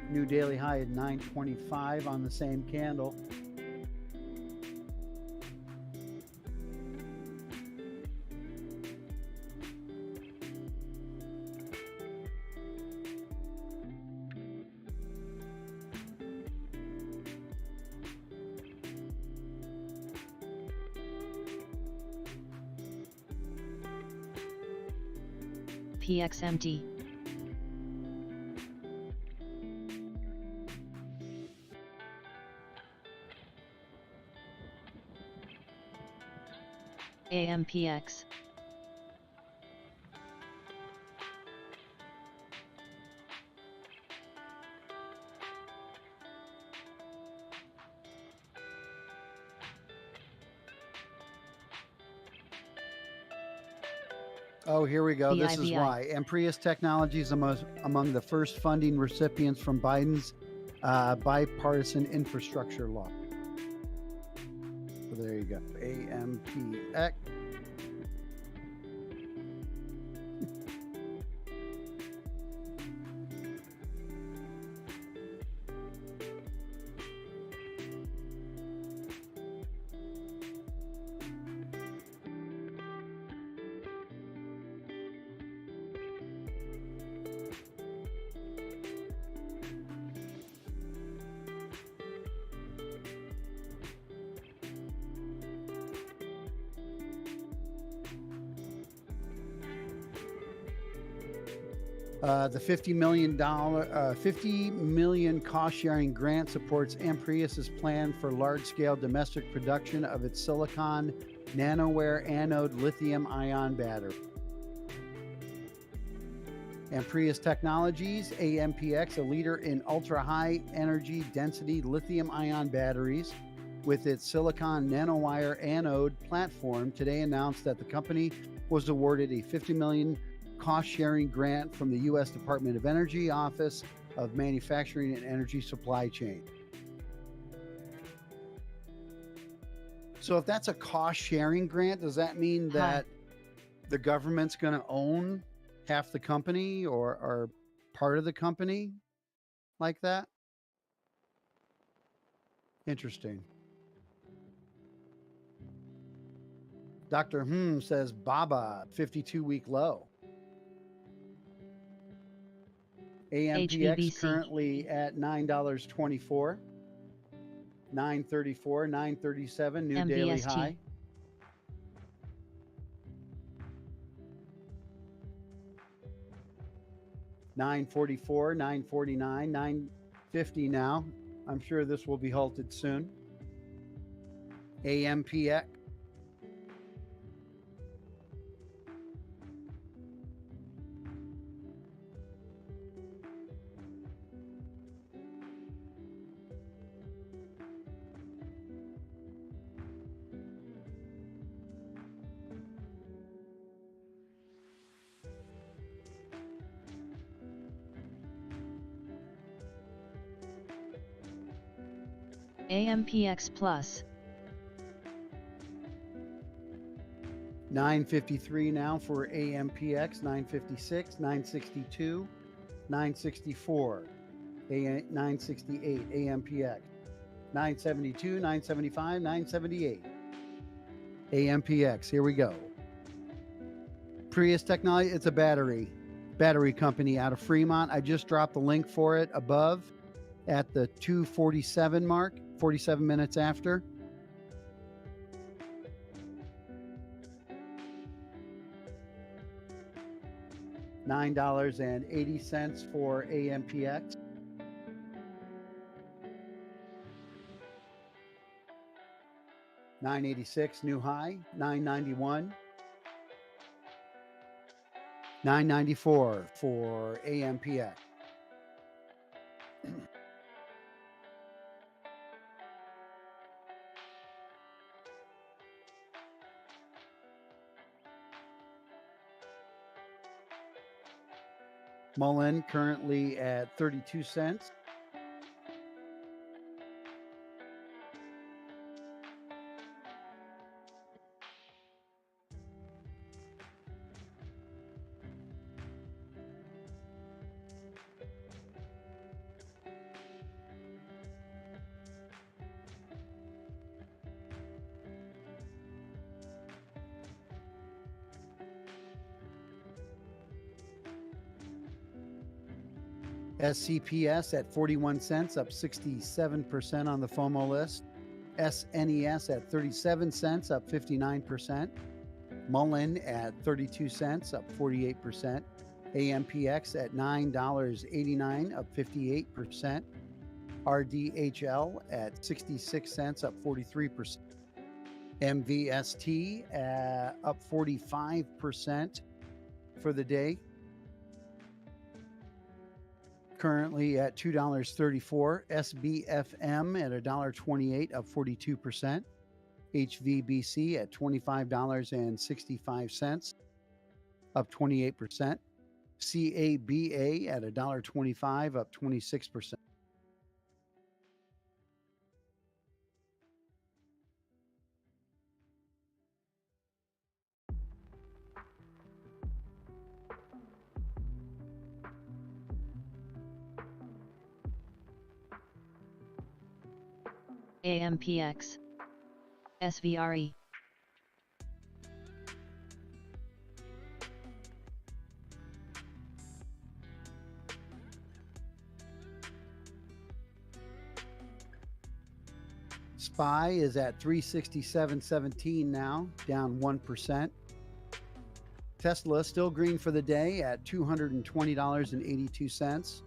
New daily high at $9.25 on the same candle. PXMT. AMPX. Oh, here we go. This is BIBI. why. Amprius Technology is among the first funding recipients from Biden's bipartisan infrastructure law. So there you go. AMPX. The $50 million cost-sharing grant supports Amprius's plan for large-scale domestic production of its silicon nanowire anode lithium-ion battery. Amprius Technologies, AMPX, a leader in ultra-high energy density lithium-ion batteries, with its silicon nanowire anode platform, today announced that the company was awarded a $50 million cost-sharing grant from the U.S. Department of Energy Office of Manufacturing and Energy Supply Chain. So if that's a cost-sharing grant, does that mean that the government's going to own half the company or part of the company like that? Interesting. Dr. Says Baba, 52-week low. AMPX HBBC. currently at $9.24. 934, 937, new daily MVST. high. $944, $949, $950 now. I'm sure this will be halted soon. AMPX. AMPX Plus. 953 now for AMPX, 956, 962, 964, 968, AMPX, 972, 975, 978. AMPX, here we go. Prius Technology, it's a battery company out of Fremont. I just dropped the link for it above at the 2:47 mark, 47 minutes after. $9.80 for AMPX. $9.86 new high, $9.91. $9.94 for AMPX. Mullen currently at 32 cents. SCPS at 41 cents, up 67% on the FOMO list. SNES at 37 cents, up 59%. Mullen at 32 cents, up 48%. AMPX at $9.89, up 58%. RDHL at 66 cents, up 43%. MVST up 45% for the day. Currently at $2.34. SBFM at $1.28, up 42%. HVBC at $25.65, up 28%. CABA at $1.25, up 26%. AMPX. SVRE. SPY is at 367.17 now, down 1%. Tesla still green for the day at $220.82.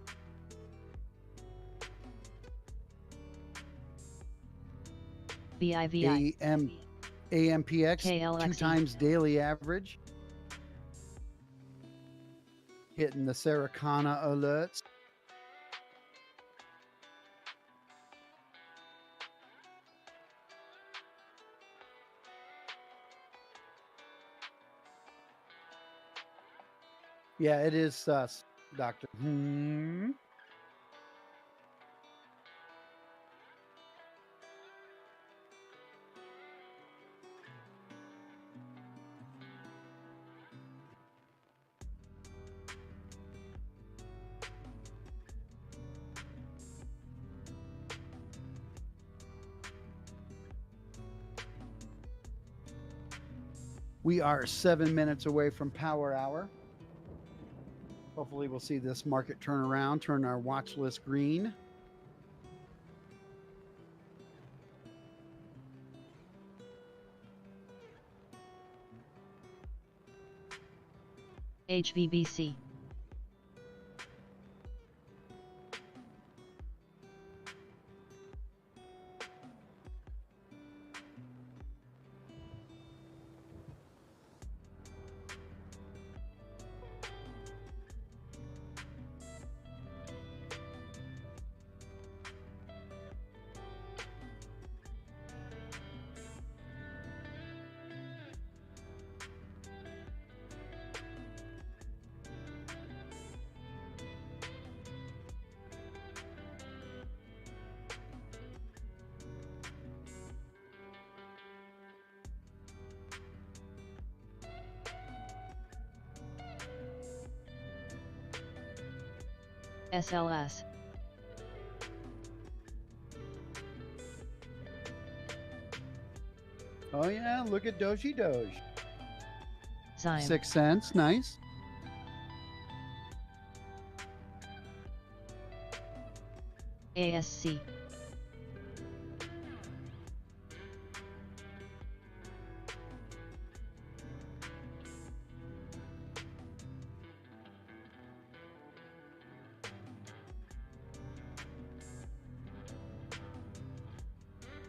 VIVI. AMPX, KLXE. 2 times daily average. Hitting the Saracana alerts. Yeah, it is sus, Doctor. We are 7 minutes away from power hour. Hopefully we'll see this market turn around, turn our watch list green. HVBC. SLS. Oh yeah, look at Doji Doge. Zyme. 6 cents, nice. ASC.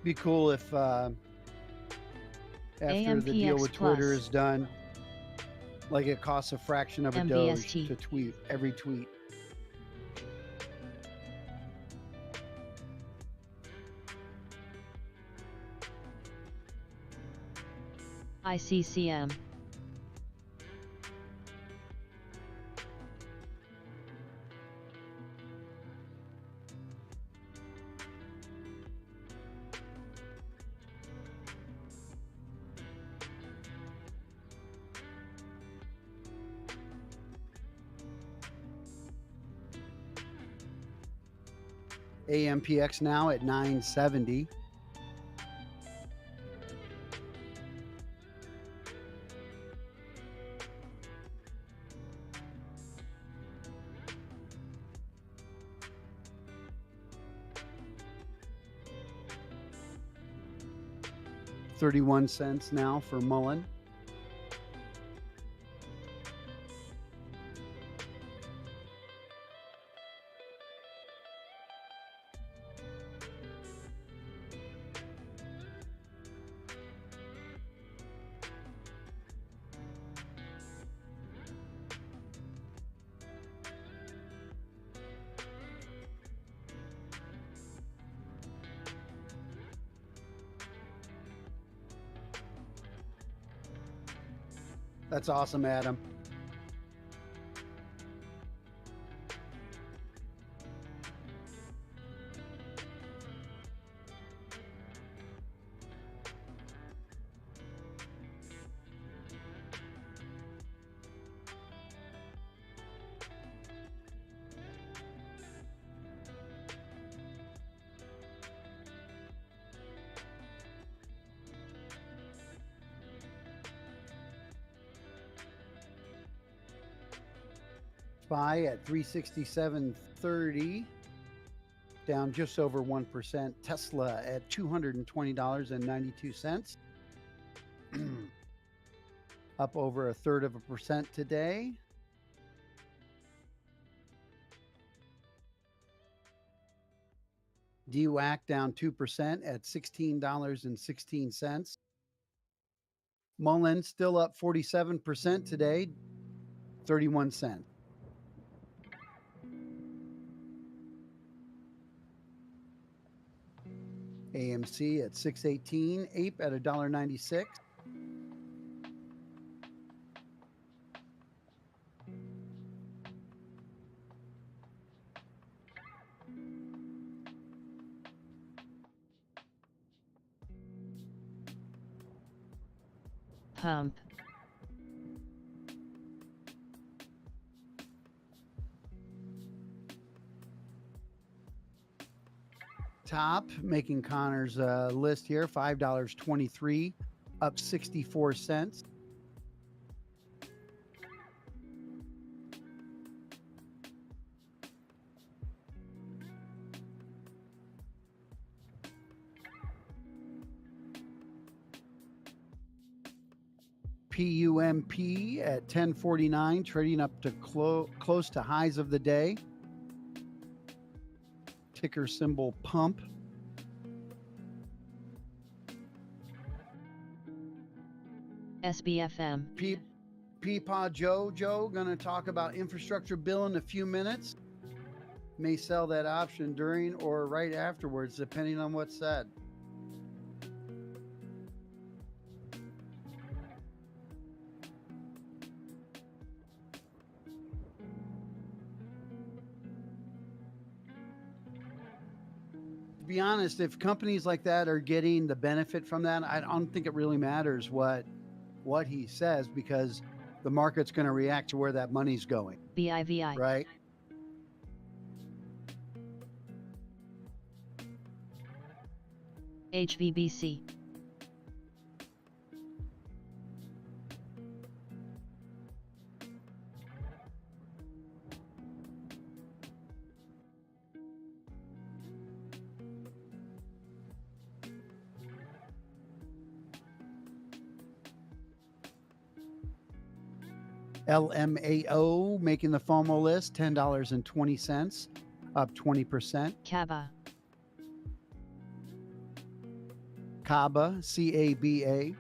Be cool if after the deal AMPX with Twitter Plus. is done, like it costs a fraction of a Doge MBST. to tweet every tweet. ICCM. AMPX now at 970. $0.31 now for Mullen. That's awesome, Adam. SPY at 367.30, down just over 1%. Tesla at $220.92, up over 1/3% today. DWAC down 2% at $16.16. Mullen still up 47% today, 31 cents. AMC at 618, Ape at $1.96. Pump. Top, making Connor's list here, $5.23, up 64 cents. PUMP at 1049, trading up to close to highs of the day. Ticker symbol pump. SBFM. Peepaw Joe going to talk about infrastructure bill in a few minutes. May sell that option during or right afterwards, depending on what's said. To be honest, if companies like that are getting the benefit from that, I don't think it really matters what he says, because the market's going to react to where that money's going. BIVI. Right? HVBC. LMAO making the FOMO list, $10.20, up 20%. CABA. CABA, CABA.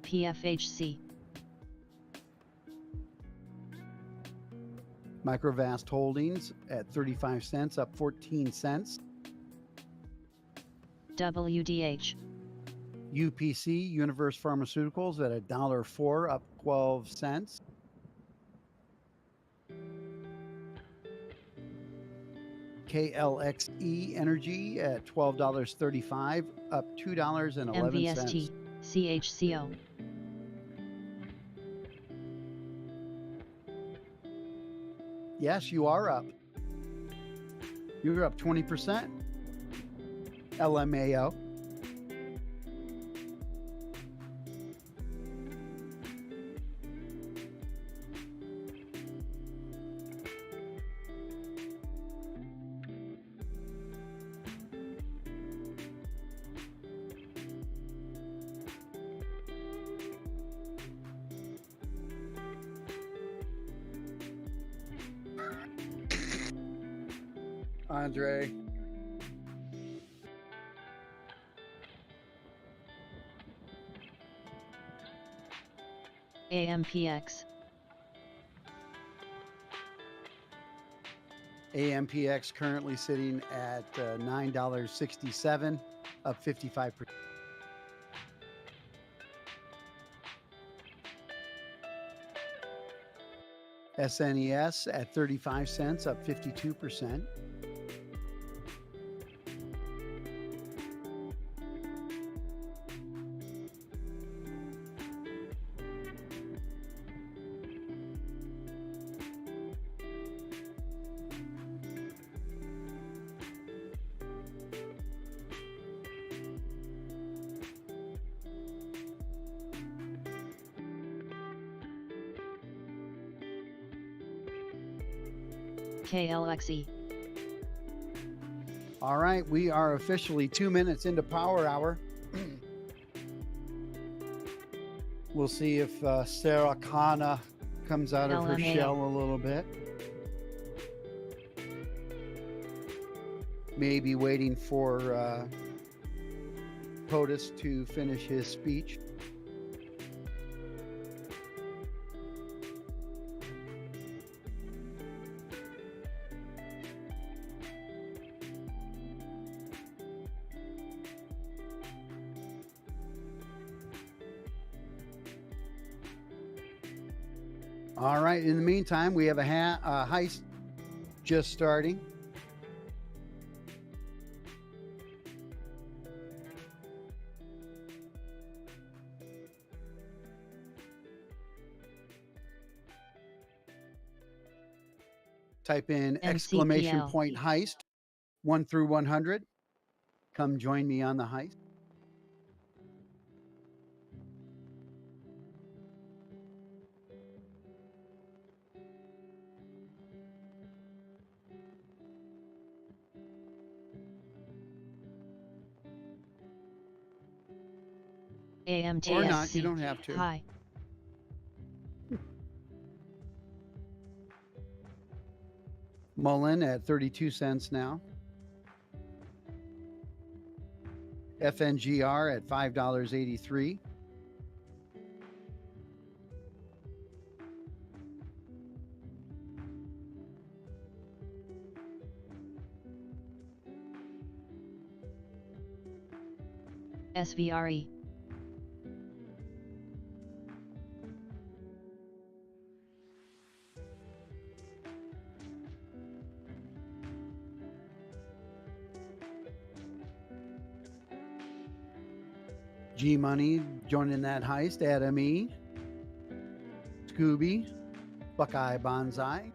PFHC. Microvast Holdings at 35 cents, up 14 cents. WDH. UPC, Universe Pharmaceuticals, at $1.04, up 12 cents. KLXE Energy at $12.35, up $2.11. MVST. CHCO. Yes, you are up. You're up 20%. LMAO. Andre. AMPX. AMPX currently sitting at $9.67, up 55%. SNES at 35 cents, up 52%. KLXE. All right, we are officially 2 minutes into Power Hour. We'll see if Sarah Kana comes out of her LMAO. shell a little bit. Maybe waiting for POTUS to finish his speech. All right, in the meantime, we have a heist just starting. Type in exclamation MCPL. point heist, 1 through 100. Come join me on the heist. AMTSC. Or not, you don't have to. Hi. Mullen at 32 cents now. FNGR at $5.83. SVRE. G Money joining that heist. Adam E. Scooby. Buckeye Bonsai.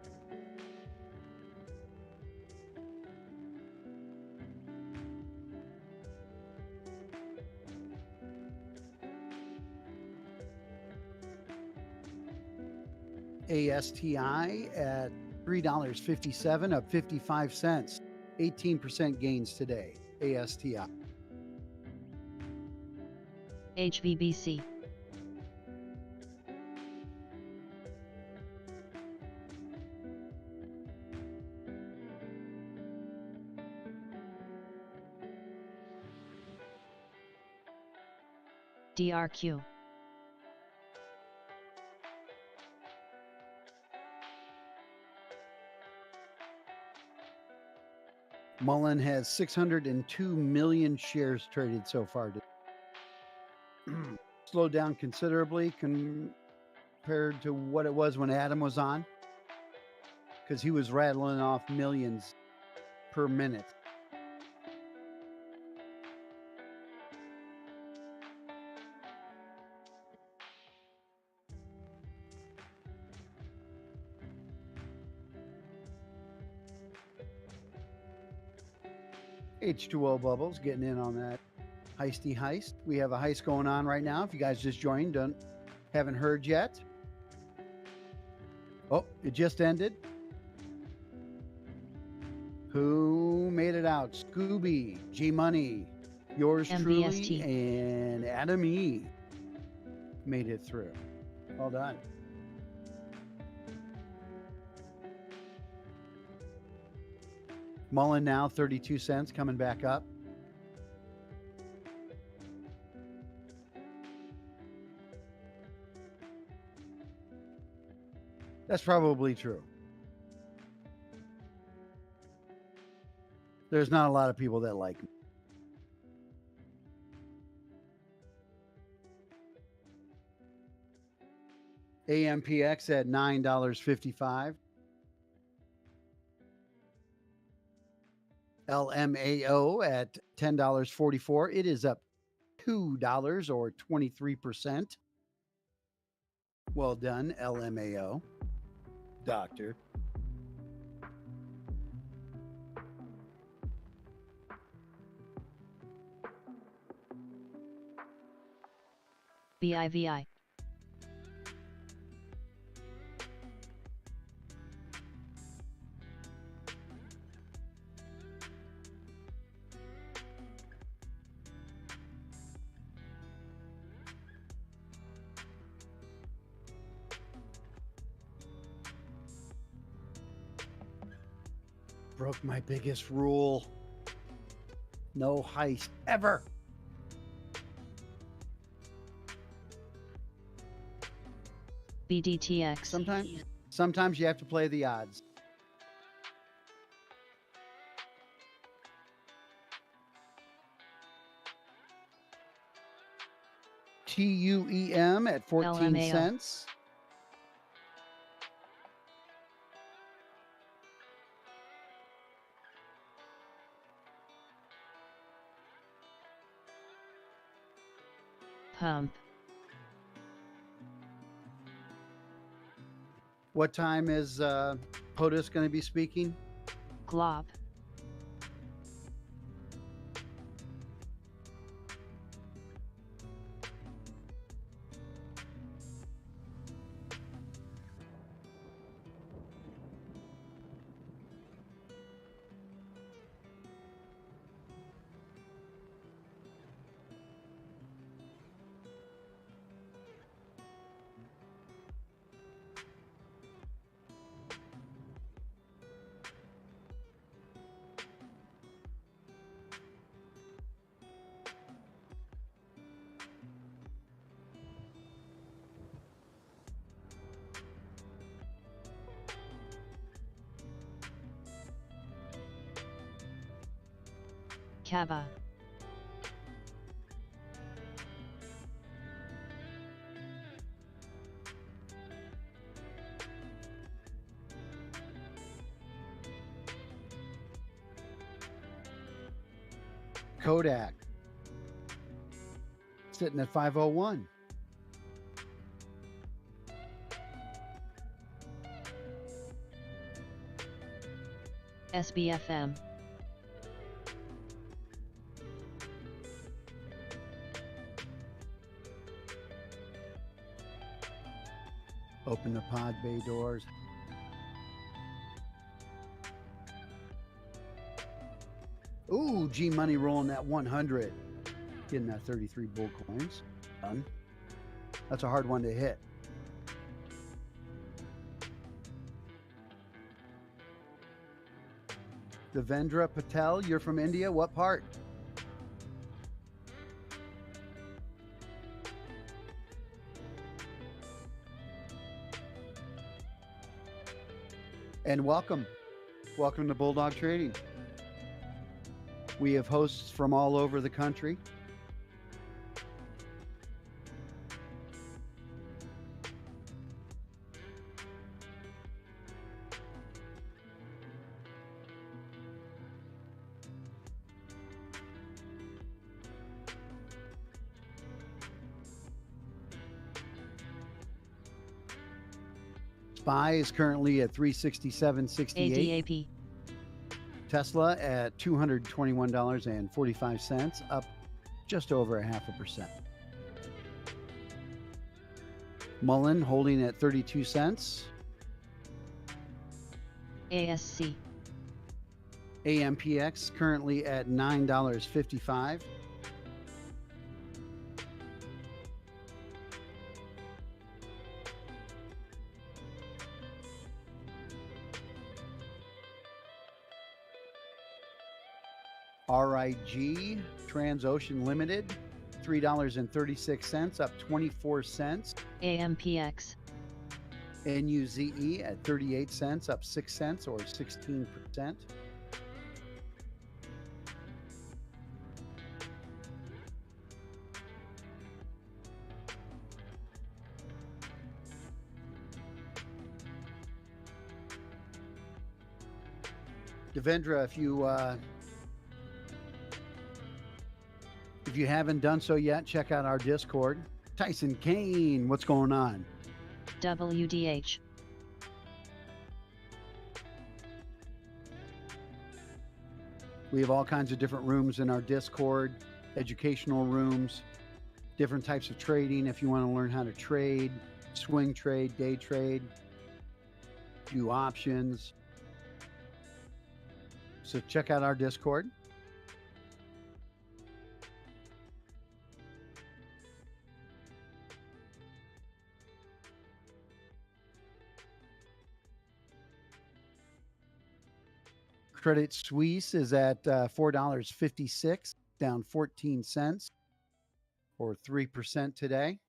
ASTI at $3.57, up 55 cents. 18% gains today. ASTI. HVBC. DRQ. Mullen has 602 million shares traded so far. Slowed down considerably compared to what it was when Adam was on, because he was rattling off millions per minute. H2O Bubbles getting in on that heisty heist. We have a heist going on right now. If you guys just joined, haven't heard yet. Oh, it just ended. Who made it out? Scooby, G Money, yours MVST. truly, and Adam E made it through. Well done. Mullen now 32 cents, coming back up. That's probably true. There's not a lot of people that like me. AMPX at $9.55. LMAO at $10.44. It is up $2 or 23%. Well done, LMAO. Doctor. BIVI. Broke my biggest rule. No heist ever. BDTX. Sometimes you have to play the odds. TUEM at 14 LMAO. cents. Pump. What time is POTUS going to be speaking? Glob. Kava. Kodak sitting at 501. SBFM. Open the pod bay doors. Ooh, G Money rolling that 100. Getting that 33 bull coins. Done. That's a hard one to hit. Devendra Patel, you're from India. What part? And welcome. Welcome to Bulldog Trading. We have hosts from all over the country. SPY is currently at 367.68. ADAP. Tesla at $221.45, up just over 0.5%. Mullen holding at 32 cents. ASC. AMPX currently at $9.55. RIG, Transocean Limited, $3.36, up 24 cents. AMPX. NUZE at 38 cents, up 6 cents or 16%. Devendra, if you haven't done so yet, check out our Discord. Tyson Kane, what's going on? WDH. We have all kinds of different rooms in our Discord, educational rooms, different types of trading. If you want to learn how to trade, swing trade, day trade, do options. So check out our Discord. Credit Suisse is at $4.56, down 14 cents or 3% today.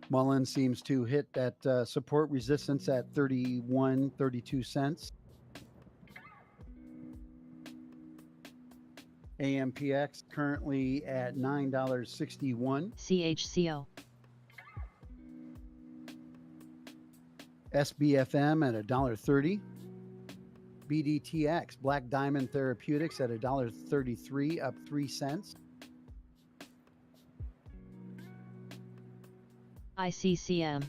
Mullen seems to hit that support resistance at 32 cents. AMPX currently at $9.61. CHCO. SBFM at $1.30. BDTX, Black Diamond Therapeutics at $1.33, up 3 cents. ICCM.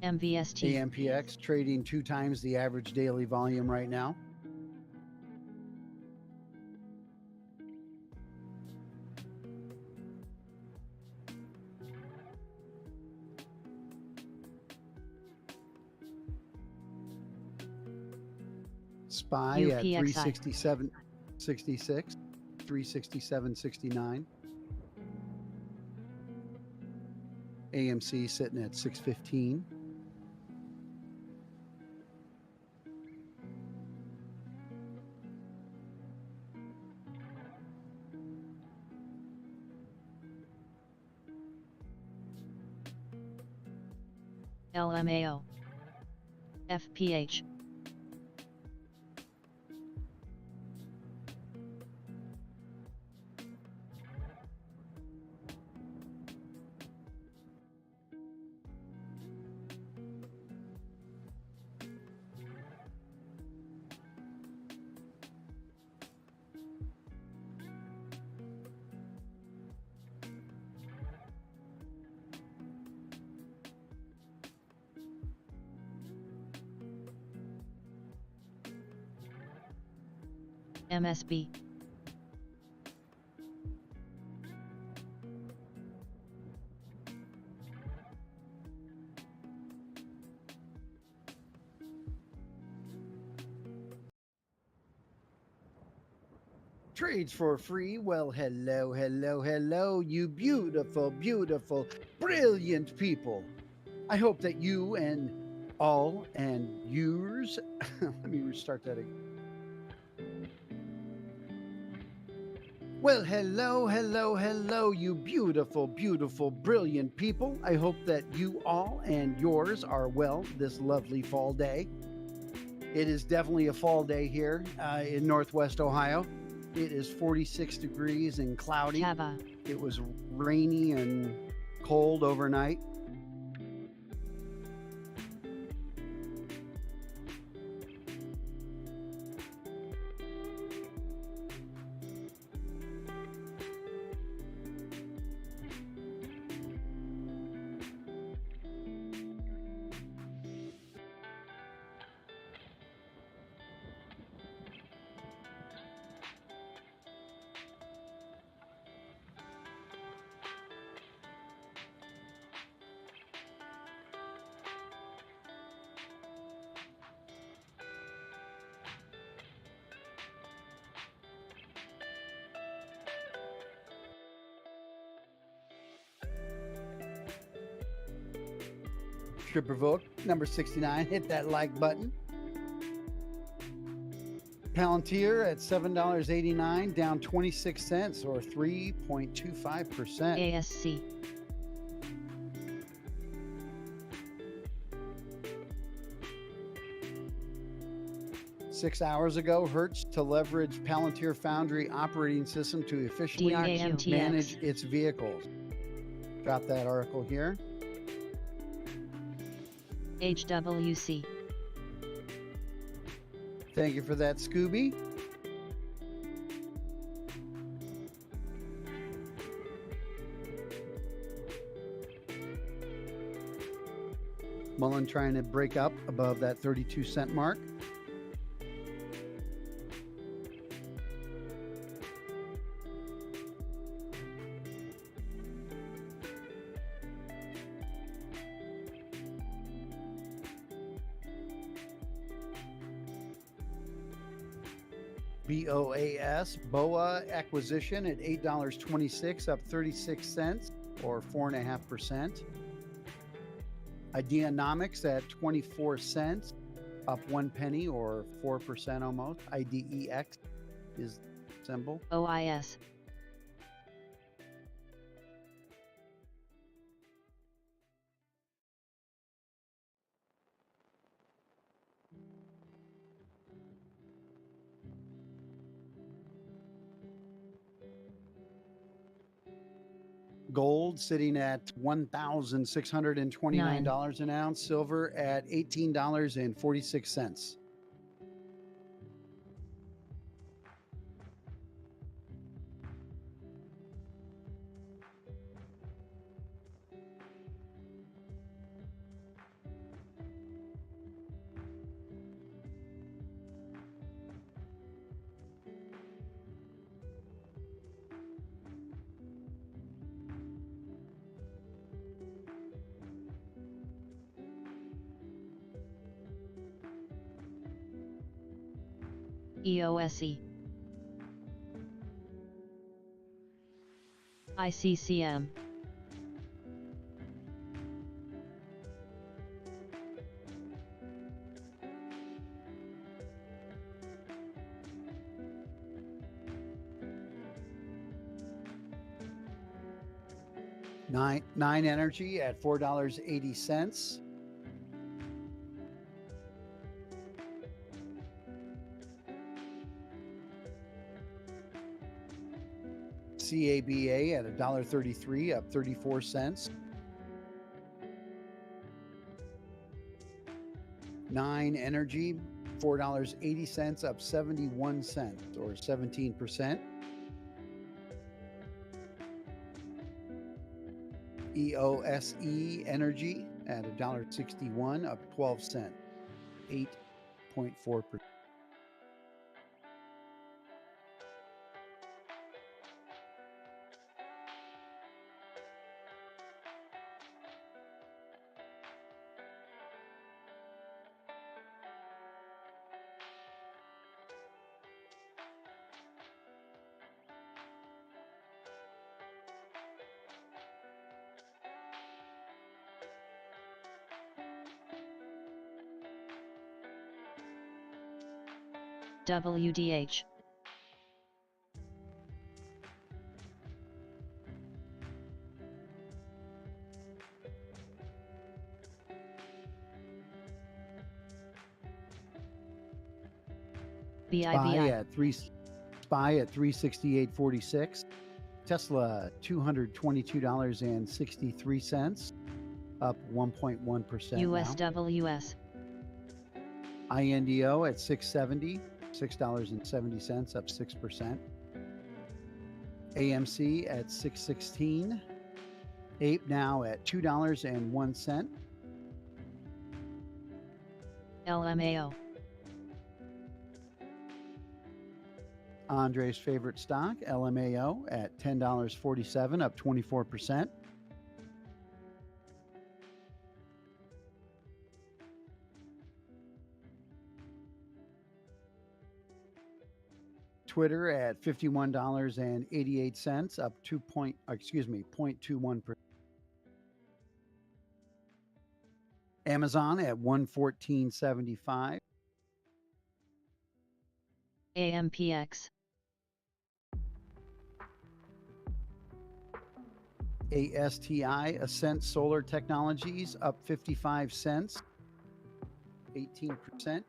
MVST. AMPX trading 2 times the average daily volume right now. SPY at UPXI. 367.66, 367.69. AMC sitting at 615. LMAO. FPH. MSB. Trades for free. Well, hello, hello, hello, you beautiful, beautiful, brilliant people. I hope that you and all and yours. Let me restart that again. Well, hello, hello, hello, you beautiful, beautiful, brilliant people. I hope that you all and yours are well this lovely fall day. It is definitely a fall day here in Northwest Ohio. It is 46 degrees and cloudy. Kava. It was rainy and cold overnight. Stripper Vote, number 69. Hit that like button. Palantir at $7.89, down 26 cents or 3.25%. ASC. Six hours ago, Hertz to leverage Palantir Foundry operating system to efficiently DRQTX. manage its vehicles. Drop that article here. HWC. Thank you for that, Scooby. Mullen trying to break up above that 32-cent mark. BOA acquisition at $8.26, up 36 cents or 4.5%. Ideanomics at 24 cents, up 1 penny or 4% almost. IDEX is symbol. OIS. Gold sitting at $1,629 an ounce. Silver at $18.46. EOSE, ICCM, Nine Energy at $4.80. CABA at $1.33, up 34 cents. 9 Energy, $4.80, up 71 cents, or 17%. EOSE Energy at $1.61, up 12 cents, 8.4%. WDH, BIVI, SPY at 368.46. Tesla $222.63, up 1.1% now. USWS, INDO at 670, $6.70, up 6%. AMC at 616. Ape now at $2.01. LMAO, Andre's favorite stock, LMAO, at $10.47, up 24%. Twitter at $51.88, up 0.21%. Amazon at $114.75. AMPX, ASTI, Ascent Solar Technologies, up 55 cents, 18%.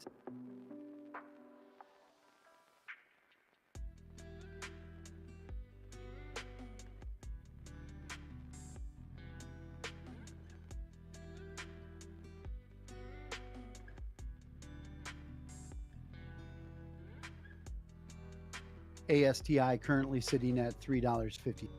ASTI currently sitting at $3.50.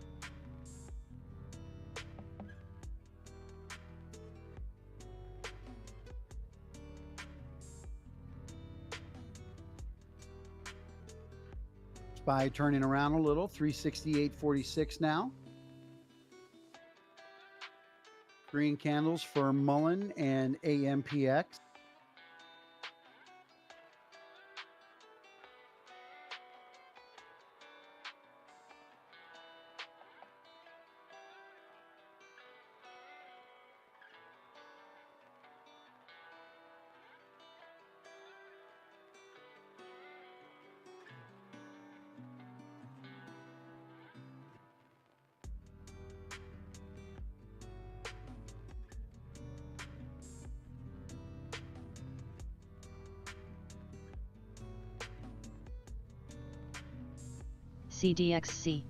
SPY turning around a little, 368.46 now. Green candles for Mullen and AMPX. CDXC,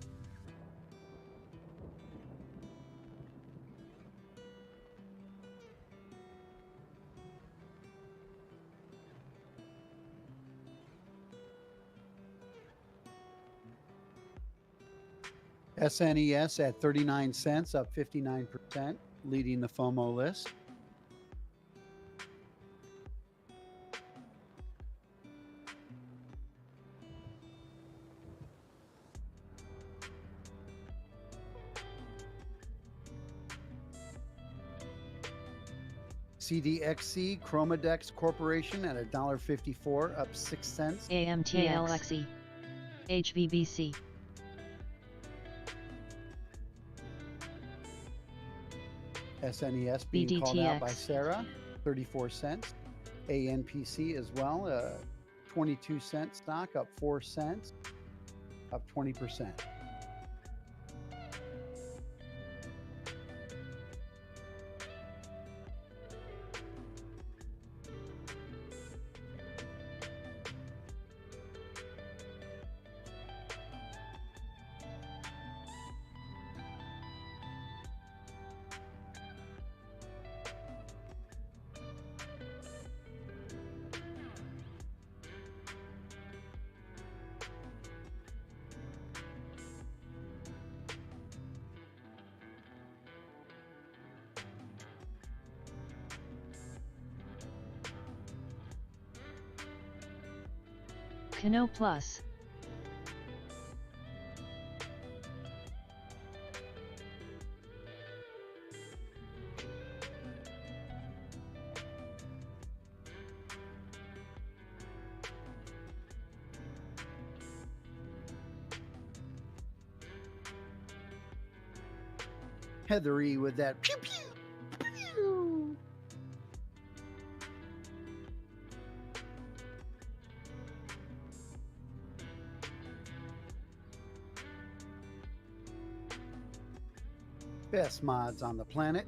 SNES at 39 cents, up 59%, leading the FOMO list. CDXC Chromadex Corporation at $1.54, up 6 cents. AMTLXE. HVBC. SNES being called out by BDTX. Sarah, 34 cents. ANPC as well, 22-cent stock, up 4 cents, up 20%. Cano Plus. Heathery with that pew pew pew. Best mods on the planet.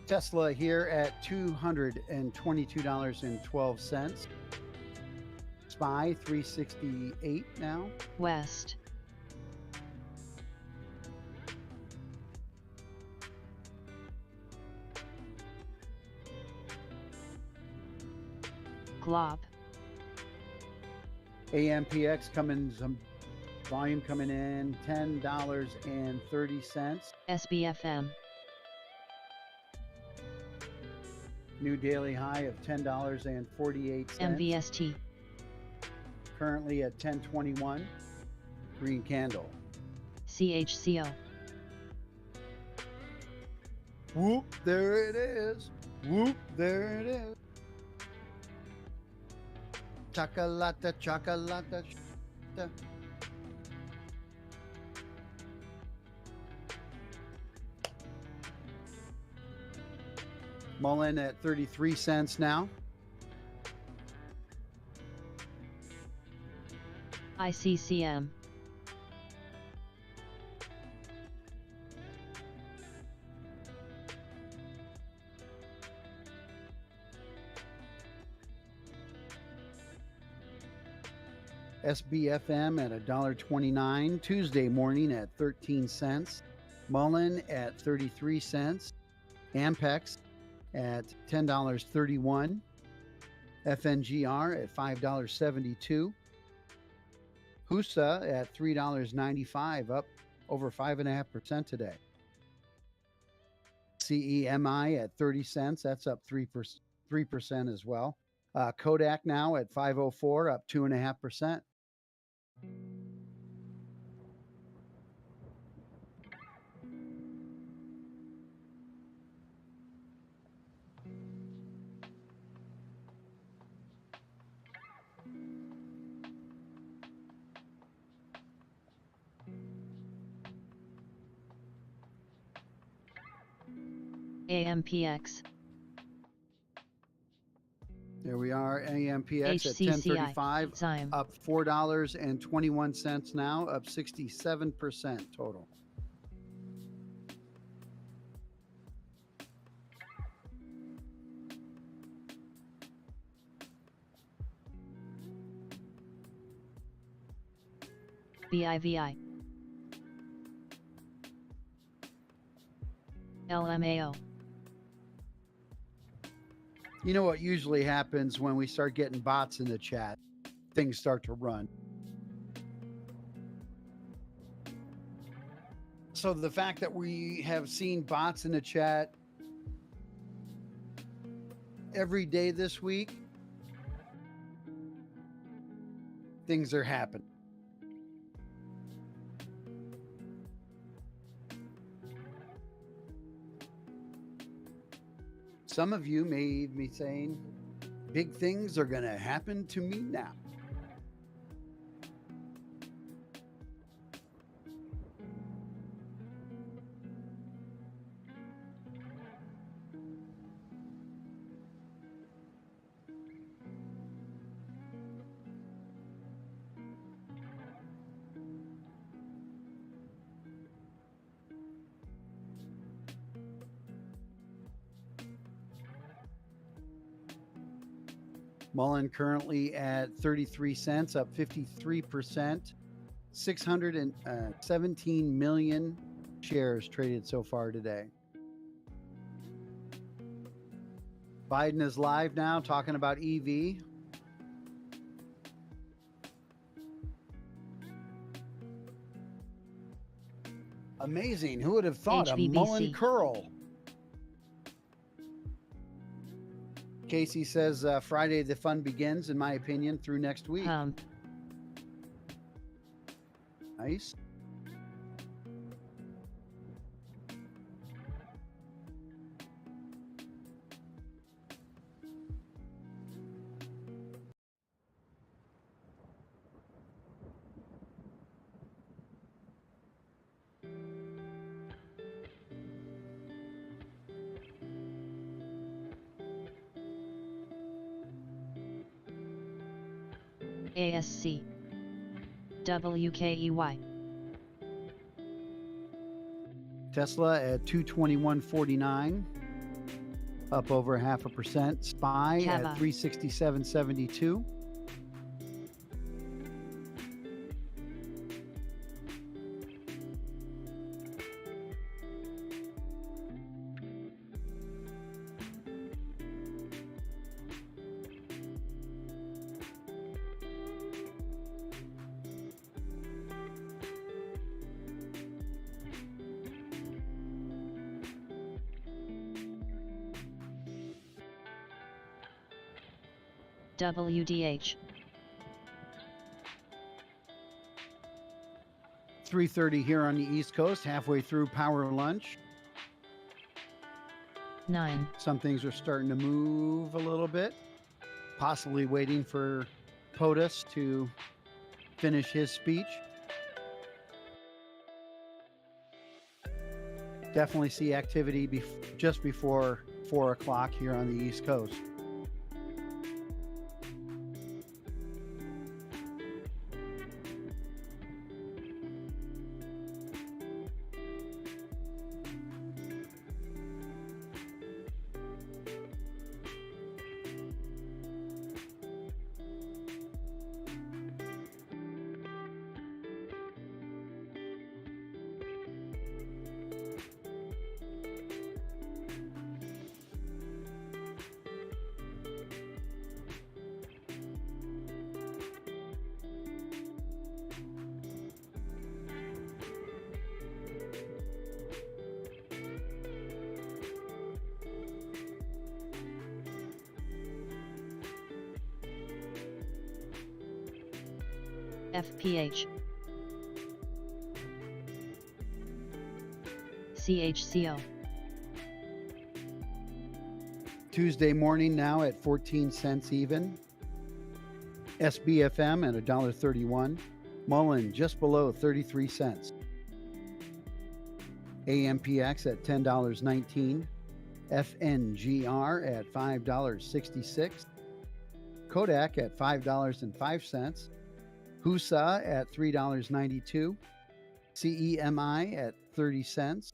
Tesla here at $222.12. Spy 368 now. West. Glob. AMPX coming, some volume coming in, $10.30. SBFM. New daily high of $10.48. MVST. Currently at 1021. Green candle. CHCO. Whoop, there it is. Whoop, there it is. Chocolata, chocolata. Mullen at 33 cents now. ICCM. SBFM at $1.29. Tuesday morning at 13 cents. Mullen at 33 cents. Ampex at $10.31. FNGR at $5.72. HUSA at $3.95, up over 5.5% today. CEMI at 30 cents, that's up 3% as well. Kodak now at 504, up 2.5%. AMPX. There we are, AMPX at HCCI. 1035, Zyme. up $4.21 now, up 67% total. BIVI. LMAO. You know what usually happens when we start getting bots in the chat? Things start to run. So the fact that we have seen bots in the chat every day this week, things are happening. Some of you may be saying, big things are going to happen to me now. Mullen currently at 33 cents, up 53%. 617 million shares traded so far today. Biden is live now talking about EV. Amazing. Who would have thought a Mullen HVBC. curl? Casey says Friday the fun begins, in my opinion, through next week. Pump. Nice. ASC. WKEY. Tesla at 221.49, up over 0.5%. SPY Kava. at 367.72. WDH. 3:30 here on the East Coast, halfway through power lunch. 9. Some things are starting to move a little bit, possibly waiting for POTUS to finish his speech. Definitely see activity just before 4 o'clock here on the East Coast. FPH. CHCO. Tuesday morning now at 14 cents even. SBFM at $1.31. Mullen just below 33 cents. AMPX at $10.19. FNGR at $5.66. Kodak at $5.05. HUSA at $3.92. CEMI at 30 cents.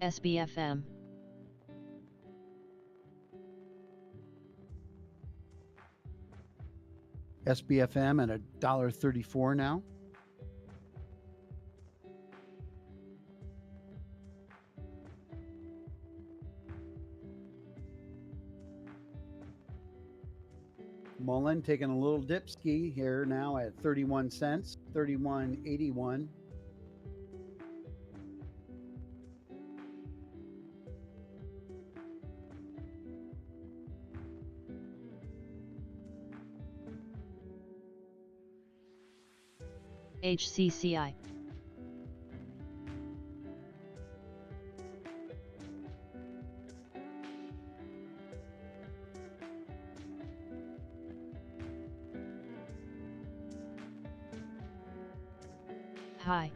SBFM. SBFM at $1.34 now. Mullen taking a little dip ski here now at 31 cents, 31.81. HCCI. Hi.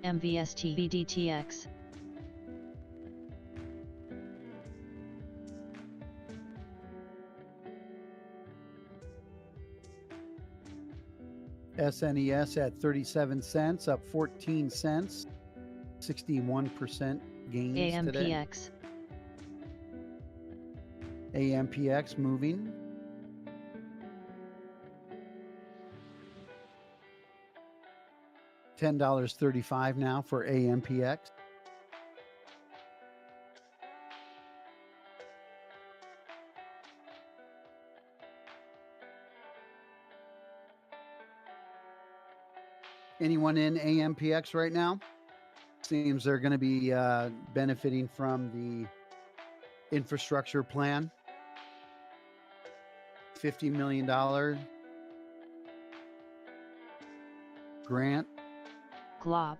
MVST BDTX. SNES at 37 cents, up 14 cents, 61% gains today. AMPX. AMPX moving. $10.35 now for AMPX. Anyone in AMPX right now? Seems they're going to be benefiting from the infrastructure plan. $50 million grant. Glob.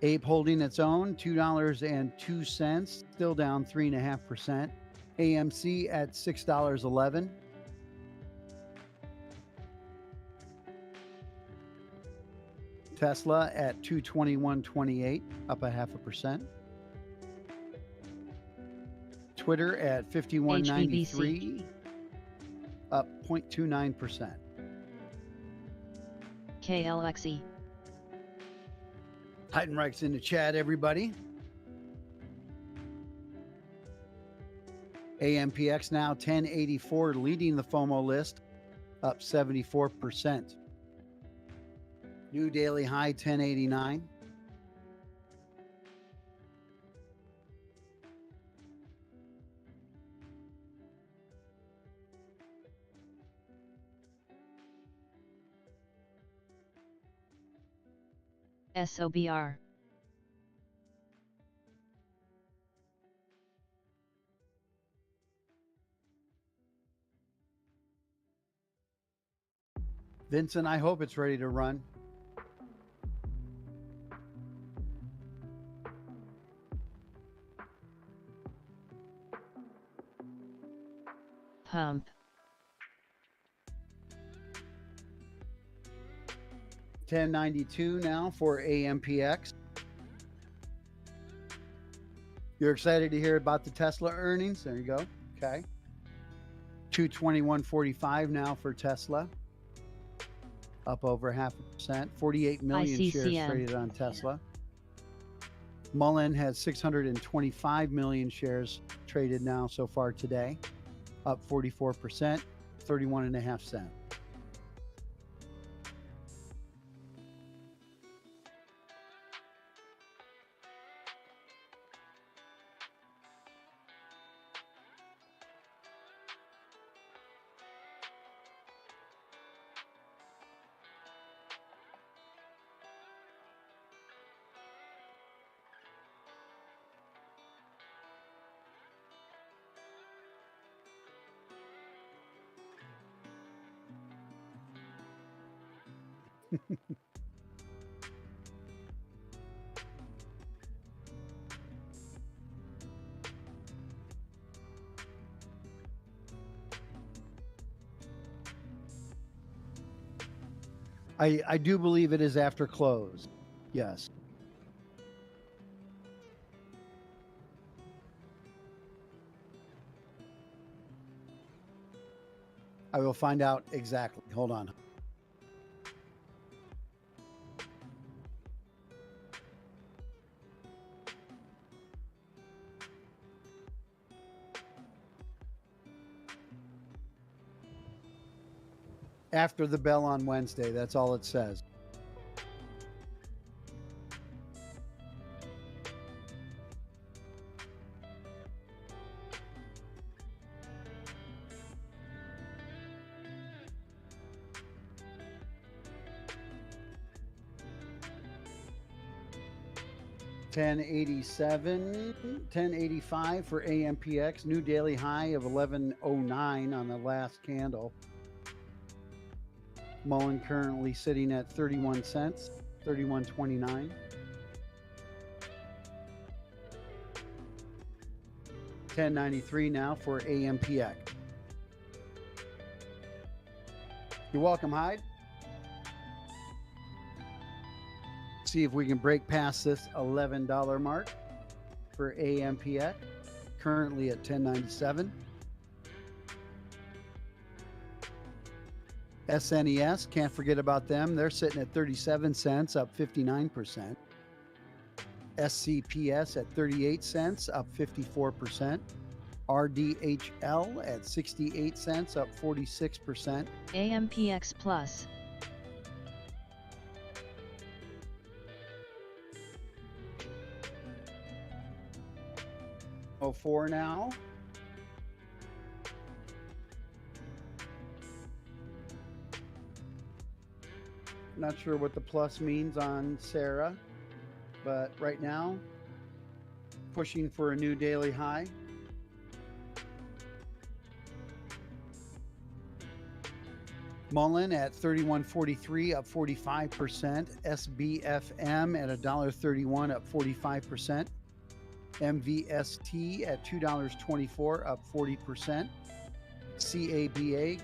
Ape holding its own, $2.02, still down 3.5%. AMC at $6.11. Tesla at 221.28, up 0.5%. Twitter at 51.93, up 0.29%. KLXE. Heidenreich's in the chat, everybody. AMPX now 1084, leading the FOMO list, up 74%. New daily high 1089. SOBR. Vincent, I hope it's ready to run. Pump. 1092 now for AMPX. You're excited to hear about the Tesla earnings? There you go. Okay. 221.45 now for Tesla. Up over 0.5%. 48 million shares ICCM. traded on Tesla. Mullen has 625 million shares traded now so far today. Up 44%, 31.5 cents. I do believe it is after close. Yes. I will find out exactly. Hold on. After the bell on Wednesday, that's all it says. 1087, 1085 for AMPX. New daily high of 1109 on the last candle. Mullen currently sitting at 31 cents, 31.29. 1093 now for AMPX. You're welcome, Hyde. See if we can break past this $11 mark for AMPX, currently at 1097. SNES, can't forget about them. They're sitting at 37 cents, up 59%. SCPS at 38 cents, up 54%. RDHL at 68 cents, up 46%. AMPX Plus. $4 now. Not sure what the plus means on Sarah, but right now, pushing for a new daily high. Mullen at 31.43, up 45%. SBFM at $1.31, up 45%. MVST at $2.24, up 40%. CABA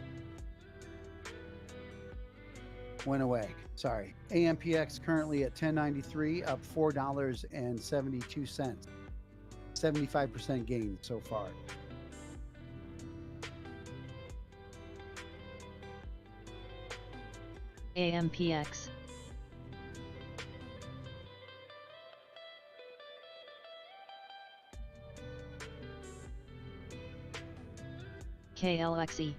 went away. Sorry. AMPX currently at 1093, up $4.72. 75% gain so far. AMPX. KLXE.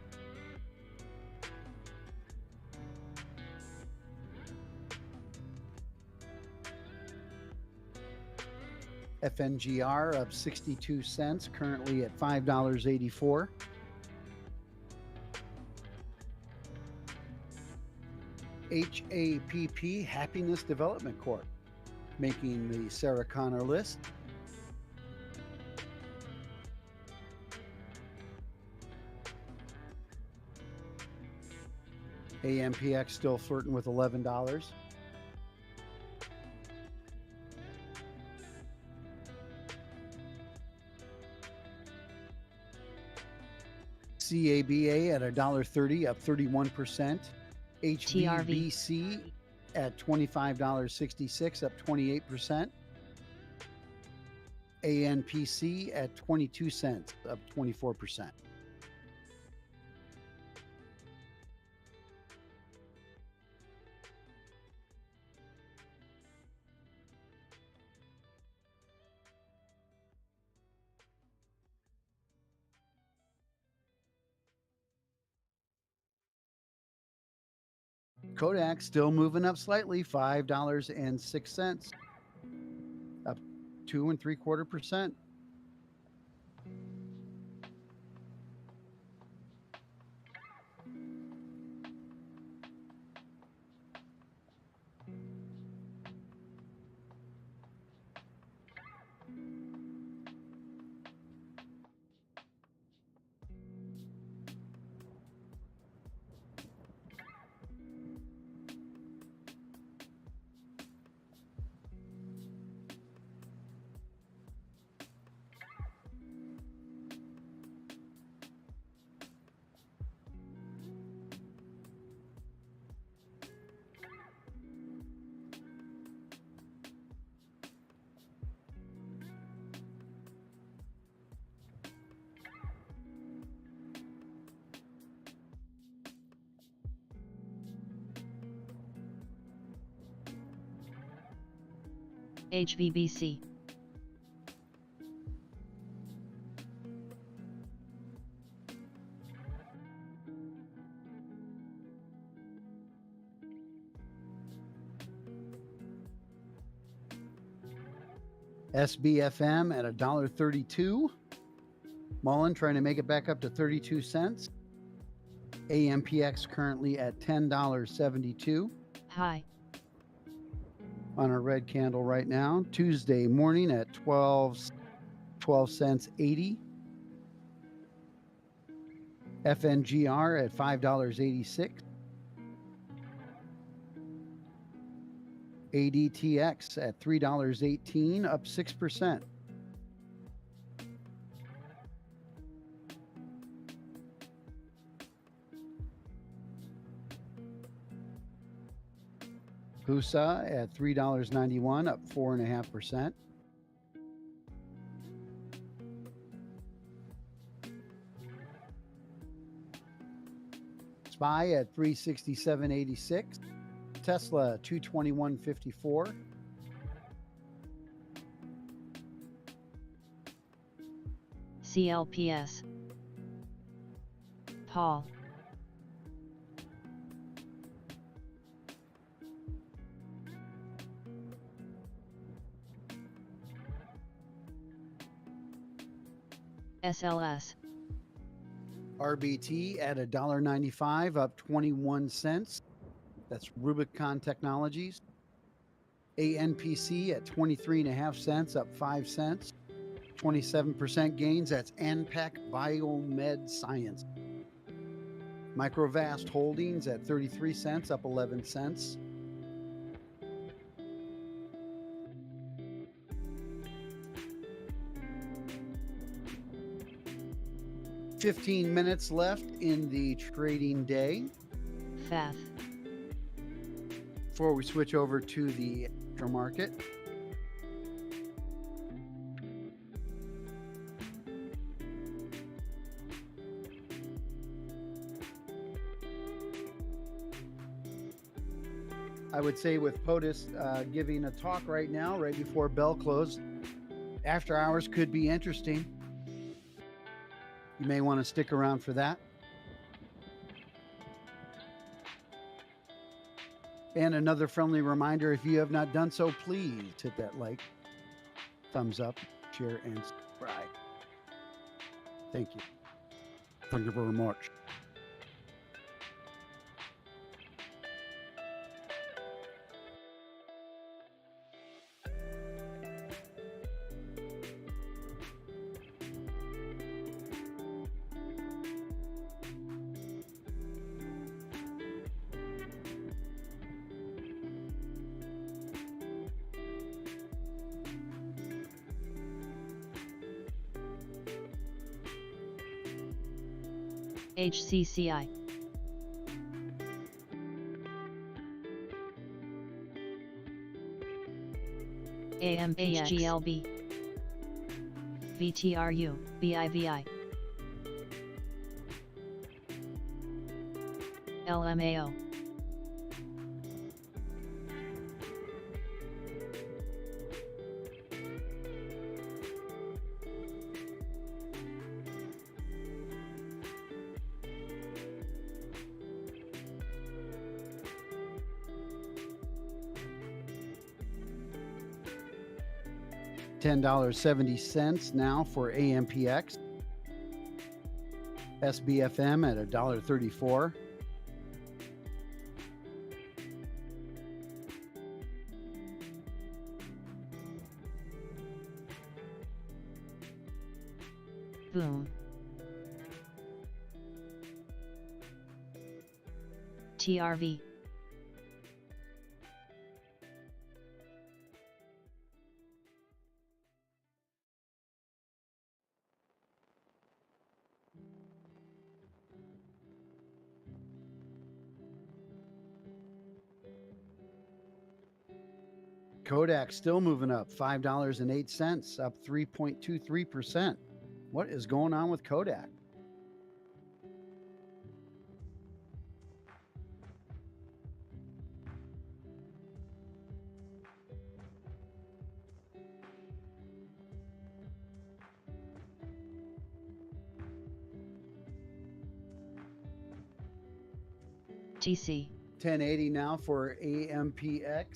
FNGR up 62 cents, currently at $5.84. HAPP, Happiness Development Corp, making the Sarah Connor list. AMPX still flirting with $11. CABA at $1.30, up 31%. HVBC at $25.66, up 28%. ANPC at 22 cents, up 24%. Kodak still moving up slightly, $5.06, up 2 3/4%. HVBC. SBFM at $1.32. Mullen trying to make it back up to 32 cents. AMPX currently at $10.72. High. on a red candle right now. Tuesday morning at 12 cents 80. FNGR at $5.86. ADTX at $3.18, up 6%. PUSA at $3.91, up 4.5%. SPY at 367.86. Tesla 221.54. CLPS. Paul. SLS. RBT at $1.95, up 21 cents. That's Rubicon Technologies. ANPC at 23.5 cents, up 5 cents. 27% gains. That's ANPAC Biomed Science. Microvast Holdings at 33 cents, up 11 cents. $15 minutes left in the trading day. FAF. Before we switch over to the aftermarket. I would say with POTUS giving a talk right now, right before bell close, after hours could be interesting. You may want to stick around for that. And another friendly reminder, if you have not done so, please hit that like, thumbs up, share, and subscribe. Thank you. Thank you very much. HCCI. AMPHGLB. VTRU, BIVI. LMAO. $10.70 now for AMPX. SBFM at $1.34. Boom. TRV. Kodak still moving up, $5.08, up 3.23%. What is going on with Kodak? TC. 1080 now for AMPX.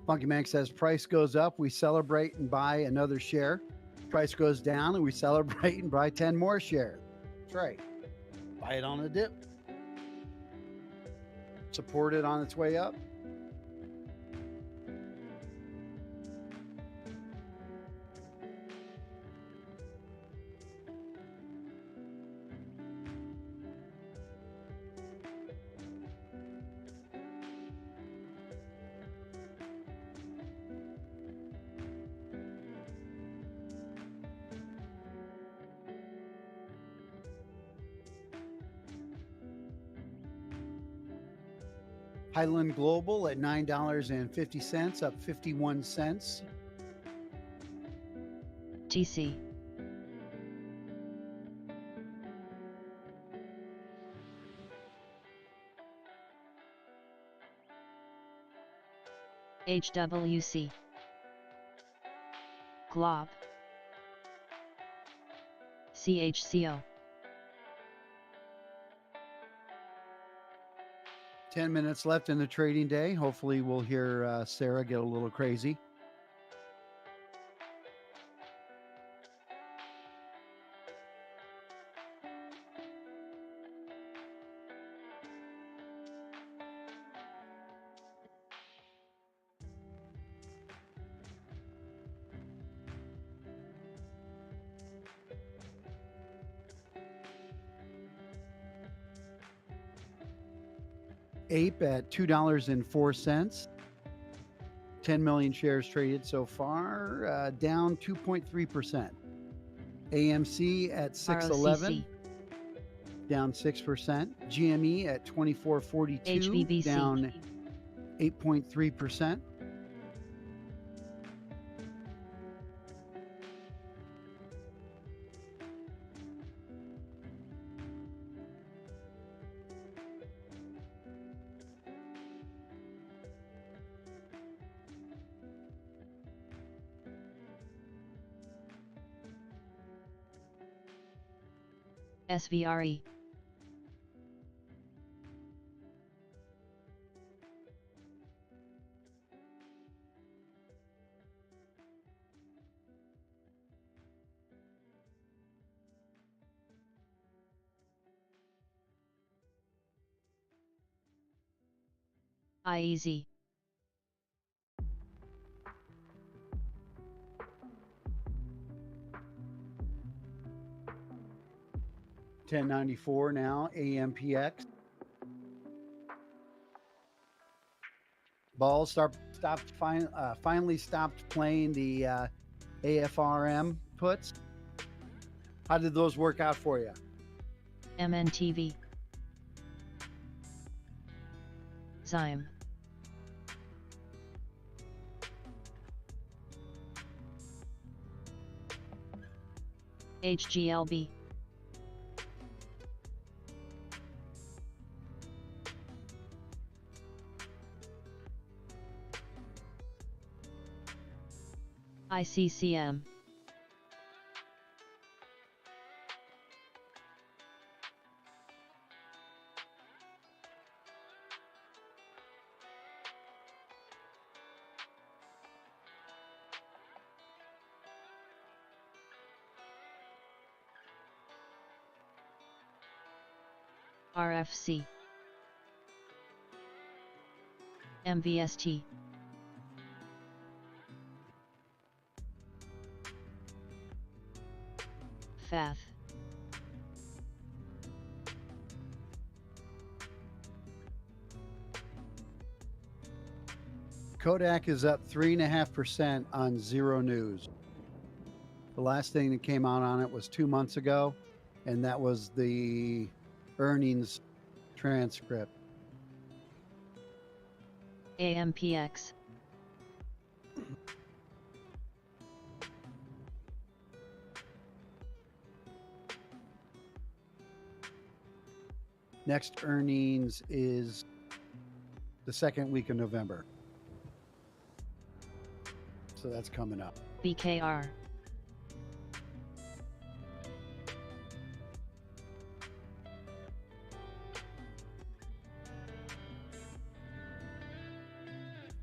Funky Man says price goes up, we celebrate and buy another share. Price goes down and we celebrate and buy 10 more shares. That's right. Buy it on a dip. Support it on its way up. Highland Global at $9.50, up 51 cents. TC. HWC. Glob. CHCO. 10 minutes left in the trading day. Hopefully we'll hear Sarah get a little crazy. APE at $2.04. 10 million shares traded so far, down 2.3%. AMC at 611, down 6%. GME at 2442, HVBC. down 8.3%. SVRE. IEZ. $10.94 now. AMPX. Balls finally stopped playing the AFRM puts. How did those work out for you? MNTV. Zyme. HGLB. ICCM. RFC. MVST. FAF. Kodak is up 3.5% on Zero News. The last thing that came out on it was 2 months ago, and that was the earnings transcript. AMPX. Next earnings is the second week of November. So that's coming up. BKR.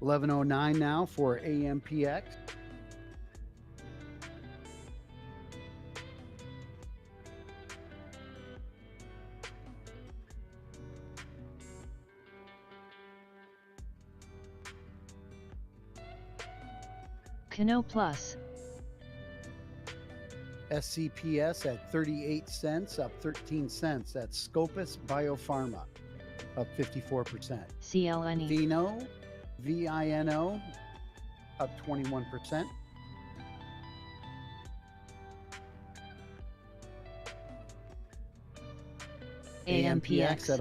11:09 now for AMPX. Kano Plus. SCPS at 38 cents, up 13 cents. That's Scopus Biopharma, up 54%. CLNE. Vino, VINO, up 21%. AMPX at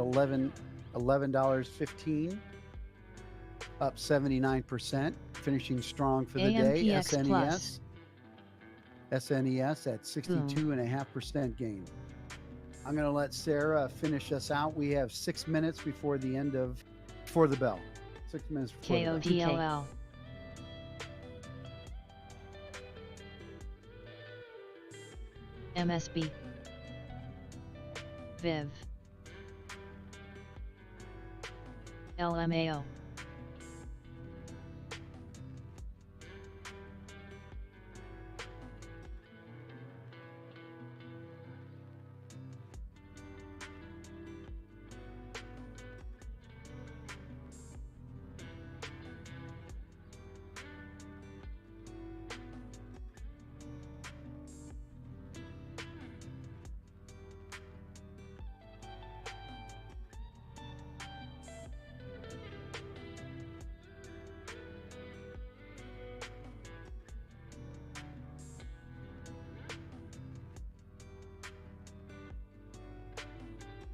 $11.15, up 79%, finishing strong for the day. AMPX Plus. SNES at 62.5% gain. I'm going to let Sarah finish us out. We have 6 minutes before the bell. 6 minutes before the bell. KODLL. MSB. Viv. LMAO.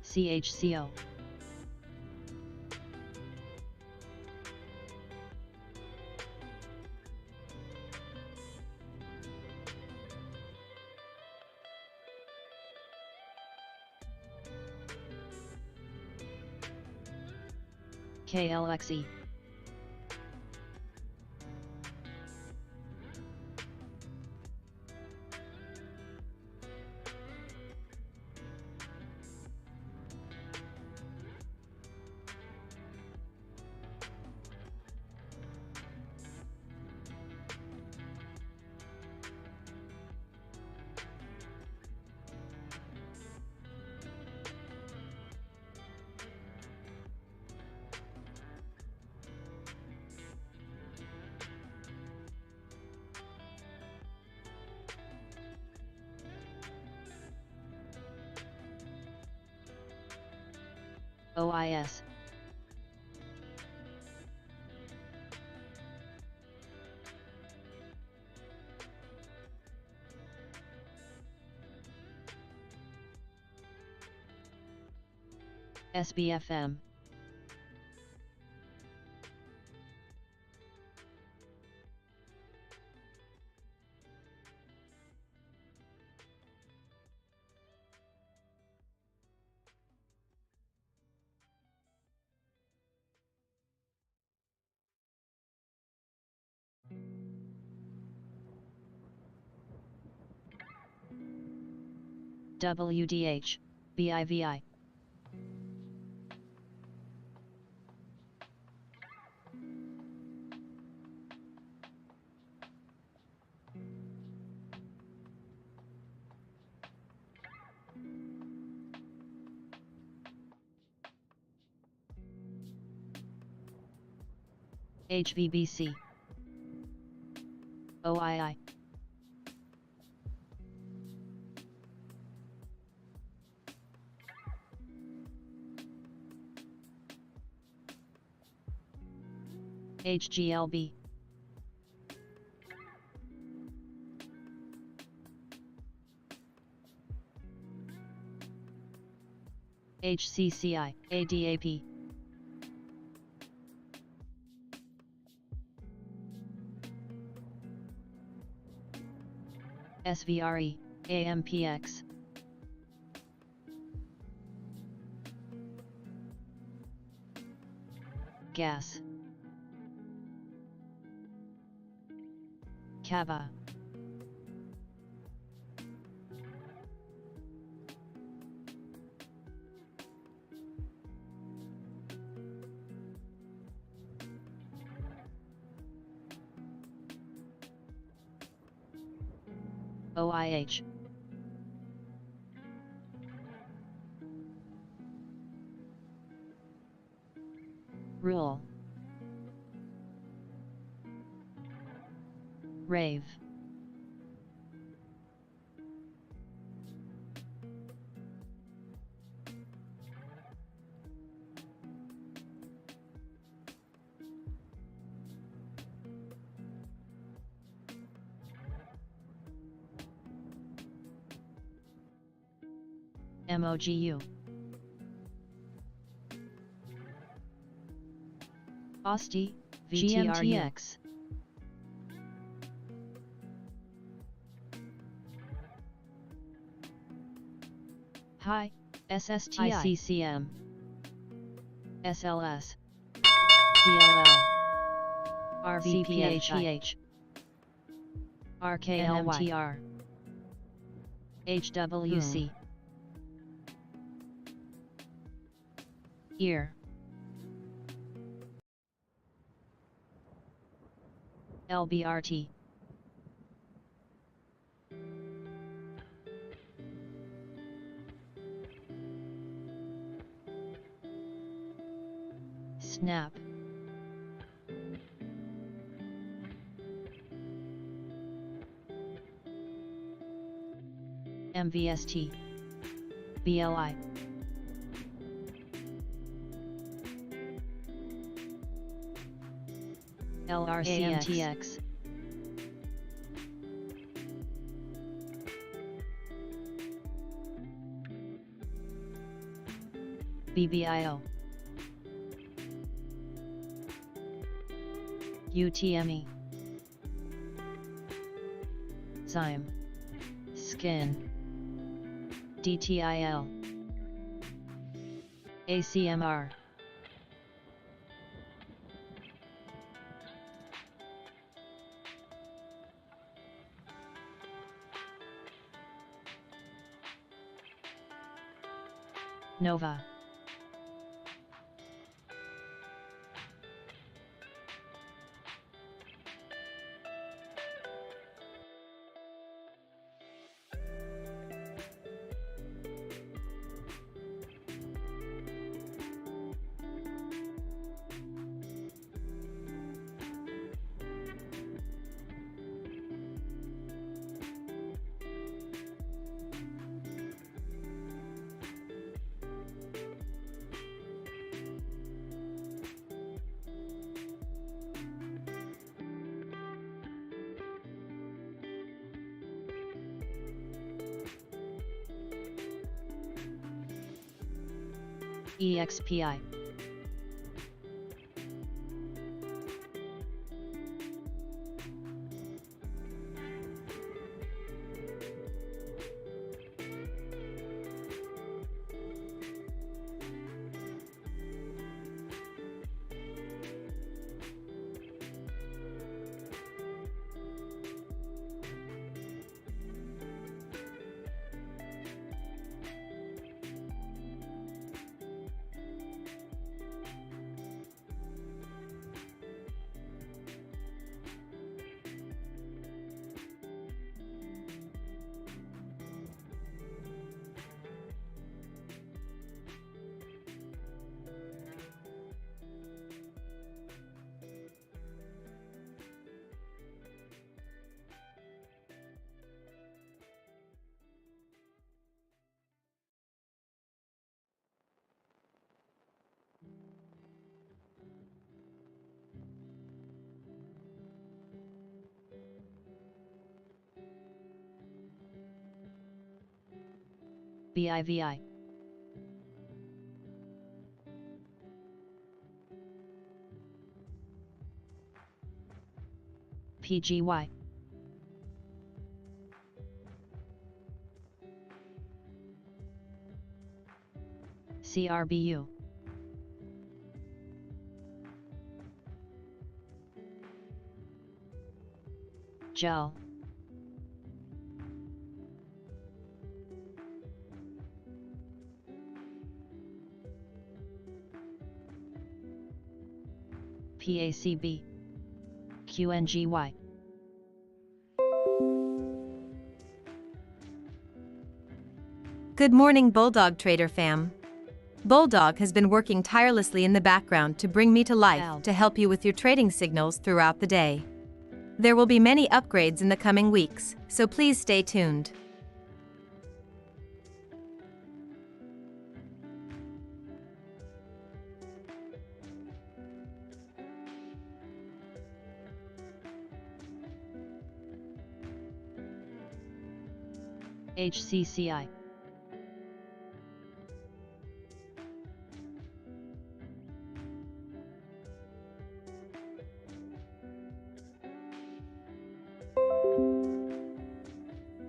CHCO. KLXE. OIS. SBFM. WDH, BIVI. HVBC. OII. HGLB. HCCI, ADAP. SVRE, AMPX. Gas. Kava. OIH. Rule. Rave. MOGU. OSTI, GMTX. Hi, SSTI, ICCM, SLS, PLL, RVPH, RKLMTR, HWC, Ear, LBRT, Snap, MVST, BLI, LRCMTX, BBIO, UTME, Zyme, Skin, DTIL, ACMR, Nova, EXPI, BIVI, PGY, CRBU, Gel, PACB, QNGY, Good morning, Bulldog Trader fam. Bulldog has been working tirelessly in the background to bring me to life Ow. to help you with your trading signals throughout the day. There will be many upgrades in the coming weeks, so please stay tuned. HCCI.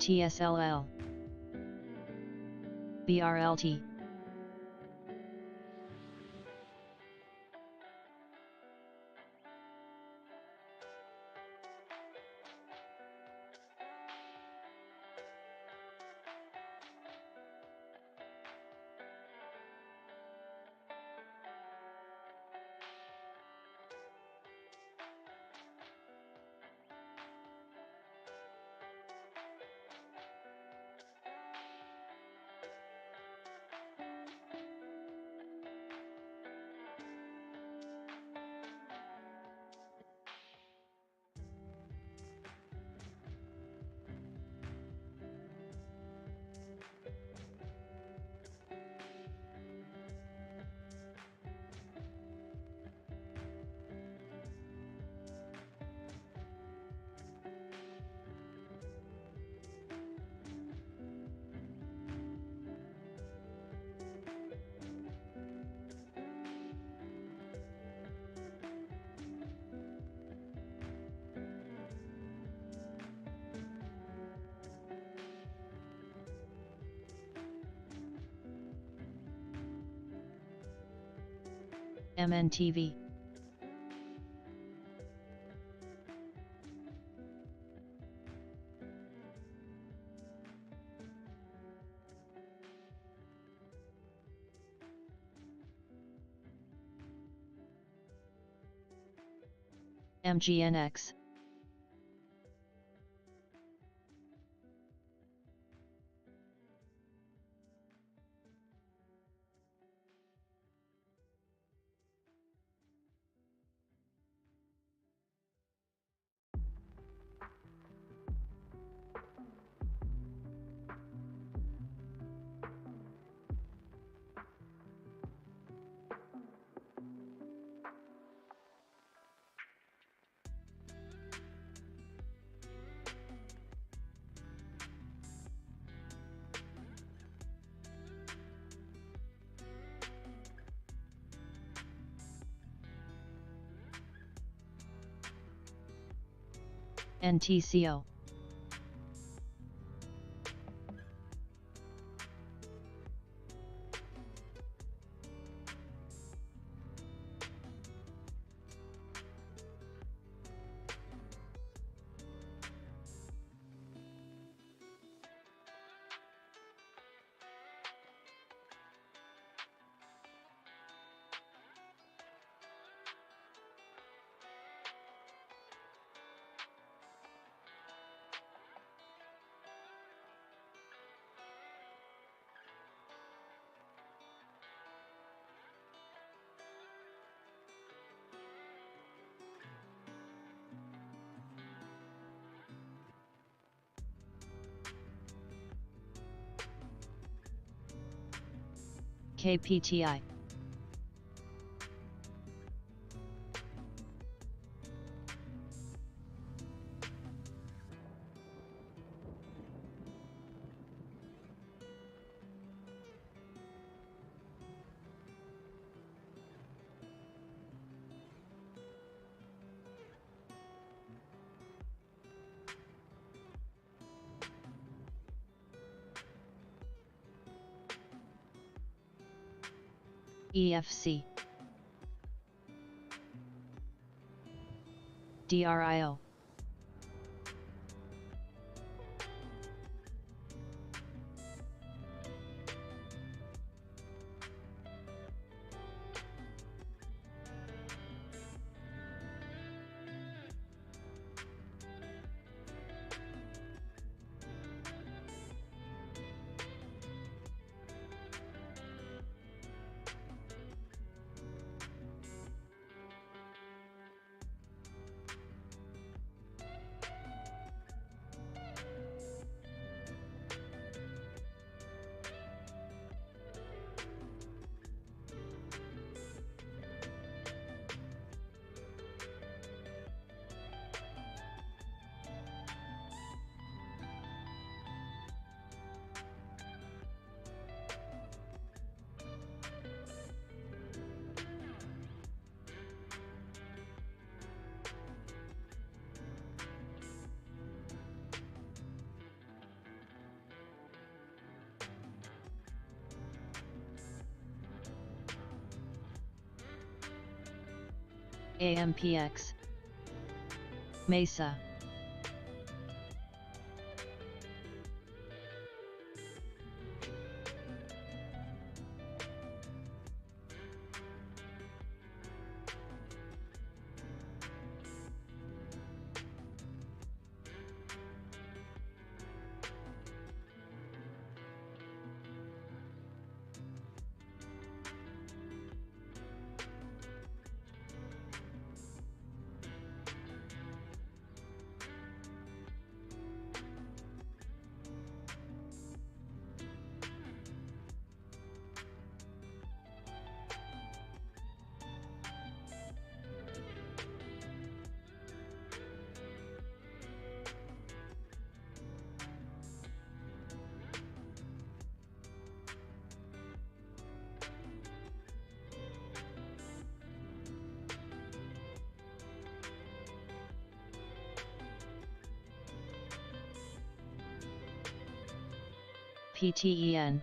TSLL. BRLT. MNTV. MGNX. NTCO. KPTI. EFC. DRIO. AMPX, Mesa, PTEN,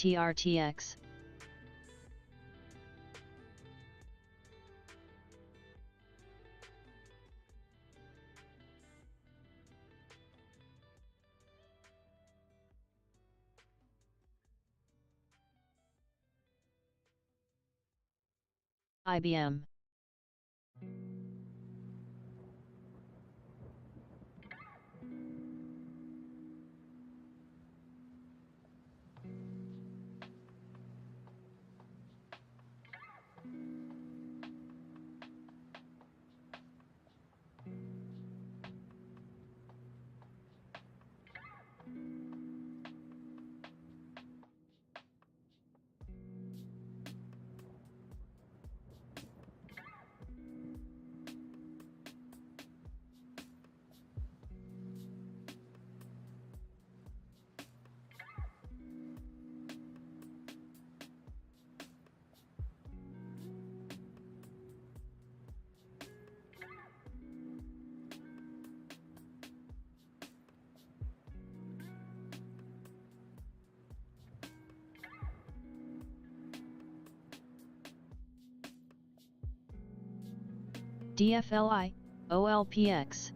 TRTX, IBM, DFLI, OLPX,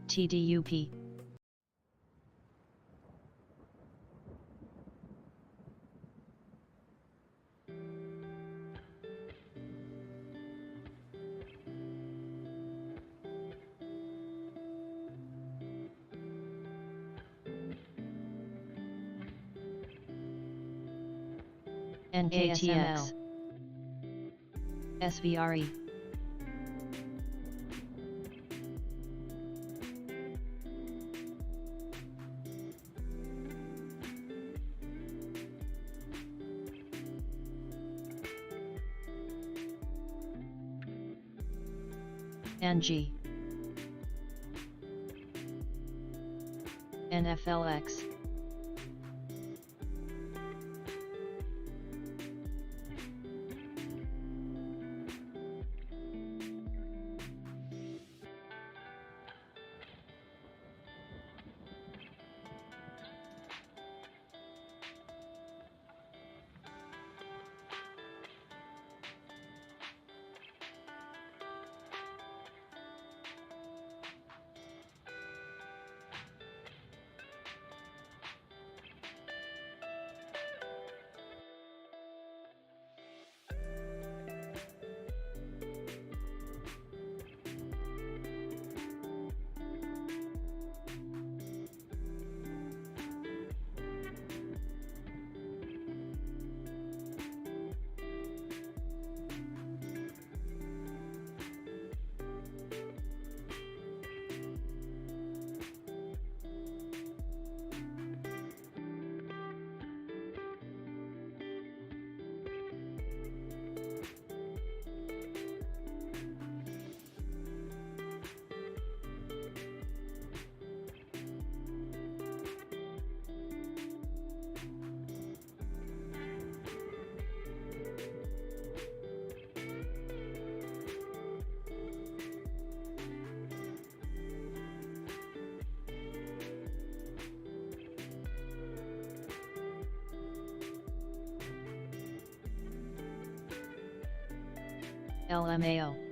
TDUP. NKTX. SVRE. NG. NFLX. LMAO.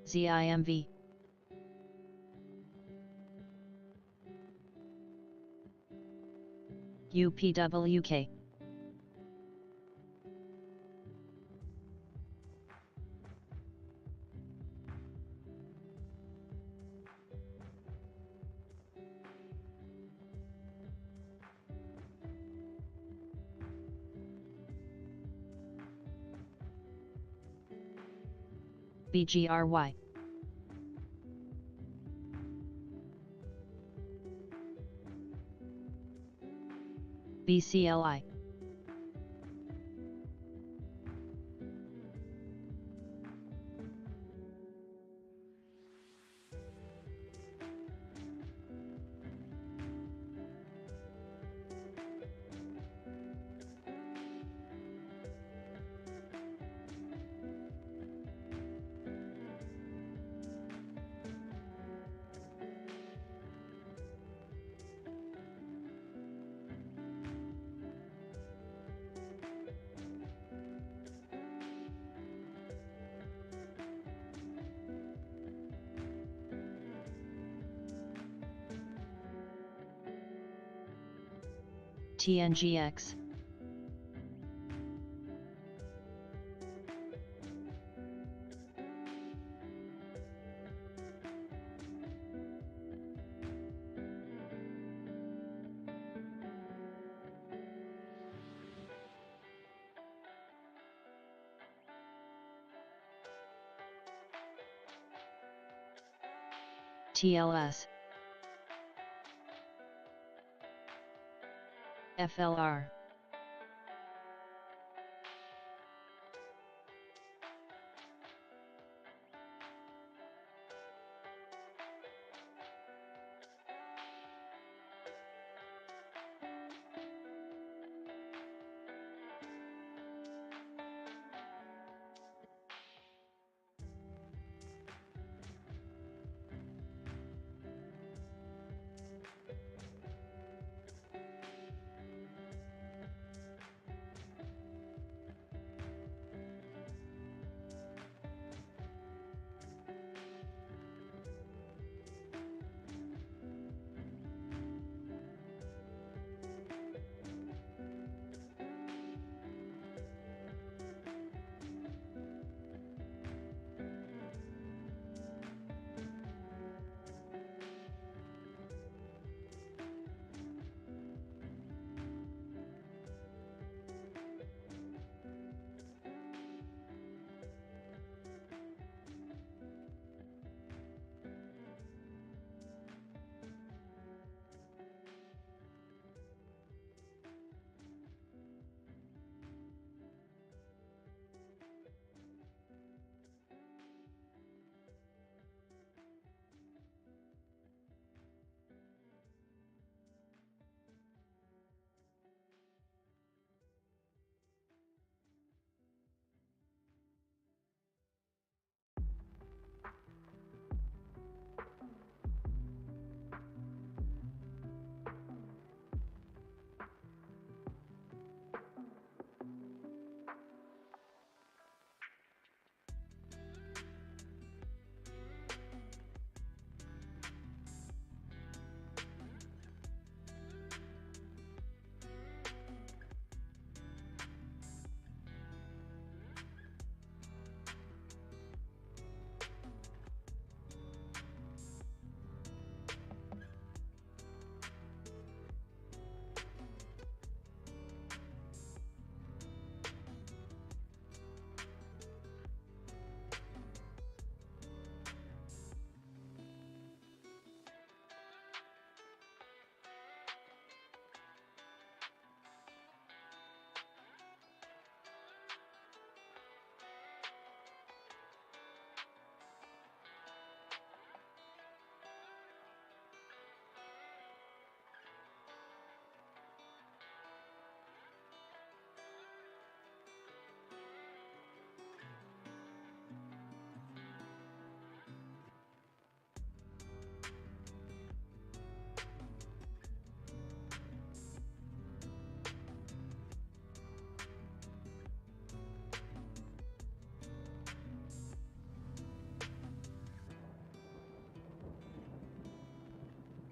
ZIMV. UPWK. BGRY. BCLI. TNGX. TLS. FLR.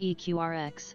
EQRX.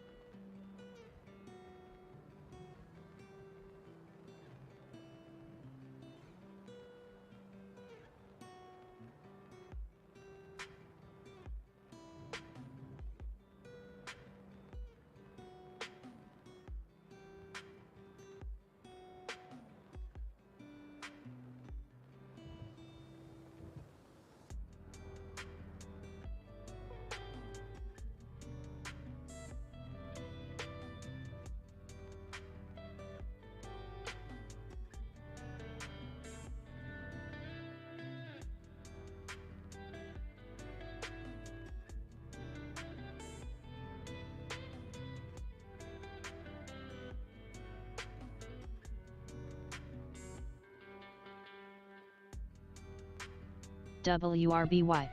WRBY.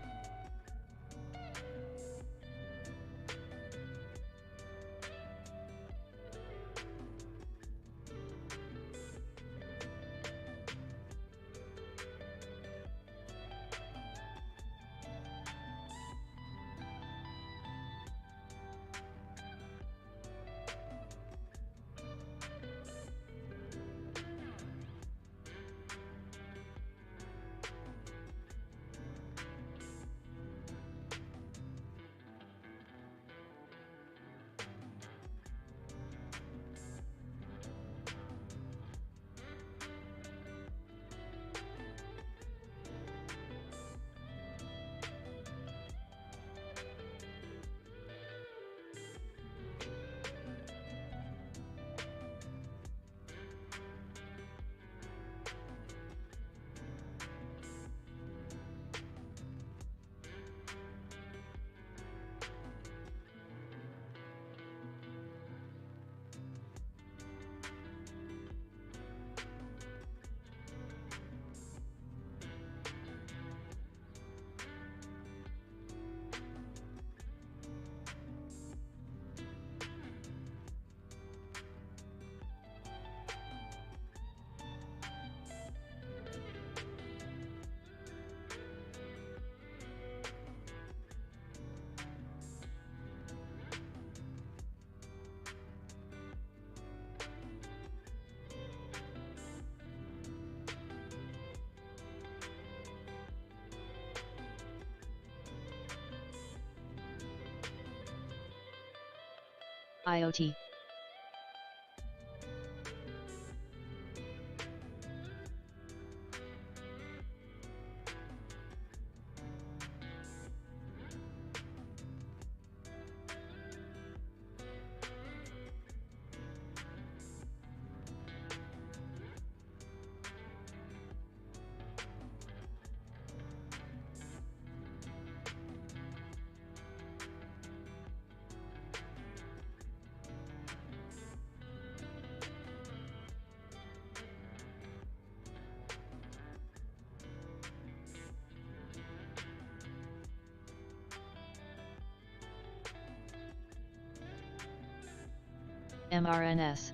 IoT. mRNS.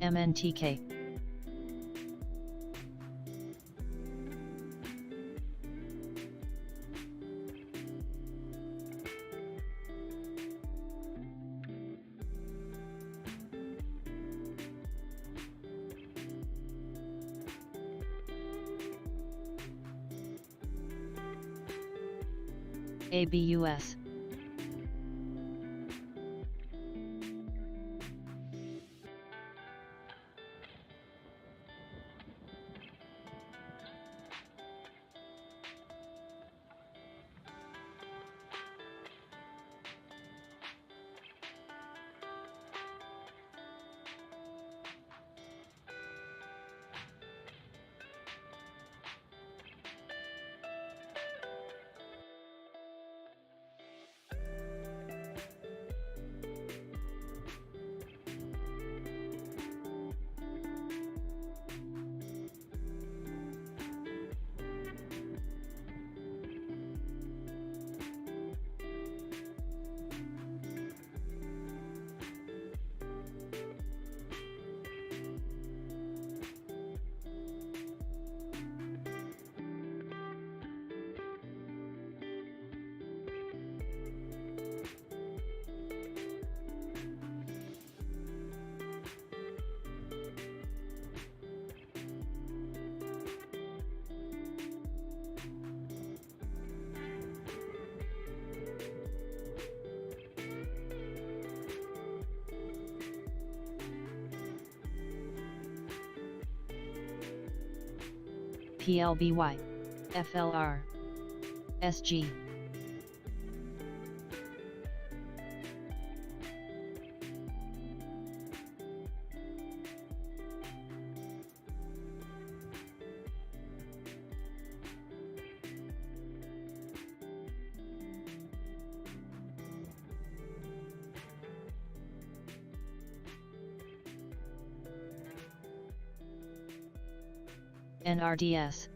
MNTK. ABUS. PLBY, FLR, SG. NRDS.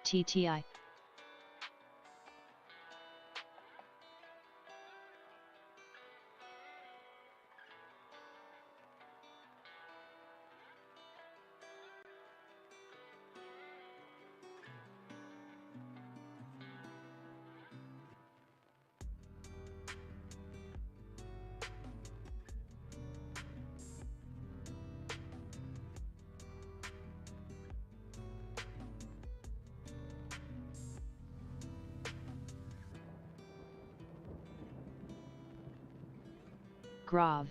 TTI. Grav.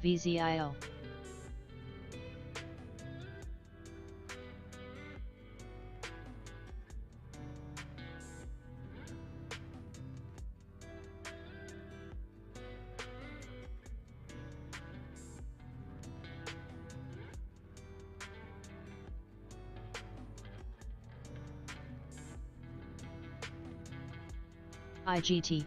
VZIO. IGT.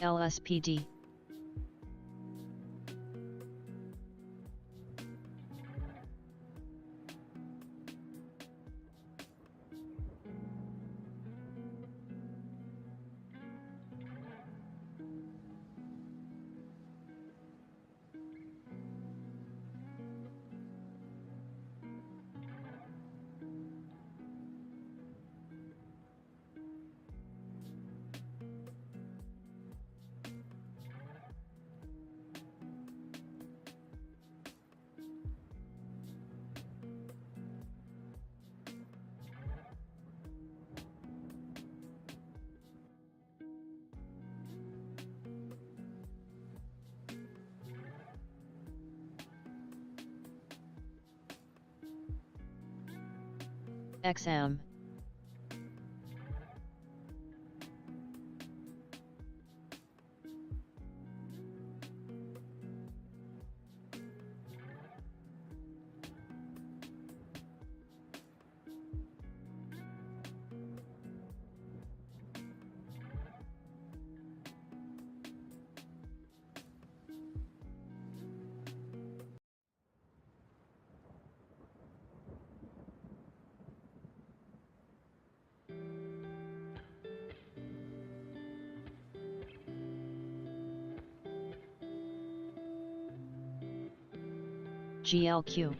LSPD. XM. GLQ.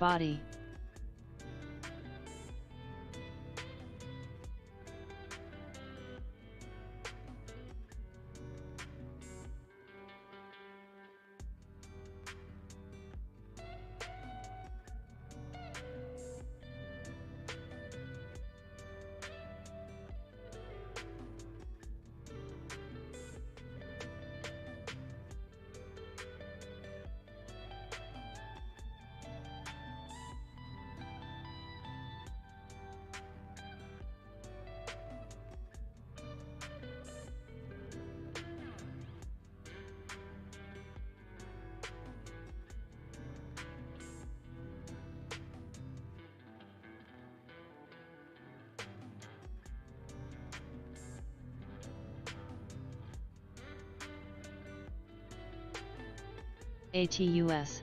Body. ATUS.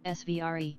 SVRE.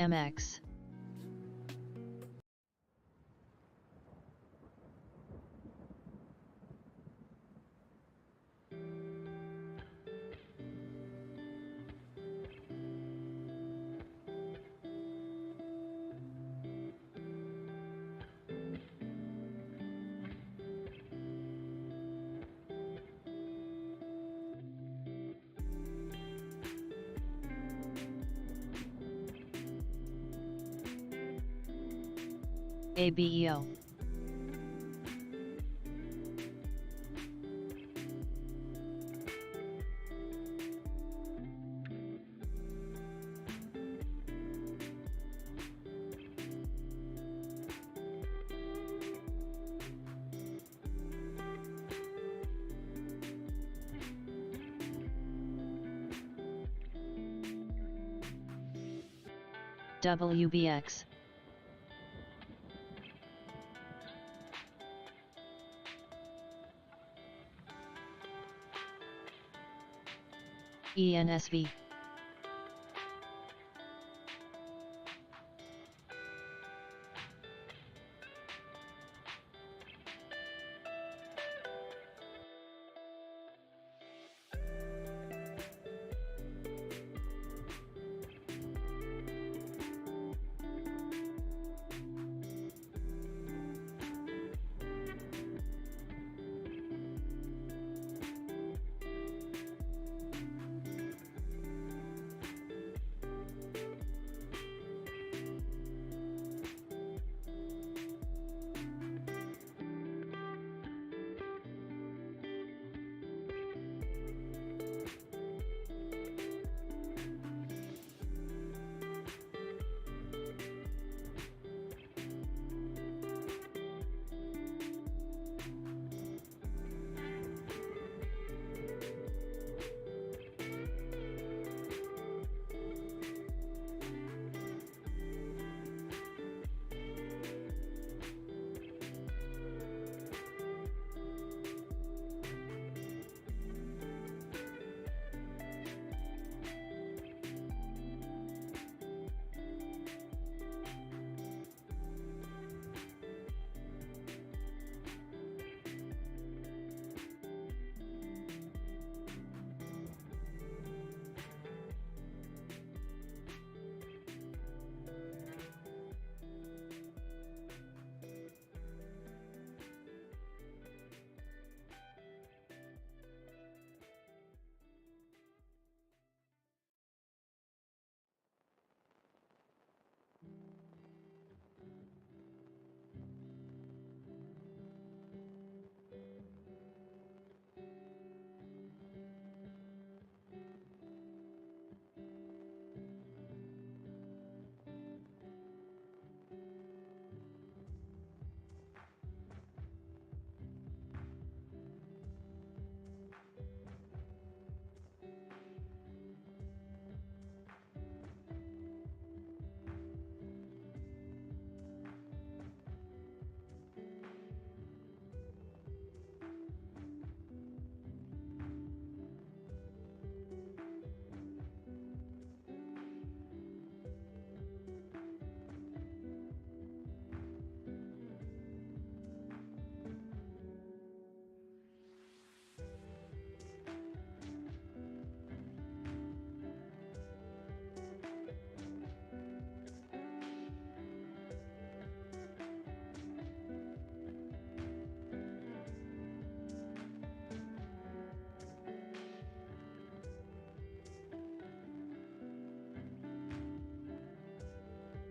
MX. ABEO. WBX. ENSV.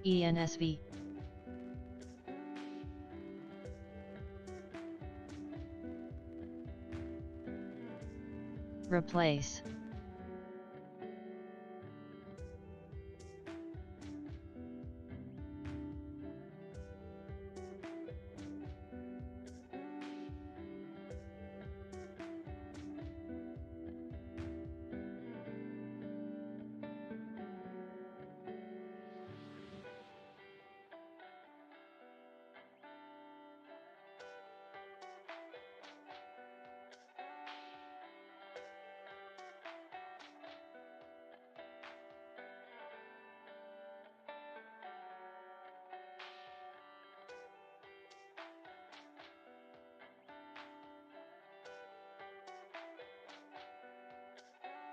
ENSV. Replace.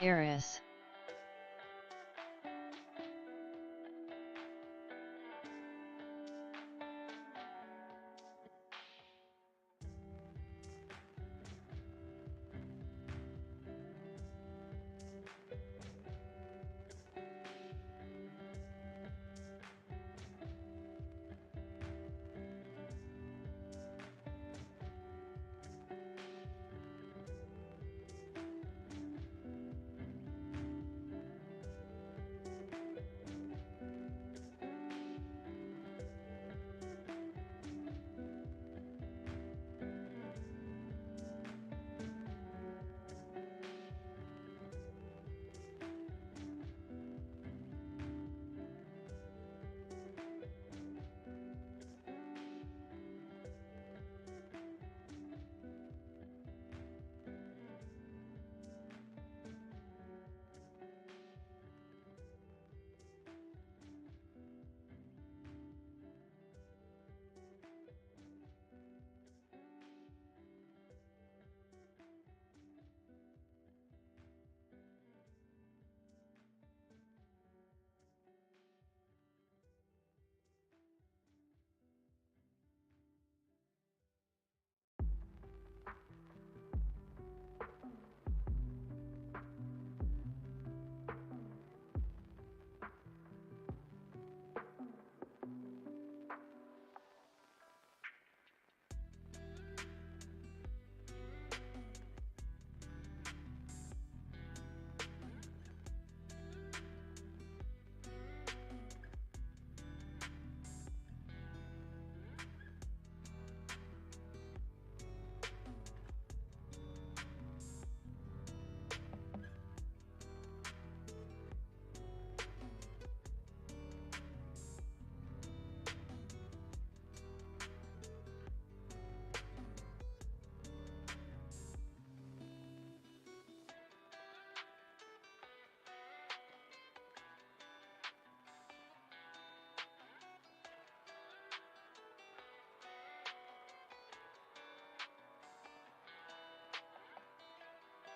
Eris.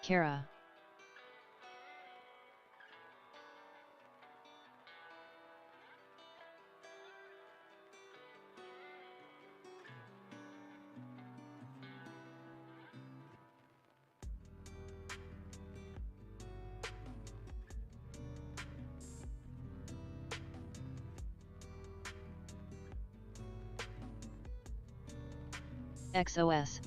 Kara. XOS.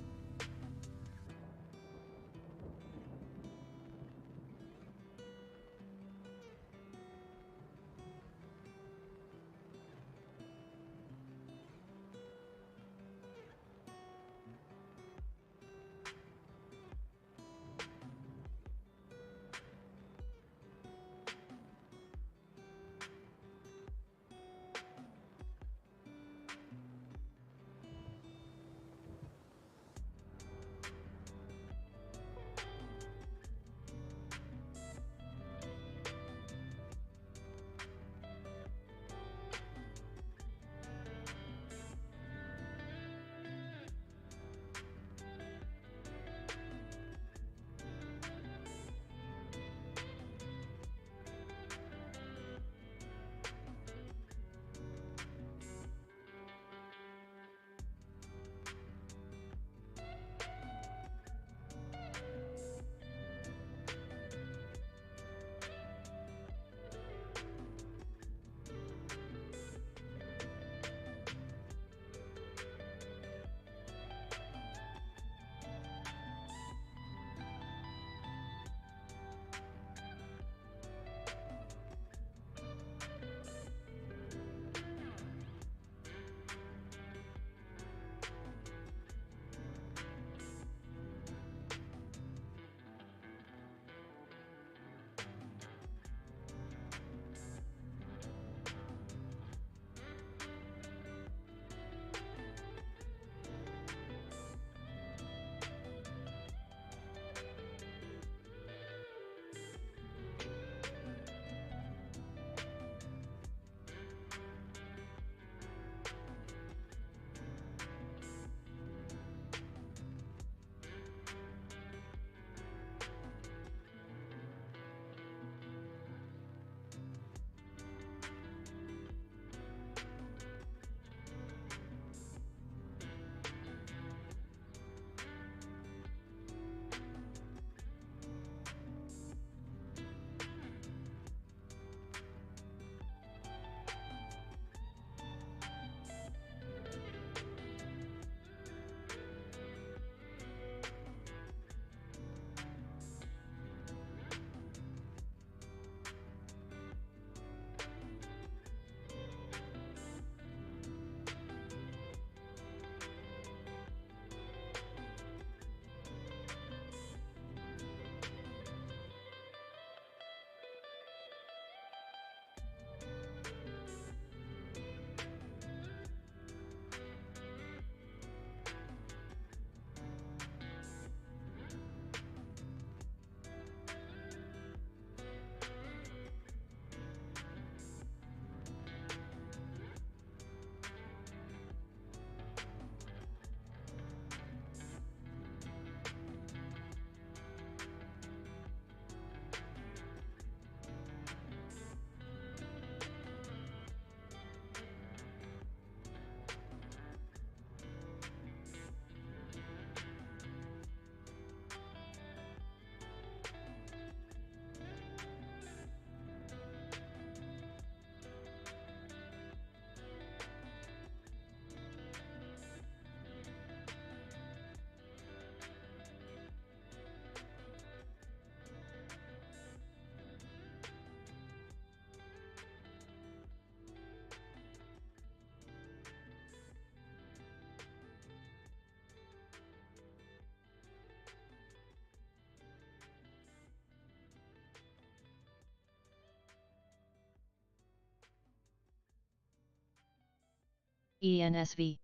ENSV.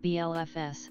BLFS.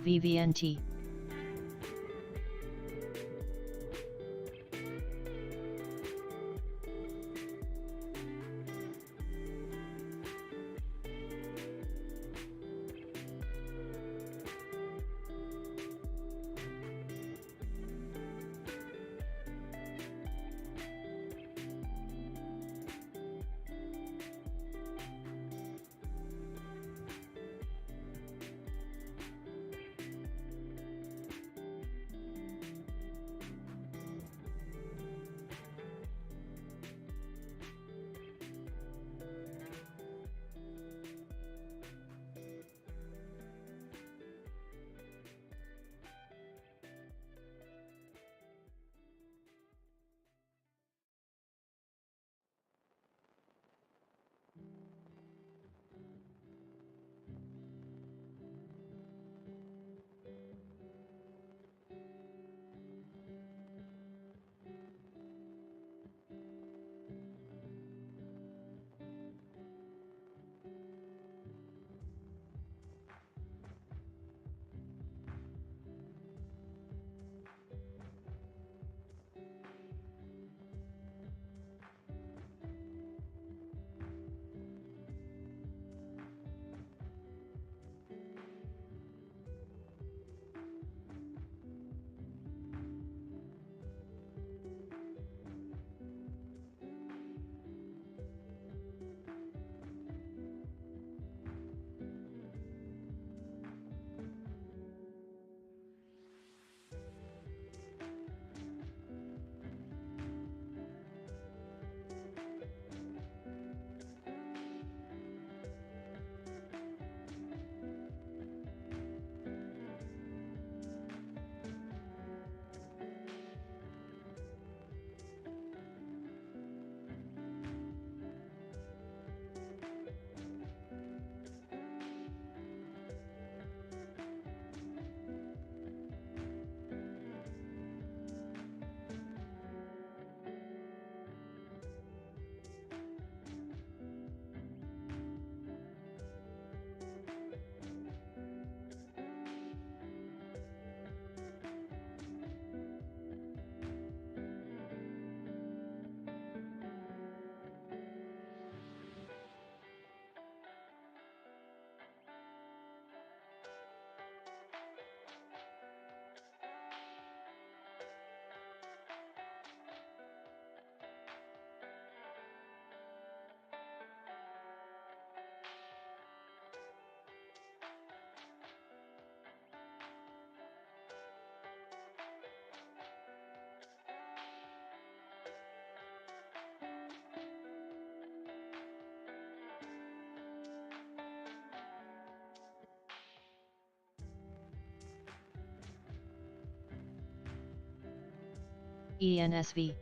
VVNT. ENSV.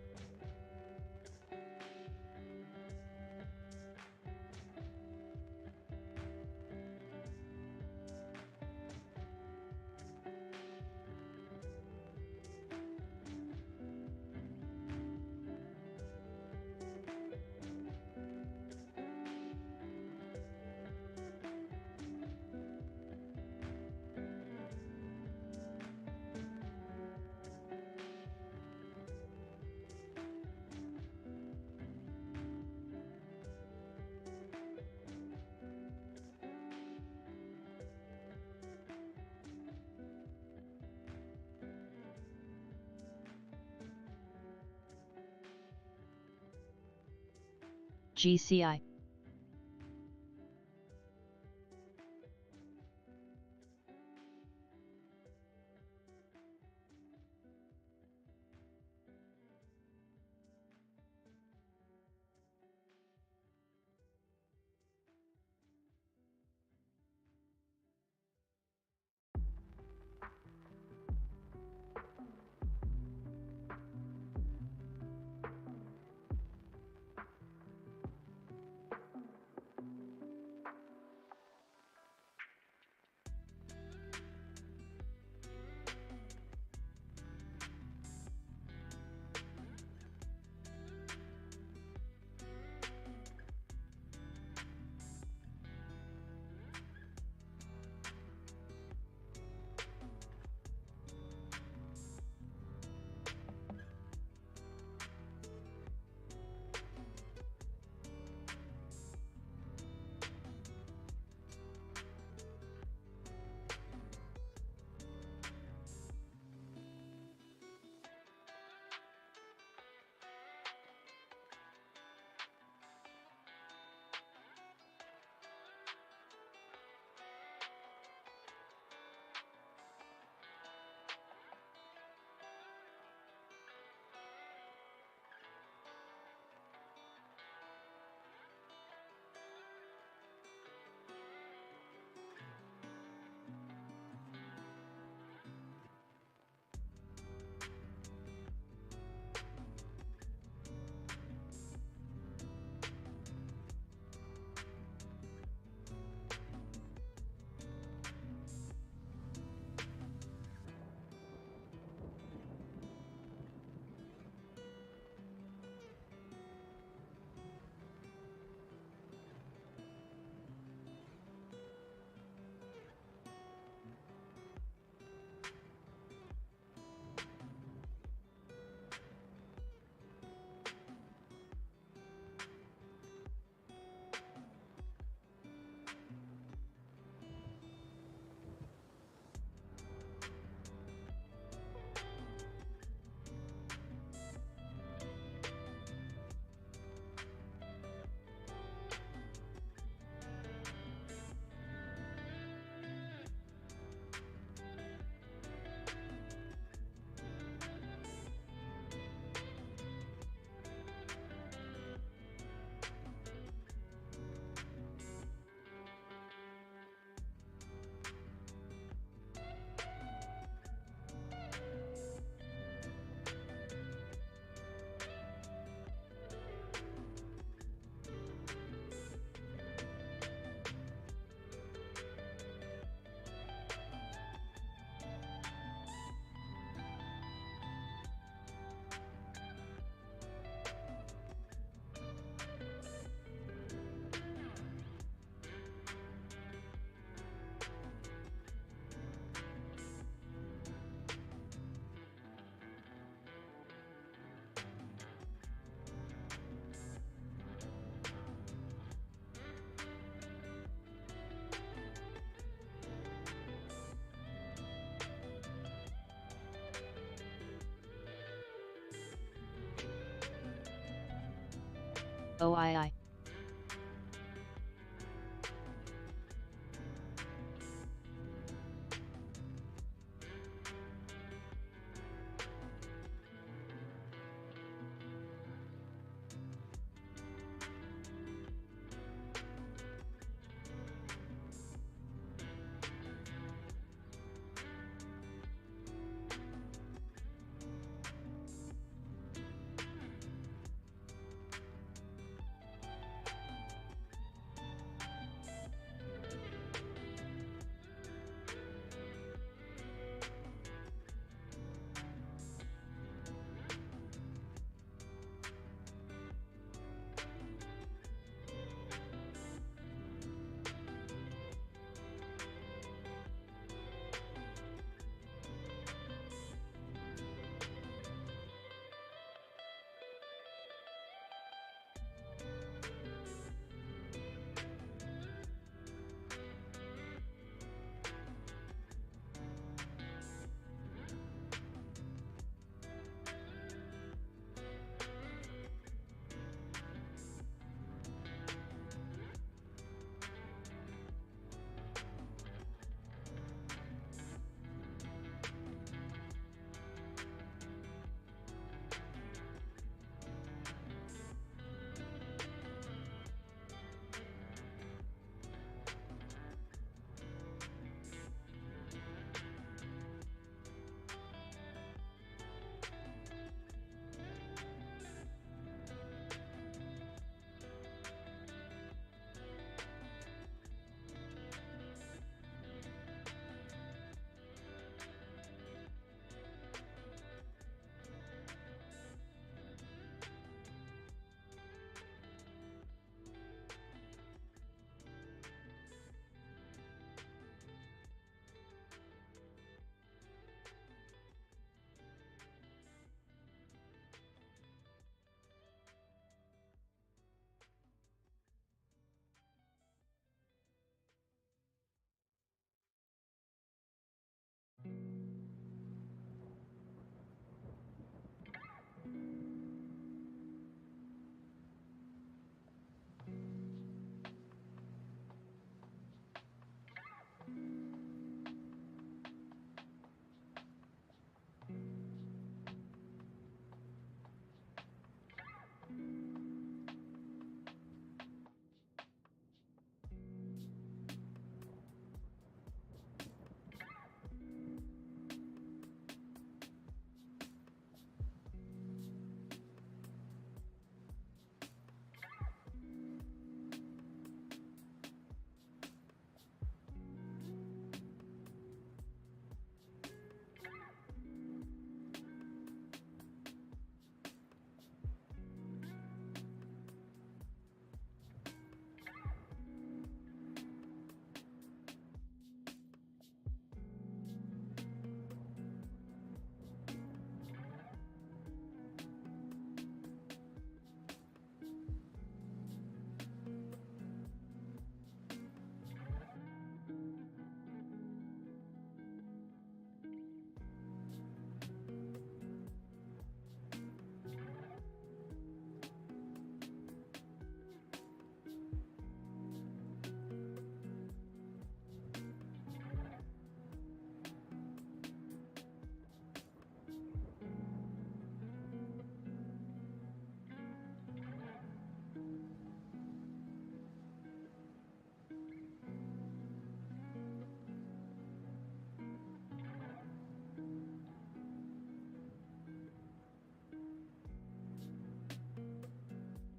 GCI. OII.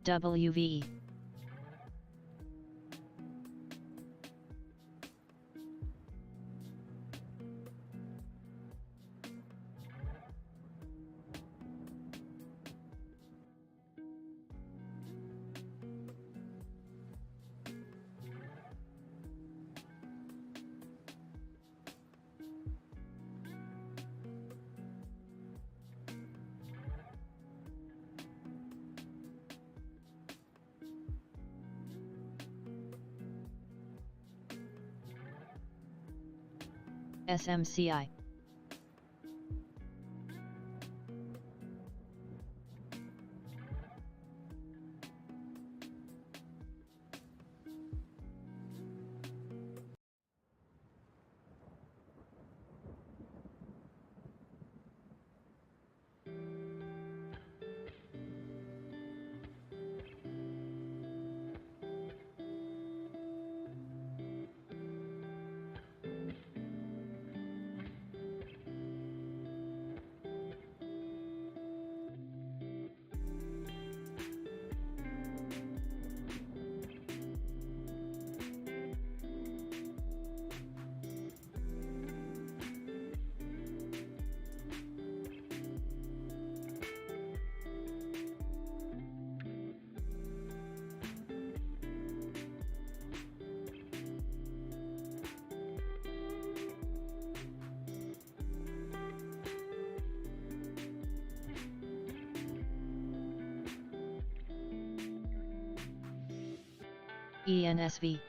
WVE. SMCI. ENSV.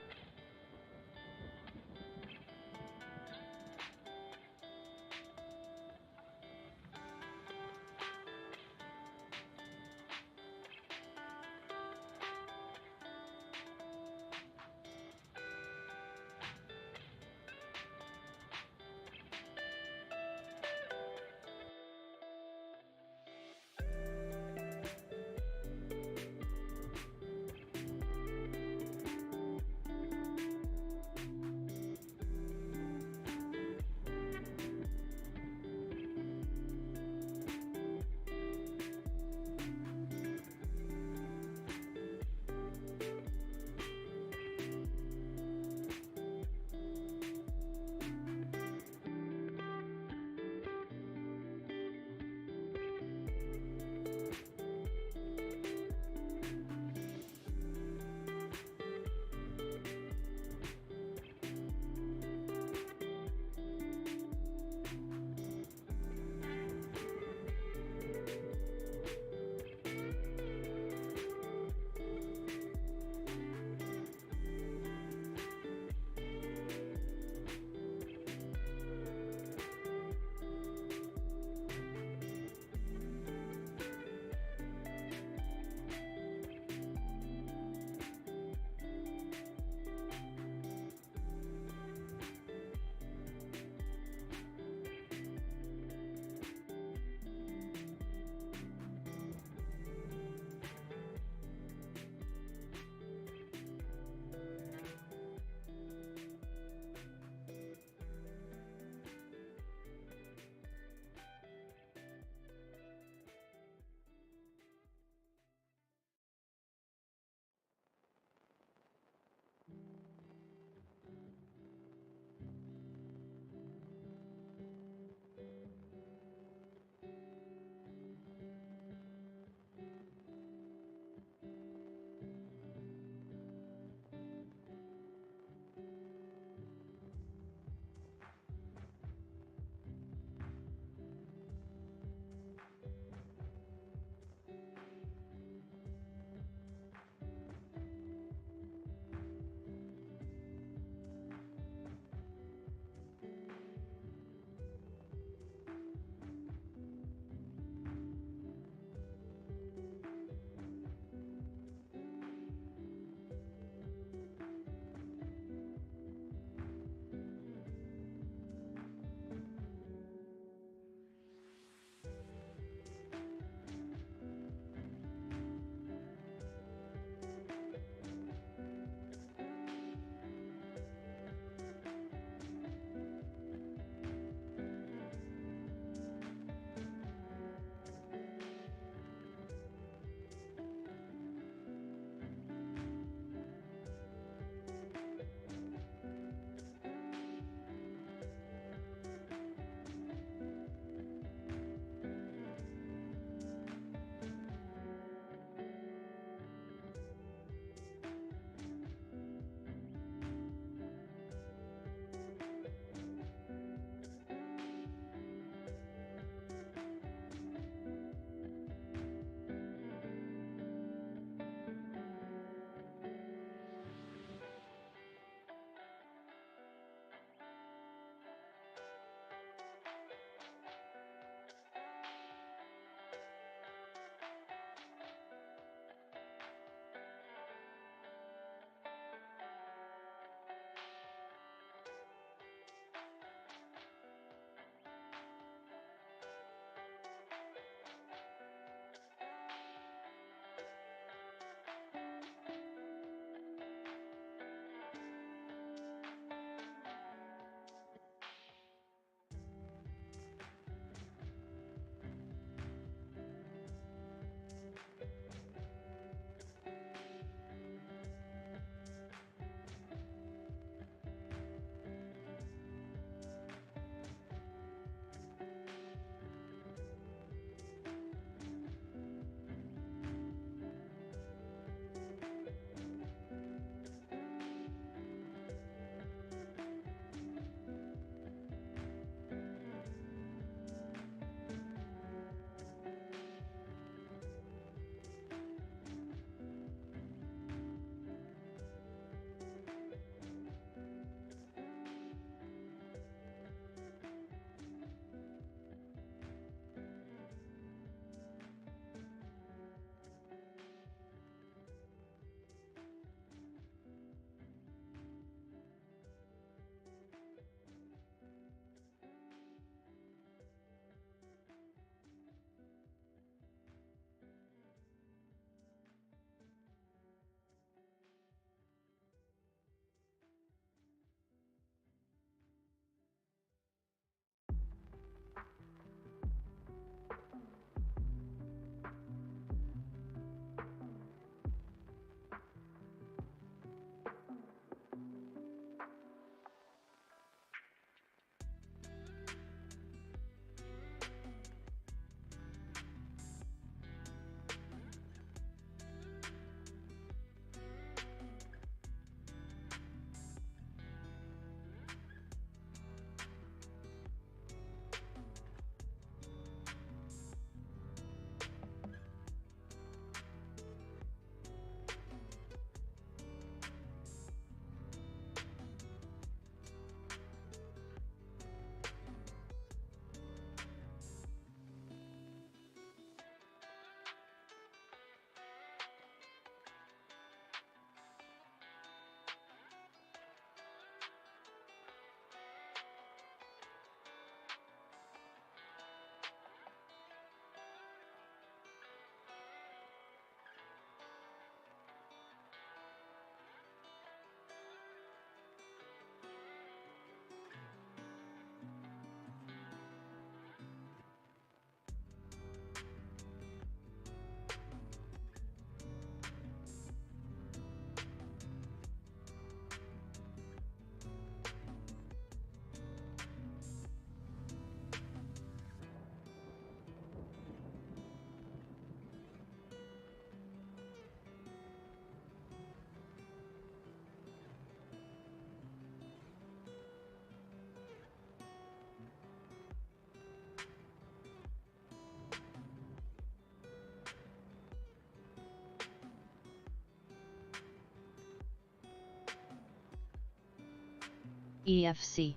EFC.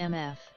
MF.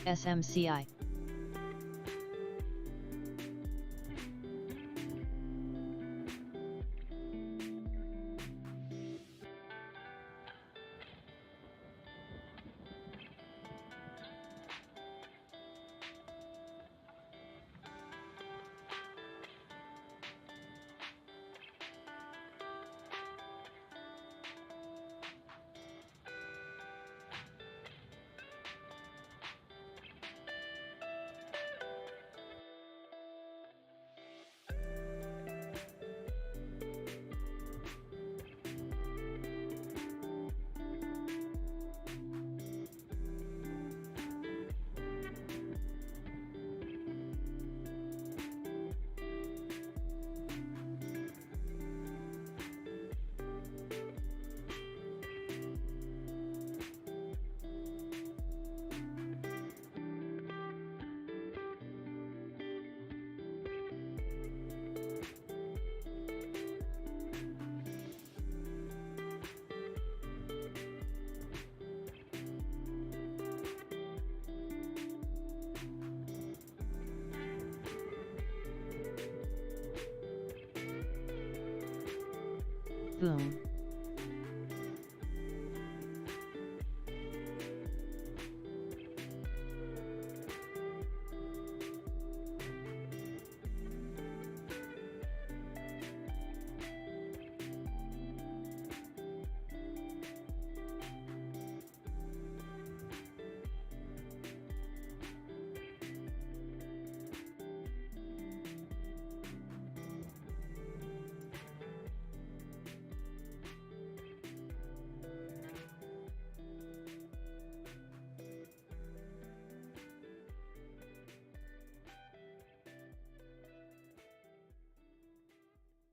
SMCI. Boom.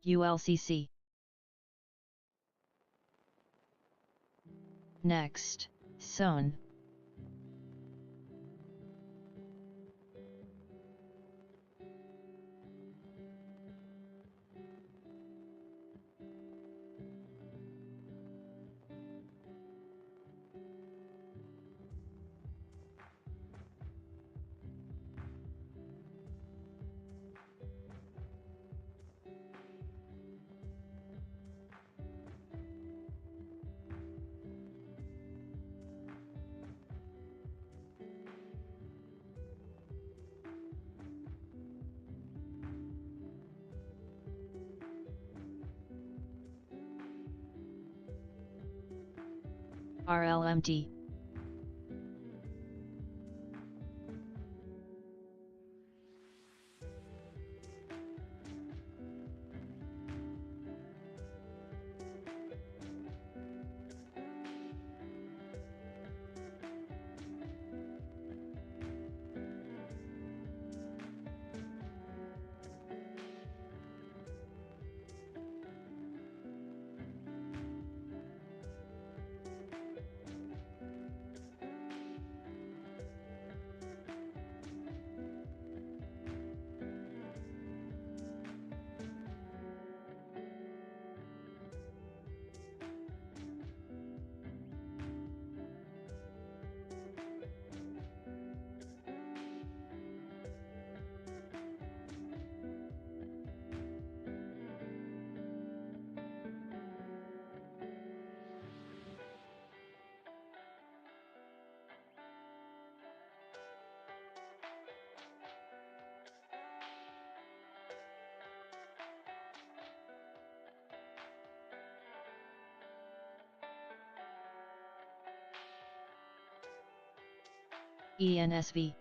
ULCC. Next, SON. RLMT. ENSV.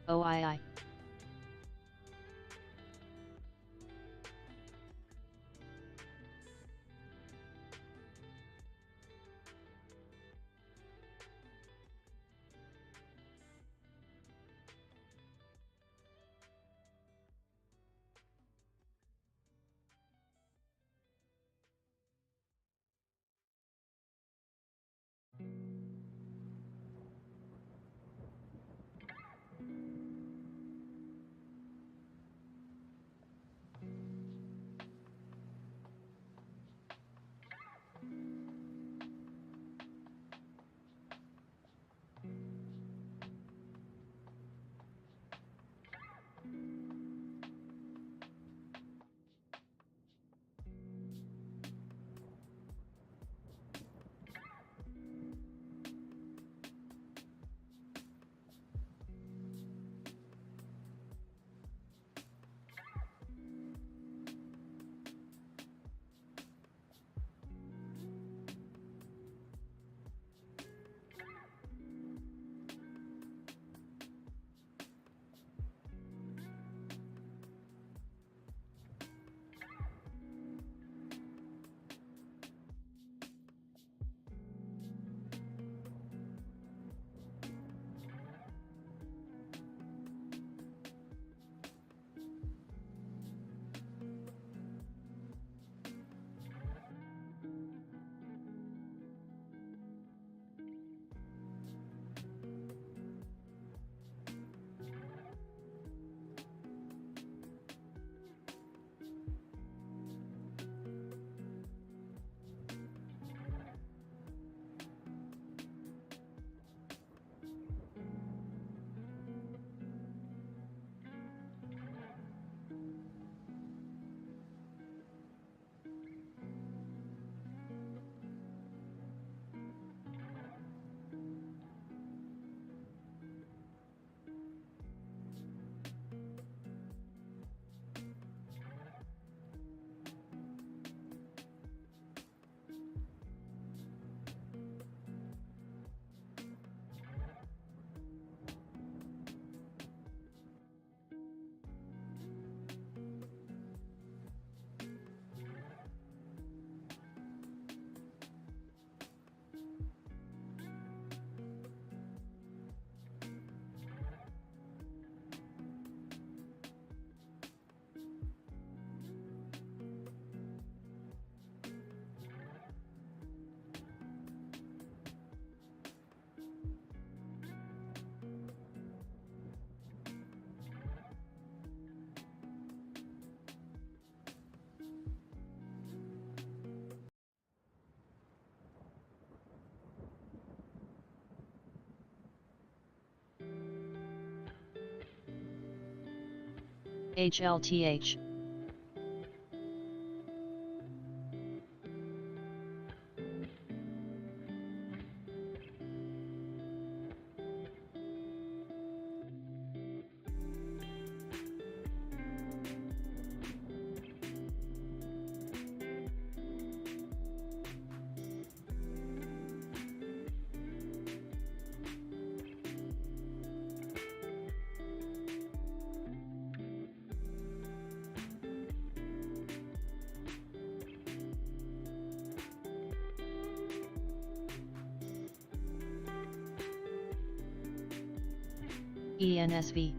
OII. HLTH. ENSV.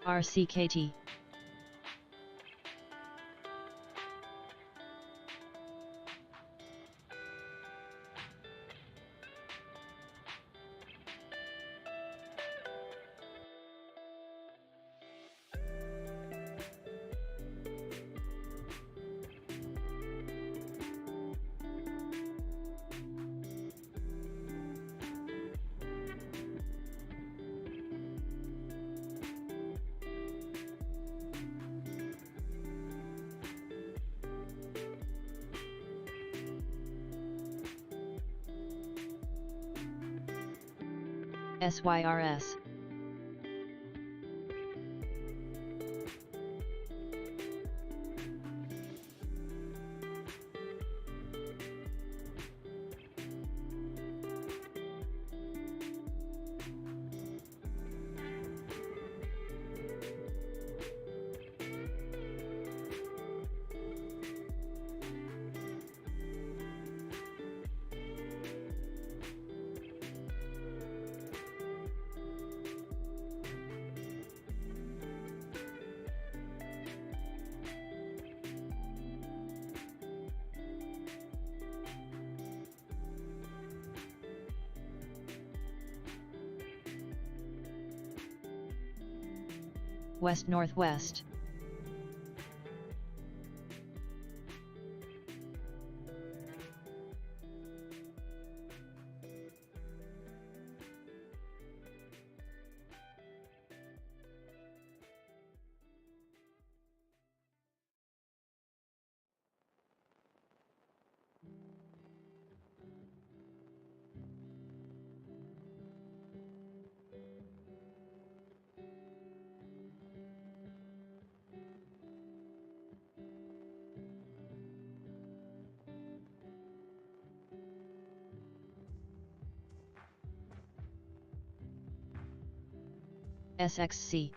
RCKT. SYRS. west-northwest. SXC.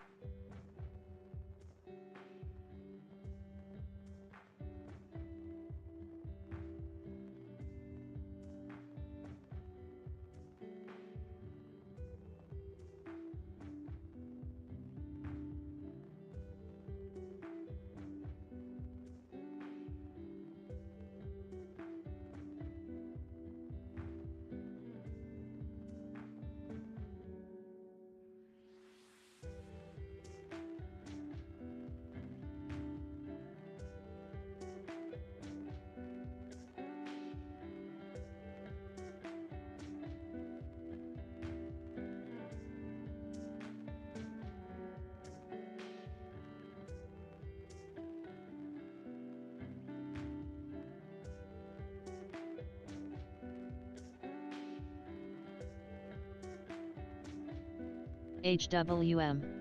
HWM.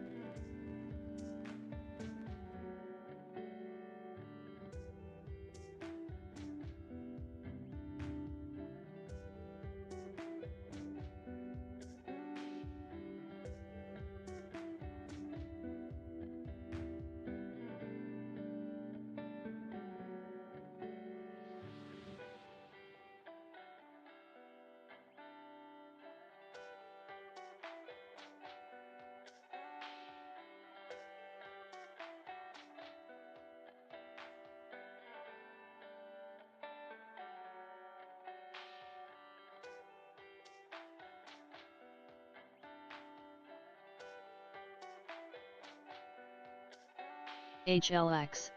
HLX.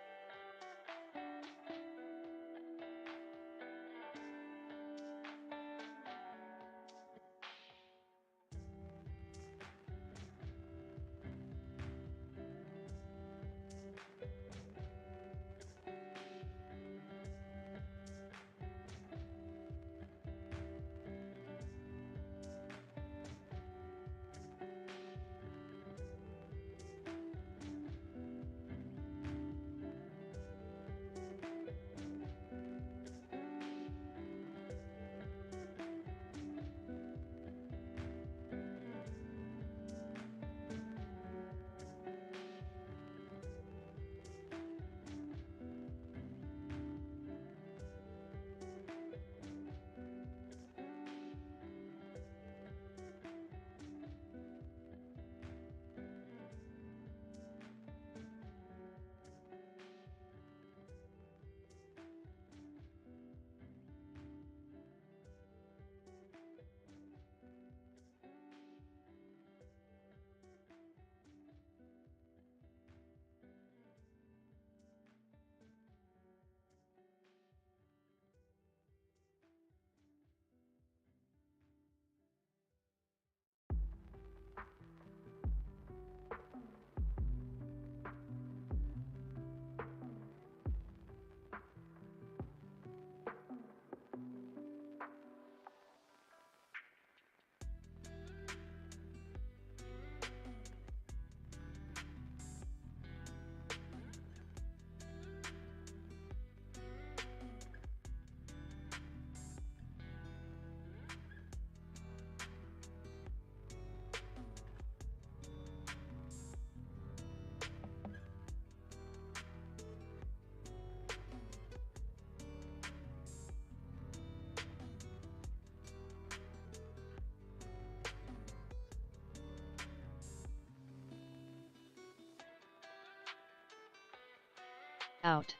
Out.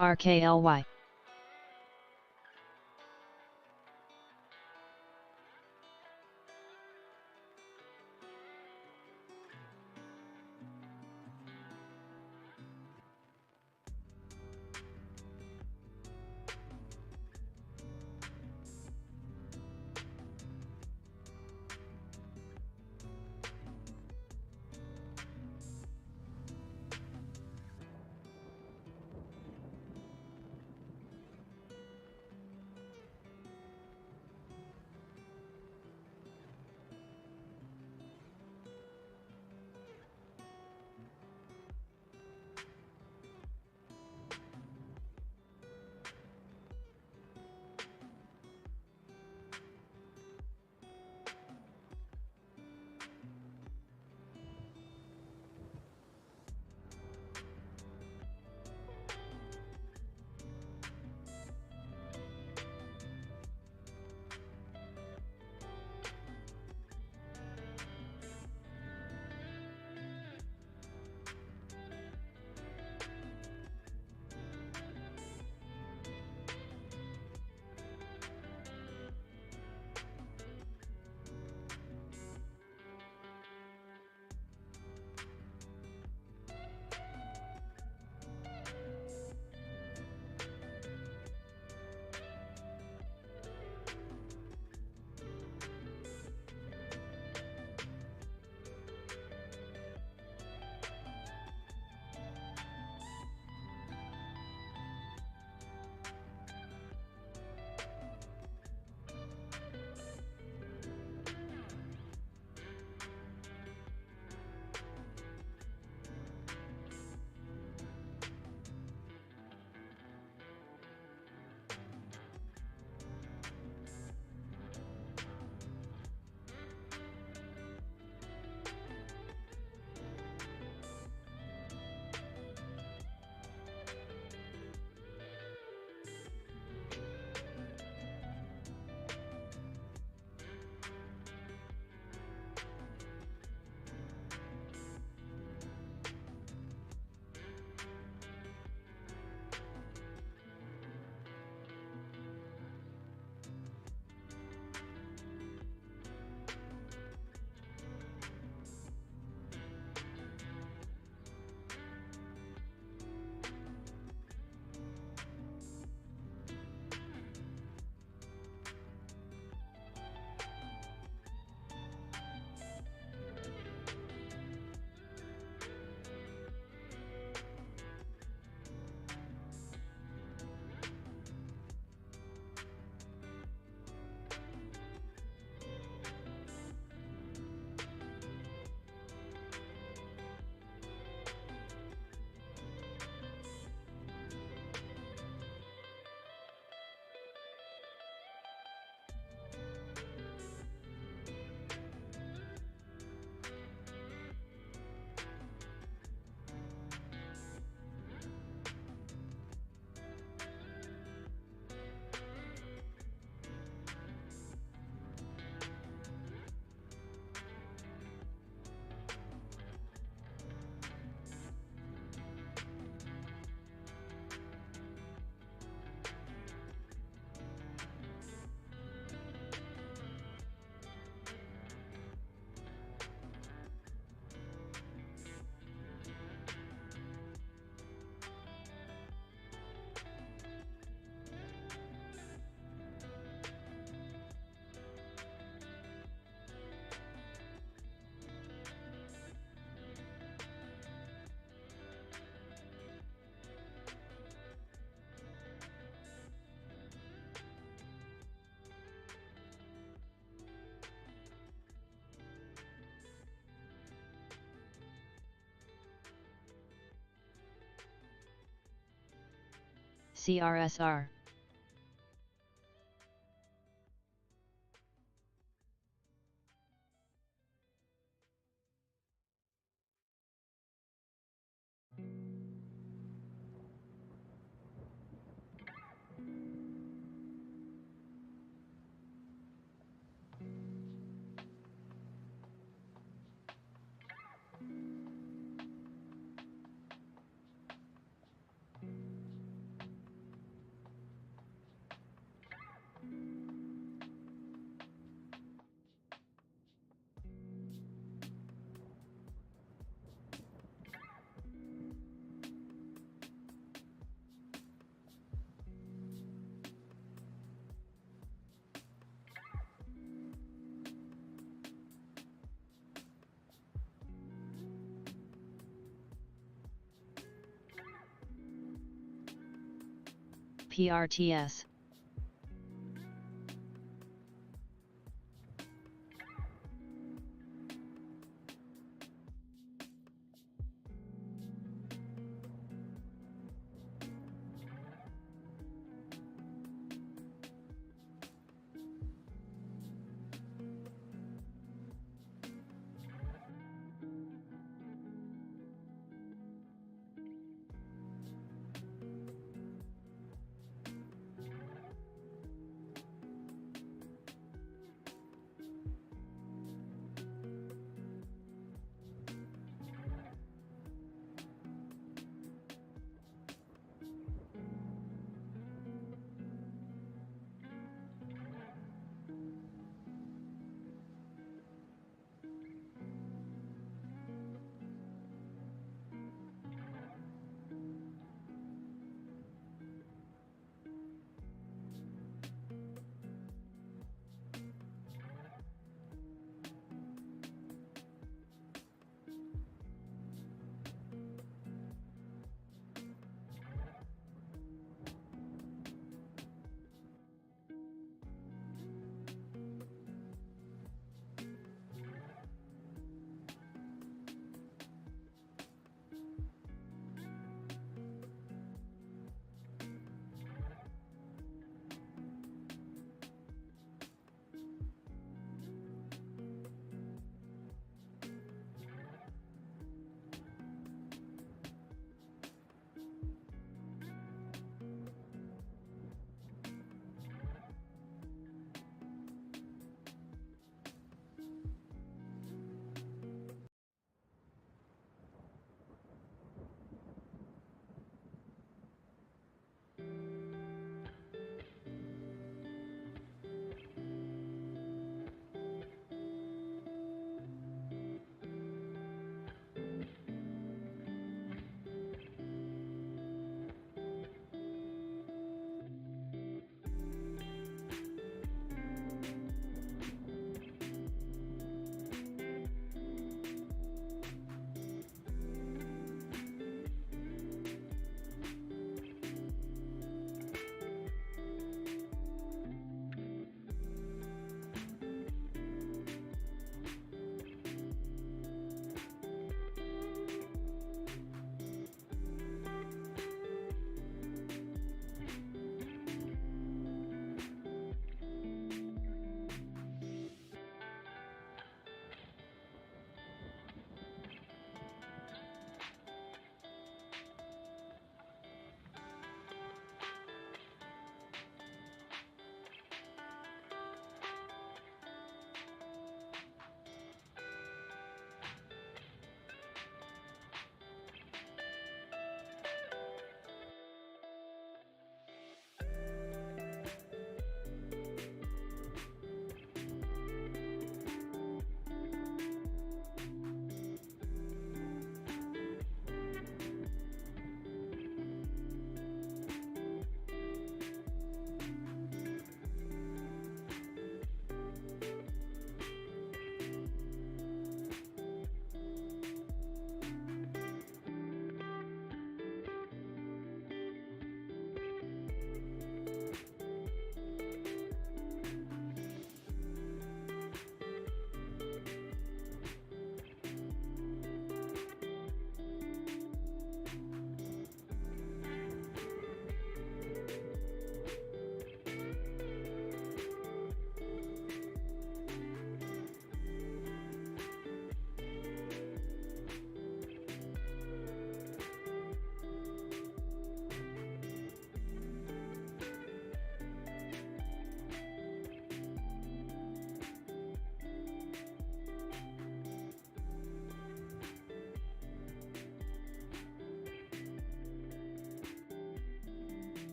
RKLY. CRSR. Thank you. 1 PRTS.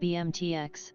BMTX.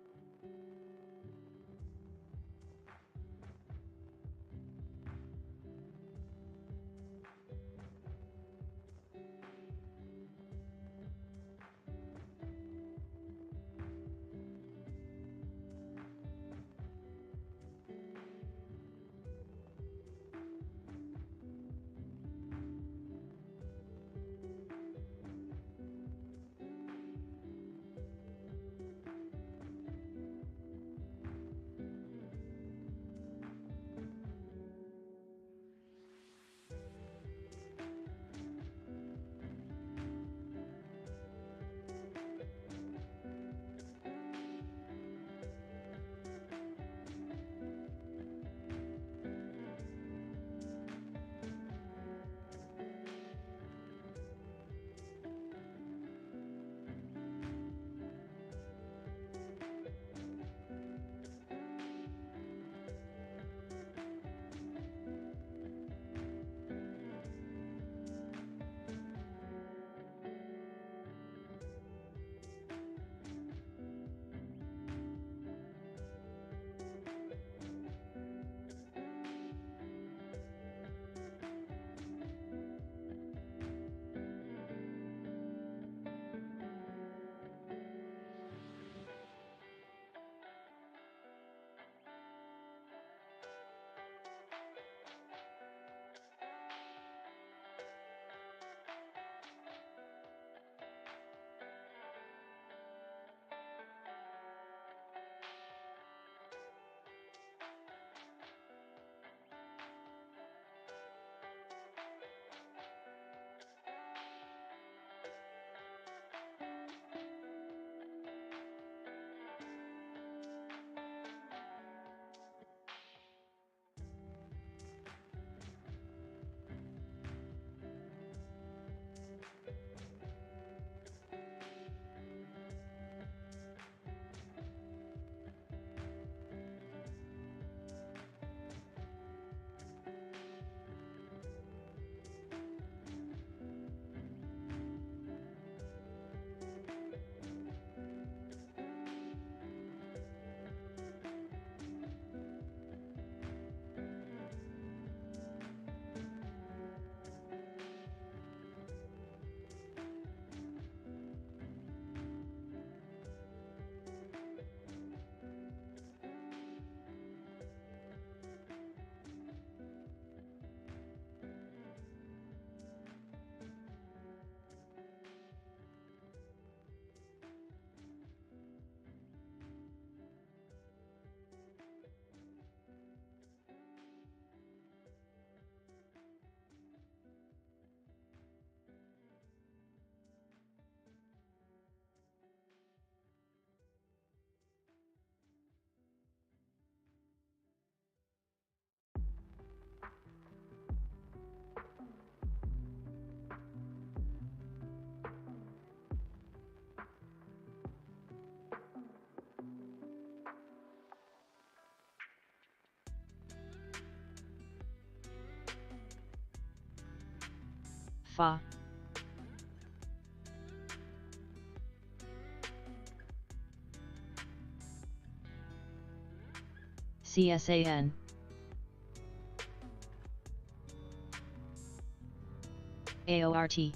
Fa. CSAN. AORT.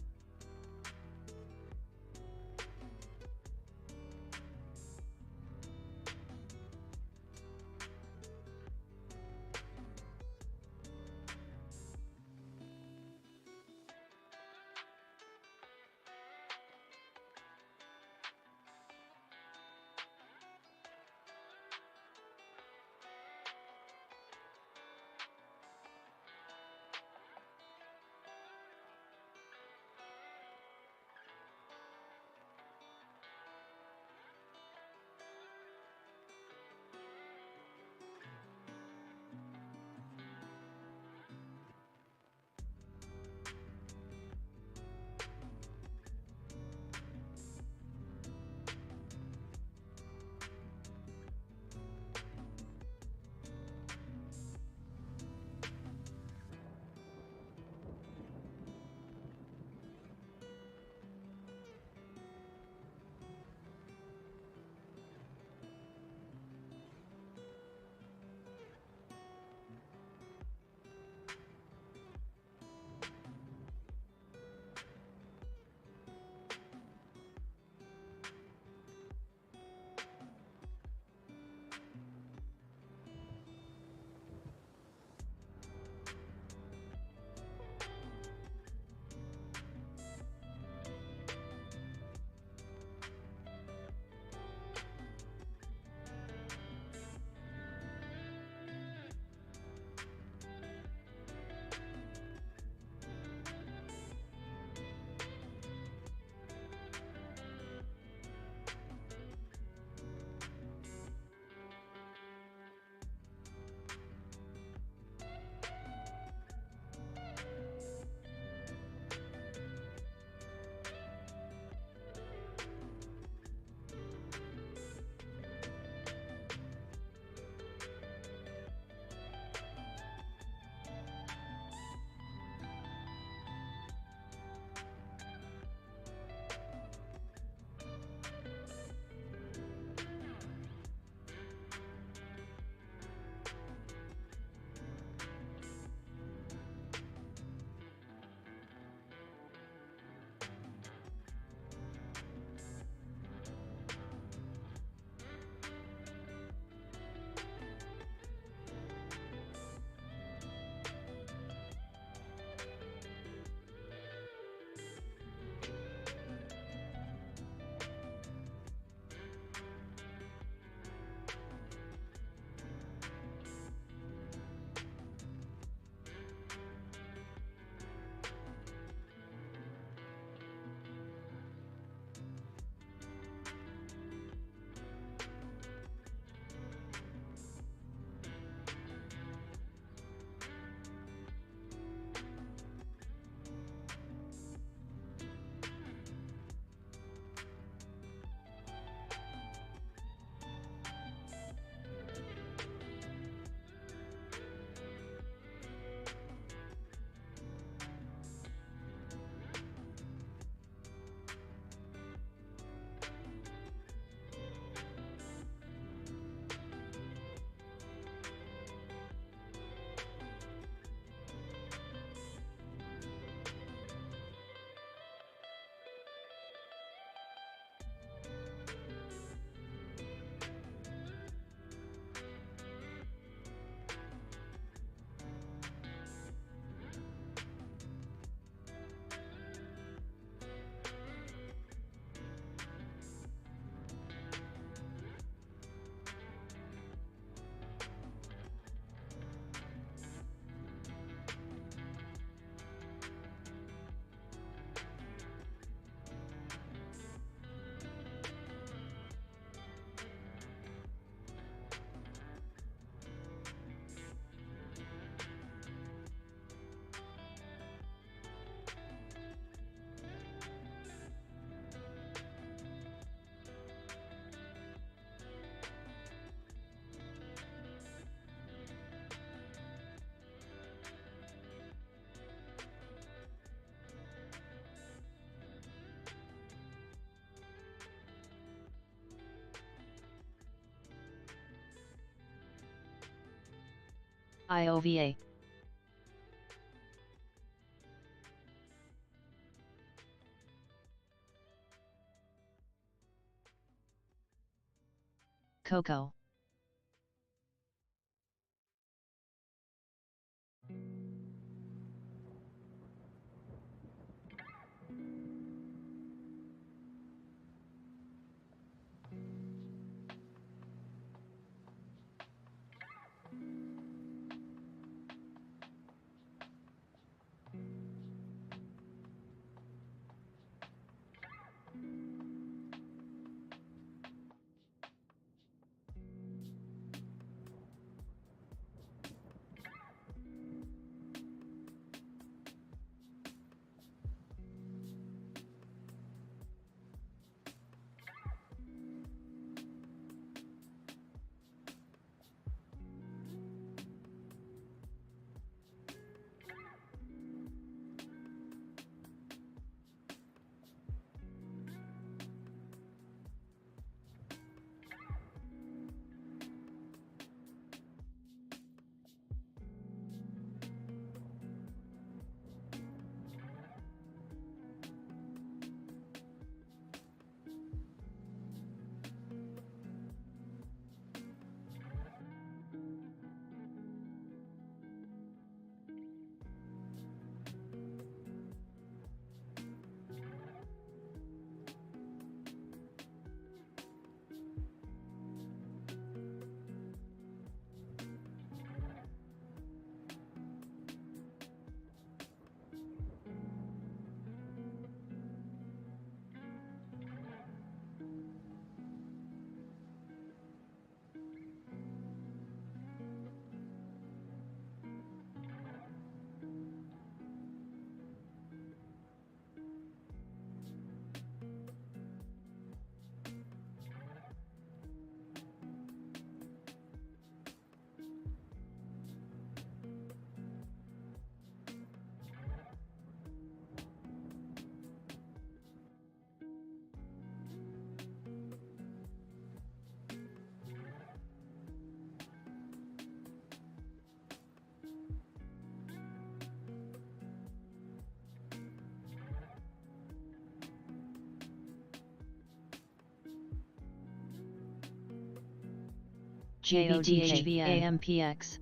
IOVA. Cocoa. JOTHVAMPX.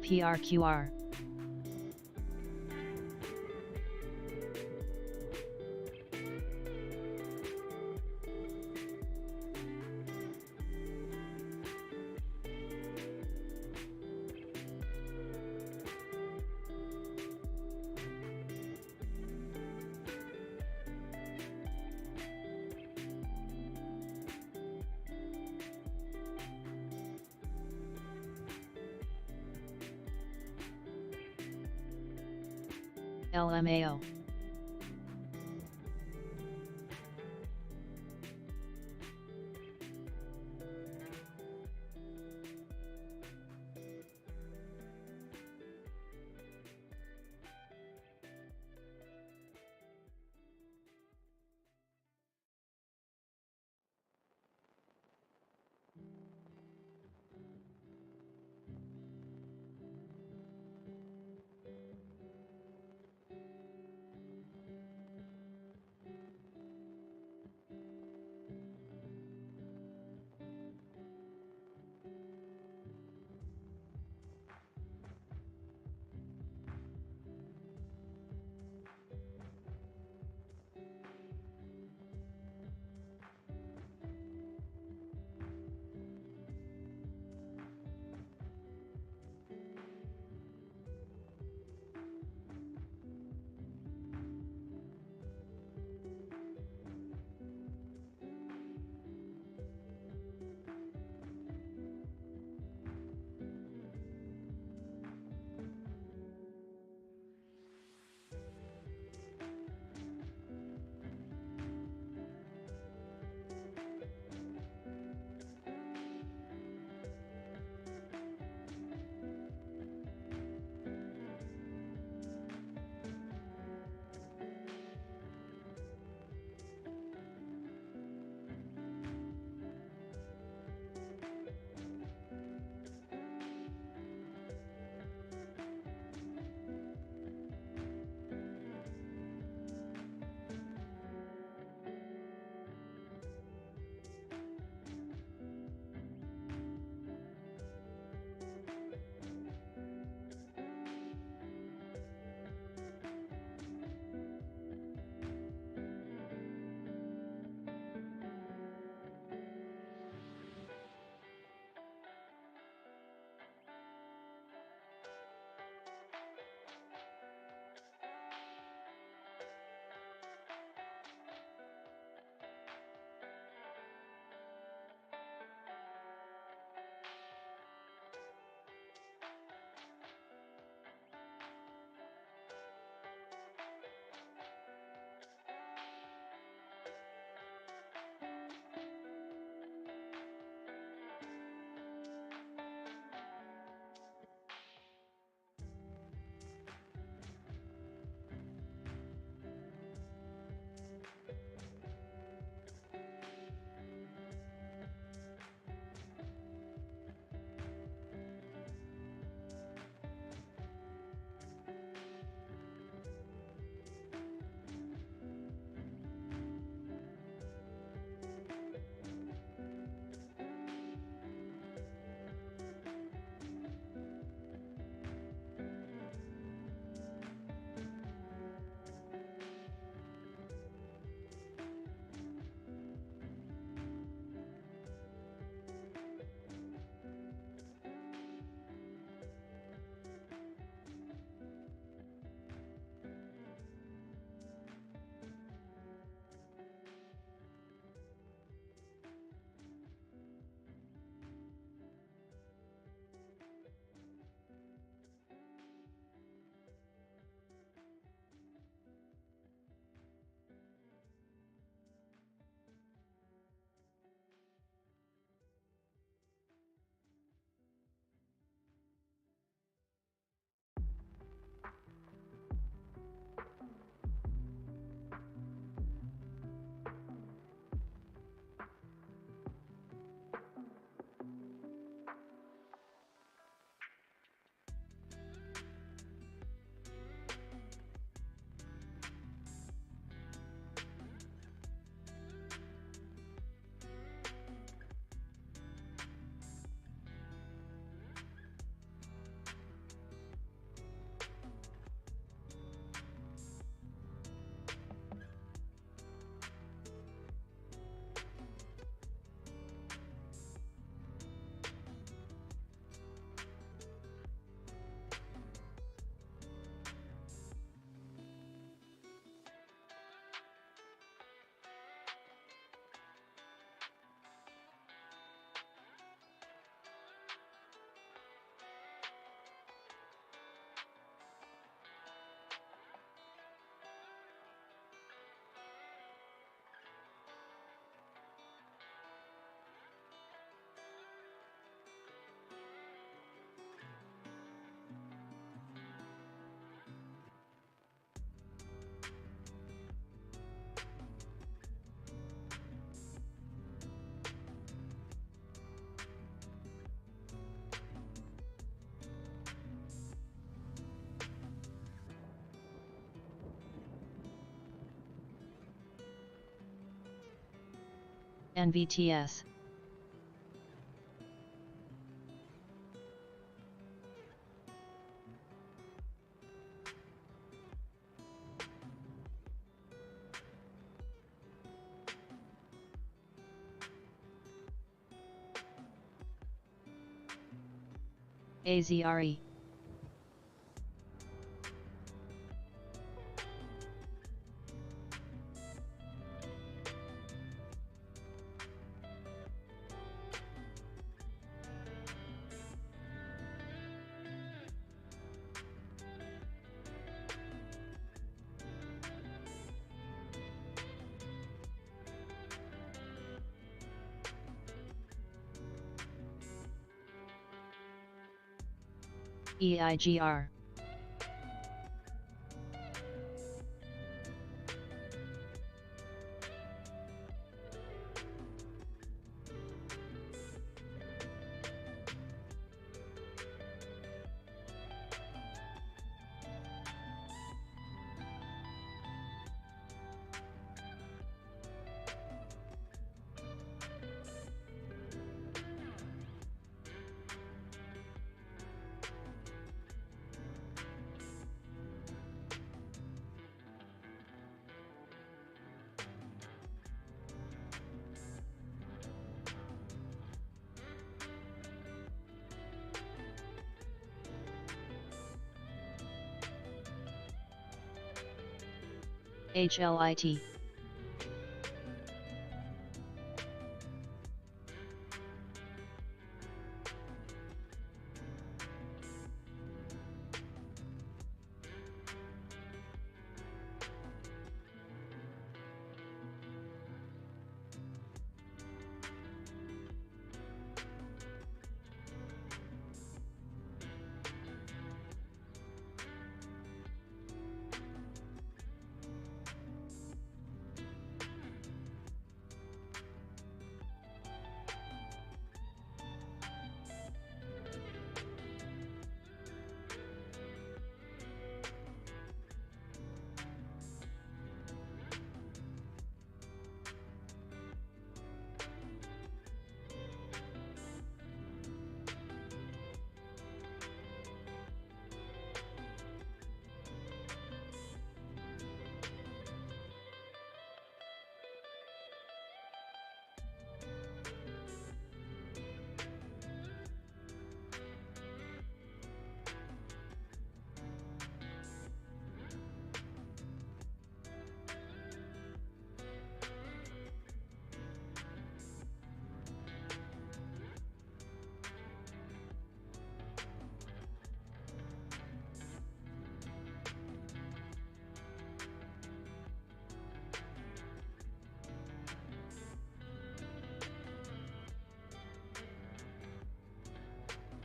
PRQR. LMAO. NVTS. AZRE. EIGR. HLIT.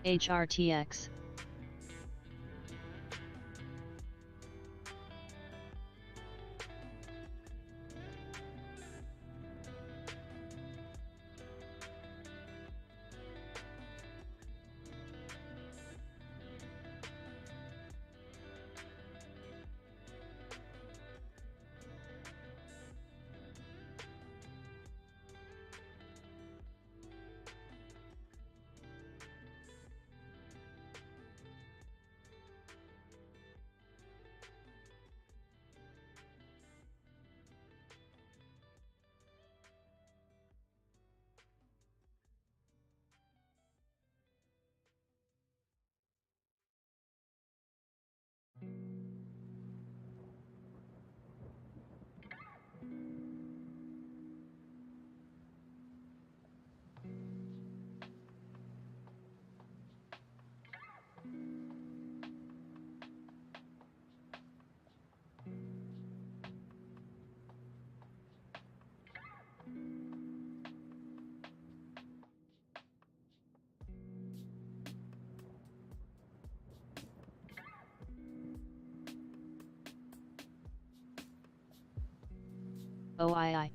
HRTX. OII.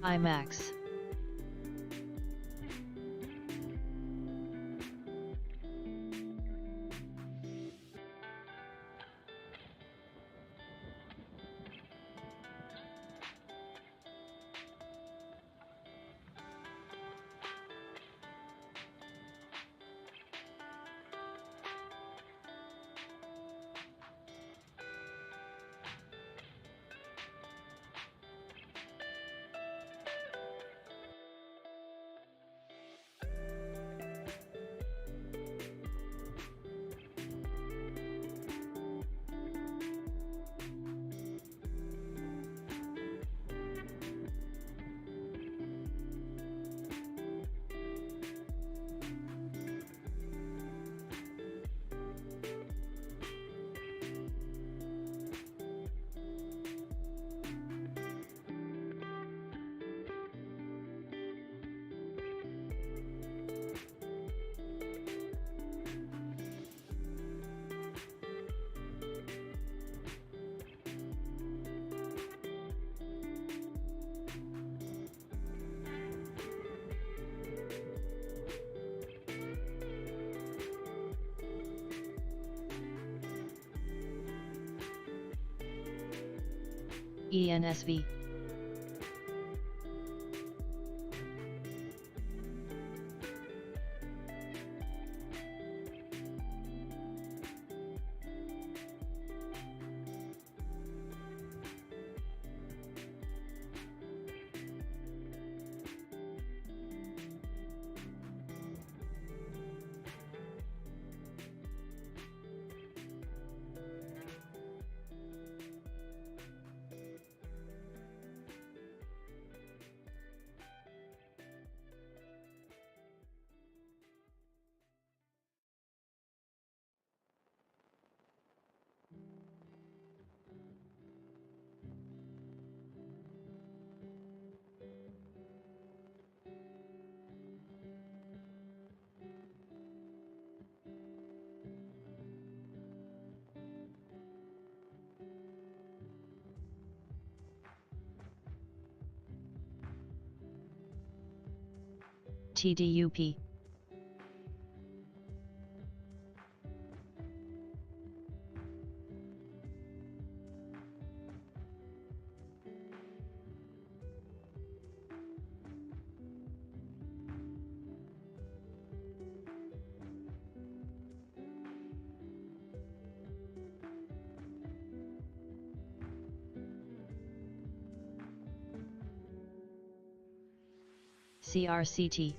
IMAX. ENSV. TDUP. CRCT.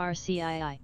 RCII.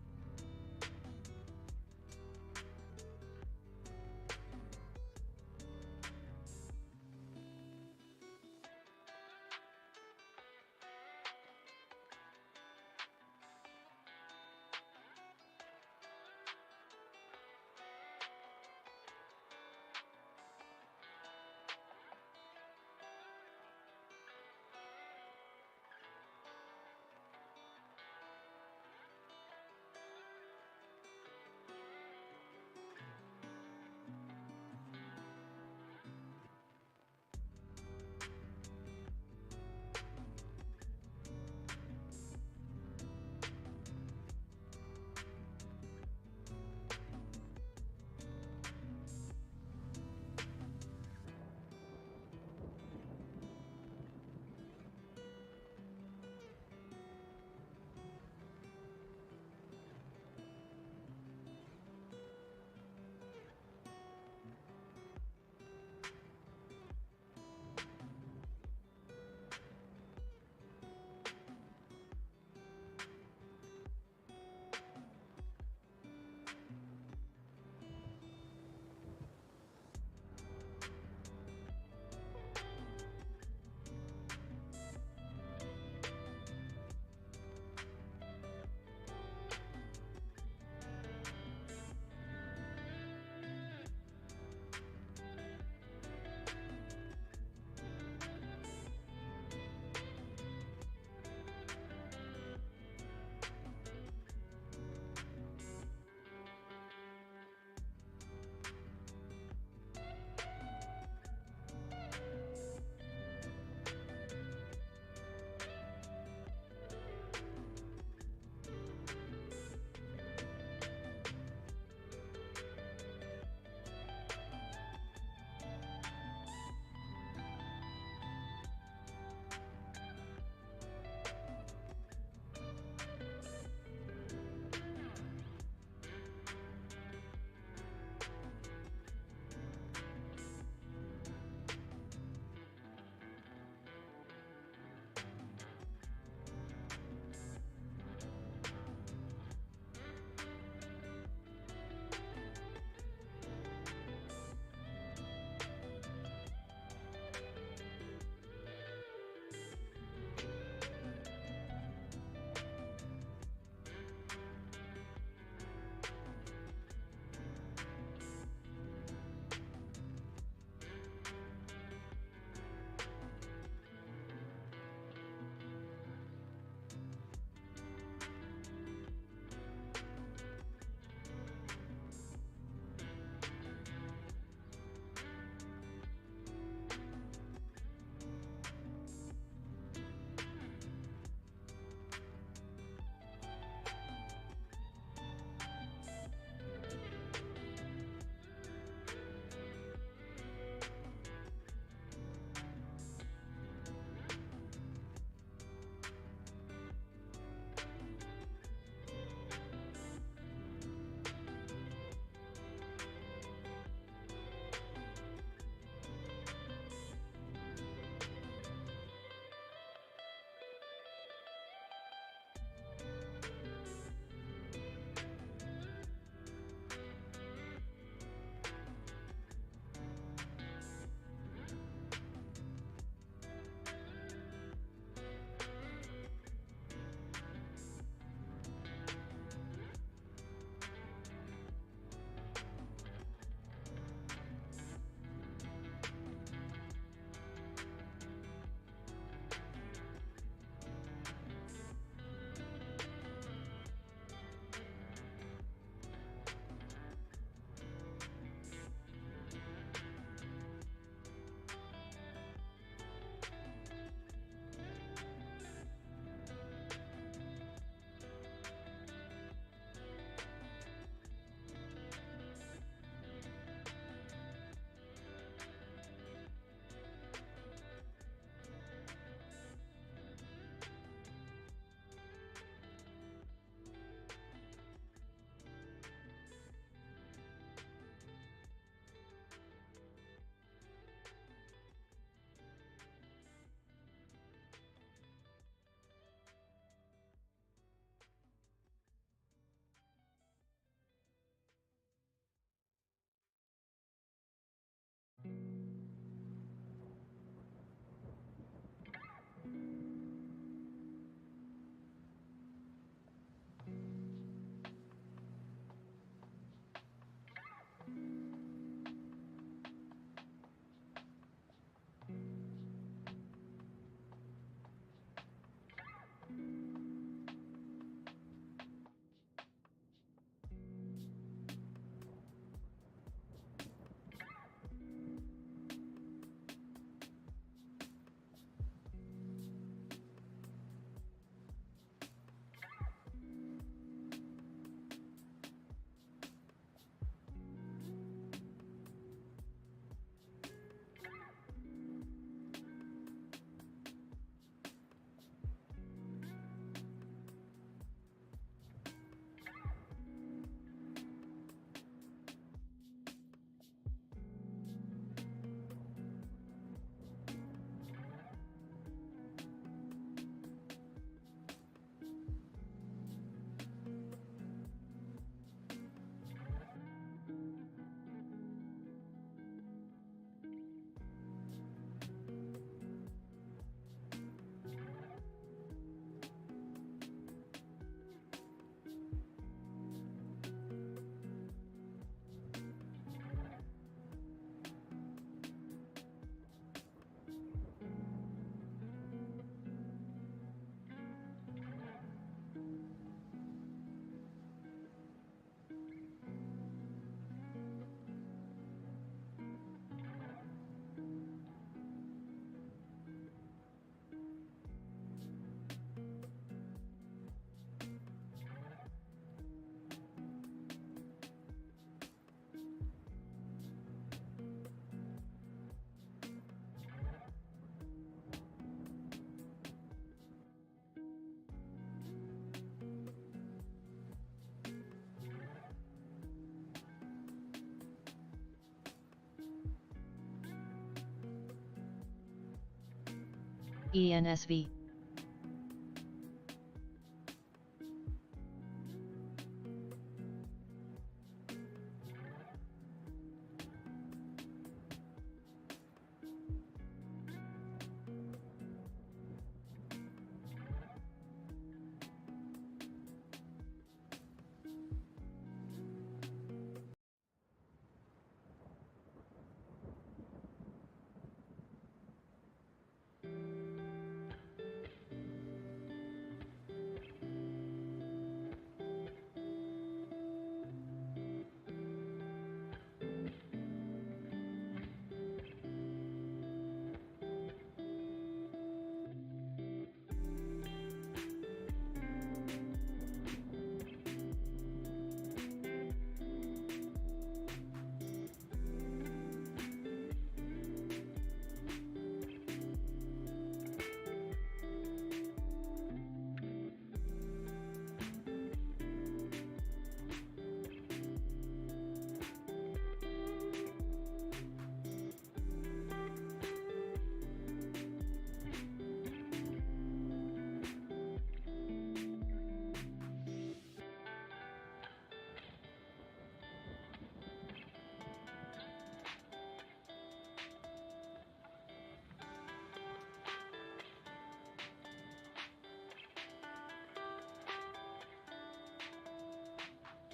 ENSV.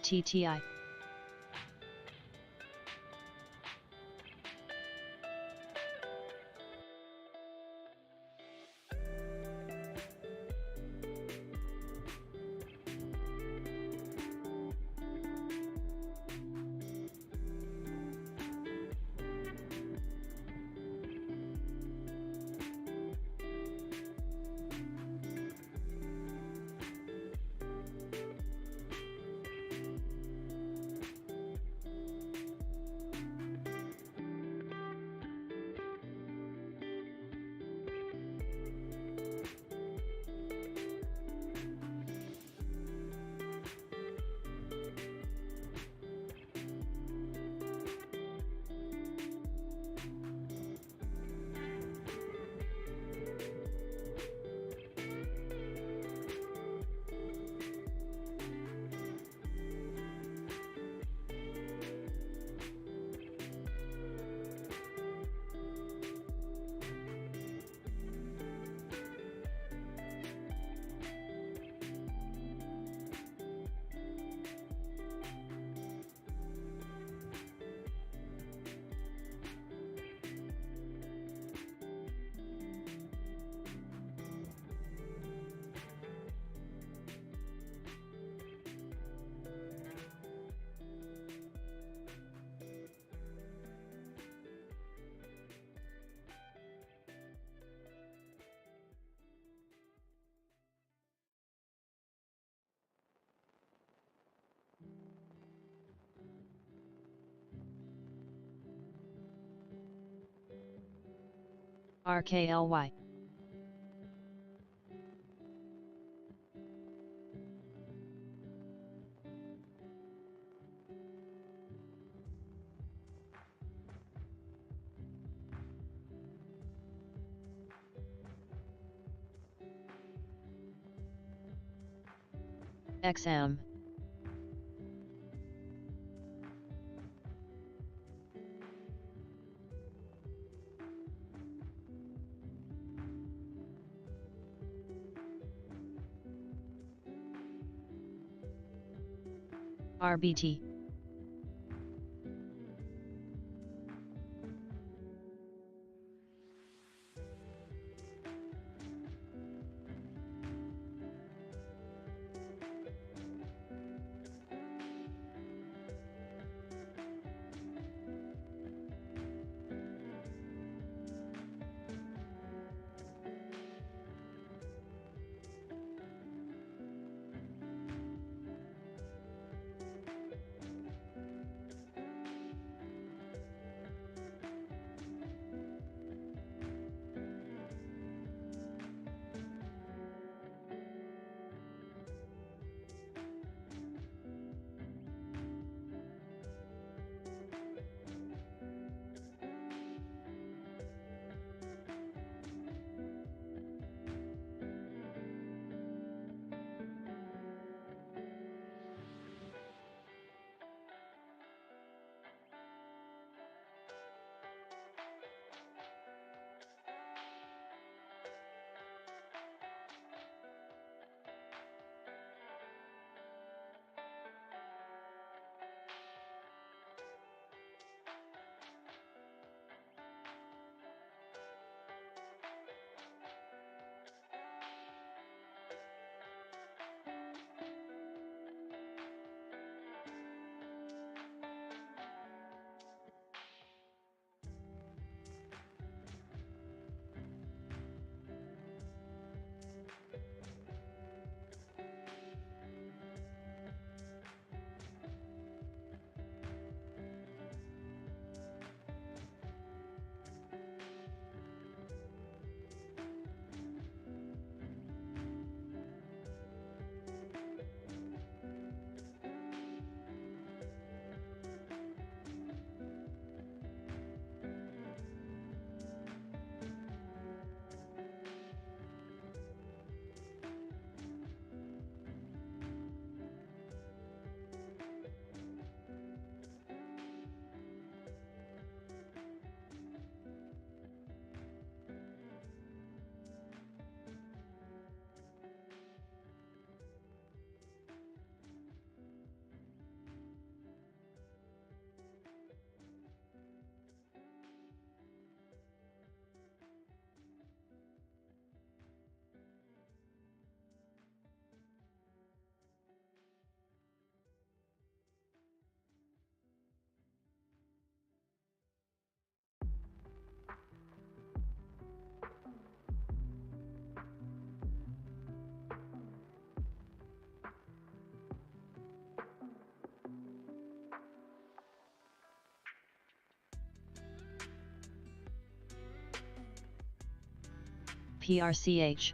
TTI. RKLY. XM. RBT. PRCH.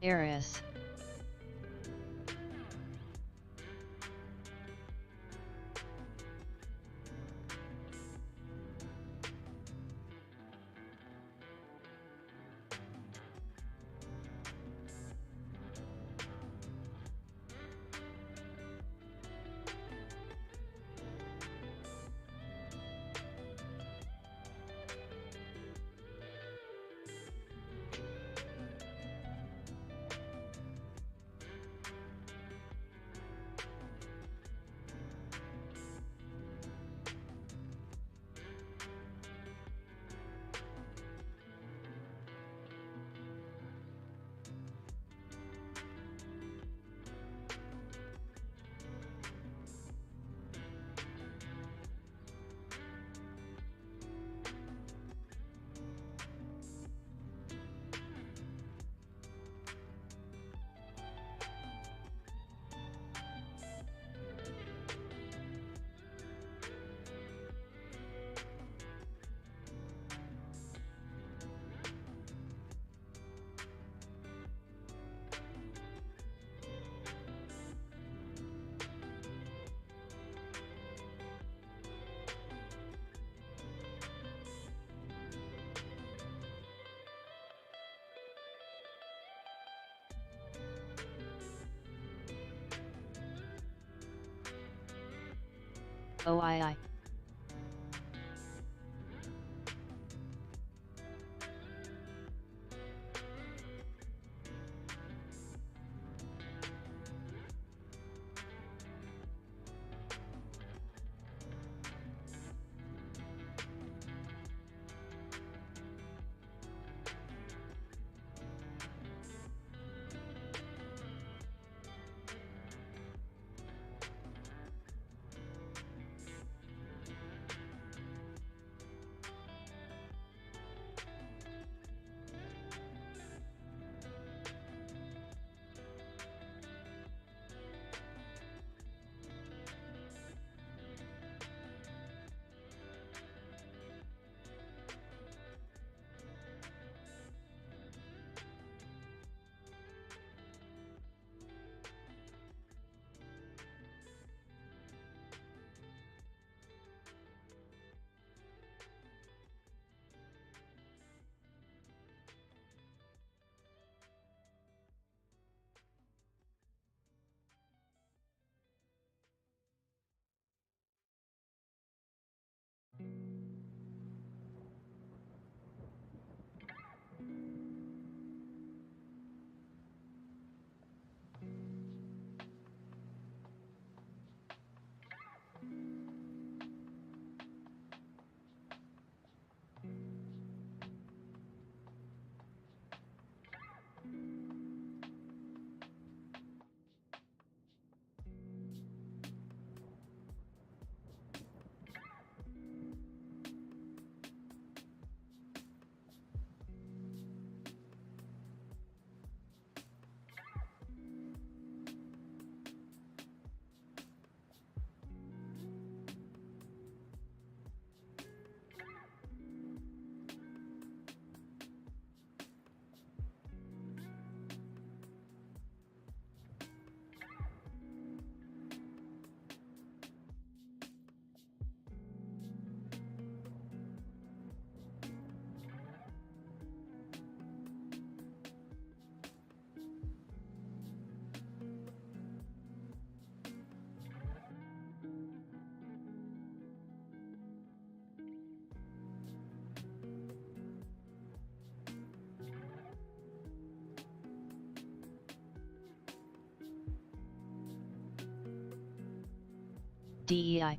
Eris. OII. DEI.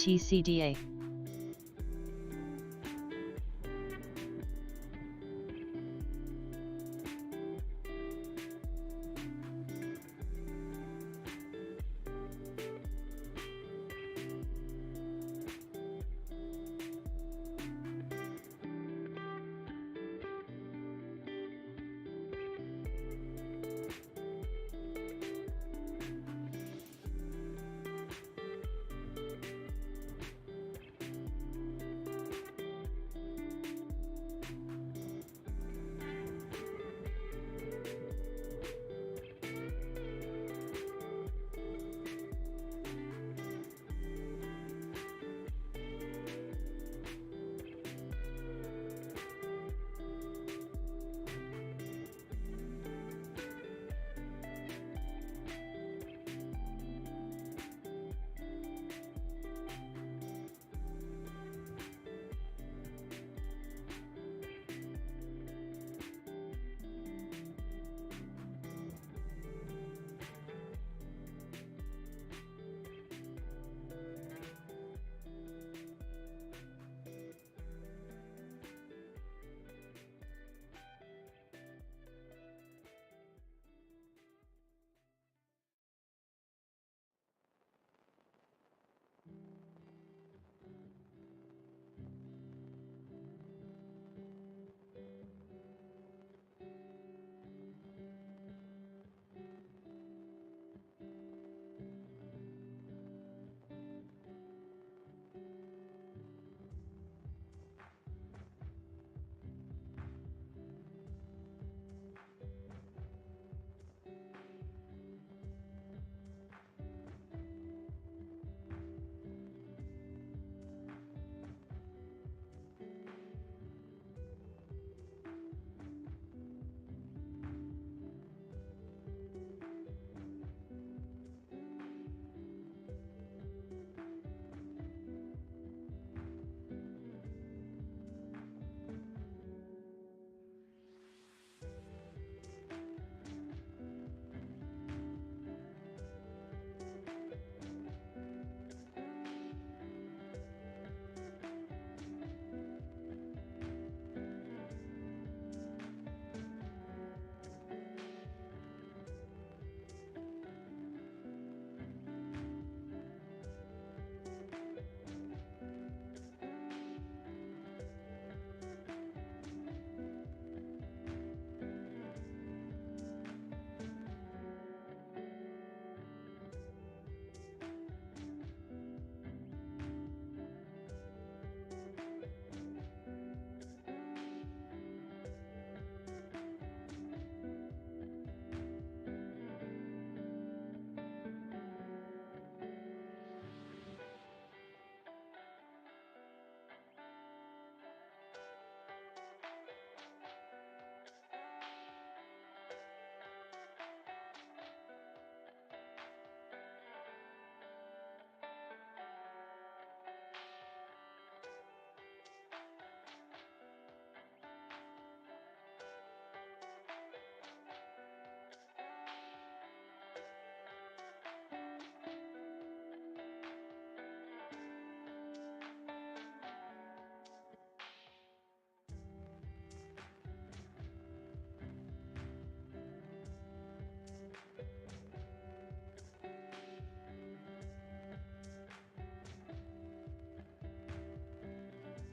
TCDA.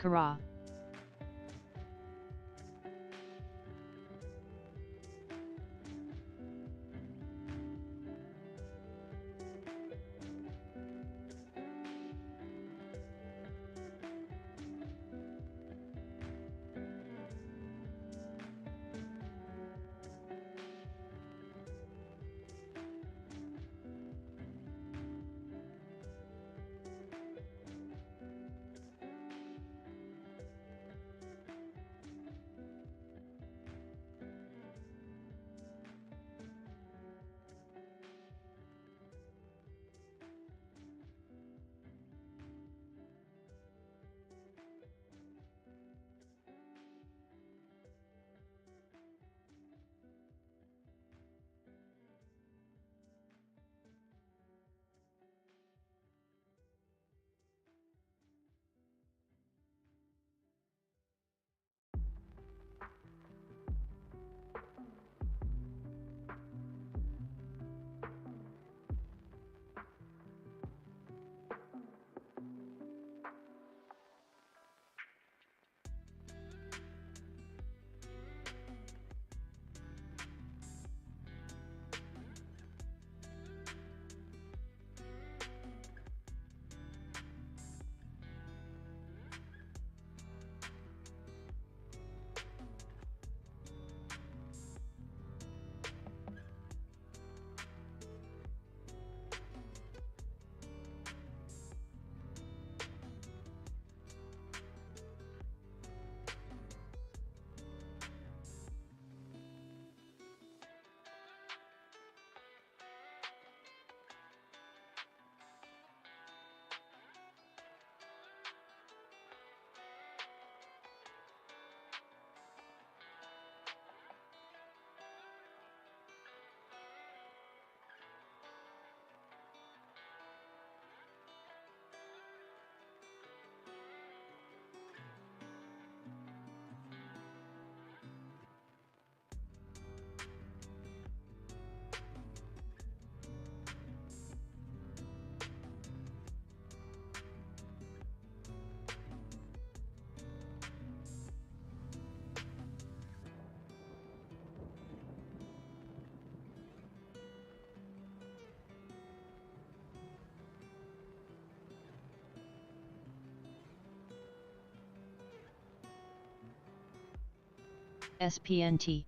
Kara. SPNT.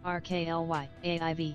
RKLY AIV.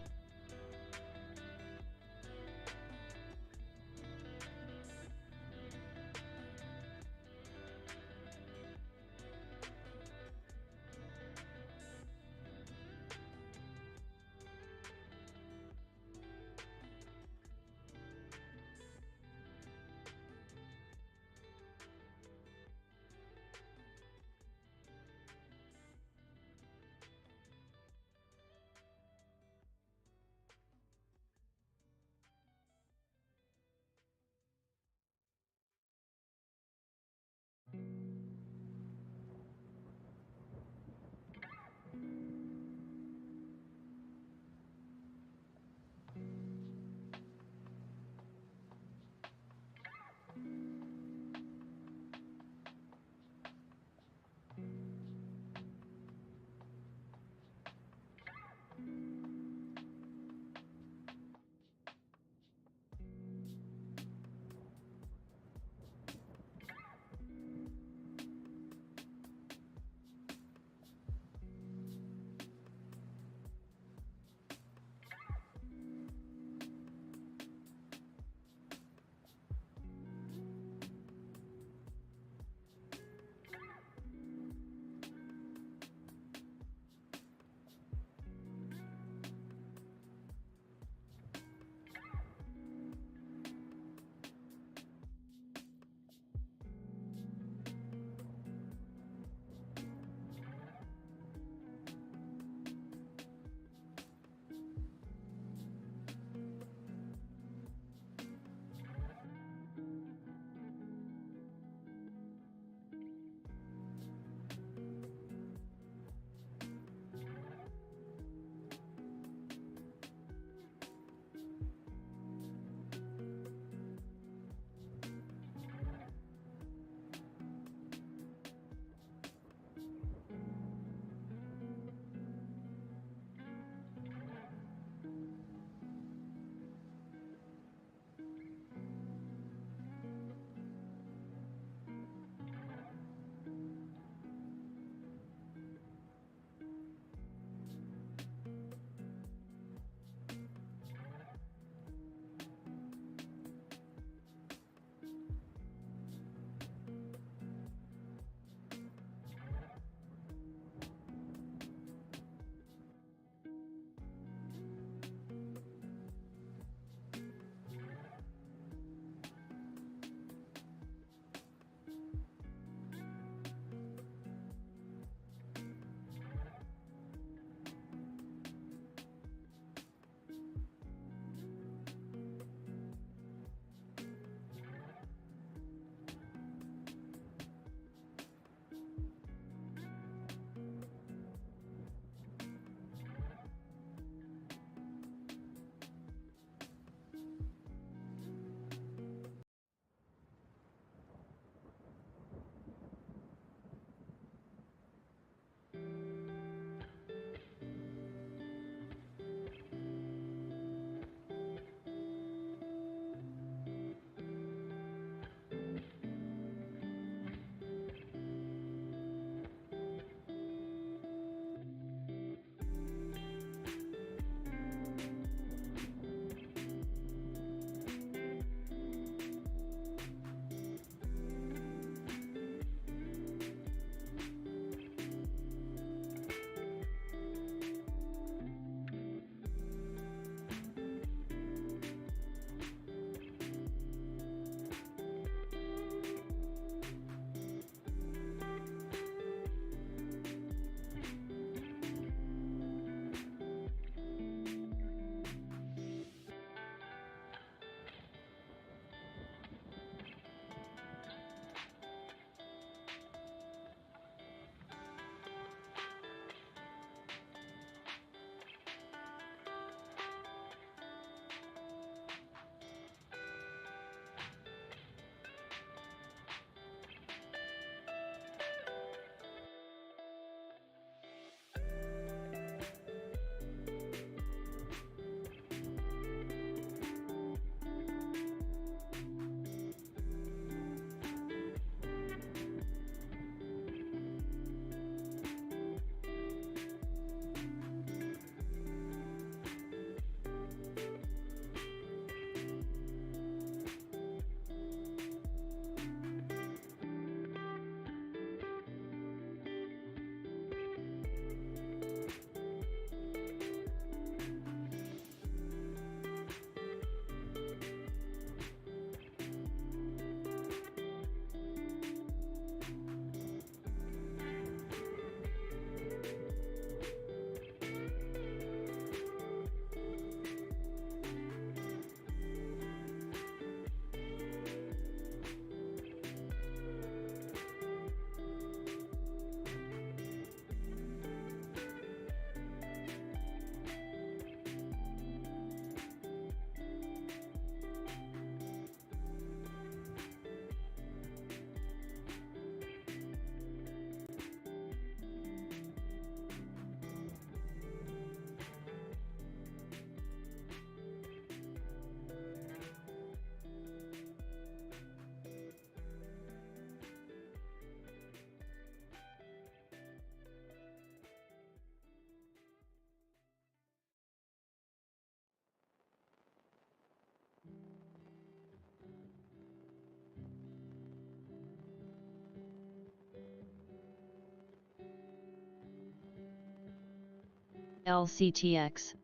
LCTX